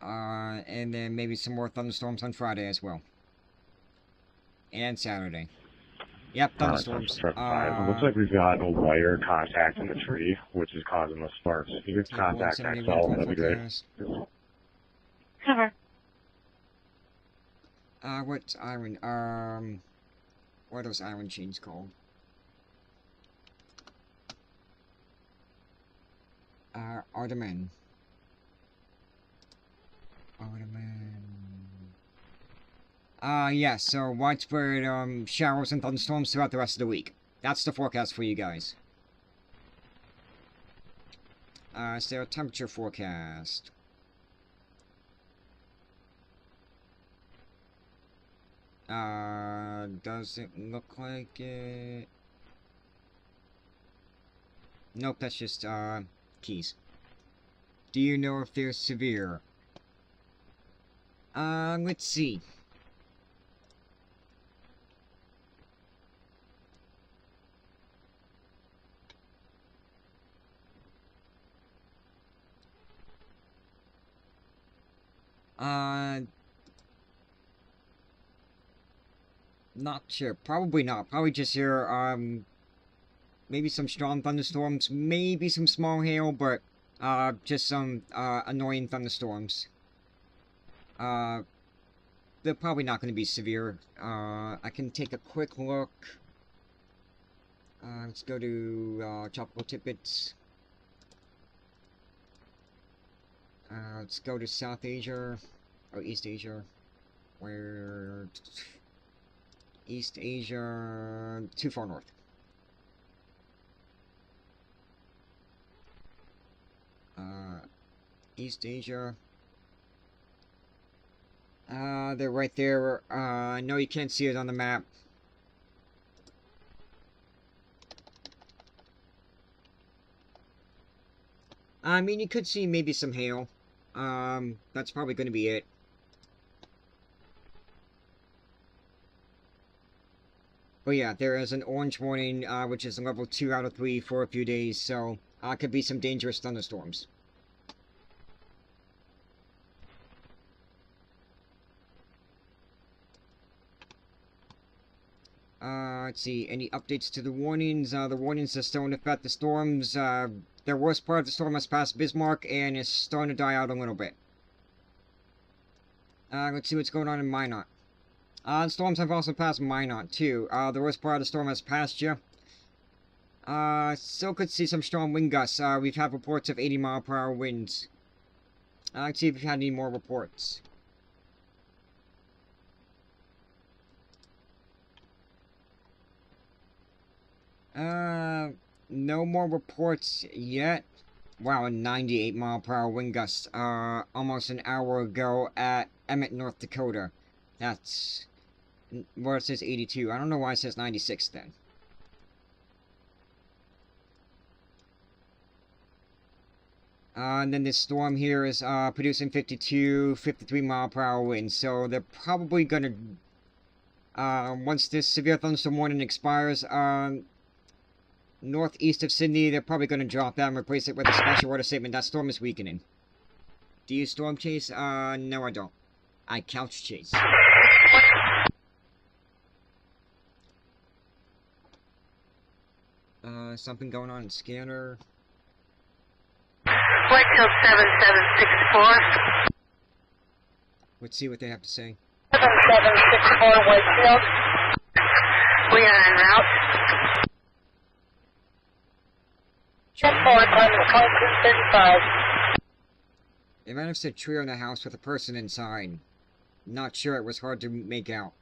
And then maybe some more thunderstorms on Friday as well. And Saturday. Yep, thunderstorms. It looks like we've got a wire contact in the tree, which is causing the sparks. If you can contact XL, that'd be great. Cover. What's iron? What are those iron chains called? Ardaman. Yeah, so widespread, showers and thunderstorms throughout the rest of the week. That's the forecast for you guys. Is there a temperature forecast? Does it look like it? Nope, that's just, keys. Do you know if they're severe? Let's see. Not sure. Probably not. Probably just here, maybe some strong thunderstorms, maybe some small hail, but, just some, annoying thunderstorms. They're probably not going to be severe. I can take a quick look. Let's go to, Tropical Tidbits. Let's go to South Asia, or East Asia, where... East Asia, too far north. East Asia. They're right there. I know you can't see it on the map. I mean, you could see maybe some hail. That's probably going to be it. But yeah, there is an orange warning, which is a level 2 out of 3 for a few days, so could be some dangerous thunderstorms. Let's see, any updates to the warnings? The warnings are still in effect. The storms, their worst part of the storm has passed Bismarck and is starting to die out a little bit. Let's see what's going on in Minot. The storms have also passed Minot, too. The worst part of the storm has passed you. Still could see some strong wind gusts. We've had reports of 80-mile-per-hour winds. Let's see if we've had any more reports. No more reports yet. Wow, a 98-mile-per-hour wind gust, almost an hour ago at Emmett, North Dakota. That's... where it says 82. I don't know why it says 96 then. And then this storm here is producing 52, 53-mile-per-hour winds. So they're probably gonna... once this severe thunderstorm warning expires, northeast of Sydney, they're probably gonna drop that and replace it with a special weather statement. That storm is weakening. Do you storm chase? No I don't. I couch chase. Something going on in scanner. Flight field 7764. Let's see what they have to say. 7764 Whitefield. We are en route. Check forward, climbing 2235. They might have said tree on the house with a person inside. Not sure, it was hard to make out.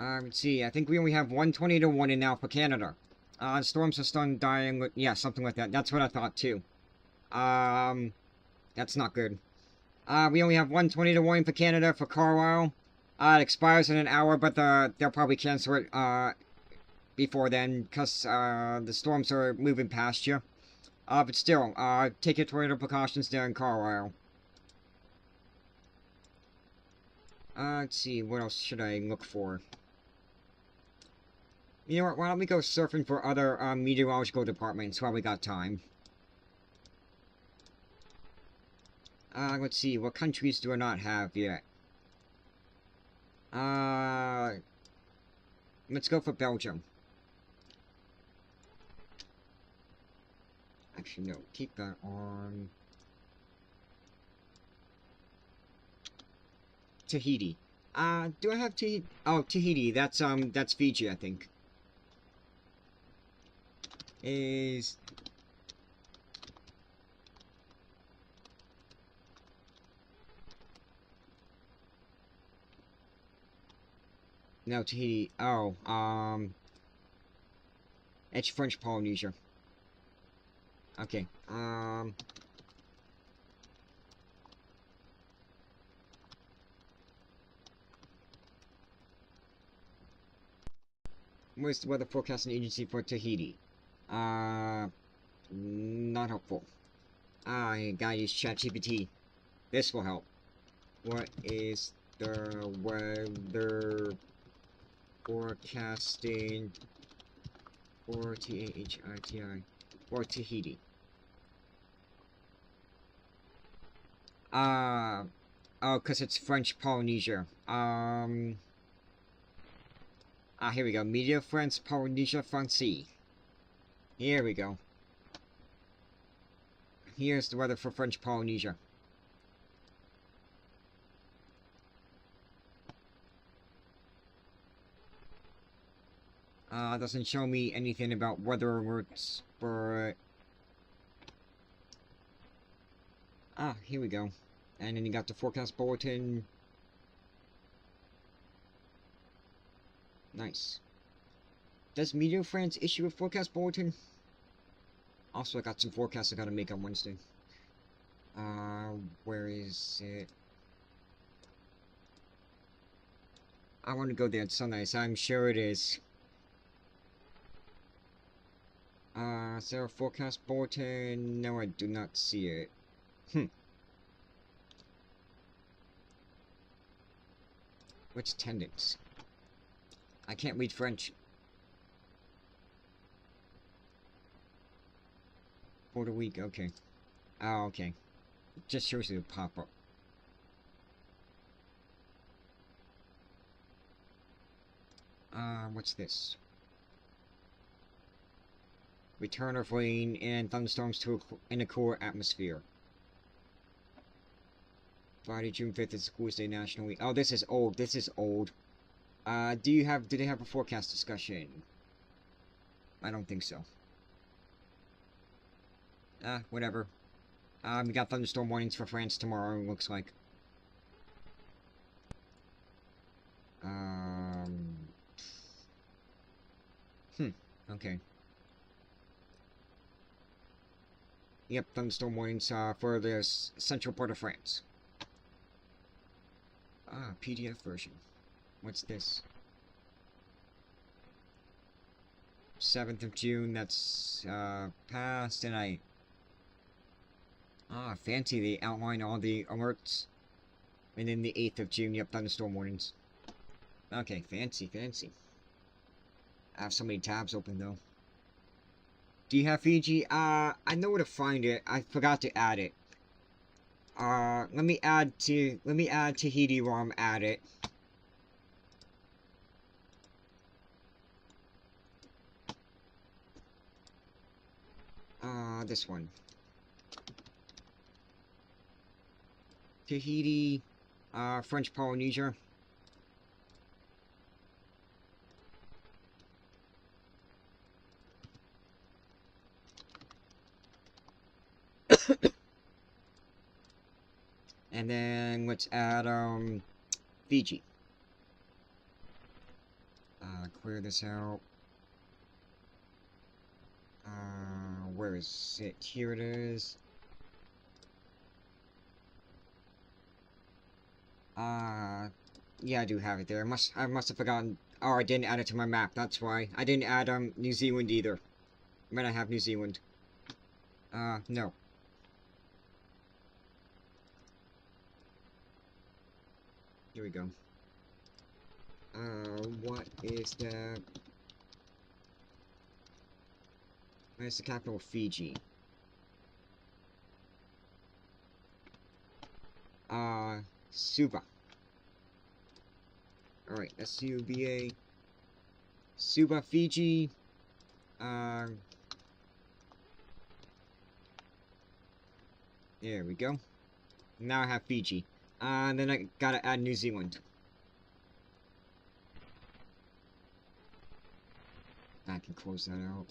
Let's see, I think we only have 1 tornado warning now for Canada. Storms are starting dying, yeah, something like that. That's what I thought, too. That's not good. We only have 1 tornado warning for Canada, for Carlisle. It expires in an hour, but they'll probably cancel it, before then, because, the storms are moving past you. But still, take your tornado precautions there in Carlisle. Let's see, what else should I look for? You know what, why don't we go surfing for other meteorological departments while we got time? Let's see, what countries do I not have yet? Let's go for Belgium. Actually, no, keep that on. Tahiti. Do I have Tahiti? Oh, Tahiti, that's Fiji, I think. Is... No, Tahiti. Oh, it's French Polynesia. Okay, where's the weather forecasting agency for Tahiti? Not helpful. I gotta use ChatGPT. This will help. What is the weather forecasting for Tahiti? For Tahiti. Oh, because it's French Polynesia. Here we go. Media France Polynesia Francais. Here we go. Here's the weather for French Polynesia. Doesn't show me anything about weather alerts for... here we go. And then you got the forecast bulletin. Nice. Does Meteor France issue a forecast bulletin? Also, I got some forecasts I gotta make on Wednesday. Where is it? I want to go there. It's so nice. I'm sure it is. Is there a forecast bulletin? No, I do not see it. What's attendance? I can't read French. For the week, okay. Oh, okay. It just shows you a pop-up. What's this? Return of rain and thunderstorms in a cooler atmosphere. Friday, June 5th is School's Day nationally. Oh, this is old. This is old. Do they have a forecast discussion? I don't think so. Whatever. We got thunderstorm warnings for France tomorrow, it looks like. Okay. Yep, thunderstorm warnings for the central part of France. PDF version. What's this? 7th of June, that's past, and fancy, they outline all the alerts. And then the 8th of June, yep, thunderstorm warnings. Okay, fancy. I have so many tabs open, though. Do you have Fiji? I know where to find it. I forgot to add it. Let me add Tahiti while I'm at it. This one. Tahiti, French Polynesia. And then let's add, Fiji. Clear this out. Where is it? Here it is. Yeah, I do have it there. I must have forgotten. Oh, I didn't add it to my map. That's why. I didn't add, New Zealand either. When I have New Zealand. No. Here we go. What is the... Where's the capital of Fiji? Suva. Alright, S-U-V-A. Suva, Fiji. There we go. Now I have Fiji. And then I gotta add New Zealand. I can close that out.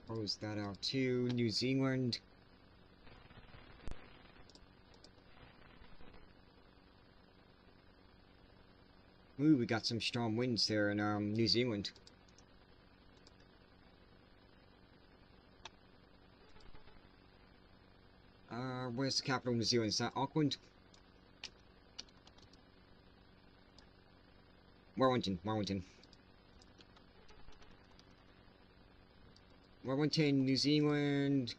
Close that out too. New Zealand. Ooh, we got some strong winds there in New Zealand. Where's the capital of New Zealand? Is that Auckland? Wellington, New Zealand.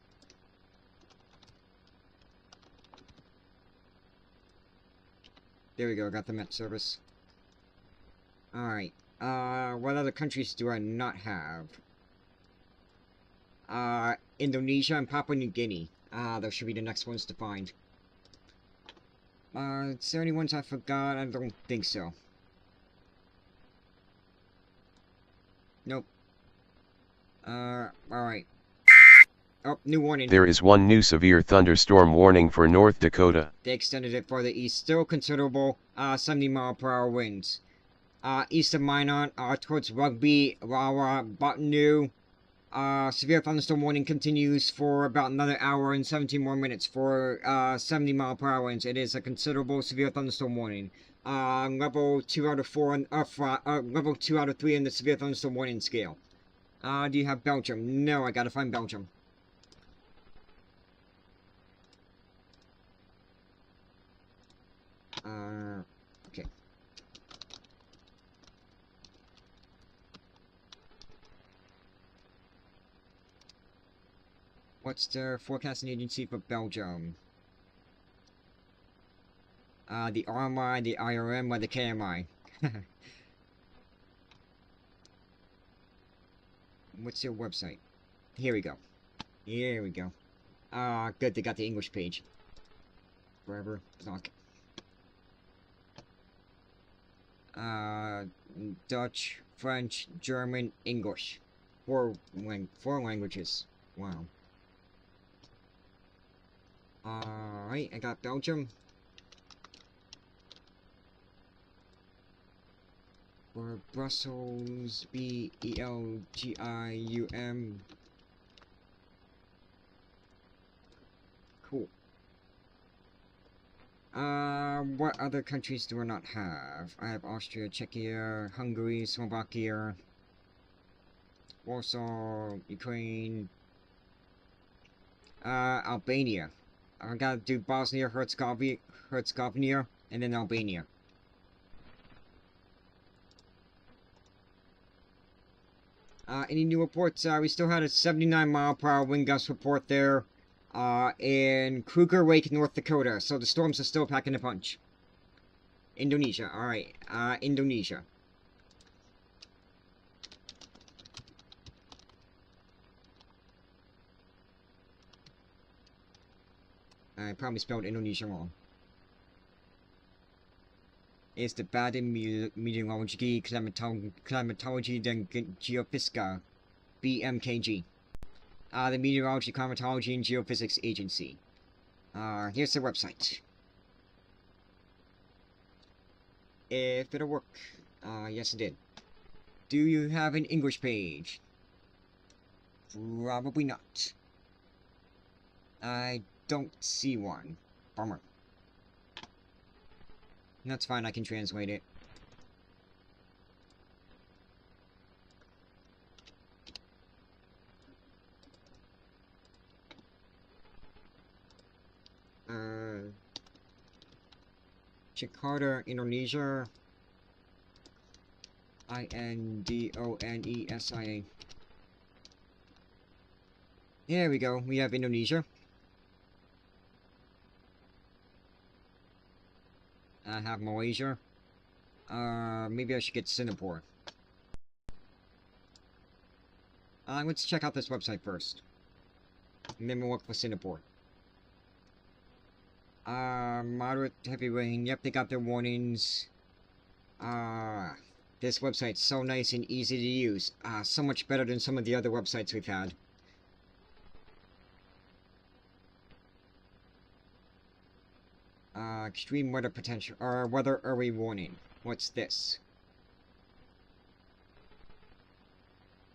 There we go, got the Met service. Alright, what other countries do I not have? Indonesia and Papua New Guinea. Those should be the next ones to find. Is there any ones I forgot? I don't think so. Nope. Alright. Oh, new warning. There is one new severe thunderstorm warning for North Dakota. They extended it farther east. Still considerable, 70-mile-per-hour winds. East of Minot, towards Rugby, Wawa, Botany. Severe thunderstorm warning continues for about another hour and 17 more minutes for 70-mile-per-hour winds. It is a considerable severe thunderstorm warning. Level 2 out of 4, level 2 out of 3 in the severe thunderstorm warning scale. Do you have Belgium? No, I gotta find Belgium. Okay. What's the forecasting agency for Belgium? The RMI, the IRM, or the KMI? What's your website? Here we go. Here we go. Good, they got the English page. Forever talk. Dutch, French, German, English. Four languages. Wow. Alright, I got Belgium. For Brussels, Belgium. Cool. What other countries do I not have? I have Austria, Czechia, Hungary, Slovakia, Warsaw, Ukraine, Albania. I gotta do Bosnia, Herzegovina, and then Albania. Any new reports? We still had a 79-mile-per-hour wind gust report there, in Kruger Lake, North Dakota. So the storms are still packing a punch. Indonesia, alright, Indonesia. I probably spelled Indonesia wrong. It's the Baden Meteorology, Climatology, and Geophysica, BMKG. The Meteorology, Climatology, and Geophysics Agency. Here's the website. If it'll work. Yes it did. Do you have an English page? Probably not. I don't see one. Bummer. That's fine, I can translate it. Jakarta, Indonesia. Indonesia. There we go, we have Indonesia. I have Malaysia. Maybe I should get Singapore. Let's check out this website first. And then we'll look for Singapore. Moderate to heavy rain. Yep, they got their warnings. This website's so nice and easy to use. So much better than some of the other websites we've had. Extreme weather potential, or weather early warning. What's this?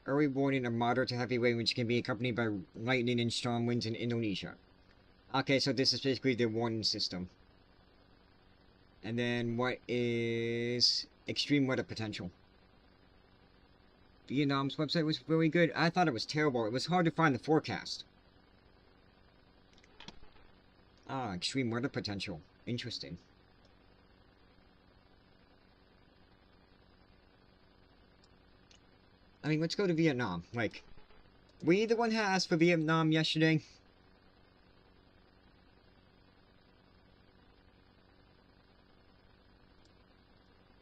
Early warning of moderate to heavy rain, which can be accompanied by lightning and strong winds in Indonesia. Okay, so this is basically the warning system. And then what is extreme weather potential? Vietnam's website was really good. I thought it was terrible. It was hard to find the forecast. Extreme weather potential. Interesting. I mean, let's go to Vietnam. Like, were you the one who asked for Vietnam yesterday?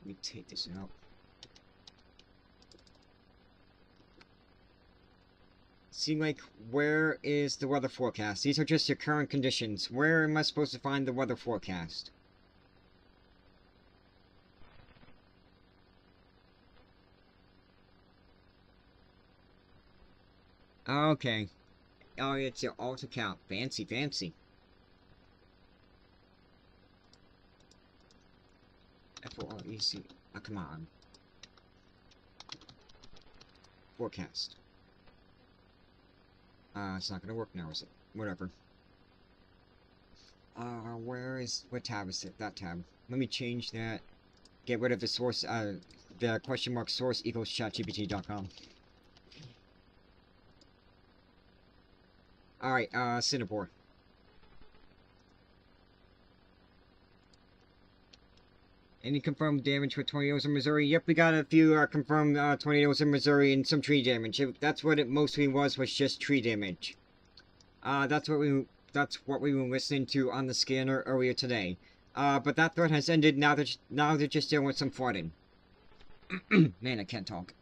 Let me take this out. See, like, where is the weather forecast? These are just your current conditions. Where am I supposed to find the weather forecast? Okay. Oh, it's your alt account. Fancy, fancy. F-O-R-E-C. Oh, come on. Forecast. It's not gonna work now, is it? Whatever. What tab is it? That tab. Let me change that. Get rid of the source, the question mark source equals chatgpt.com. Alright, Singapore. Any confirmed damage for tornadoes in Missouri? Yep, we got a few confirmed tornadoes in Missouri and some tree damage. That's what it mostly was just tree damage. That's what we were listening to on the scanner earlier today. But that threat has ended. Now they're just dealing with some flooding. Man, I can't talk.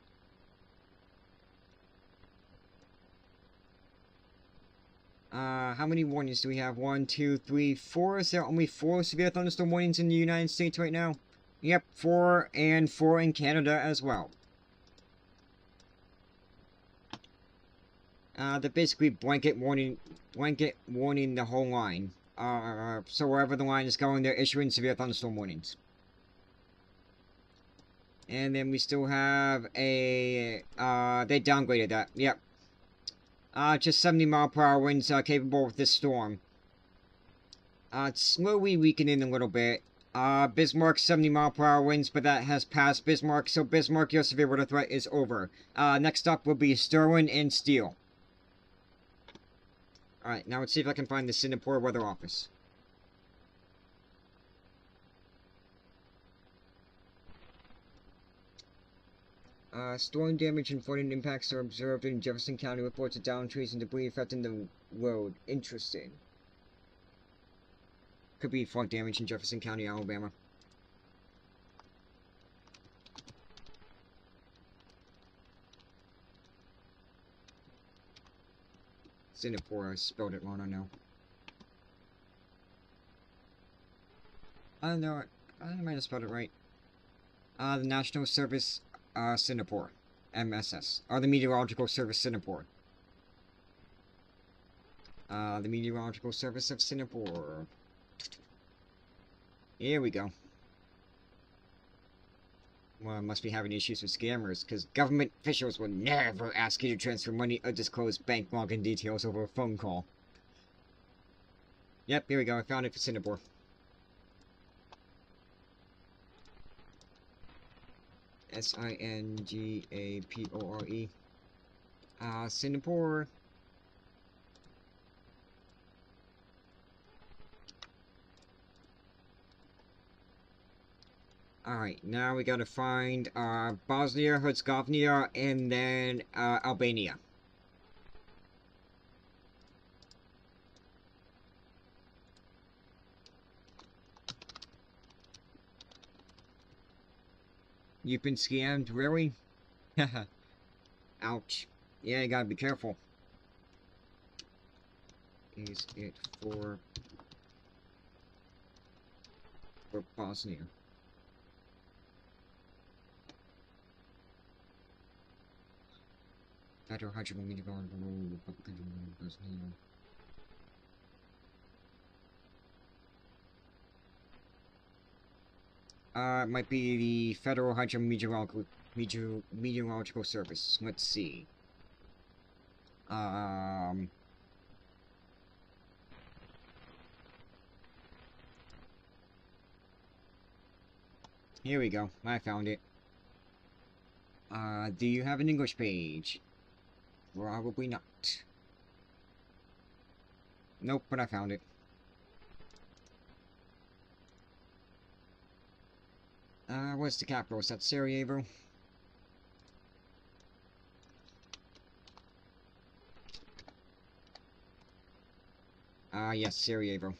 How many warnings do we have? 1, 2, 3, 4. Is there only 4 severe thunderstorm warnings in the United States right now? Yep, 4, and 4 in Canada as well. They're basically blanket warning the whole line. So wherever the line is going, they're issuing severe thunderstorm warnings. And then we still have a, they downgraded that, yep. Just 70-mile-per-hour winds capable of this storm. It's slowly weakening a little bit. Bismarck 70-mile-per-hour winds, but that has passed Bismarck, so Bismarck, your severe weather threat is over. Next up will be Sterling and Steele. Alright, now let's see if I can find the Singapore Weather Office. Storm damage and flooding impacts are observed in Jefferson County. Reports of downed trees and debris affecting the road. Interesting. Could be flood damage in Jefferson County, Alabama. Singapore, I spelled it wrong, I know. I know, I might have spelled it right. The National Service, Singapore. MSS. Or the Meteorological Service, Singapore. The Meteorological Service of Singapore. Here we go. Well, I must be having issues with scammers, because government officials will never ask you to transfer money or disclose bank login details over a phone call. Yep, here we go. I found it for Singapore. S-I-N-G-A-P-O-R-E. Singapore. Alright, now we gotta find Bosnia, Herzegovina, and then Albania. You've been scammed, really? Ouch. Yeah, you gotta be careful. Is it for Bosnia? Federal Hydrological Bosnia. It might be the Federal Meteorological Service. Let's see. Here we go. I found it. Do you have an English page? Probably not. Nope, but I found it. What's the capital? Is that Sarajevo? Yes, Sarajevo.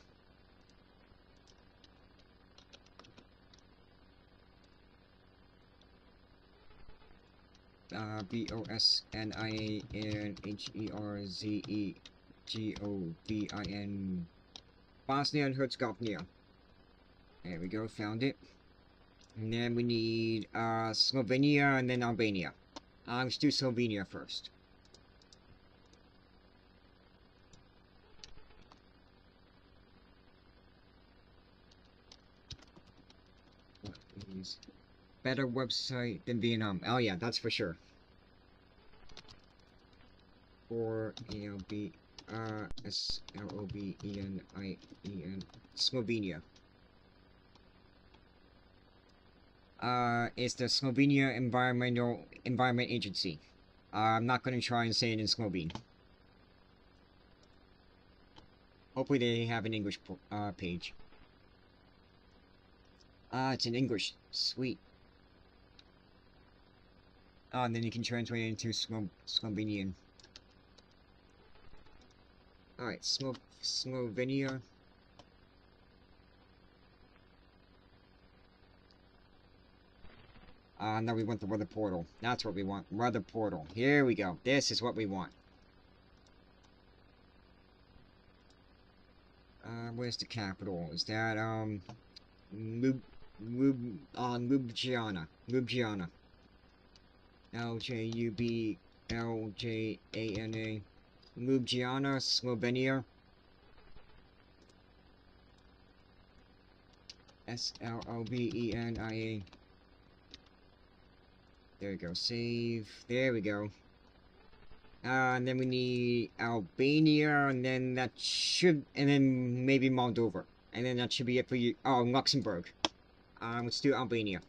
Bosnian-Herzegovina. Bosnia and Herzegovina. There we go, found it. And then we need Slovenia and then Albania. Let's do Slovenia first. What is better website than Vietnam? Oh yeah, that's for sure. Or Slovenia. Slovenia. It's the Slovenia Environment Agency. I'm not going to try and say it in Slovene. Hopefully they have an English page. It's in English. Sweet. And then you can translate it into Slovenian. Alright, Slovenia. Now we want the weather portal. That's what we want. Weather portal. Here we go. This is what we want. Where's the capital? Is that, Ljubljana. Ljubljana. L-J-U-B-L-J-A-N-A. Ljubljana, Slovenia. S-L-O-B-E-N-I-A. There we go. Save. There we go. And then we need Albania, and then that should, and then maybe Moldova. And then that should be it for you. Oh, Luxembourg. Let's do Albania.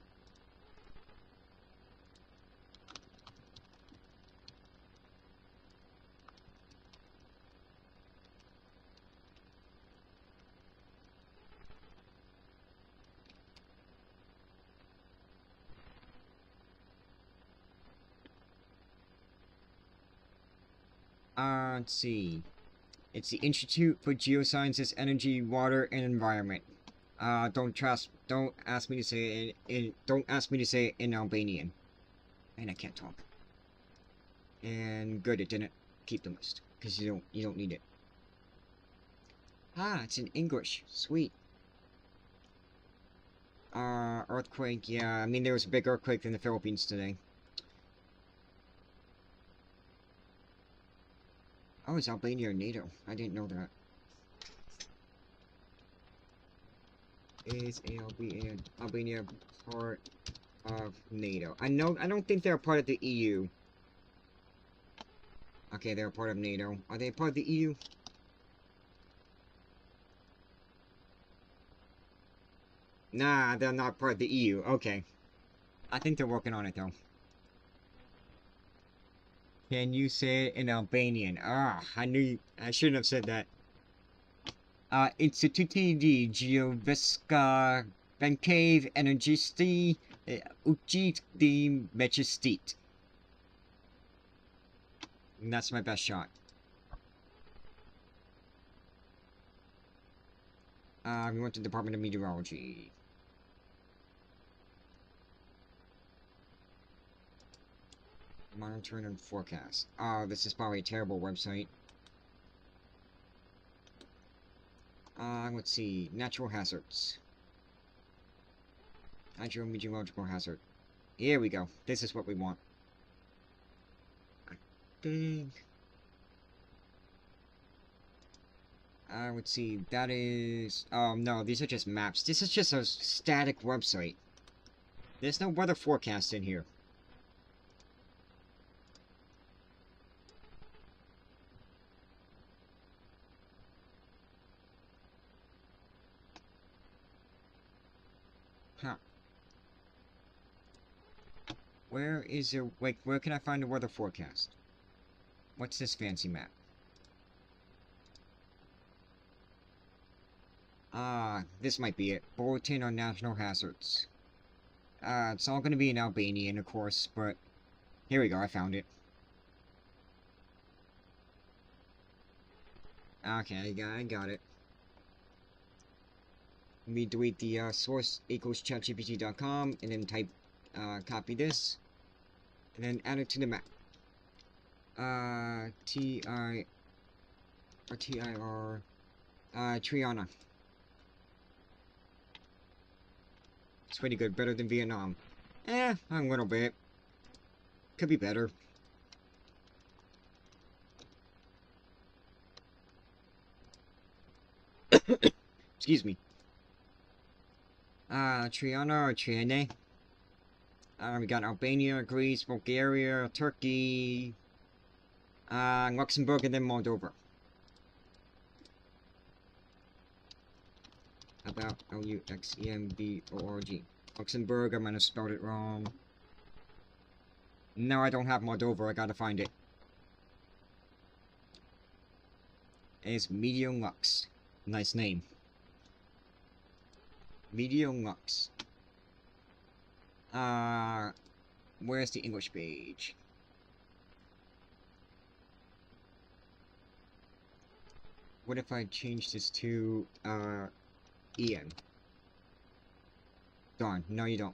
Let's see. It's the Institute for Geosciences, Energy, Water, and Environment. Don't ask me to say it don't ask me to say it in Albanian. And I can't talk. And good, it didn't keep the list, because you don't need it. It's in English. Sweet. Earthquake, yeah, I mean there was a big earthquake in the Philippines today. Oh, is Albania NATO? I didn't know that. Is Albania part of NATO? I don't think they're part of the EU. Okay, they're part of NATO. Are they part of the EU? Nah, they're not part of the EU. Okay. I think they're working on it, though. Can you say it in Albanian? I shouldn't have said that. Instituti di Geoveska Bancave Energisti Uchit di Mechistit. And that's my best shot. We went to the Department of Meteorology. Monitoring and forecast. Oh, this is probably a terrible website. Let's see. Natural hazards. Hydrometeorological hazard. Here we go. This is what we want. I think... let's see. That is... Oh, no. These are just maps. This is just a static website. There's no weather forecast in here. Huh. Where is it? Wait, where can I find the weather forecast? What's this fancy map? This might be it. Bulletin on national hazards. It's all gonna be in Albanian, of course, but... Here we go, I found it. Okay, I got it. Let me delete the source equals chatgpt.com and then type, copy this. And then add it to the map. Triana. It's pretty good, better than Vietnam. A little bit. Could be better. Excuse me. Triana or Triene. We got Albania, Greece, Bulgaria, Turkey, Luxembourg, and then Moldova. How about Luxembourg? Luxembourg, I might have spelled it wrong. No, I don't have Moldova, I gotta find it. It's Medium Lux. Nice name. Medium Lux. Where's the English page? What if I change this to, Ian? Darn, no you don't.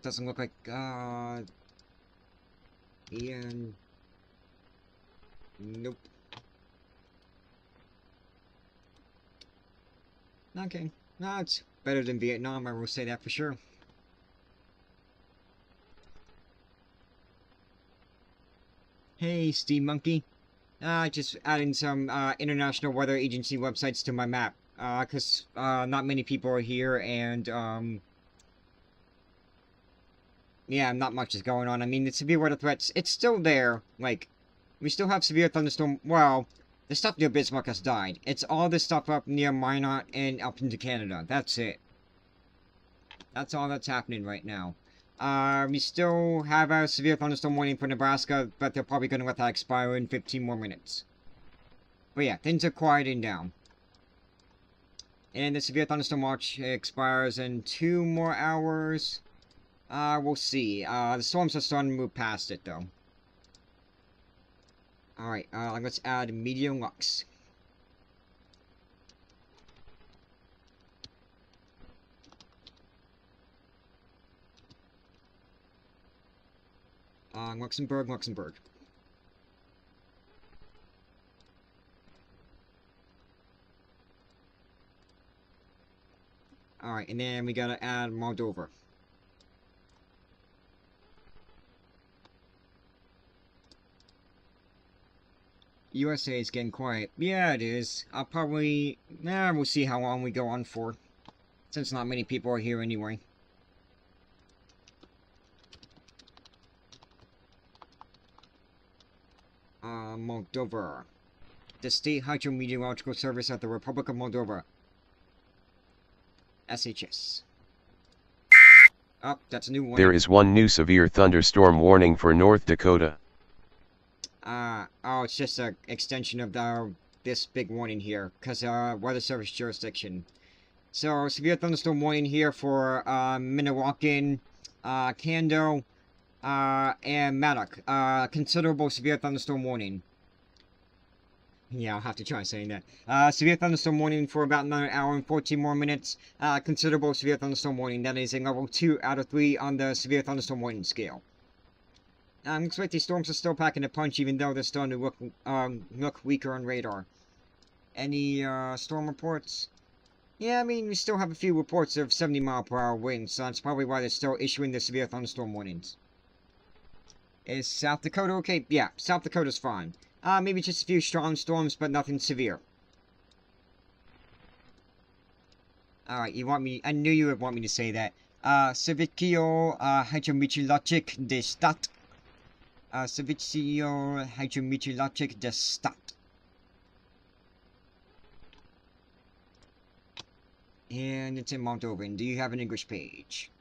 Doesn't look like, Ian... Nope. Okay. No, it's better than Vietnam, I will say that for sure. Hey, Steve Monkey. Just adding some, International Weather Agency websites to my map. Cause, not many people are here, and, yeah, not much is going on. I mean, the severe weather threats, it's still there. Like, we still have severe thunderstorm. Well, the stuff near Bismarck has died. It's all this stuff up near Minot and up into Canada. That's it. That's all that's happening right now. We still have a severe thunderstorm warning for Nebraska, but they're probably going to let that expire in 15 more minutes. But yeah, things are quieting down. And the severe thunderstorm watch expires in 2 more hours. We'll see. The storms are starting to move past it, though. Alright, let's add Medium Lux. Luxembourg. Alright, and then we gotta add Moldova. USA is getting quiet. Yeah, it is. I'll probably... we'll see how long we go on for. Since not many people are here anyway. Moldova. The State Hydrometeorological Service of the Republic of Moldova. SHS. Oh, that's a new one. There is one new severe thunderstorm warning for North Dakota. Oh, it's just an extension of this big warning here, because, Weather Service jurisdiction. So, severe thunderstorm warning here for, Minnewacan, Cando, and Maddock. Considerable severe thunderstorm warning. Yeah, I'll have to try saying that. Severe thunderstorm warning for about another hour and 14 more minutes. Considerable severe thunderstorm warning. That is a level 2 out of 3 on the severe thunderstorm warning scale. Looks like these storms are still packing a punch, even though they're starting to look weaker on radar. Any storm reports? Yeah, I mean, we still have a few reports of 70-mile-per-hour winds, so that's probably why they're still issuing the severe thunderstorm warnings. Is South Dakota okay? Yeah, South Dakota's fine. Maybe just a few strong storms, but nothing severe. Alright, you want me... I knew you would want me to say that. Servicio hydrometeorologic de stat. Servicio hydrometeorologic de stat. And it's in Moldovan. Do you have an English page?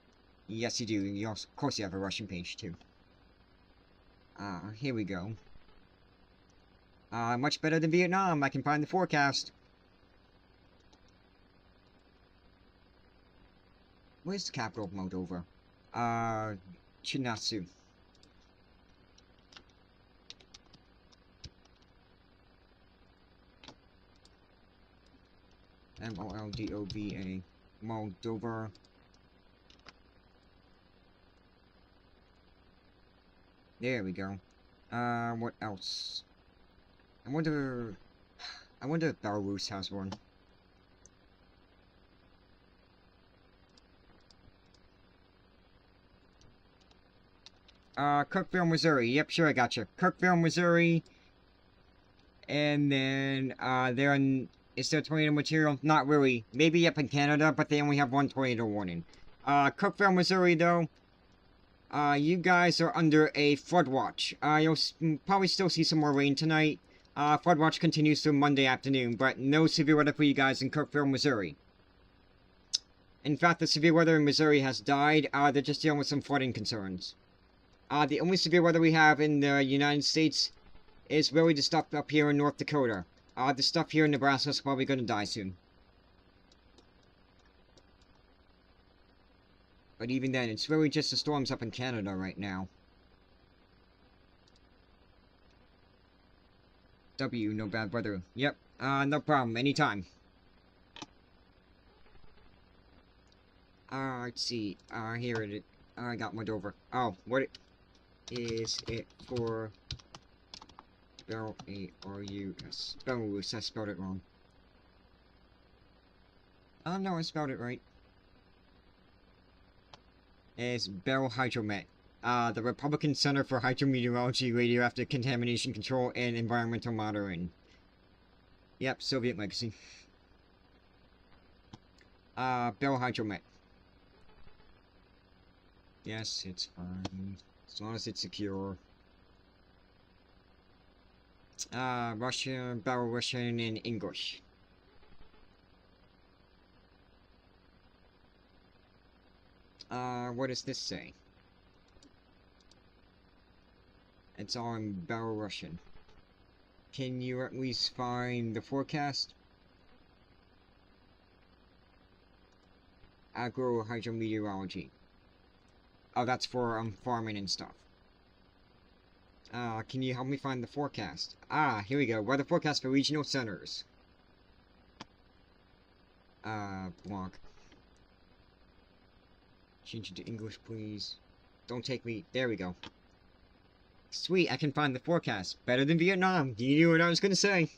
Yes, you do. You also, of course you have a Russian page, too. Here we go. Much better than Vietnam. I can find the forecast. Where's the capital of Moldova? Chinasu. Moldova. Moldova. There we go. What else? I wonder if Belarus has one. Kirkville, Missouri. Yep, sure, I gotcha. Kirkville, Missouri. And then, is there tornado material? Not really. Maybe up in Canada, but they only have one tornado warning. Kirkville, Missouri, though. You guys are under a flood watch. You'll probably still see some more rain tonight. Flood watch continues through Monday afternoon, but no severe weather for you guys in Kirkville, Missouri. In fact, the severe weather in Missouri has died. They're just dealing with some flooding concerns. The only severe weather we have in the United States is really the stuff up here in North Dakota. The stuff here in Nebraska is probably going to die soon. But even then, it's really just the storms up in Canada right now. W, no bad weather. Yep, no problem, anytime. Let's see, here it is. I got Moldova. Oh, what is it for? Belarus. Belarus, I spelled it wrong. Oh, no, I spelled it right. Is Bell Hydromet. The Republican Center for Hydrometeorology, Radioactive Contamination Control, and Environmental Monitoring. Yep, Soviet legacy. Bell Hydromet. Yes, it's fine. As long as it's secure. Russian, Belarusian, and English. What does this say? It's all in Belarusian. Can you at least find the forecast? Agro-hydrometeorology. Oh, that's for, farming and stuff. Can you help me find the forecast? Here we go. Weather forecast for regional centers. Block. Change it to English, please. Don't take me. There we go. Sweet, I can find the forecast. Better than Vietnam. You knew what I was gonna say.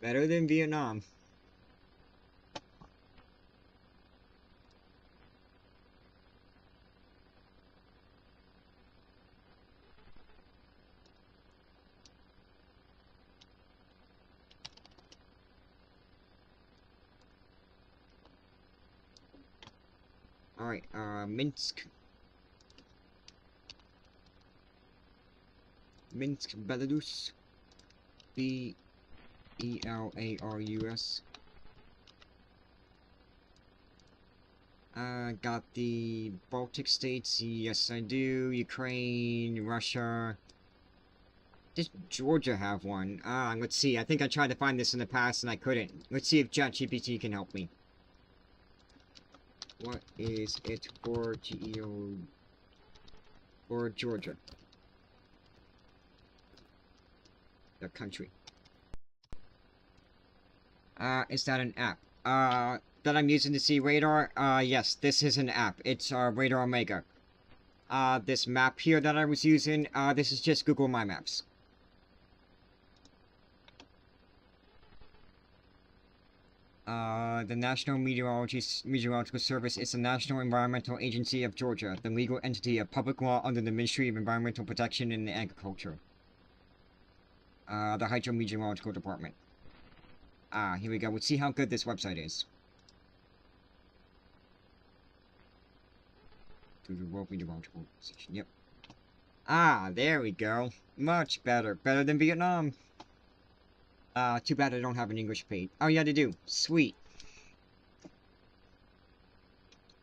Better than Vietnam. Alright, Minsk. Minsk, Belarus. B-E-L-A-R-U-S. Got the Baltic states. Yes, I do. Ukraine, Russia. Does Georgia have one? Let's see. I think I tried to find this in the past and I couldn't. Let's see if ChatGPT can help me. What is it for for Georgia? The country. Is that an app? That I'm using to see radar? Yes, this is an app. It's, Radar Omega. This map here that I was using, this is just Google My Maps. The National Meteorological Service is the National Environmental Agency of Georgia, the legal entity of public law under the Ministry of Environmental Protection and Agriculture. The Hydrometeorological Department. Here we go. Let's see how good this website is. To the World Meteorological Station. Yep. There we go. Much better. Better than Vietnam. Too bad I don't have an English page. Oh, yeah, they do. Sweet.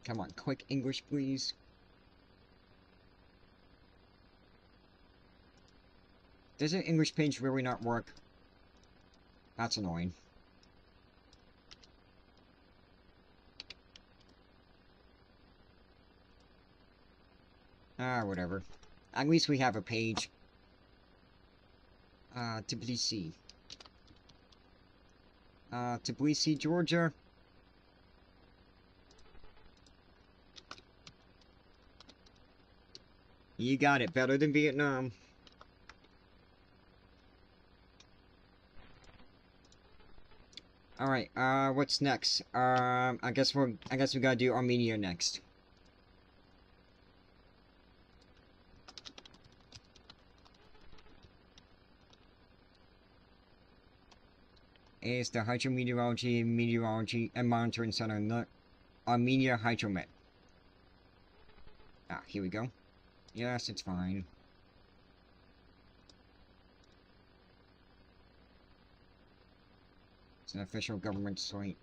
Come on, quick English, please. Does an English page really not work? That's annoying. Whatever. At least we have a page. Tbilisi. Tbilisi, Georgia. You got it. Better than Vietnam. Alright, what's next? I guess we gotta do Armenia next. Is the Meteorology and Monitoring Center, Armenia Hydromet. Here we go. Yes, it's fine. It's an official government site.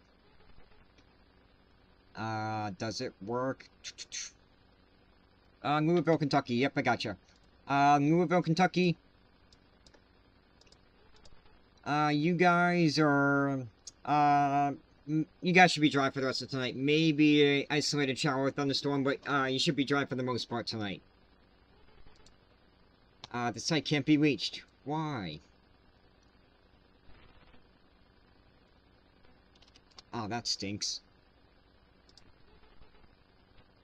Does it work? Louisville, Kentucky. Yep, I gotcha. Louisville, Kentucky. You guys are, you guys should be dry for the rest of tonight. Maybe an isolated shower or thunderstorm, but, you should be dry for the most part tonight. The site can't be reached. Why? Oh, that stinks.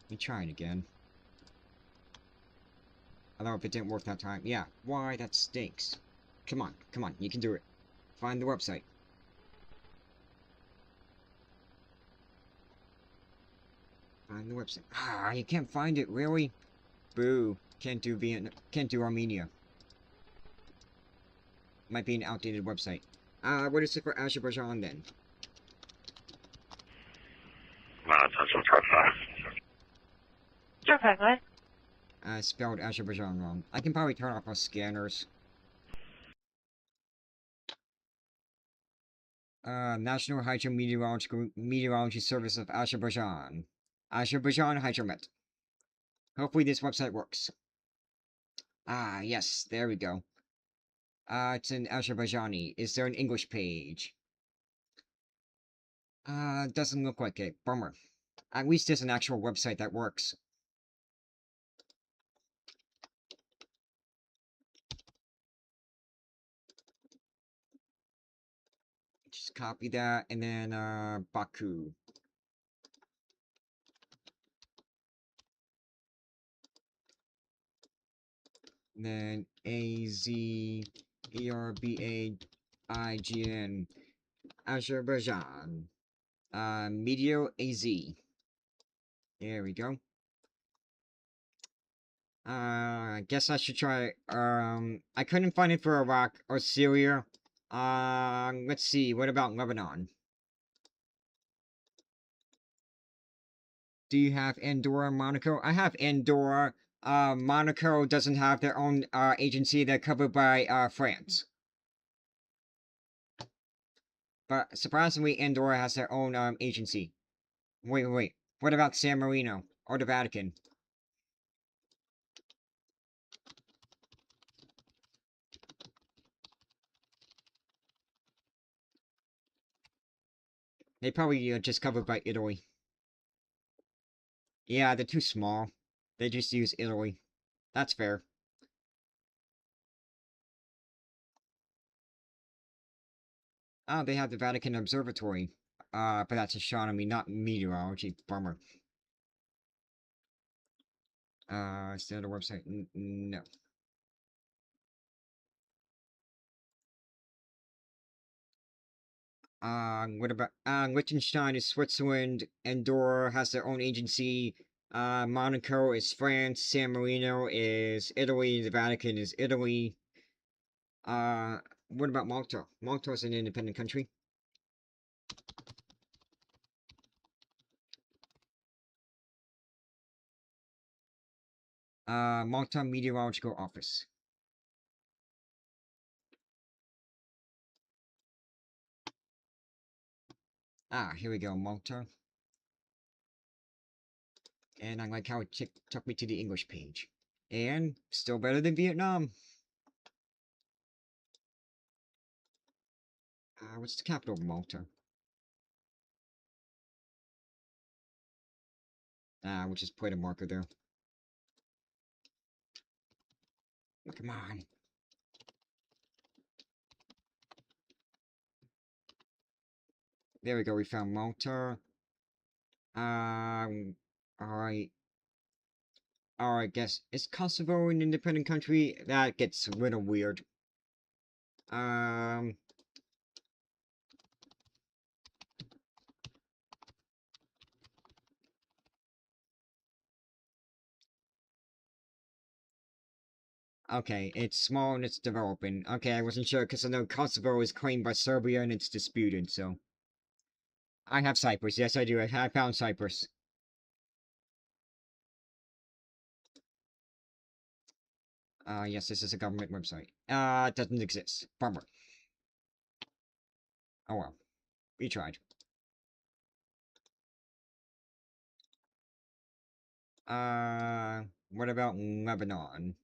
Let me try it again. I don't know if it didn't work that time. Yeah, why? That stinks. Come on, you can do it. Find the website. Find the website. You can't find it, really? Boo. Can't do Armenia. Might be an outdated website. What is it for Azerbaijan then? Sure, what? I spelled Azerbaijan wrong. I can probably turn off our scanners. National Meteorology Service of Azerbaijan. Azerbaijan Hydromet. Hopefully this website works. Yes, there we go. It's in Azerbaijani. Is there an English page? Doesn't look like it. Bummer. At least there's an actual website that works. Just copy that, and then, Baku. And then AZERBAIJAN. Azerbaijan. Meteo AZ. There we go. I guess I should try, I couldn't find it for Iraq or Syria. Let's see, what about Lebanon? Do you have Andorra and Monaco? I have Andorra. Monaco doesn't have their own, agency. They're covered by, France. But, surprisingly, Andorra has their own, agency. Wait. What about San Marino? Or the Vatican? They probably just covered by Italy. Yeah, they're too small. They just use Italy. That's fair. Oh, they have the Vatican Observatory. But that's astronomy, not meteorology. Bummer. Is that a website? No. What about, Liechtenstein is Switzerland, Andorra has their own agency, Monaco is France, San Marino is Italy, the Vatican is Italy. What about Malta? Malta is an independent country. Malta Meteorological Office. Here we go, Malta. And I like how it took me to the English page. And still better than Vietnam. What's the capital of Malta? We'll just put a marker there. Come on. There we go, we found Malta. Alright. Alright, guess. Is Kosovo an independent country? That gets a little weird. Okay, it's small and it's developing. Okay, I wasn't sure because I know Kosovo is claimed by Serbia and it's disputed, so. I have Cyprus. Yes, I do. I found Cyprus. Yes, this is a government website. It doesn't exist. Bummer. Oh well. We tried. What about Lebanon?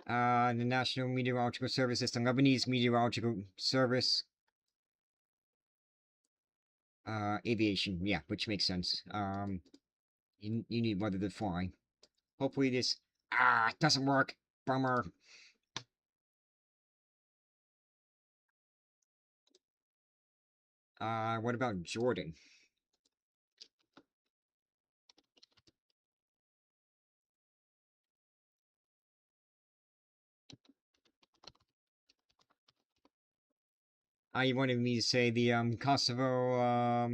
The National Meteorological Service is the Lebanese Meteorological Service. Aviation, yeah, which makes sense. You need weather to fly. Hopefully this... it doesn't work. Bummer. What about Jordan? You wanted me to say the, Kosovo,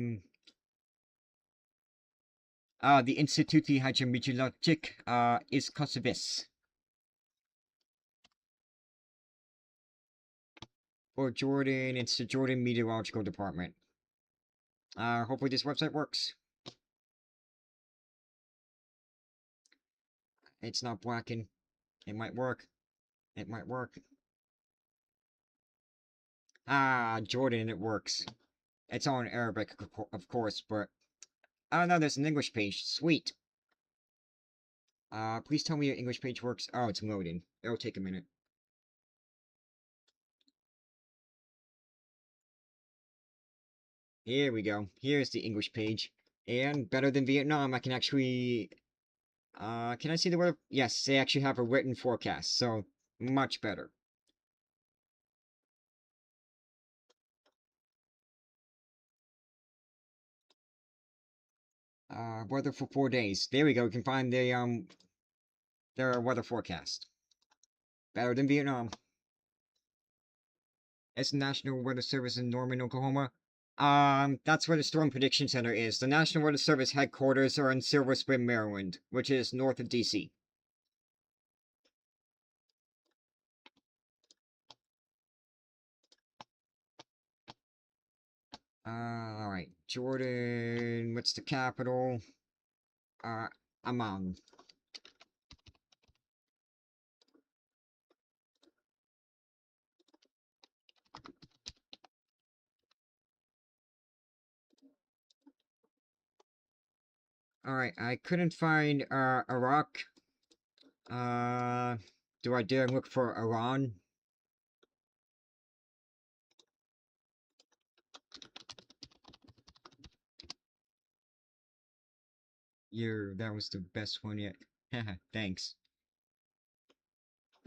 the Instytuty Hydrometeorologic, is Kosovis. For Jordan, it's the Jordan Meteorological Department. Hopefully this website works. It's not blacking. It might work. It might work. Jordan, it works. It's all in Arabic, of course, but... Oh, no, there's an English page. Sweet. Please tell me your English page works. Oh, it's loading. It'll take a minute. Here we go. Here's the English page. And better than Vietnam, I can actually... can I see the word? Yes, they actually have a written forecast, so much better. Weather for 4 days. There we go. We can find the, their weather forecast. Better than Vietnam. It's the National Weather Service in Norman, Oklahoma. That's where the Storm Prediction Center is. The National Weather Service headquarters are in Silver Spring, Maryland, which is north of DC. Alright. Jordan, what's the capital? Amman. Alright, I couldn't find, Iraq. Do I dare look for Iran? That was the best one yet. Thanks.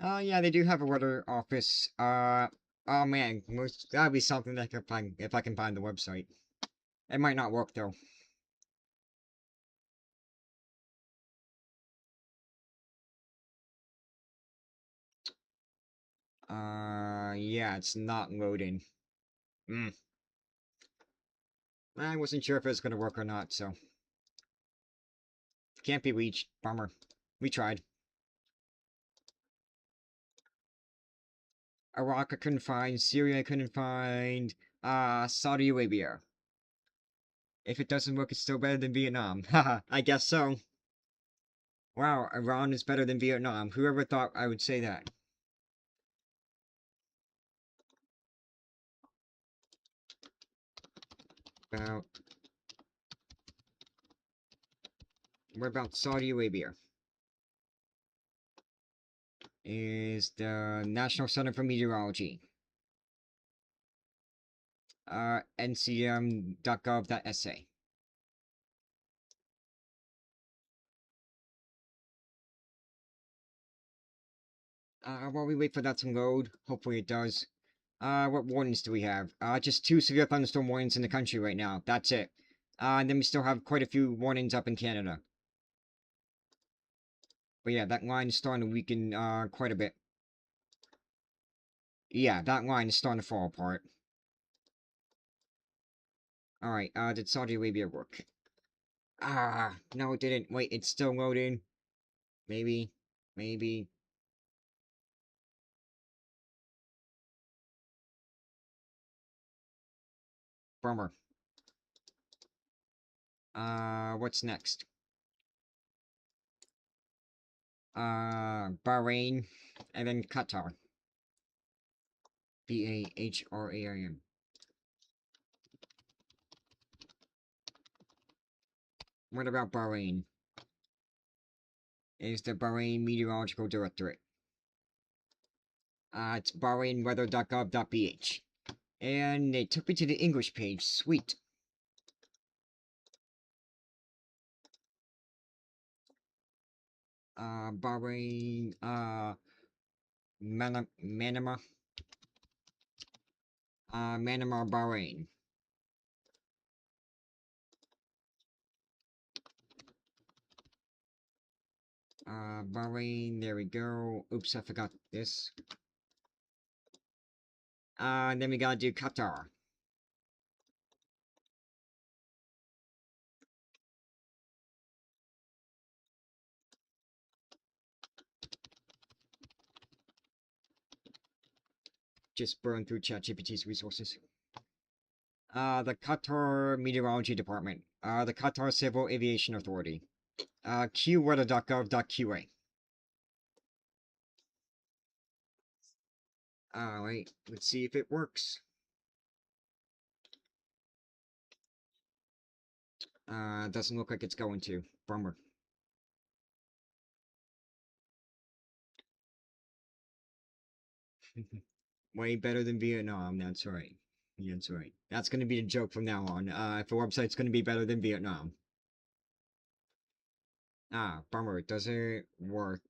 Yeah, they do have a weather office. Oh man, that'd be something that I could find if I can find the website. It might not work though. Yeah, it's not loading. I wasn't sure if it was gonna work or not, so. Can't be reached. Bummer. We tried. Iraq I couldn't find. Syria I couldn't find. Saudi Arabia. If it doesn't work, it's still better than Vietnam. Haha, I guess so. Wow, Iran is better than Vietnam. Whoever thought I would say that? What about Saudi Arabia? Is the National Center for Meteorology. ncm.gov.sa. While we wait for that to load, hopefully it does. What warnings do we have? Just 2 severe thunderstorm warnings in the country right now. That's it. And then we still have quite a few warnings up in Canada. But yeah, that line is starting to weaken, quite a bit. Yeah, that line is starting to fall apart. Alright, did Saudi Arabia work? No it didn't. Wait, it's still loading. Maybe. Bummer. What's next? Bahrain, and then Qatar. Bahrain. What about Bahrain? Is the Bahrain Meteorological Directorate. It's bahrainweather.gov.bh. And they took me to the English page. Sweet. Bahrain, Manama, Bahrain. Bahrain, there we go. Oops, I forgot this. And then we gotta do Qatar. Just burn through ChatGPT's resources. The Qatar Meteorology Department. The Qatar Civil Aviation Authority. qweather.gov.qa. Alright, let's see if it works. Doesn't look like it's going to. Bummer. Way better than Vietnam, that's right. That's right. That's gonna be the joke from now on. If the website's gonna be better than Vietnam. Bummer, it doesn't work.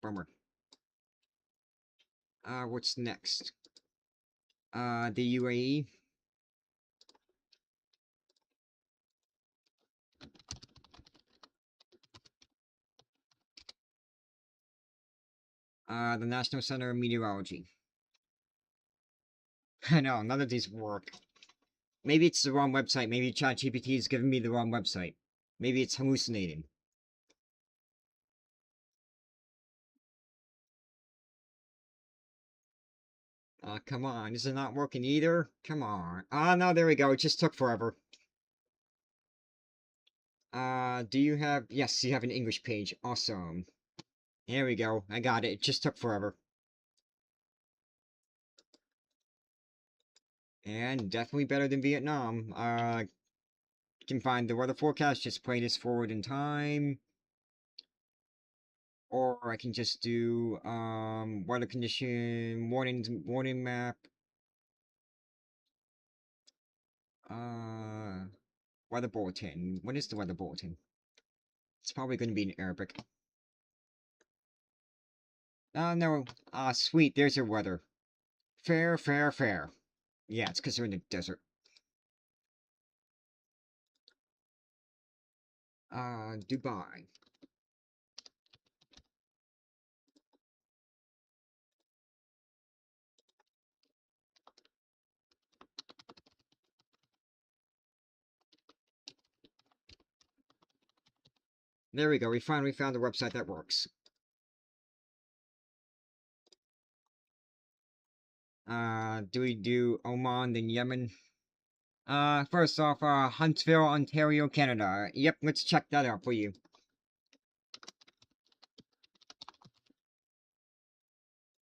Bummer. What's next? The UAE. The National Center of Meteorology. I know, none of these work. Maybe it's the wrong website. Maybe ChatGPT is giving me the wrong website. Maybe it's hallucinating. Come on. Is it not working either? Come on. No, there we go. It just took forever. Do you have... Yes, you have an English page. Awesome. There we go. I got it. It just took forever. And definitely better than Vietnam. You can find the weather forecast. Just play this forward in time. Or Or I can just do weather condition, warning map. Weather bulletin. What is the weather bulletin? It's probably going to be in Arabic. No. Sweet, there's your weather. Fair. Yeah, it's because they're in the desert. Dubai. There we go, we finally found a website that works. Do we do Oman, then Yemen? First off, Huntsville, Ontario, Canada. Yep, let's check that out for you.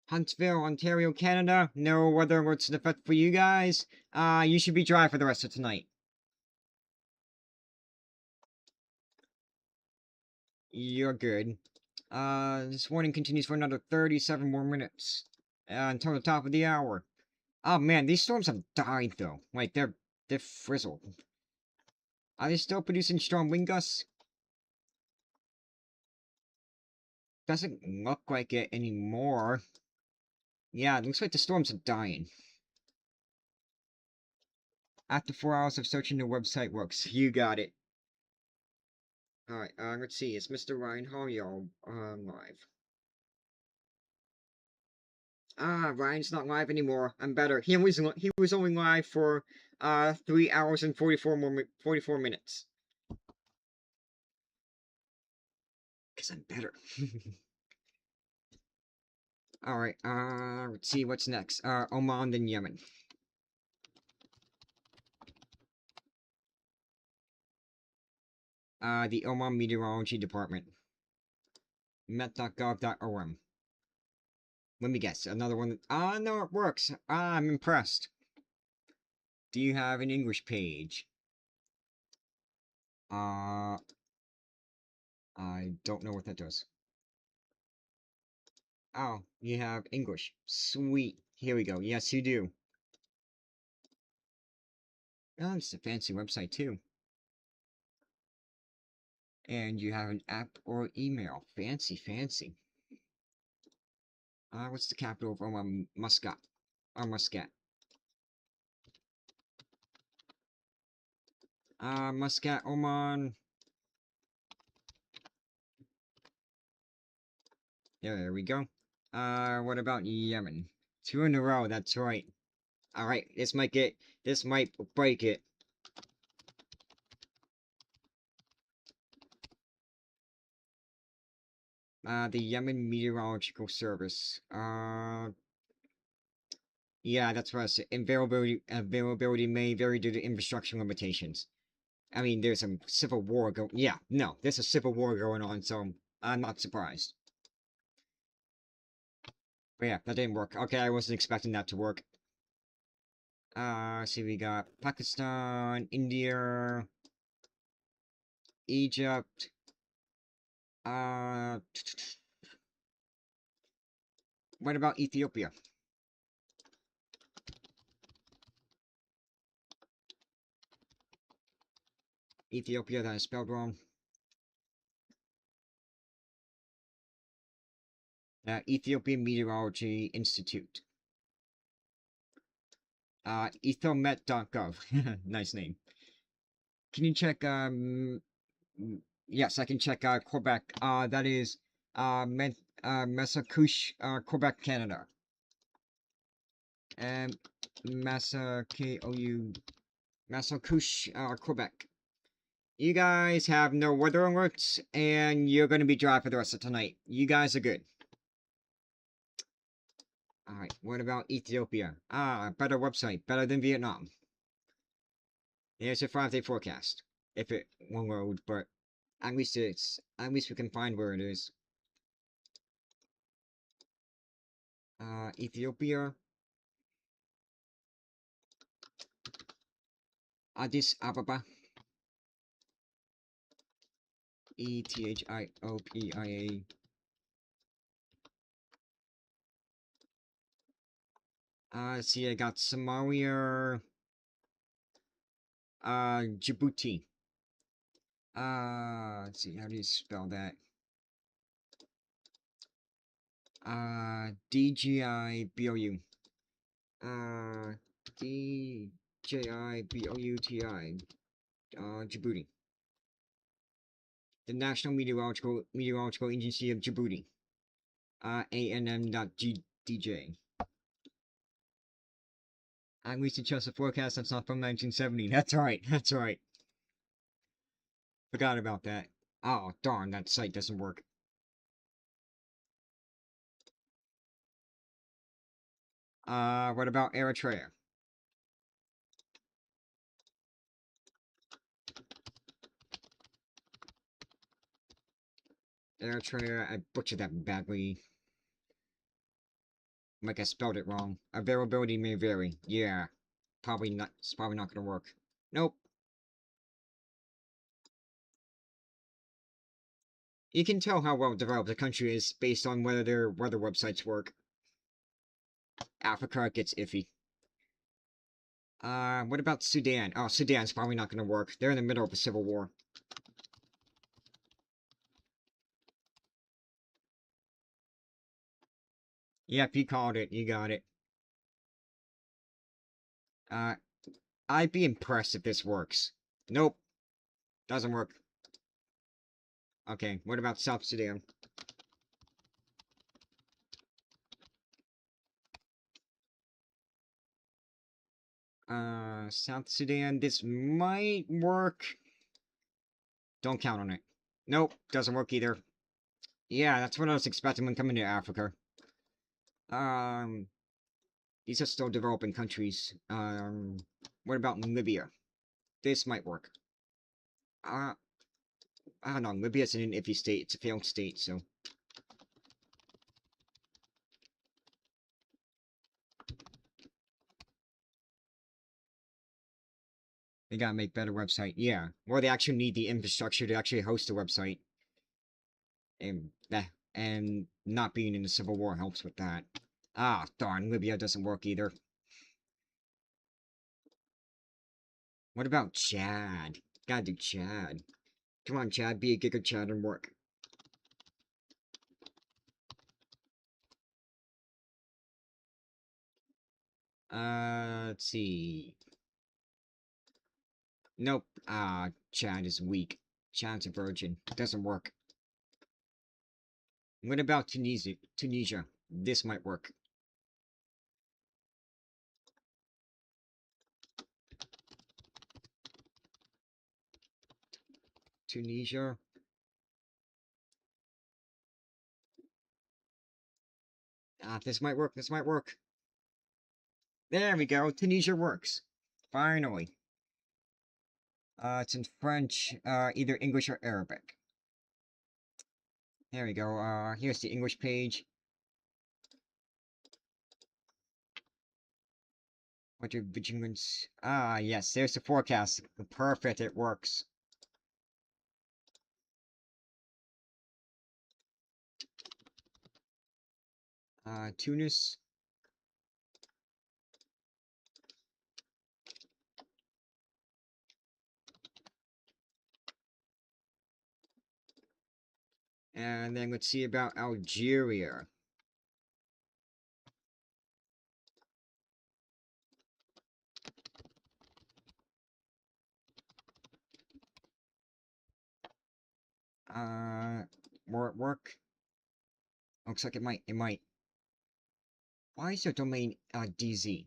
Huntsville, Ontario, Canada. No weather alerts in effect for you guys. You should be dry for the rest of tonight. You're good. This warning continues for another 37 more minutes. Until the top of the hour. Oh man, these storms have died though. Like, they're frizzled. Are they still producing strong wind gusts? Doesn't look like it anymore. Yeah, it looks like the storms are dying. After 4 hours of searching, the website works. You got it. Alright, let's see. It's Mr. Ryan Hall, live. Ryan's not live anymore. I'm better. He was only live for 3 hours and 44 minutes. Cause I'm better. Alright, let's see what's next. Oman, then Yemen. The Oman Meteorology Department. Met.gov.om. Let me guess, another one. No, it works. I'm impressed. Do you have an English page? I don't know what that does. Oh, you have English. Sweet. Here we go. Yes, you do. Oh, it's a fancy website, too. And you have an app or email. Fancy. What's the capital of Oman? Muscat. Muscat. Muscat, Oman. There we go. What about Yemen? 2 in a row, that's right. Alright, this might break it. The Yemen Meteorological Service. Yeah, that's what I said. Availability may vary due to infrastructure limitations. I mean, there's some civil war there's a civil war going on, so I'm not surprised. But yeah, that didn't work. Okay, I wasn't expecting that to work. See, we got Pakistan, India, Egypt. What about Ethiopia? Ethiopia, that is spelled wrong. Ethiopian Meteorology Institute. Ethomet.gov. Nice name. Can you check, yes, I can check, Quebec. That is, Massachusetts, Quebec, Canada. And Massachusetts, Quebec. You guys have no weather alerts, and you're going to be dry for the rest of tonight. You guys are good. Alright, what about Ethiopia? Better website, better than Vietnam. There's your 5-day forecast. If it won't load, but at least we can find where it is. Ethiopia. Addis Ababa. Ethiopia. Let's see, I got Somalia, Djibouti. Let's see, how do you spell that? DGIBOU. DJIBOUTI. Djibouti. The National Meteorological Agency of Djibouti. ANM.DJ. I recently chose a forecast that's not from 1970. That's right, that's right. Forgot about that. Oh, darn, that site doesn't work. What about Eritrea? Eritrea, I butchered that badly. Like I spelled it wrong. Availability may vary. Yeah. Probably not. It's probably not gonna work. Nope. You can tell how well developed a country is based on whether their weather websites work. Africa gets iffy. What about Sudan? Oh, Sudan's probably not gonna work. They're in the middle of a civil war. Yep, you called it. You got it. I'd be impressed if this works. Nope. Doesn't work. Okay, what about South Sudan? South Sudan, this might work. Don't count on it. Nope, doesn't work either. Yeah, that's what I was expecting when coming to Africa. These are still developing countries. What about Libya? This might work. I don't know, Libya's in an iffy state. It's a failed state, so... They gotta make better website. Yeah. Or they actually need the infrastructure to actually host a website. And not being in the Civil War helps with that. Ah, darn, Libya doesn't work either. What about Chad? Gotta do Chad. Come on, Chad, be a Giga Chad and work. Let's see. Nope. Chad is weak. Chad's a virgin. Doesn't work. What about Tunisia? Tunisia. This might work. Tunisia. This might work. This might work. There we go. Tunisia works. Finally. It's in French, either English or Arabic. There we go. Here's the English page. What are vigilance? Ah, yes, there's the forecast. Perfect, it works. Tunis. And then let's see about Algeria. Will it work? Looks like it might. Why is your domain, DZ?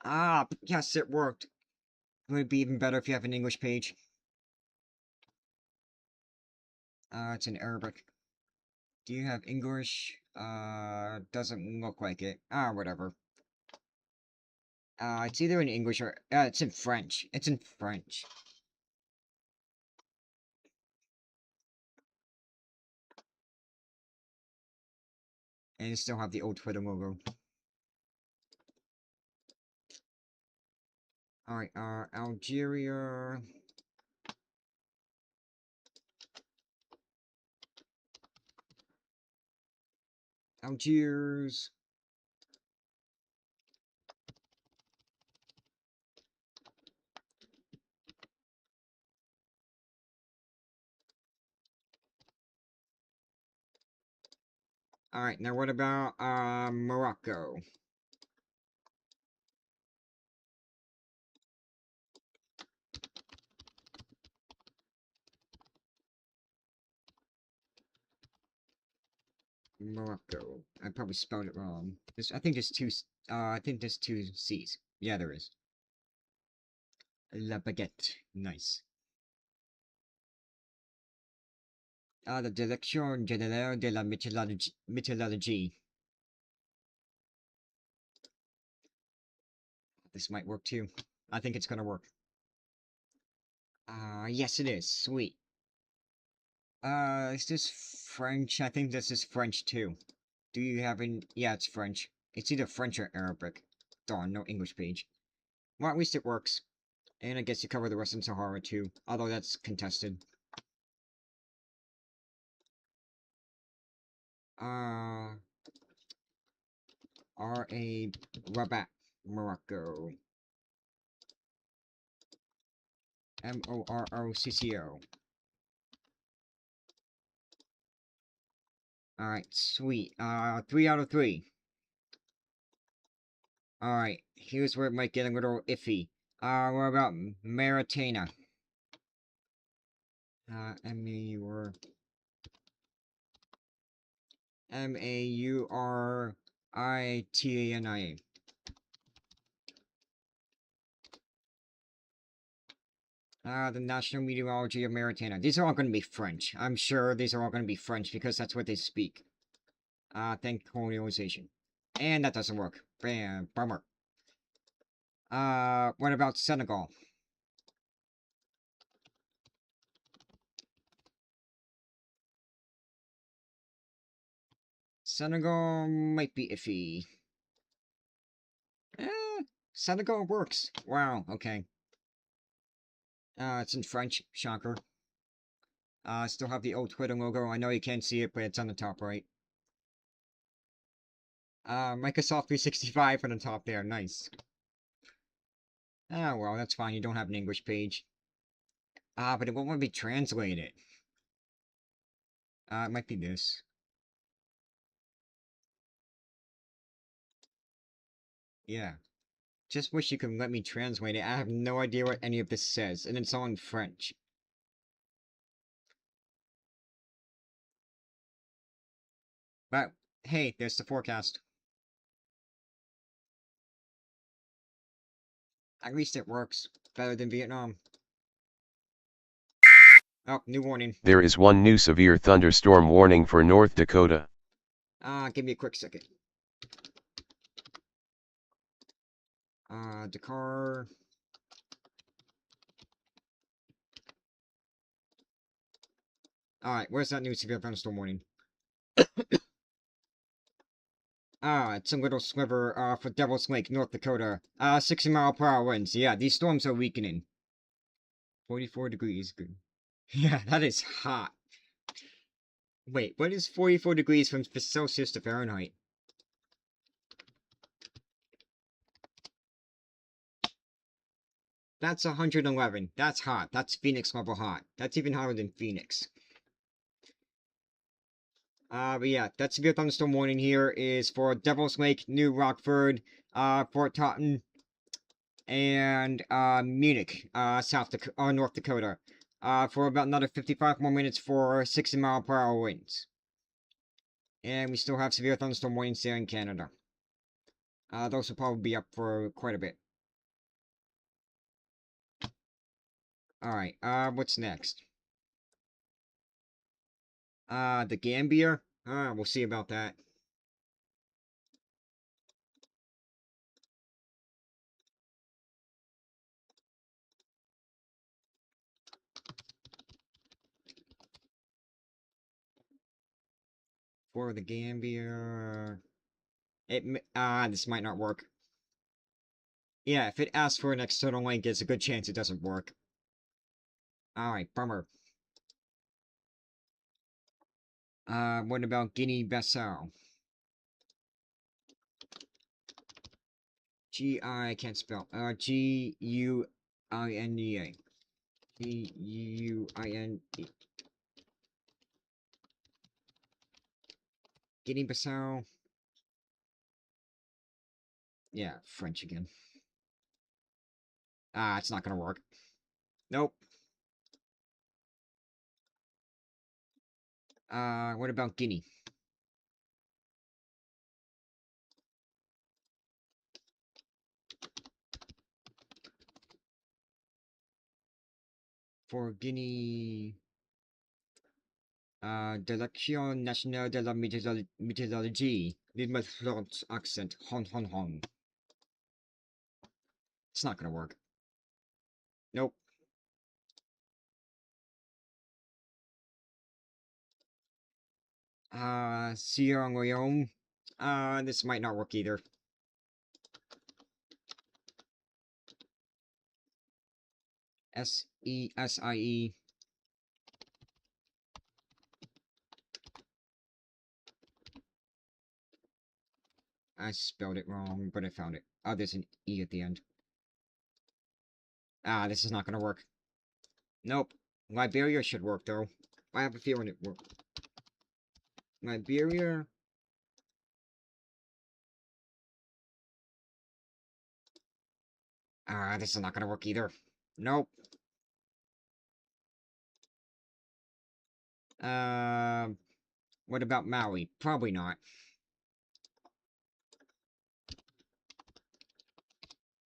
Ah, yes, it worked. It would be even better if you have an English page. It's in Arabic. Do you have English? Doesn't look like it. Whatever. It's either in English or, it's in French. It's in French. And you still have the old Twitter logo. Alright, Algeria... Algiers... Alright, now what about, Morocco? Morocco. I probably spelled it wrong. I think there's two C's. Yeah, there is. La baguette. Nice. La Direction Générale de la Météorologie. This might work too. I think it's gonna work. Yes it is. Sweet. Is this French? I think this is French too. Do you have any? Yeah, it's French. It's either French or Arabic. Darn, no English page. Well, at least it works. And I guess you cover the Western Sahara too, although that's contested. R.A. Rabat, Morocco. Morocco. Alright, sweet. 3 out of 3. Alright, here's where it might get a little iffy. What about Mauritania? Mauritania. The National Meteorology of Mauritania. These are all going to be French. I'm sure these are all going to be French because that's what they speak. Thank colonialization. And that doesn't work. Bam, bummer. What about Senegal? Senegal might be iffy. Senegal works. Wow, okay. It's in French. Shocker. Still have the old Twitter logo. I know you can't see it, but it's on the top right. Microsoft 365 on the top there. Nice. Well, that's fine. You don't have an English page. But it won't let me translate it. It might be this. Yeah. Just wish you could let me translate it. I have no idea what any of this says, and it's all in French. But, hey, there's the forecast. At least it works. Better than Vietnam. Oh, new warning. There is one new severe thunderstorm warning for North Dakota. Give me a quick second. Dakar. Alright, where's that new severe thunderstorm warning? It's a little sliver, for Devil's Lake, North Dakota. 60-mile-per-hour winds. Yeah, these storms are weakening. 44 degrees. Good. Yeah, that is hot. Wait, what is 44 degrees from Celsius to Fahrenheit? That's 111. That's hot. That's Phoenix level hot. That's even hotter than Phoenix. But yeah, that severe thunderstorm warning here is for Devil's Lake, New Rockford, Fort Totten, and Munich, North Dakota, for about another 55 more minutes for 60-mile-per-hour winds. And we still have severe thunderstorm warnings there in Canada. Those will probably be up for quite a bit. Alright, what's next? The Gambia? We'll see about that. For the Gambia... this might not work. Yeah, if it asks for an external link, it's a good chance it doesn't work. Alright, bummer. What about Guinea-Bissau? I can't spell. G-U-I-N-E-A. G-U-I-N-E. Guinea-Bissau. Yeah, French again. Ah, it's not gonna work. Nope. What about Guinea? For Guinea... Direction nationale de la météorologie. With French accent. Hon hon hon. It's not gonna work. Nope. Sierra Leone. This might not work either. SESIE. I spelled it wrong, but I found it. Oh, there's an E at the end. Ah, this is not gonna work. Nope. Liberia should work, though. I have a feeling it will. Liberia... Ah, this is not gonna work either. Nope. What about Maui? Probably not.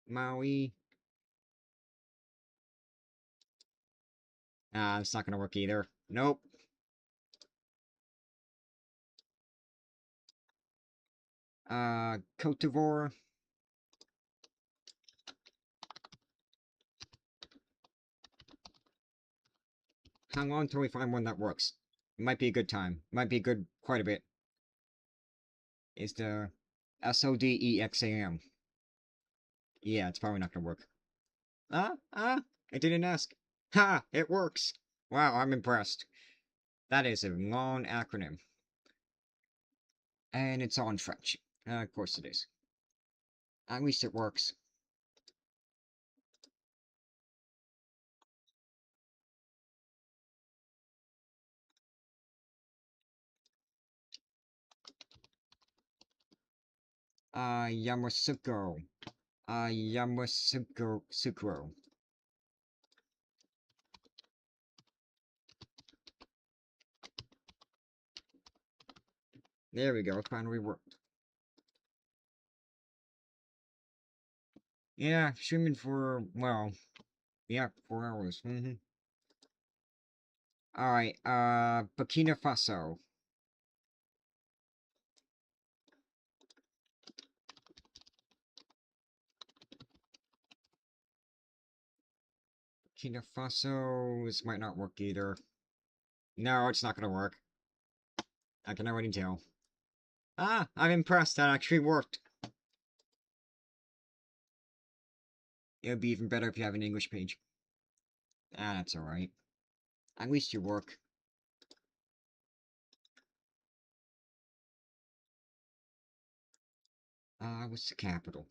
Maui. Ah, it's not gonna work either. Nope. Cote d'Ivoire. Hang on until we find one that works. It might be a good time. Might be good quite a bit. Is the SODEXAM. Yeah, it's probably not gonna work. I didn't ask. Ha! It works! Wow, I'm impressed. That is a long acronym. And it's all in French. Of course it is. At least it works. Yamoussoukro. Yamoussoukro. There we go, it finally worked. Yeah, streaming for, well, yeah, 4 hours. Alright, Burkina Faso. Burkina Faso, this might not work either. No, it's not gonna work. I can already tell. Ah, I'm impressed, that actually worked. It would be even better if you have an English page. Ah, that's alright. At least you work. What's the capital?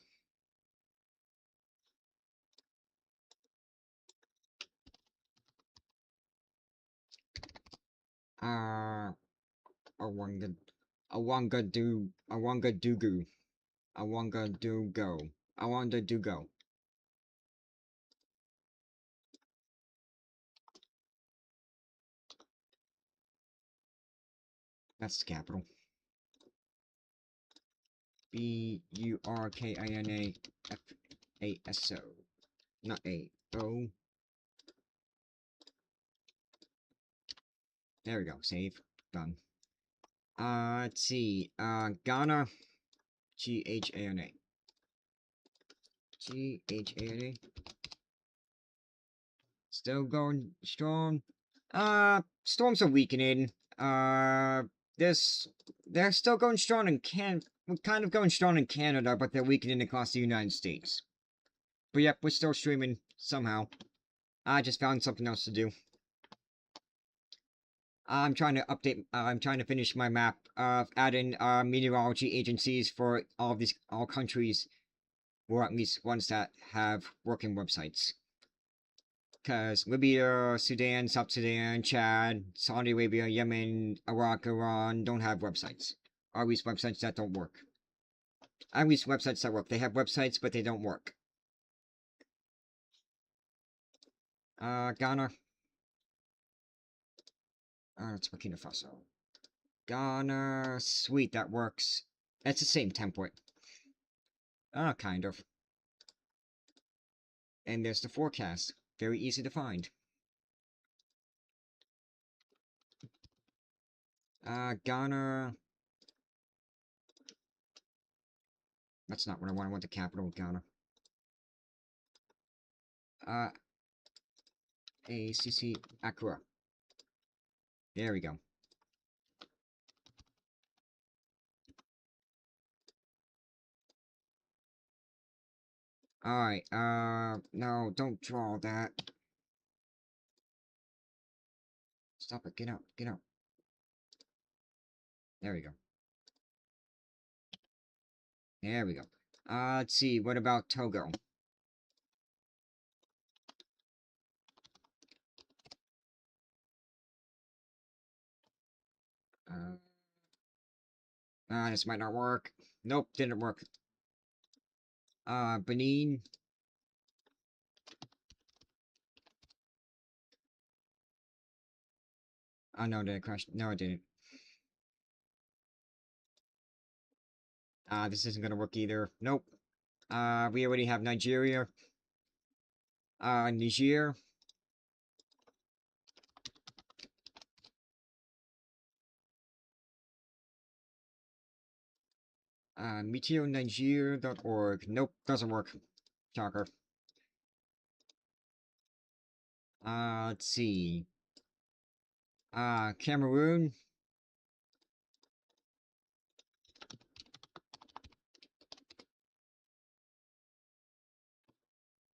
Ouagadougou. That's the capital. Burkinafaso. Not A. O. There we go. Save. Done. Let's see. Ghana. Ghana. Ghana. Still going strong. Storms are weakening. They're still going strong in kind of going strong in Canada, but they're weakening across the United States. But yep, we're still streaming somehow. I just found something else to do. I'm trying to update. I'm trying to finish my map of adding meteorology agencies for all countries, or at least ones that have working websites. Because Libya, Sudan, South Sudan, Chad, Saudi Arabia, Yemen, Iraq, Iran don't have websites. always websites that don't work. I use websites that work. They have websites, but they don't work. Ghana. It's Burkina Faso. Ghana. Sweet, that works. It's the same template. Kind of. And there's the forecast. Very easy to find. Ghana. That's not what I want. I want the capital of Ghana. ACC Accra. There we go. Alright, no, don't draw that. Stop it, get out, get out. There we go. There we go. Let's see, what about Togo? This might not work. Nope, didn't work. Benin. Oh no, did it crash? No, it didn't. This isn't gonna work either. Nope. We already have Nigeria. Niger. meteoniger.org. Nope, doesn't work. Shocker. Let's see. Cameroon.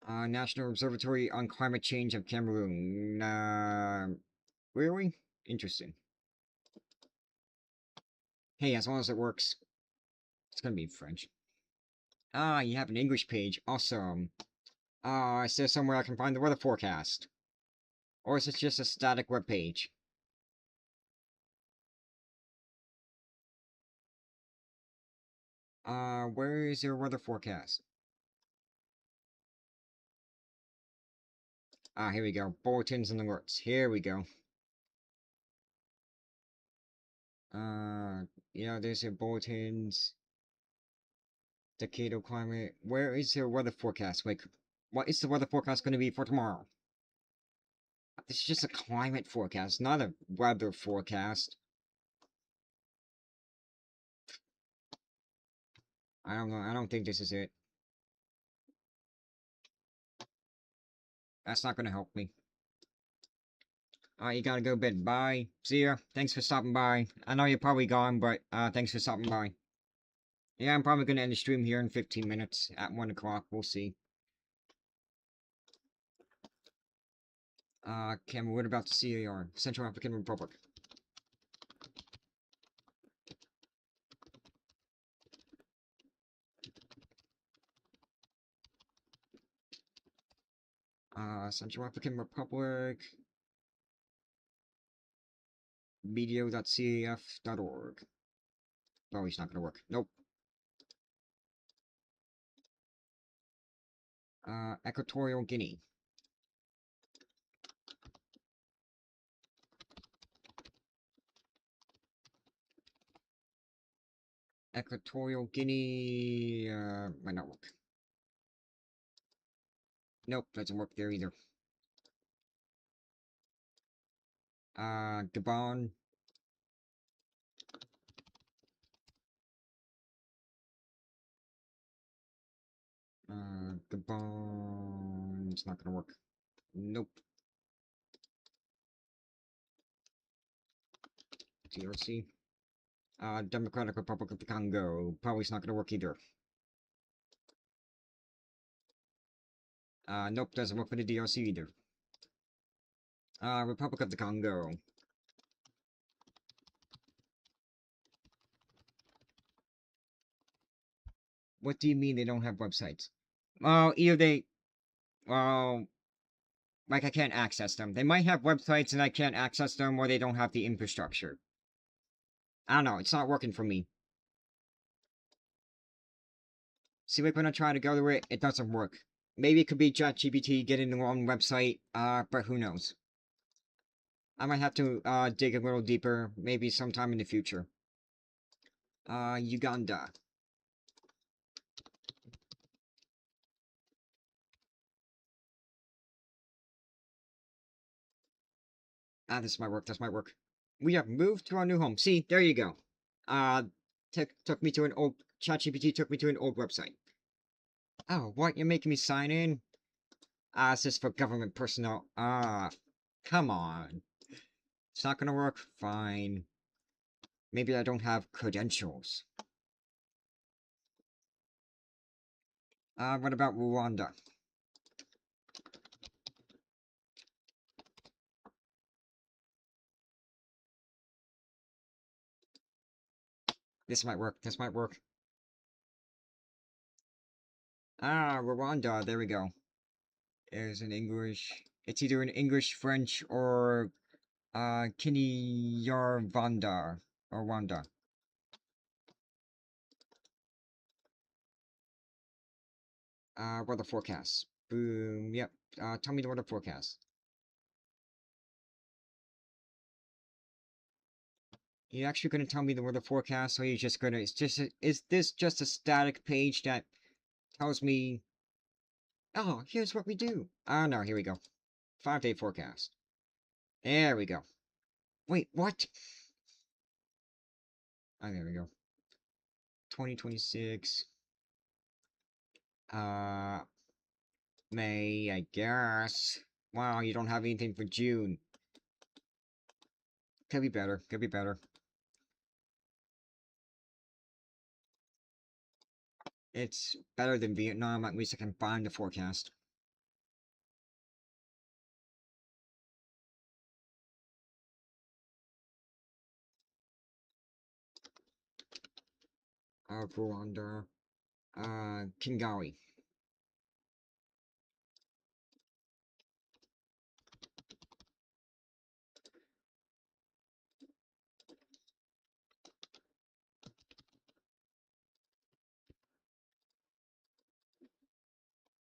National Observatory on Climate Change of Cameroon. Really? Interesting. Hey, as long as it works. It's gonna be French. You have an English page. Awesome. Is there somewhere I can find the weather forecast? Or is it just a static web page? Where is your weather forecast? Here we go. Bulletins and alerts. Here we go. Yeah, there's your bulletins. Decadal climate. Where is your weather forecast? Like, what is the weather forecast going to be for tomorrow? This is just a climate forecast, not a weather forecast. I don't know. I don't think this is it. That's not going to help me. You gotta go to bed. Bye. See ya. Thanks for stopping by. I know you're probably gone, but thanks for stopping by. Yeah, I'm probably gonna end the stream here in 15 minutes at 1 o'clock. We'll see. Cameron, what about the CAR? Central African Republic. Central African Republic. Medio.caf.org. Oh, he's not gonna work. Nope. Equatorial Guinea. Equatorial Guinea, might not work. Nope, doesn't work there either. Gabon. Gabon, it's not gonna work. Nope. DRC. Democratic Republic of the Congo. Probably it's not gonna work either. Nope, doesn't work for the DRC either. Republic of the Congo. What do you mean they don't have websites? Well, either they... Well... Like, I can't access them. They might have websites and I can't access them, or they don't have the infrastructure. I don't know, it's not working for me. See, like when I try to go to it, it doesn't work. Maybe it could be ChatGPT getting the wrong website, but who knows. I might have to, dig a little deeper, maybe sometime in the future. Uganda. This might work, this might work. We have moved to our new home. See, there you go. Took me to an old, ChatGPT took me to an old website. Oh, what? You're making me sign in? This is for government personnel. Come on. It's not gonna work? Fine. Maybe I don't have credentials. What about Rwanda? This might work, this might work. Rwanda, there we go. There's an English. It's either in English, French, or, Kinyarwanda, or Rwanda. Weather forecast. Boom, yep. Tell me the weather forecast. You actually gonna tell me the weather forecast, or you just gonna, is this just a static page that tells me, oh, here's what we do. No, here we go. 5-day forecast. There we go. Wait, what? There we go. 2026. May, I guess. Wow, you don't have anything for June. Could be better, could be better. It's better than Vietnam, at least I can find the forecast. Rwanda. Kigali.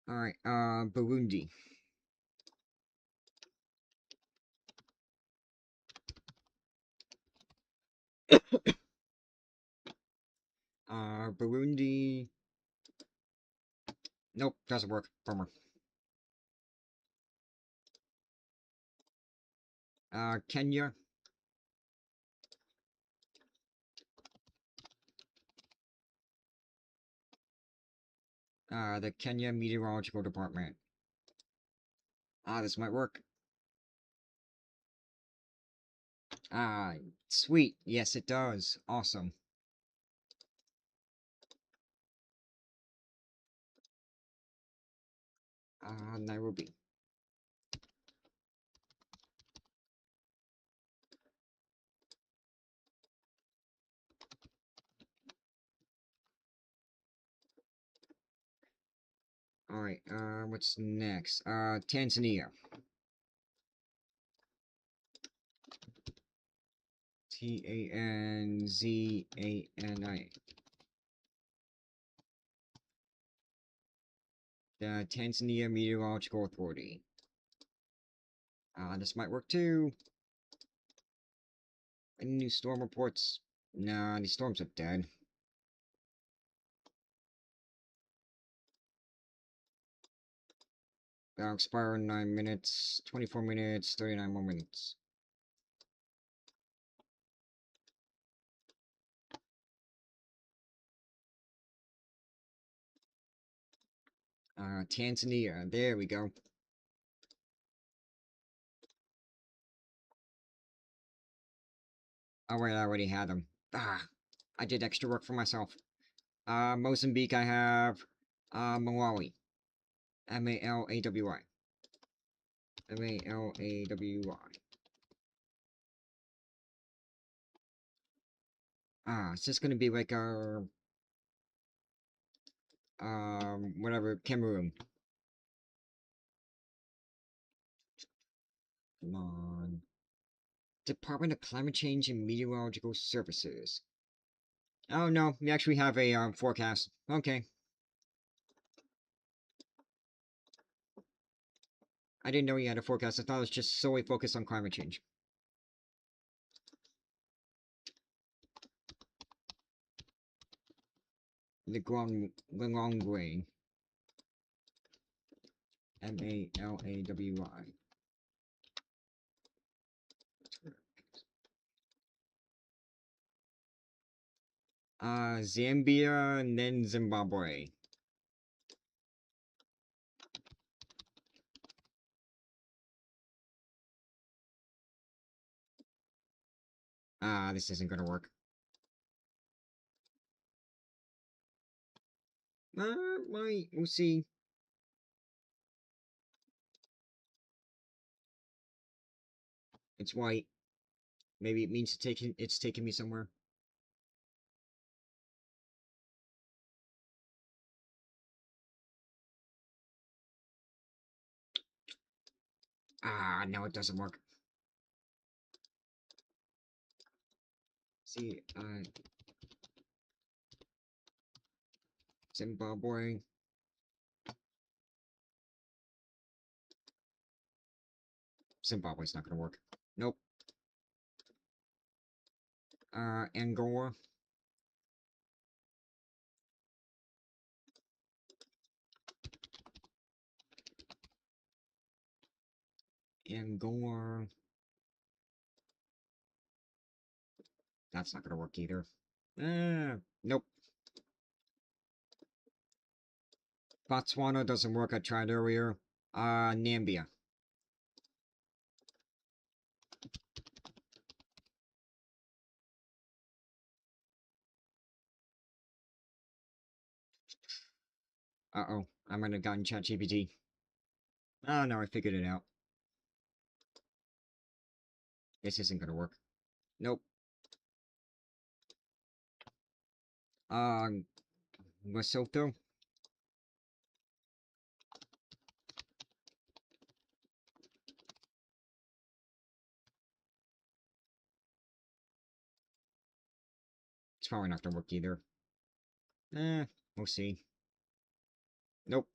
Alright, Burundi. Burundi. Nope, doesn't work. Bummer. Kenya. The Kenya Meteorological Department. This might work. Sweet. Yes, it does. Awesome. Nairobi. Alright, what's next? Tanzania. Tanzania. The Tanzania Meteorological Authority. This might work too. Any new storm reports? Nah, these storms are dead. That'll expire in 9 minutes, 24 minutes, 39 more minutes. Tanzania, there we go. Oh wait, I already had them. I did extra work for myself. Mozambique I have, Malawi. M-A-L-A-W-I. M-A-L-A-W-I. It's just gonna be like whatever, Cameroon. Come on. Department of Climate Change and Meteorological Services. Oh no, we actually have a forecast. Okay. I didn't know you had a forecast. I thought it was just solely focused on climate change. The Malawai. M-A-L-A-W-I. Zambia and then Zimbabwe. This isn't gonna work. We'll see. It's white. Maybe it means it's taking me somewhere. No, it doesn't work. See, Zimbabwe. Zimbabwe's not gonna work. Nope. Angola. Angola. That's not gonna work either. Nope. Botswana doesn't work. I tried earlier. Nambia. Uh-oh. I might have gotten ChatGPT. Oh, no, I figured it out. This isn't gonna work. Nope. Lesotho. It's probably not gonna work either. We'll see. Nope.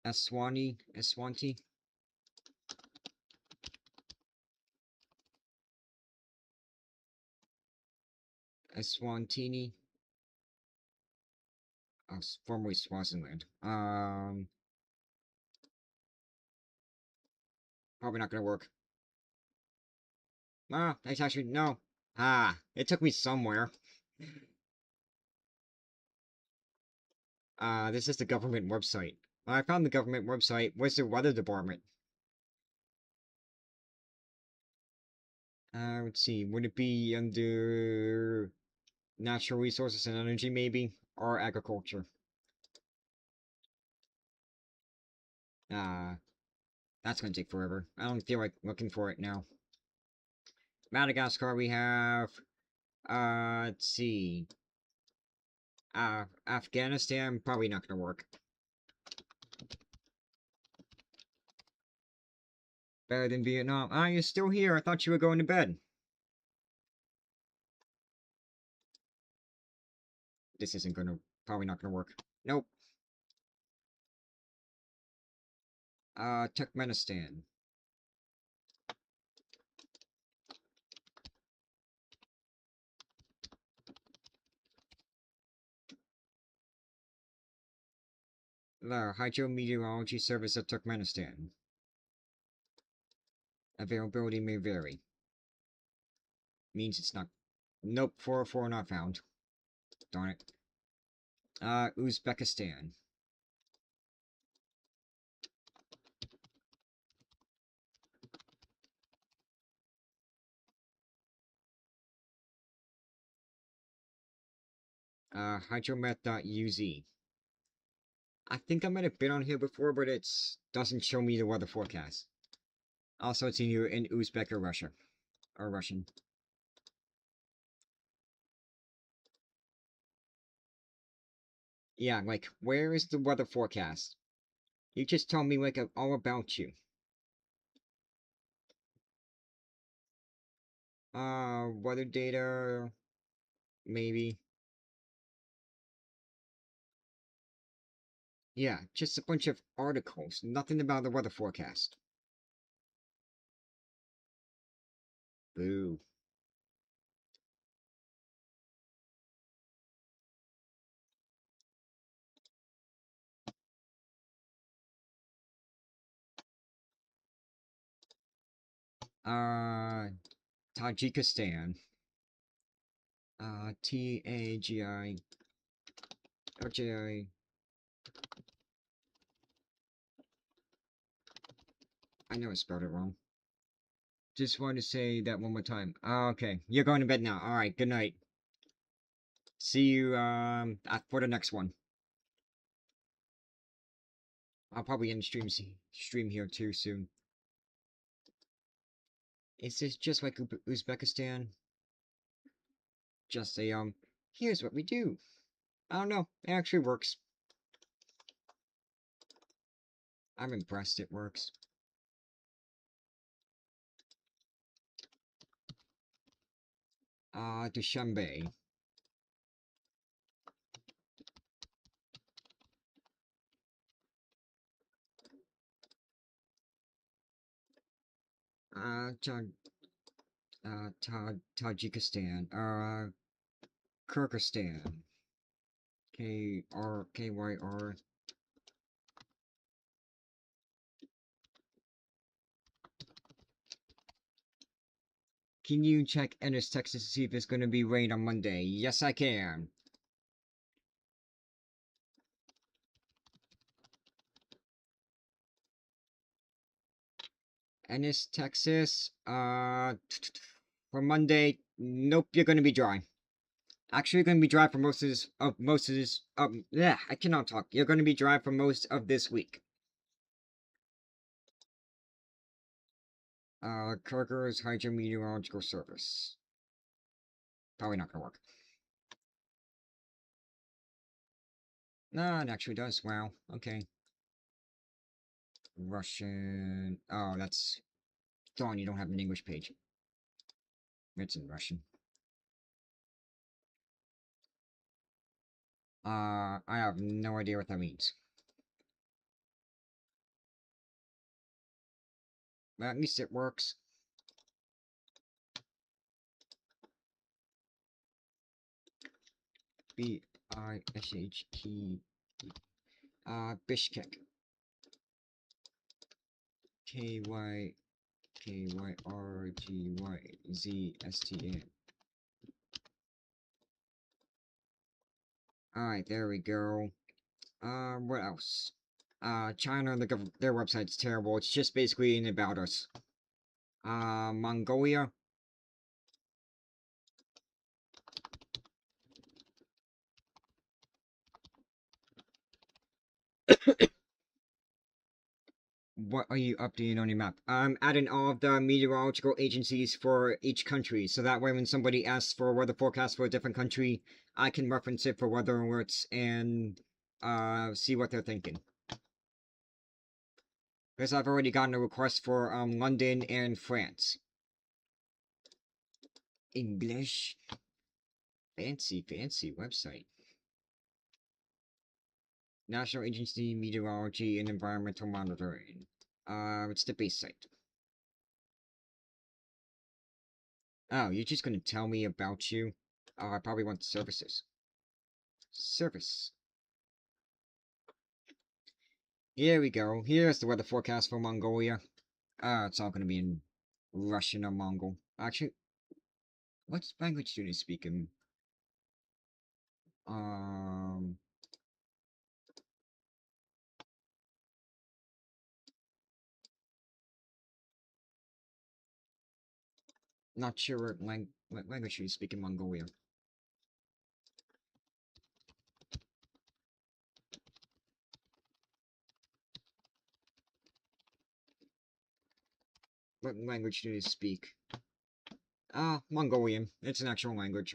Eswatini. Eswatini. Formerly Swaziland. Probably not gonna work. That's actually, no. It took me somewhere. This is the government website. I found the government website. Where's the weather department? Let's see. Would it be under natural resources and energy, maybe? Or agriculture? That's gonna take forever. I don't feel like looking for it now. Madagascar, we have... let's see. Afghanistan, probably not gonna work. Better than Vietnam. You're still here. I thought you were going to bed. This isn't gonna... Probably not gonna work. Nope. Turkmenistan. The Hydrometeorology Service of Turkmenistan. Availability may vary. Means it's not... Nope, 404 not found. Darn it. Uzbekistan. Hydromet.uz. I think I might have been on here before, but it doesn't show me the weather forecast. Also, it's either in Uzbek or Russia. Or Russian. Yeah, like, where is the weather forecast? You just told me, like, all about you. Weather data... Maybe. Yeah, just a bunch of articles, nothing about the weather forecast. Boo. Tajikistan. T-A-G-I. O-J-I. I know I spelled it wrong. Just wanted to say that one more time. Okay, you're going to bed now. Alright, good night. See you, for the next one. I'll probably end stream here too soon. Is this just like Uzbekistan? Just say, here's what we do. I don't know, it actually works. I'm impressed it works. Dushanbe. Tajikistan. Kyrgyzstan. Kyr. Can you check Ennis, Texas to see if it's going to be rain on Monday? Yes, I can. Ennis, Texas. For Monday, nope, you're going to be dry. Actually, you're going to be dry for most of this. Yeah, I cannot talk. You're going to be dry for most of this week. Kyrgyz Hydrometeorological Service. Probably not going to work. No, it actually does. Wow. Okay. Russian. Oh, that's. Darn, you don't have an English page. It's in Russian. I have no idea what that means. Well, at least it works. B-I-S-H-K. Bishkek. K-Y-R-G-Y-Z-S-T-A. Alright, there we go. What else? China, their website's terrible. It's just basically in about us. Mongolia. What are you updating on your map? I'm adding all of the meteorological agencies for each country, so that way when somebody asks for a weather forecast for a different country, I can reference it for weather alerts and see what they're thinking. Because I've already gotten a request for London and France. English. Fancy website. National Agency Meteorology and Environmental Monitoring. It's the base site. Oh, you're just gonna tell me about you? Oh, I probably want services. Service. Here we go. Here's the weather forecast for Mongolia. It's all gonna be in Russian or Mongol. Actually, what language do they speak in? Not sure what language you speak in Mongolia. What language do they speak? Mongolian. It's an actual language.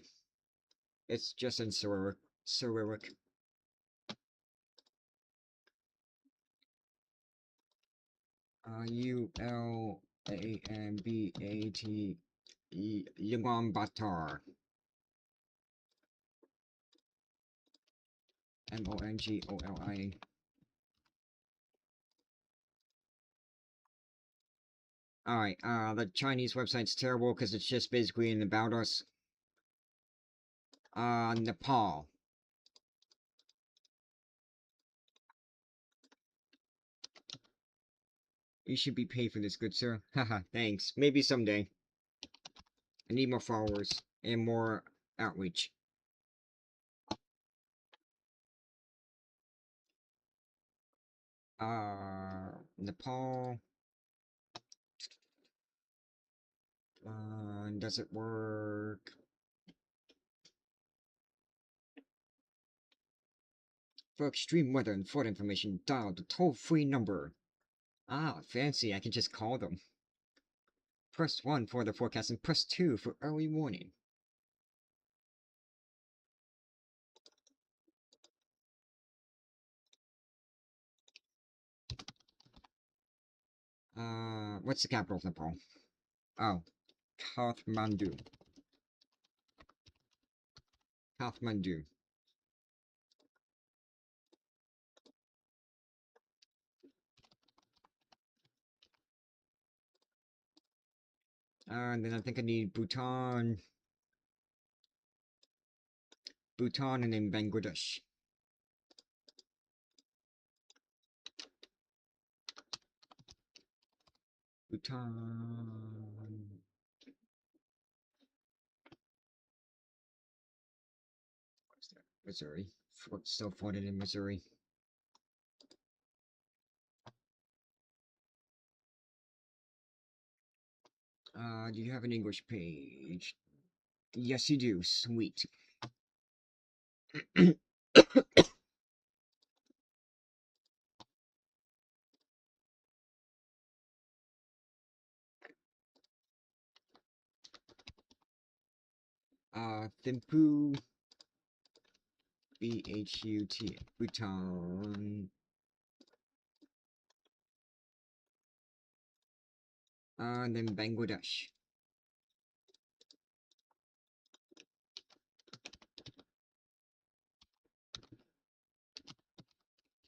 It's just in Cyrillic. U-L-A-M-B-A-T Ulaanbaatar. Mongoli. Alright, the Chinese website's terrible because it's just basically an about us. Nepal. You should be paid for this, good sir. Haha, thanks. Maybe someday. I need more followers and more outreach. Nepal. Does it work? For extreme weather and flood information, dial the toll-free number. Ah, fancy, I can just call them. Press 1 for the forecast and press 2 for early warning. What's the capital of Nepal? Oh, Kathmandu. Kathmandu. And then I think I need Bhutan. Bhutan and then Bangladesh. Bhutan. What's that? Missouri. Still flooded in Missouri. Do you have an English page? Yes, you do. Sweet. Thimphu. B-H-U-T. Bhutan. And then Bangladesh.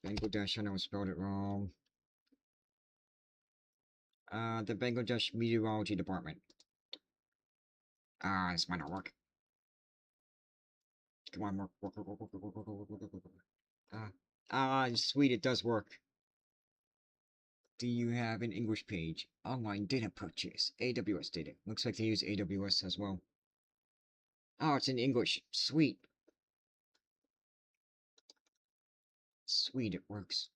Bangladesh, I know I spelled it wrong. The Bangladesh Meteorology Department. This might not work. Come on, work. Sweet, it does work. Do you have an English page? Online data purchase. AWS data. Looks like they use AWS as well. Oh, it's in English. Sweet. Sweet, it works.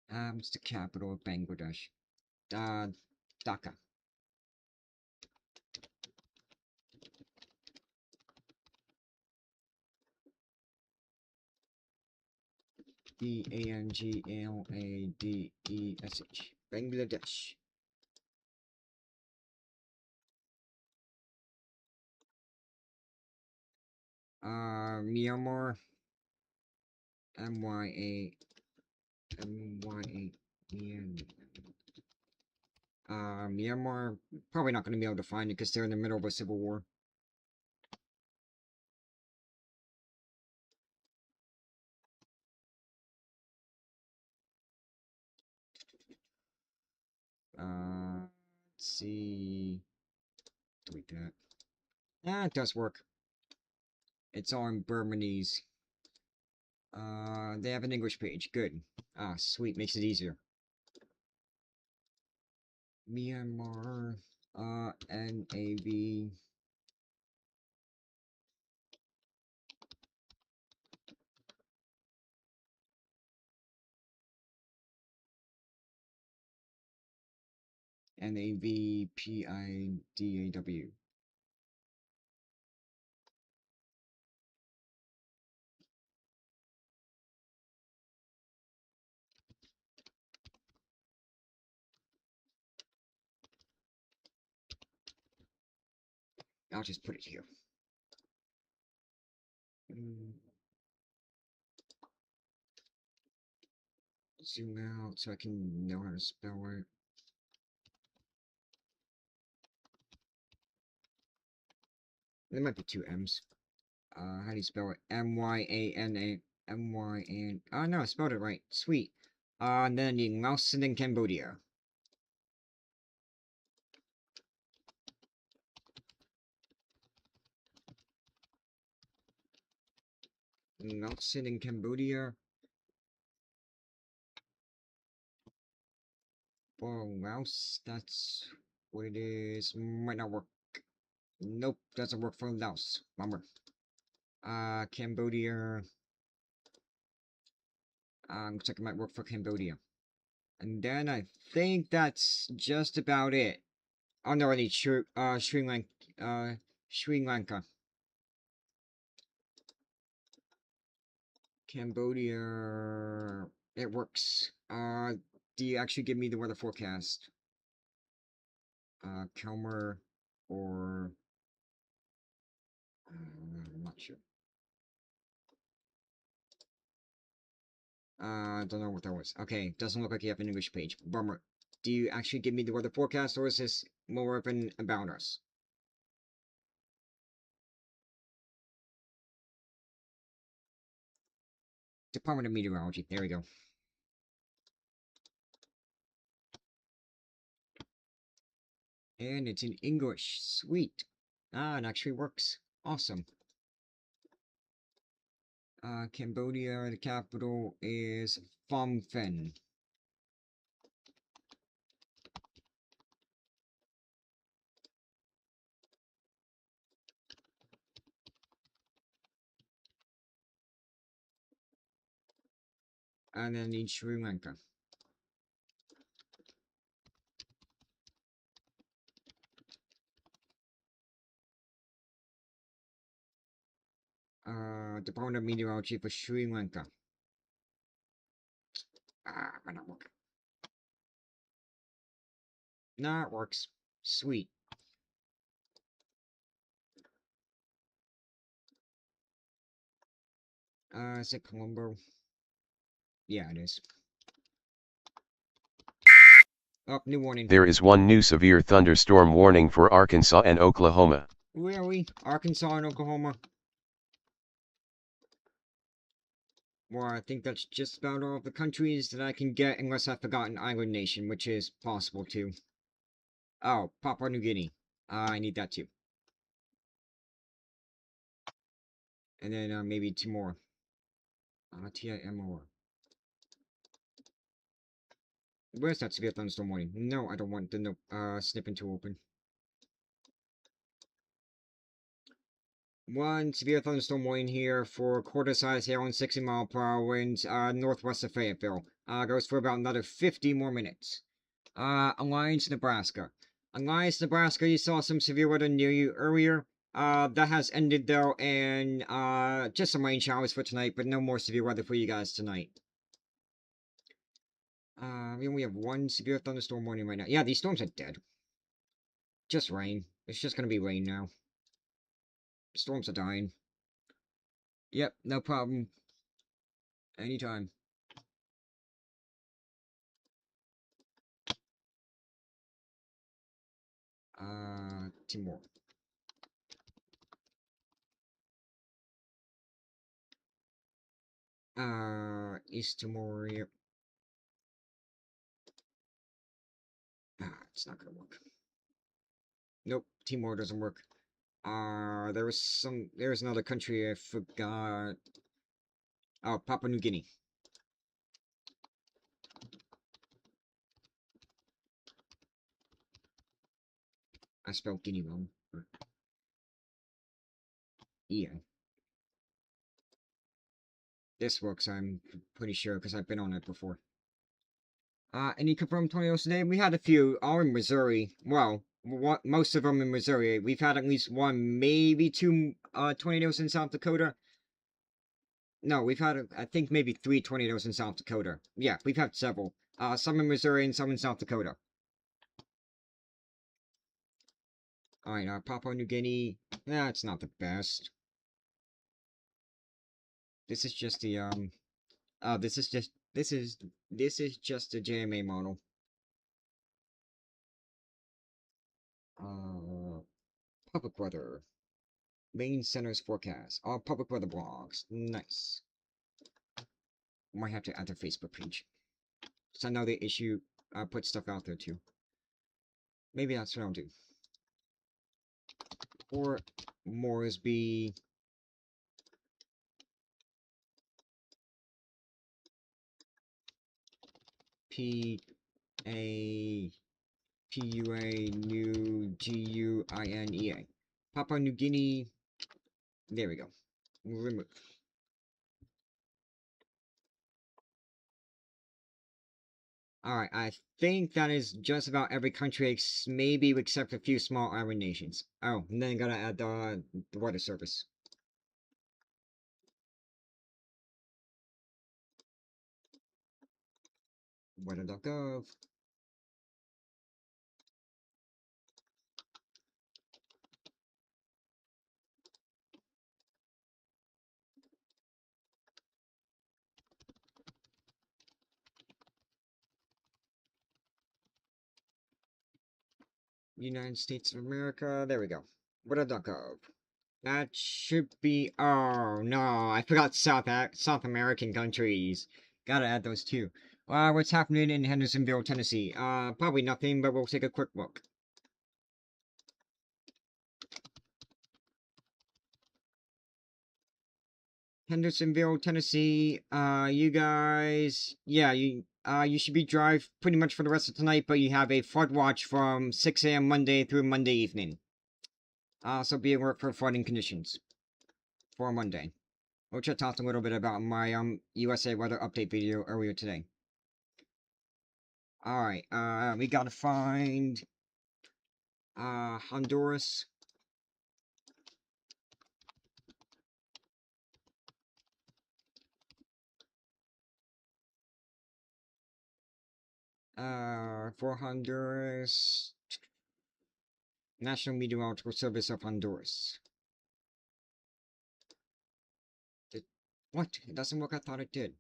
It's the capital of Bangladesh. Dhaka. B-A-N-G-L-A-D-E-S-H. Bangladesh. Myanmar. M-Y-A. Myanmar. Probably not going to be able to find it because they're in the middle of a civil war. Let's see. Delete that. It does work. It's all in Burmese. They have an English page. Good. Sweet. Makes it easier. Myanmar. N-A-V. N-A-V-P-I-D-A-W. I'll just put it here. Zoom out so I can know how to spell it. There might be two M's. How do you spell it? M-Y-A-N-A. M-Y-A-N. Oh, no, I spelled it right. Sweet. And then I need Laos and then Cambodia. Nelson in Cambodia. Oh, Laos, that's what it is. Might not work. Nope, doesn't work for Laos. Bummer. Cambodia. Looks like it might work for Cambodia. And then I think that's just about it. Oh no, I need Sri Lanka. Cambodia. It works. Do you actually give me the weather forecast? Kelmer or I'm not sure. I don't know what that was. Okay, doesn't look like you have an English page. Bummer. Do you actually give me the weather forecast, or is this more of an about us? Department of Meteorology. There we go. And it's in English. Sweet. It actually works. Awesome. Cambodia, the capital is Phnom Penh. And then in Sri Lanka. Department of Meteorology for Sri Lanka. Might not work. Nah, it works. Sweet. Is it Colombo? Yeah, it is. Oh, new warning. There is one new severe thunderstorm warning for Arkansas and Oklahoma. Where are we? Arkansas and Oklahoma. Well, I think that's just about all of the countries that I can get, unless I've forgotten Island Nation, which is possible too. Oh, Papua New Guinea. I need that too. And then maybe two more. TIMOR. Where's that severe thunderstorm warning? No, I don't want the snipping to open. One severe thunderstorm warning here for quarter-size hail and 60-mile-per-hour winds northwest of Fayetteville. Goes for about another 50 more minutes. Alliance, Nebraska. Alliance, Nebraska, you saw some severe weather near you earlier. That has ended though, and just some rain showers for tonight, but no more severe weather for you guys tonight. We only have one severe thunderstorm warning right now. Yeah, these storms are dead. Just rain. It's just gonna be rain now. Storms are dying. Yep, no problem. Anytime. Timor. East Timor, yep. It's not gonna work. Nope, Timor doesn't work. There's another country I forgot. Oh, Papua New Guinea. I spelled Guinea wrong. Yeah. This works, I'm pretty sure, because I've been on it before. Any confirmed tornadoes today? We had a few, all in Missouri. Well, most of them in Missouri. We've had at least one, maybe two tornadoes in South Dakota. No, we've had, I think, maybe 3 tornadoes in South Dakota. Yeah, we've had several. Some in Missouri and some in South Dakota. Alright, Papua New Guinea. It's not the best. This is just the, this is just a JMA model. Public weather. Main center's forecast. All public weather blogs. Nice. Might have to add their Facebook page. So I know they put stuff out there too. Maybe that's what I'll do. Or Moresby. P-A-P-U-A New G-U-I-N-E-A. Papua New Guinea. There we go. Remove. Alright, I think that is just about every country, maybe except a few small island nations. Oh, and then gotta add the weather service. Weather.gov. United States of America. There we go. Weather.gov. That should be. Oh no, I forgot South American countries. Gotta add those too. What's happening in Hendersonville, Tennessee? Probably nothing, but we'll take a quick look. Hendersonville, Tennessee. You guys, yeah, you should be dry pretty much for the rest of tonight, but you have a flood watch from 6 a.m. Monday through Monday evening. So be alert for flooding conditions for Monday, which I talked a little bit about in my USA weather update video earlier today. Alright, we gotta find Honduras. For Honduras, National Meteorological Service of Honduras. What? It doesn't work. I thought it did.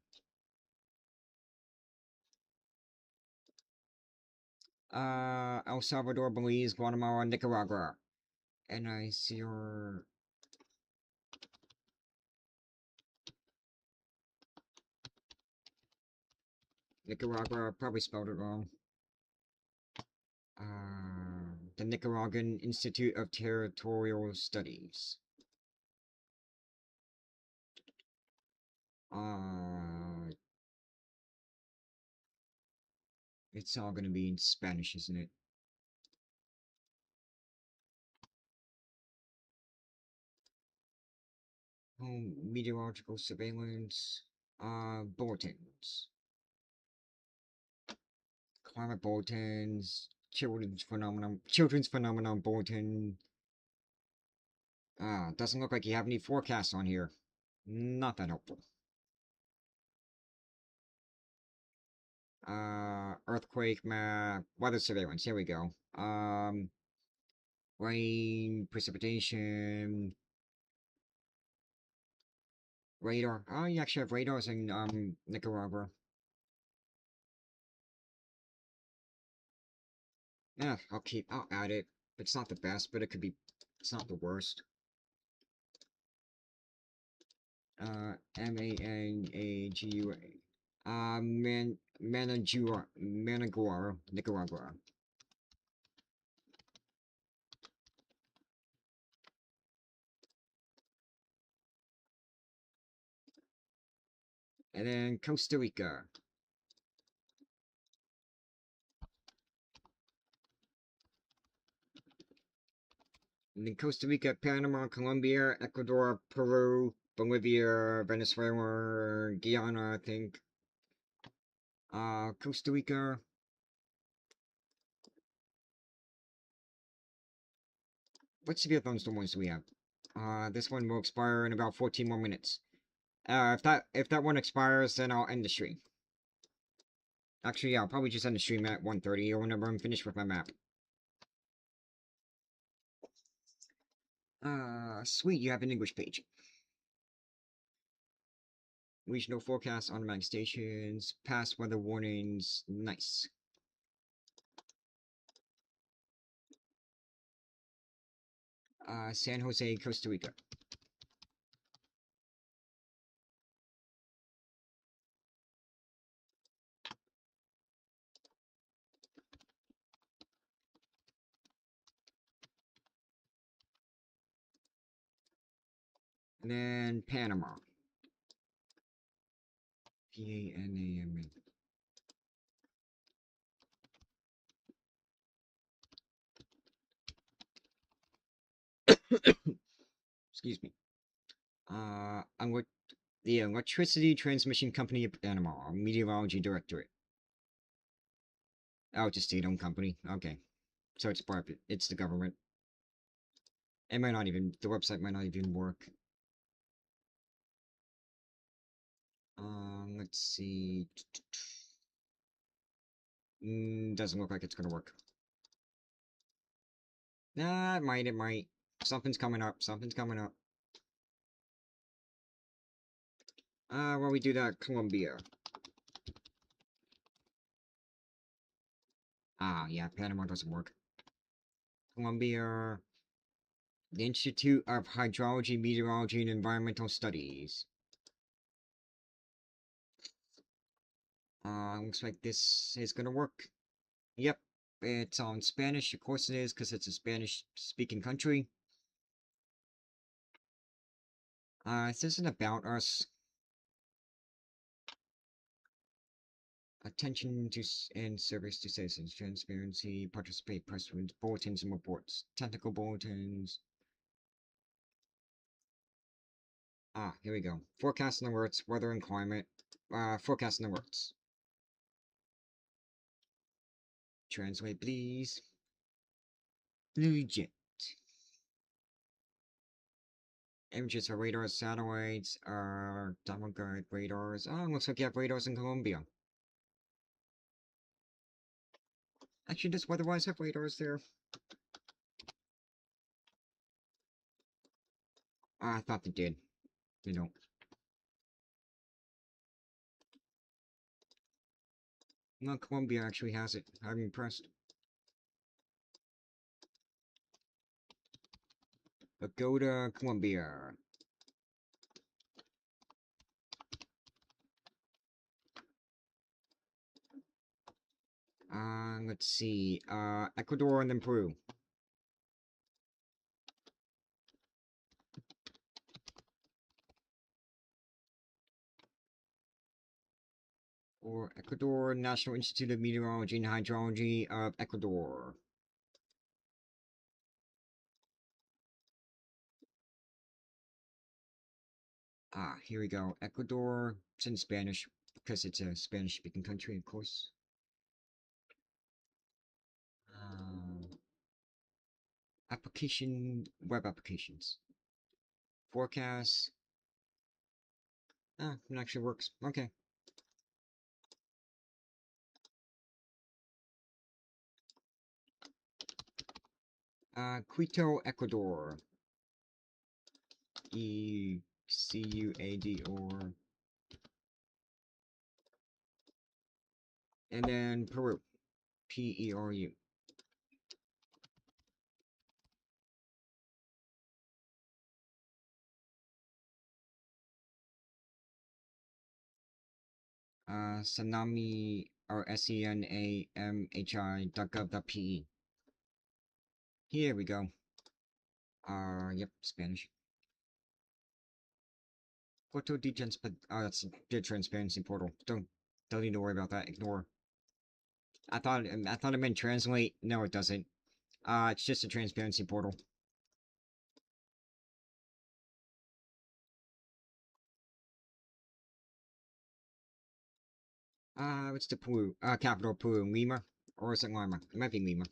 El Salvador, Belize, Guatemala, Nicaragua. And I see your... Nicaragua, probably spelled it wrong. The Nicaraguan Institute of Territorial Studies. It's all gonna be in Spanish, isn't it? Home meteorological surveillance, bulletins. Climate bulletins, children's phenomenon bulletin. Doesn't look like you have any forecasts on here. Not that helpful. Earthquake map, weather surveillance, here we go. Rain, precipitation, radar. Oh, you actually have radars in, Nicaragua. Yeah, I'll add it. It's not the best, but it's not the worst. M-A-N-A-G-U-A. Managua, Nicaragua. And then Costa Rica. And then Costa Rica, Panama, Colombia, Ecuador, Peru, Bolivia, Venezuela, Guyana, I think. Costa Rica. What severe thunderstorm ones do we have? This one will expire in about 14 more minutes. If that one expires, then I'll end the stream. Actually, yeah, I'll probably just end the stream at 1:30 or whenever I'm finished with my map. Sweet, you have an English page. Regional forecasts, automatic stations, past weather warnings, nice. San Jose, Costa Rica. And then Panama. Panama. Excuse me. The Electricity Transmission Company of Panama, Meteorology Directorate. Oh, it's a state-owned company. Okay. So it's private. It's the government. It might not even, the website might not even work. Let's see. Doesn't look like it's gonna work. Nah, it might. Something's coming up. While we do that, Colombia. Yeah, Panama doesn't work. Colombia. The Institute of Hydrology, Meteorology, and Environmental Studies. Looks like this is gonna work. Yep, it's on Spanish. Of course it is, because it's a Spanish-speaking country. This isn't about us. Attention to and service to citizens, transparency, participate, press bulletins and reports, technical bulletins. Here we go. Forecast and alerts, weather and climate. Forecast and alerts. Translate, please. Legit. Images of radars, satellites, download guide radars. Looks like you have radars in Colombia. Actually, does weatherwise have radars there? I thought they did. They don't. No, Colombia actually has it. I'm impressed. But go to Colombia. Let's see. Ecuador and then Peru. Or Ecuador, National Institute of Meteorology and Hydrology of Ecuador. Here we go. Ecuador. It's in Spanish, because it's a Spanish-speaking country, of course. Web applications. Forecasts. It actually works. Okay. Quito, Ecuador. ECUADOR. And then Peru. PERU. Senami, or senamhi.gov.pe. Here we go. Yep, Spanish. Photo that's the transparency portal. Don't need to worry about that. Ignore. I thought it meant translate. No, it doesn't. It's just a transparency portal. What's the Peru? Capital Peru, Lima? Or is it Lima? It might be Lima.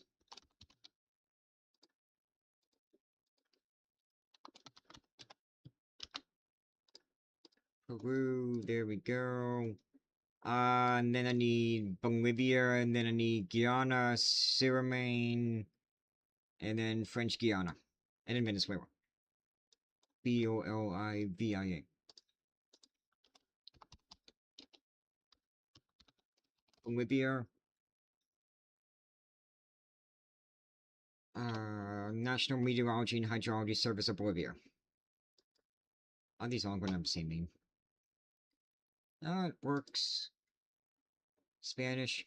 Peru, there we go. And then I need Bolivia, and then I need Guyana, Suriname, and then French Guiana, and then Venezuela. Bolivia. Bolivia. National Meteorology and Hydrology Service of Bolivia. Are these all going to have the same name? It works. Spanish.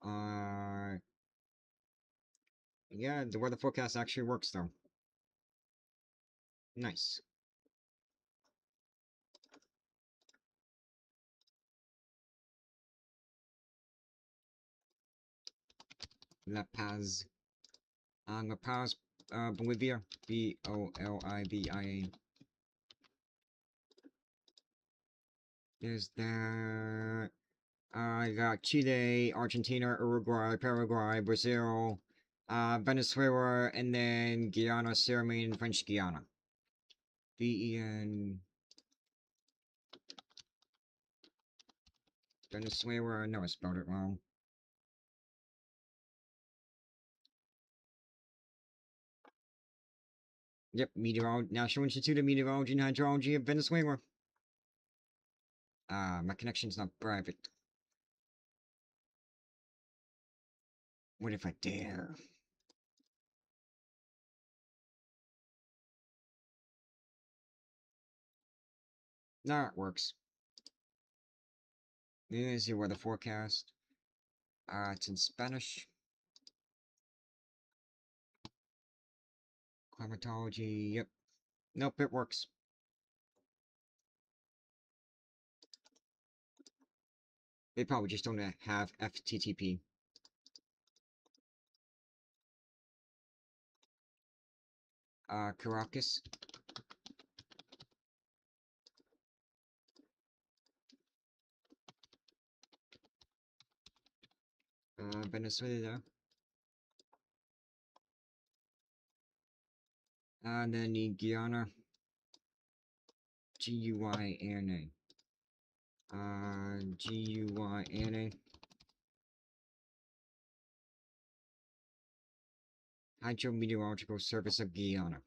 Yeah, the weather forecast actually works though. Nice. La Paz. La Paz Bolivia. Bolivia. There's that. I got Chile, Argentina, Uruguay, Paraguay, Brazil, Venezuela, and then Guyana, Suriname, and French Guiana. VEN. Venezuela, no, I spelled it wrong. Yep, National Institute of Meteorology and Hydrology of Venezuela. My connection's not private. What if I dare? Nah, it works. Here's your weather forecast. It's in Spanish. Climatology, yep. Nope, it works. They probably just don't have FTTP. Caracas. Venezuela. And then the Guyana. Guyana. Guyana. Hydrometeorological Service of Guyana.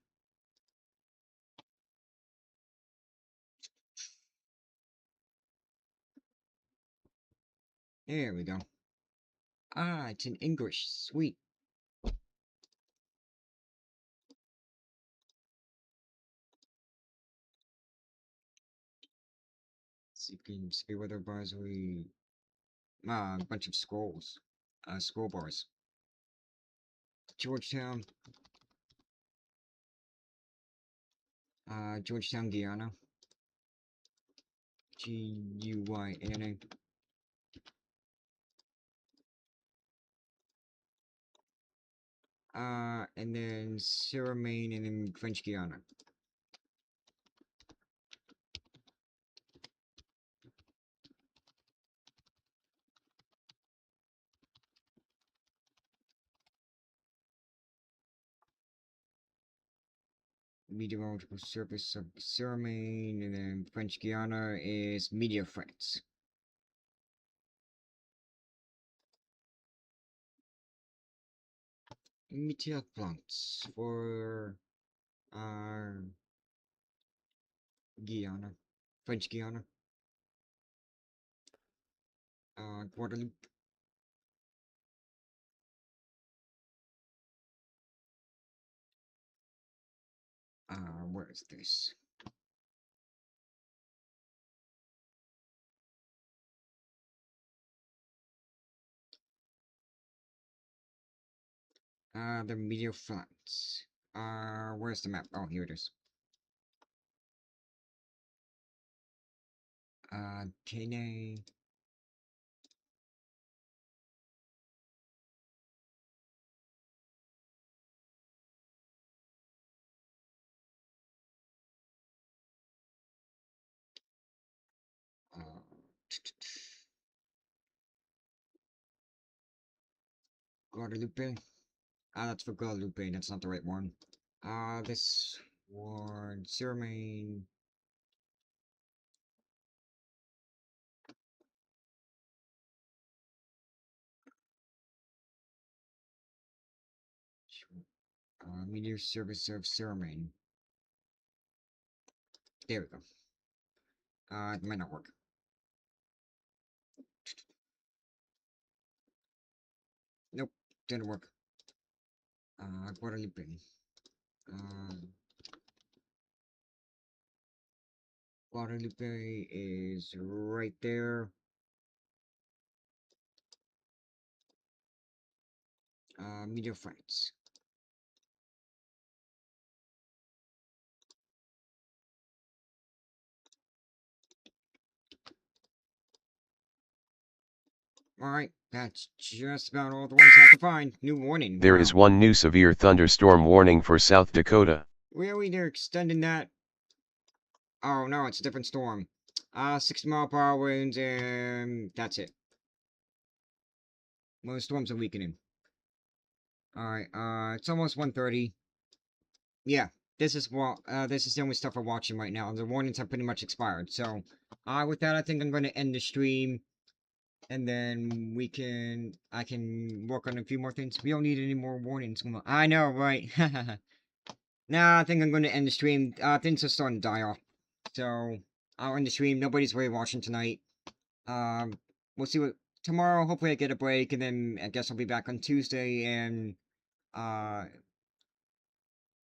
There we go. It's in English. Sweet. Severe weather advisory. A bunch of scrolls. Scroll bars. Georgetown. Georgetown, Guyana. Guyana. And then Suriname and then French Guiana. Meteorological Service of Suriname, and then French Guiana is Meteor France. Meteor France for Guyana, French Guiana, Guadeloupe. Where is this? The Meteor France. Where's the map? Oh, here it is. Kene. Guadalupe. That's for Guadalupe, that's not the right one. This one, Suriname. Meteor Service of Suriname. There we go. It might not work. Nope, didn't work. Guadalupe. Guadalupe is right there. Meteor France. Alright, that's just about all the ones I have to find. New warning. There is one new severe thunderstorm warning for South Dakota. Really? They're extending that? Oh no, it's a different storm. 60-mile-per-hour winds, and that's it. Most storms are weakening. Alright, it's almost 1:30. Yeah, this is the only stuff we're watching right now. The warnings have pretty much expired. So, with that, I think I'm going to end the stream. And then I can work on a few more things. We don't need any more warnings. I know, right? Nah, I think I'm going to end the stream. Things are starting to die off. So, I'll end the stream. Nobody's really watching tonight. We'll see what... Tomorrow, hopefully I get a break. And then I guess I'll be back on Tuesday and...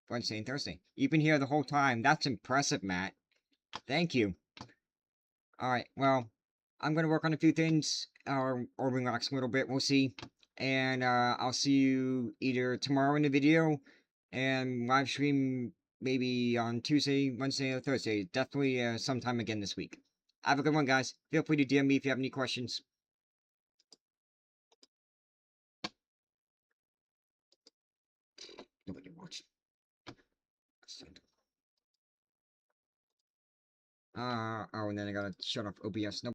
Wednesday and Thursday. You've been here the whole time. That's impressive, Matt. Thank you. Alright, well... I'm going to work on a few things, or relax a little bit, we'll see. And, I'll see you either tomorrow in the video, and live stream maybe on Tuesday, Wednesday, or Thursday. Definitely, sometime again this week. Have a good one, guys. Feel free to DM me if you have any questions. Nobody watched. Oh, and then I gotta shut off OBS. Nope.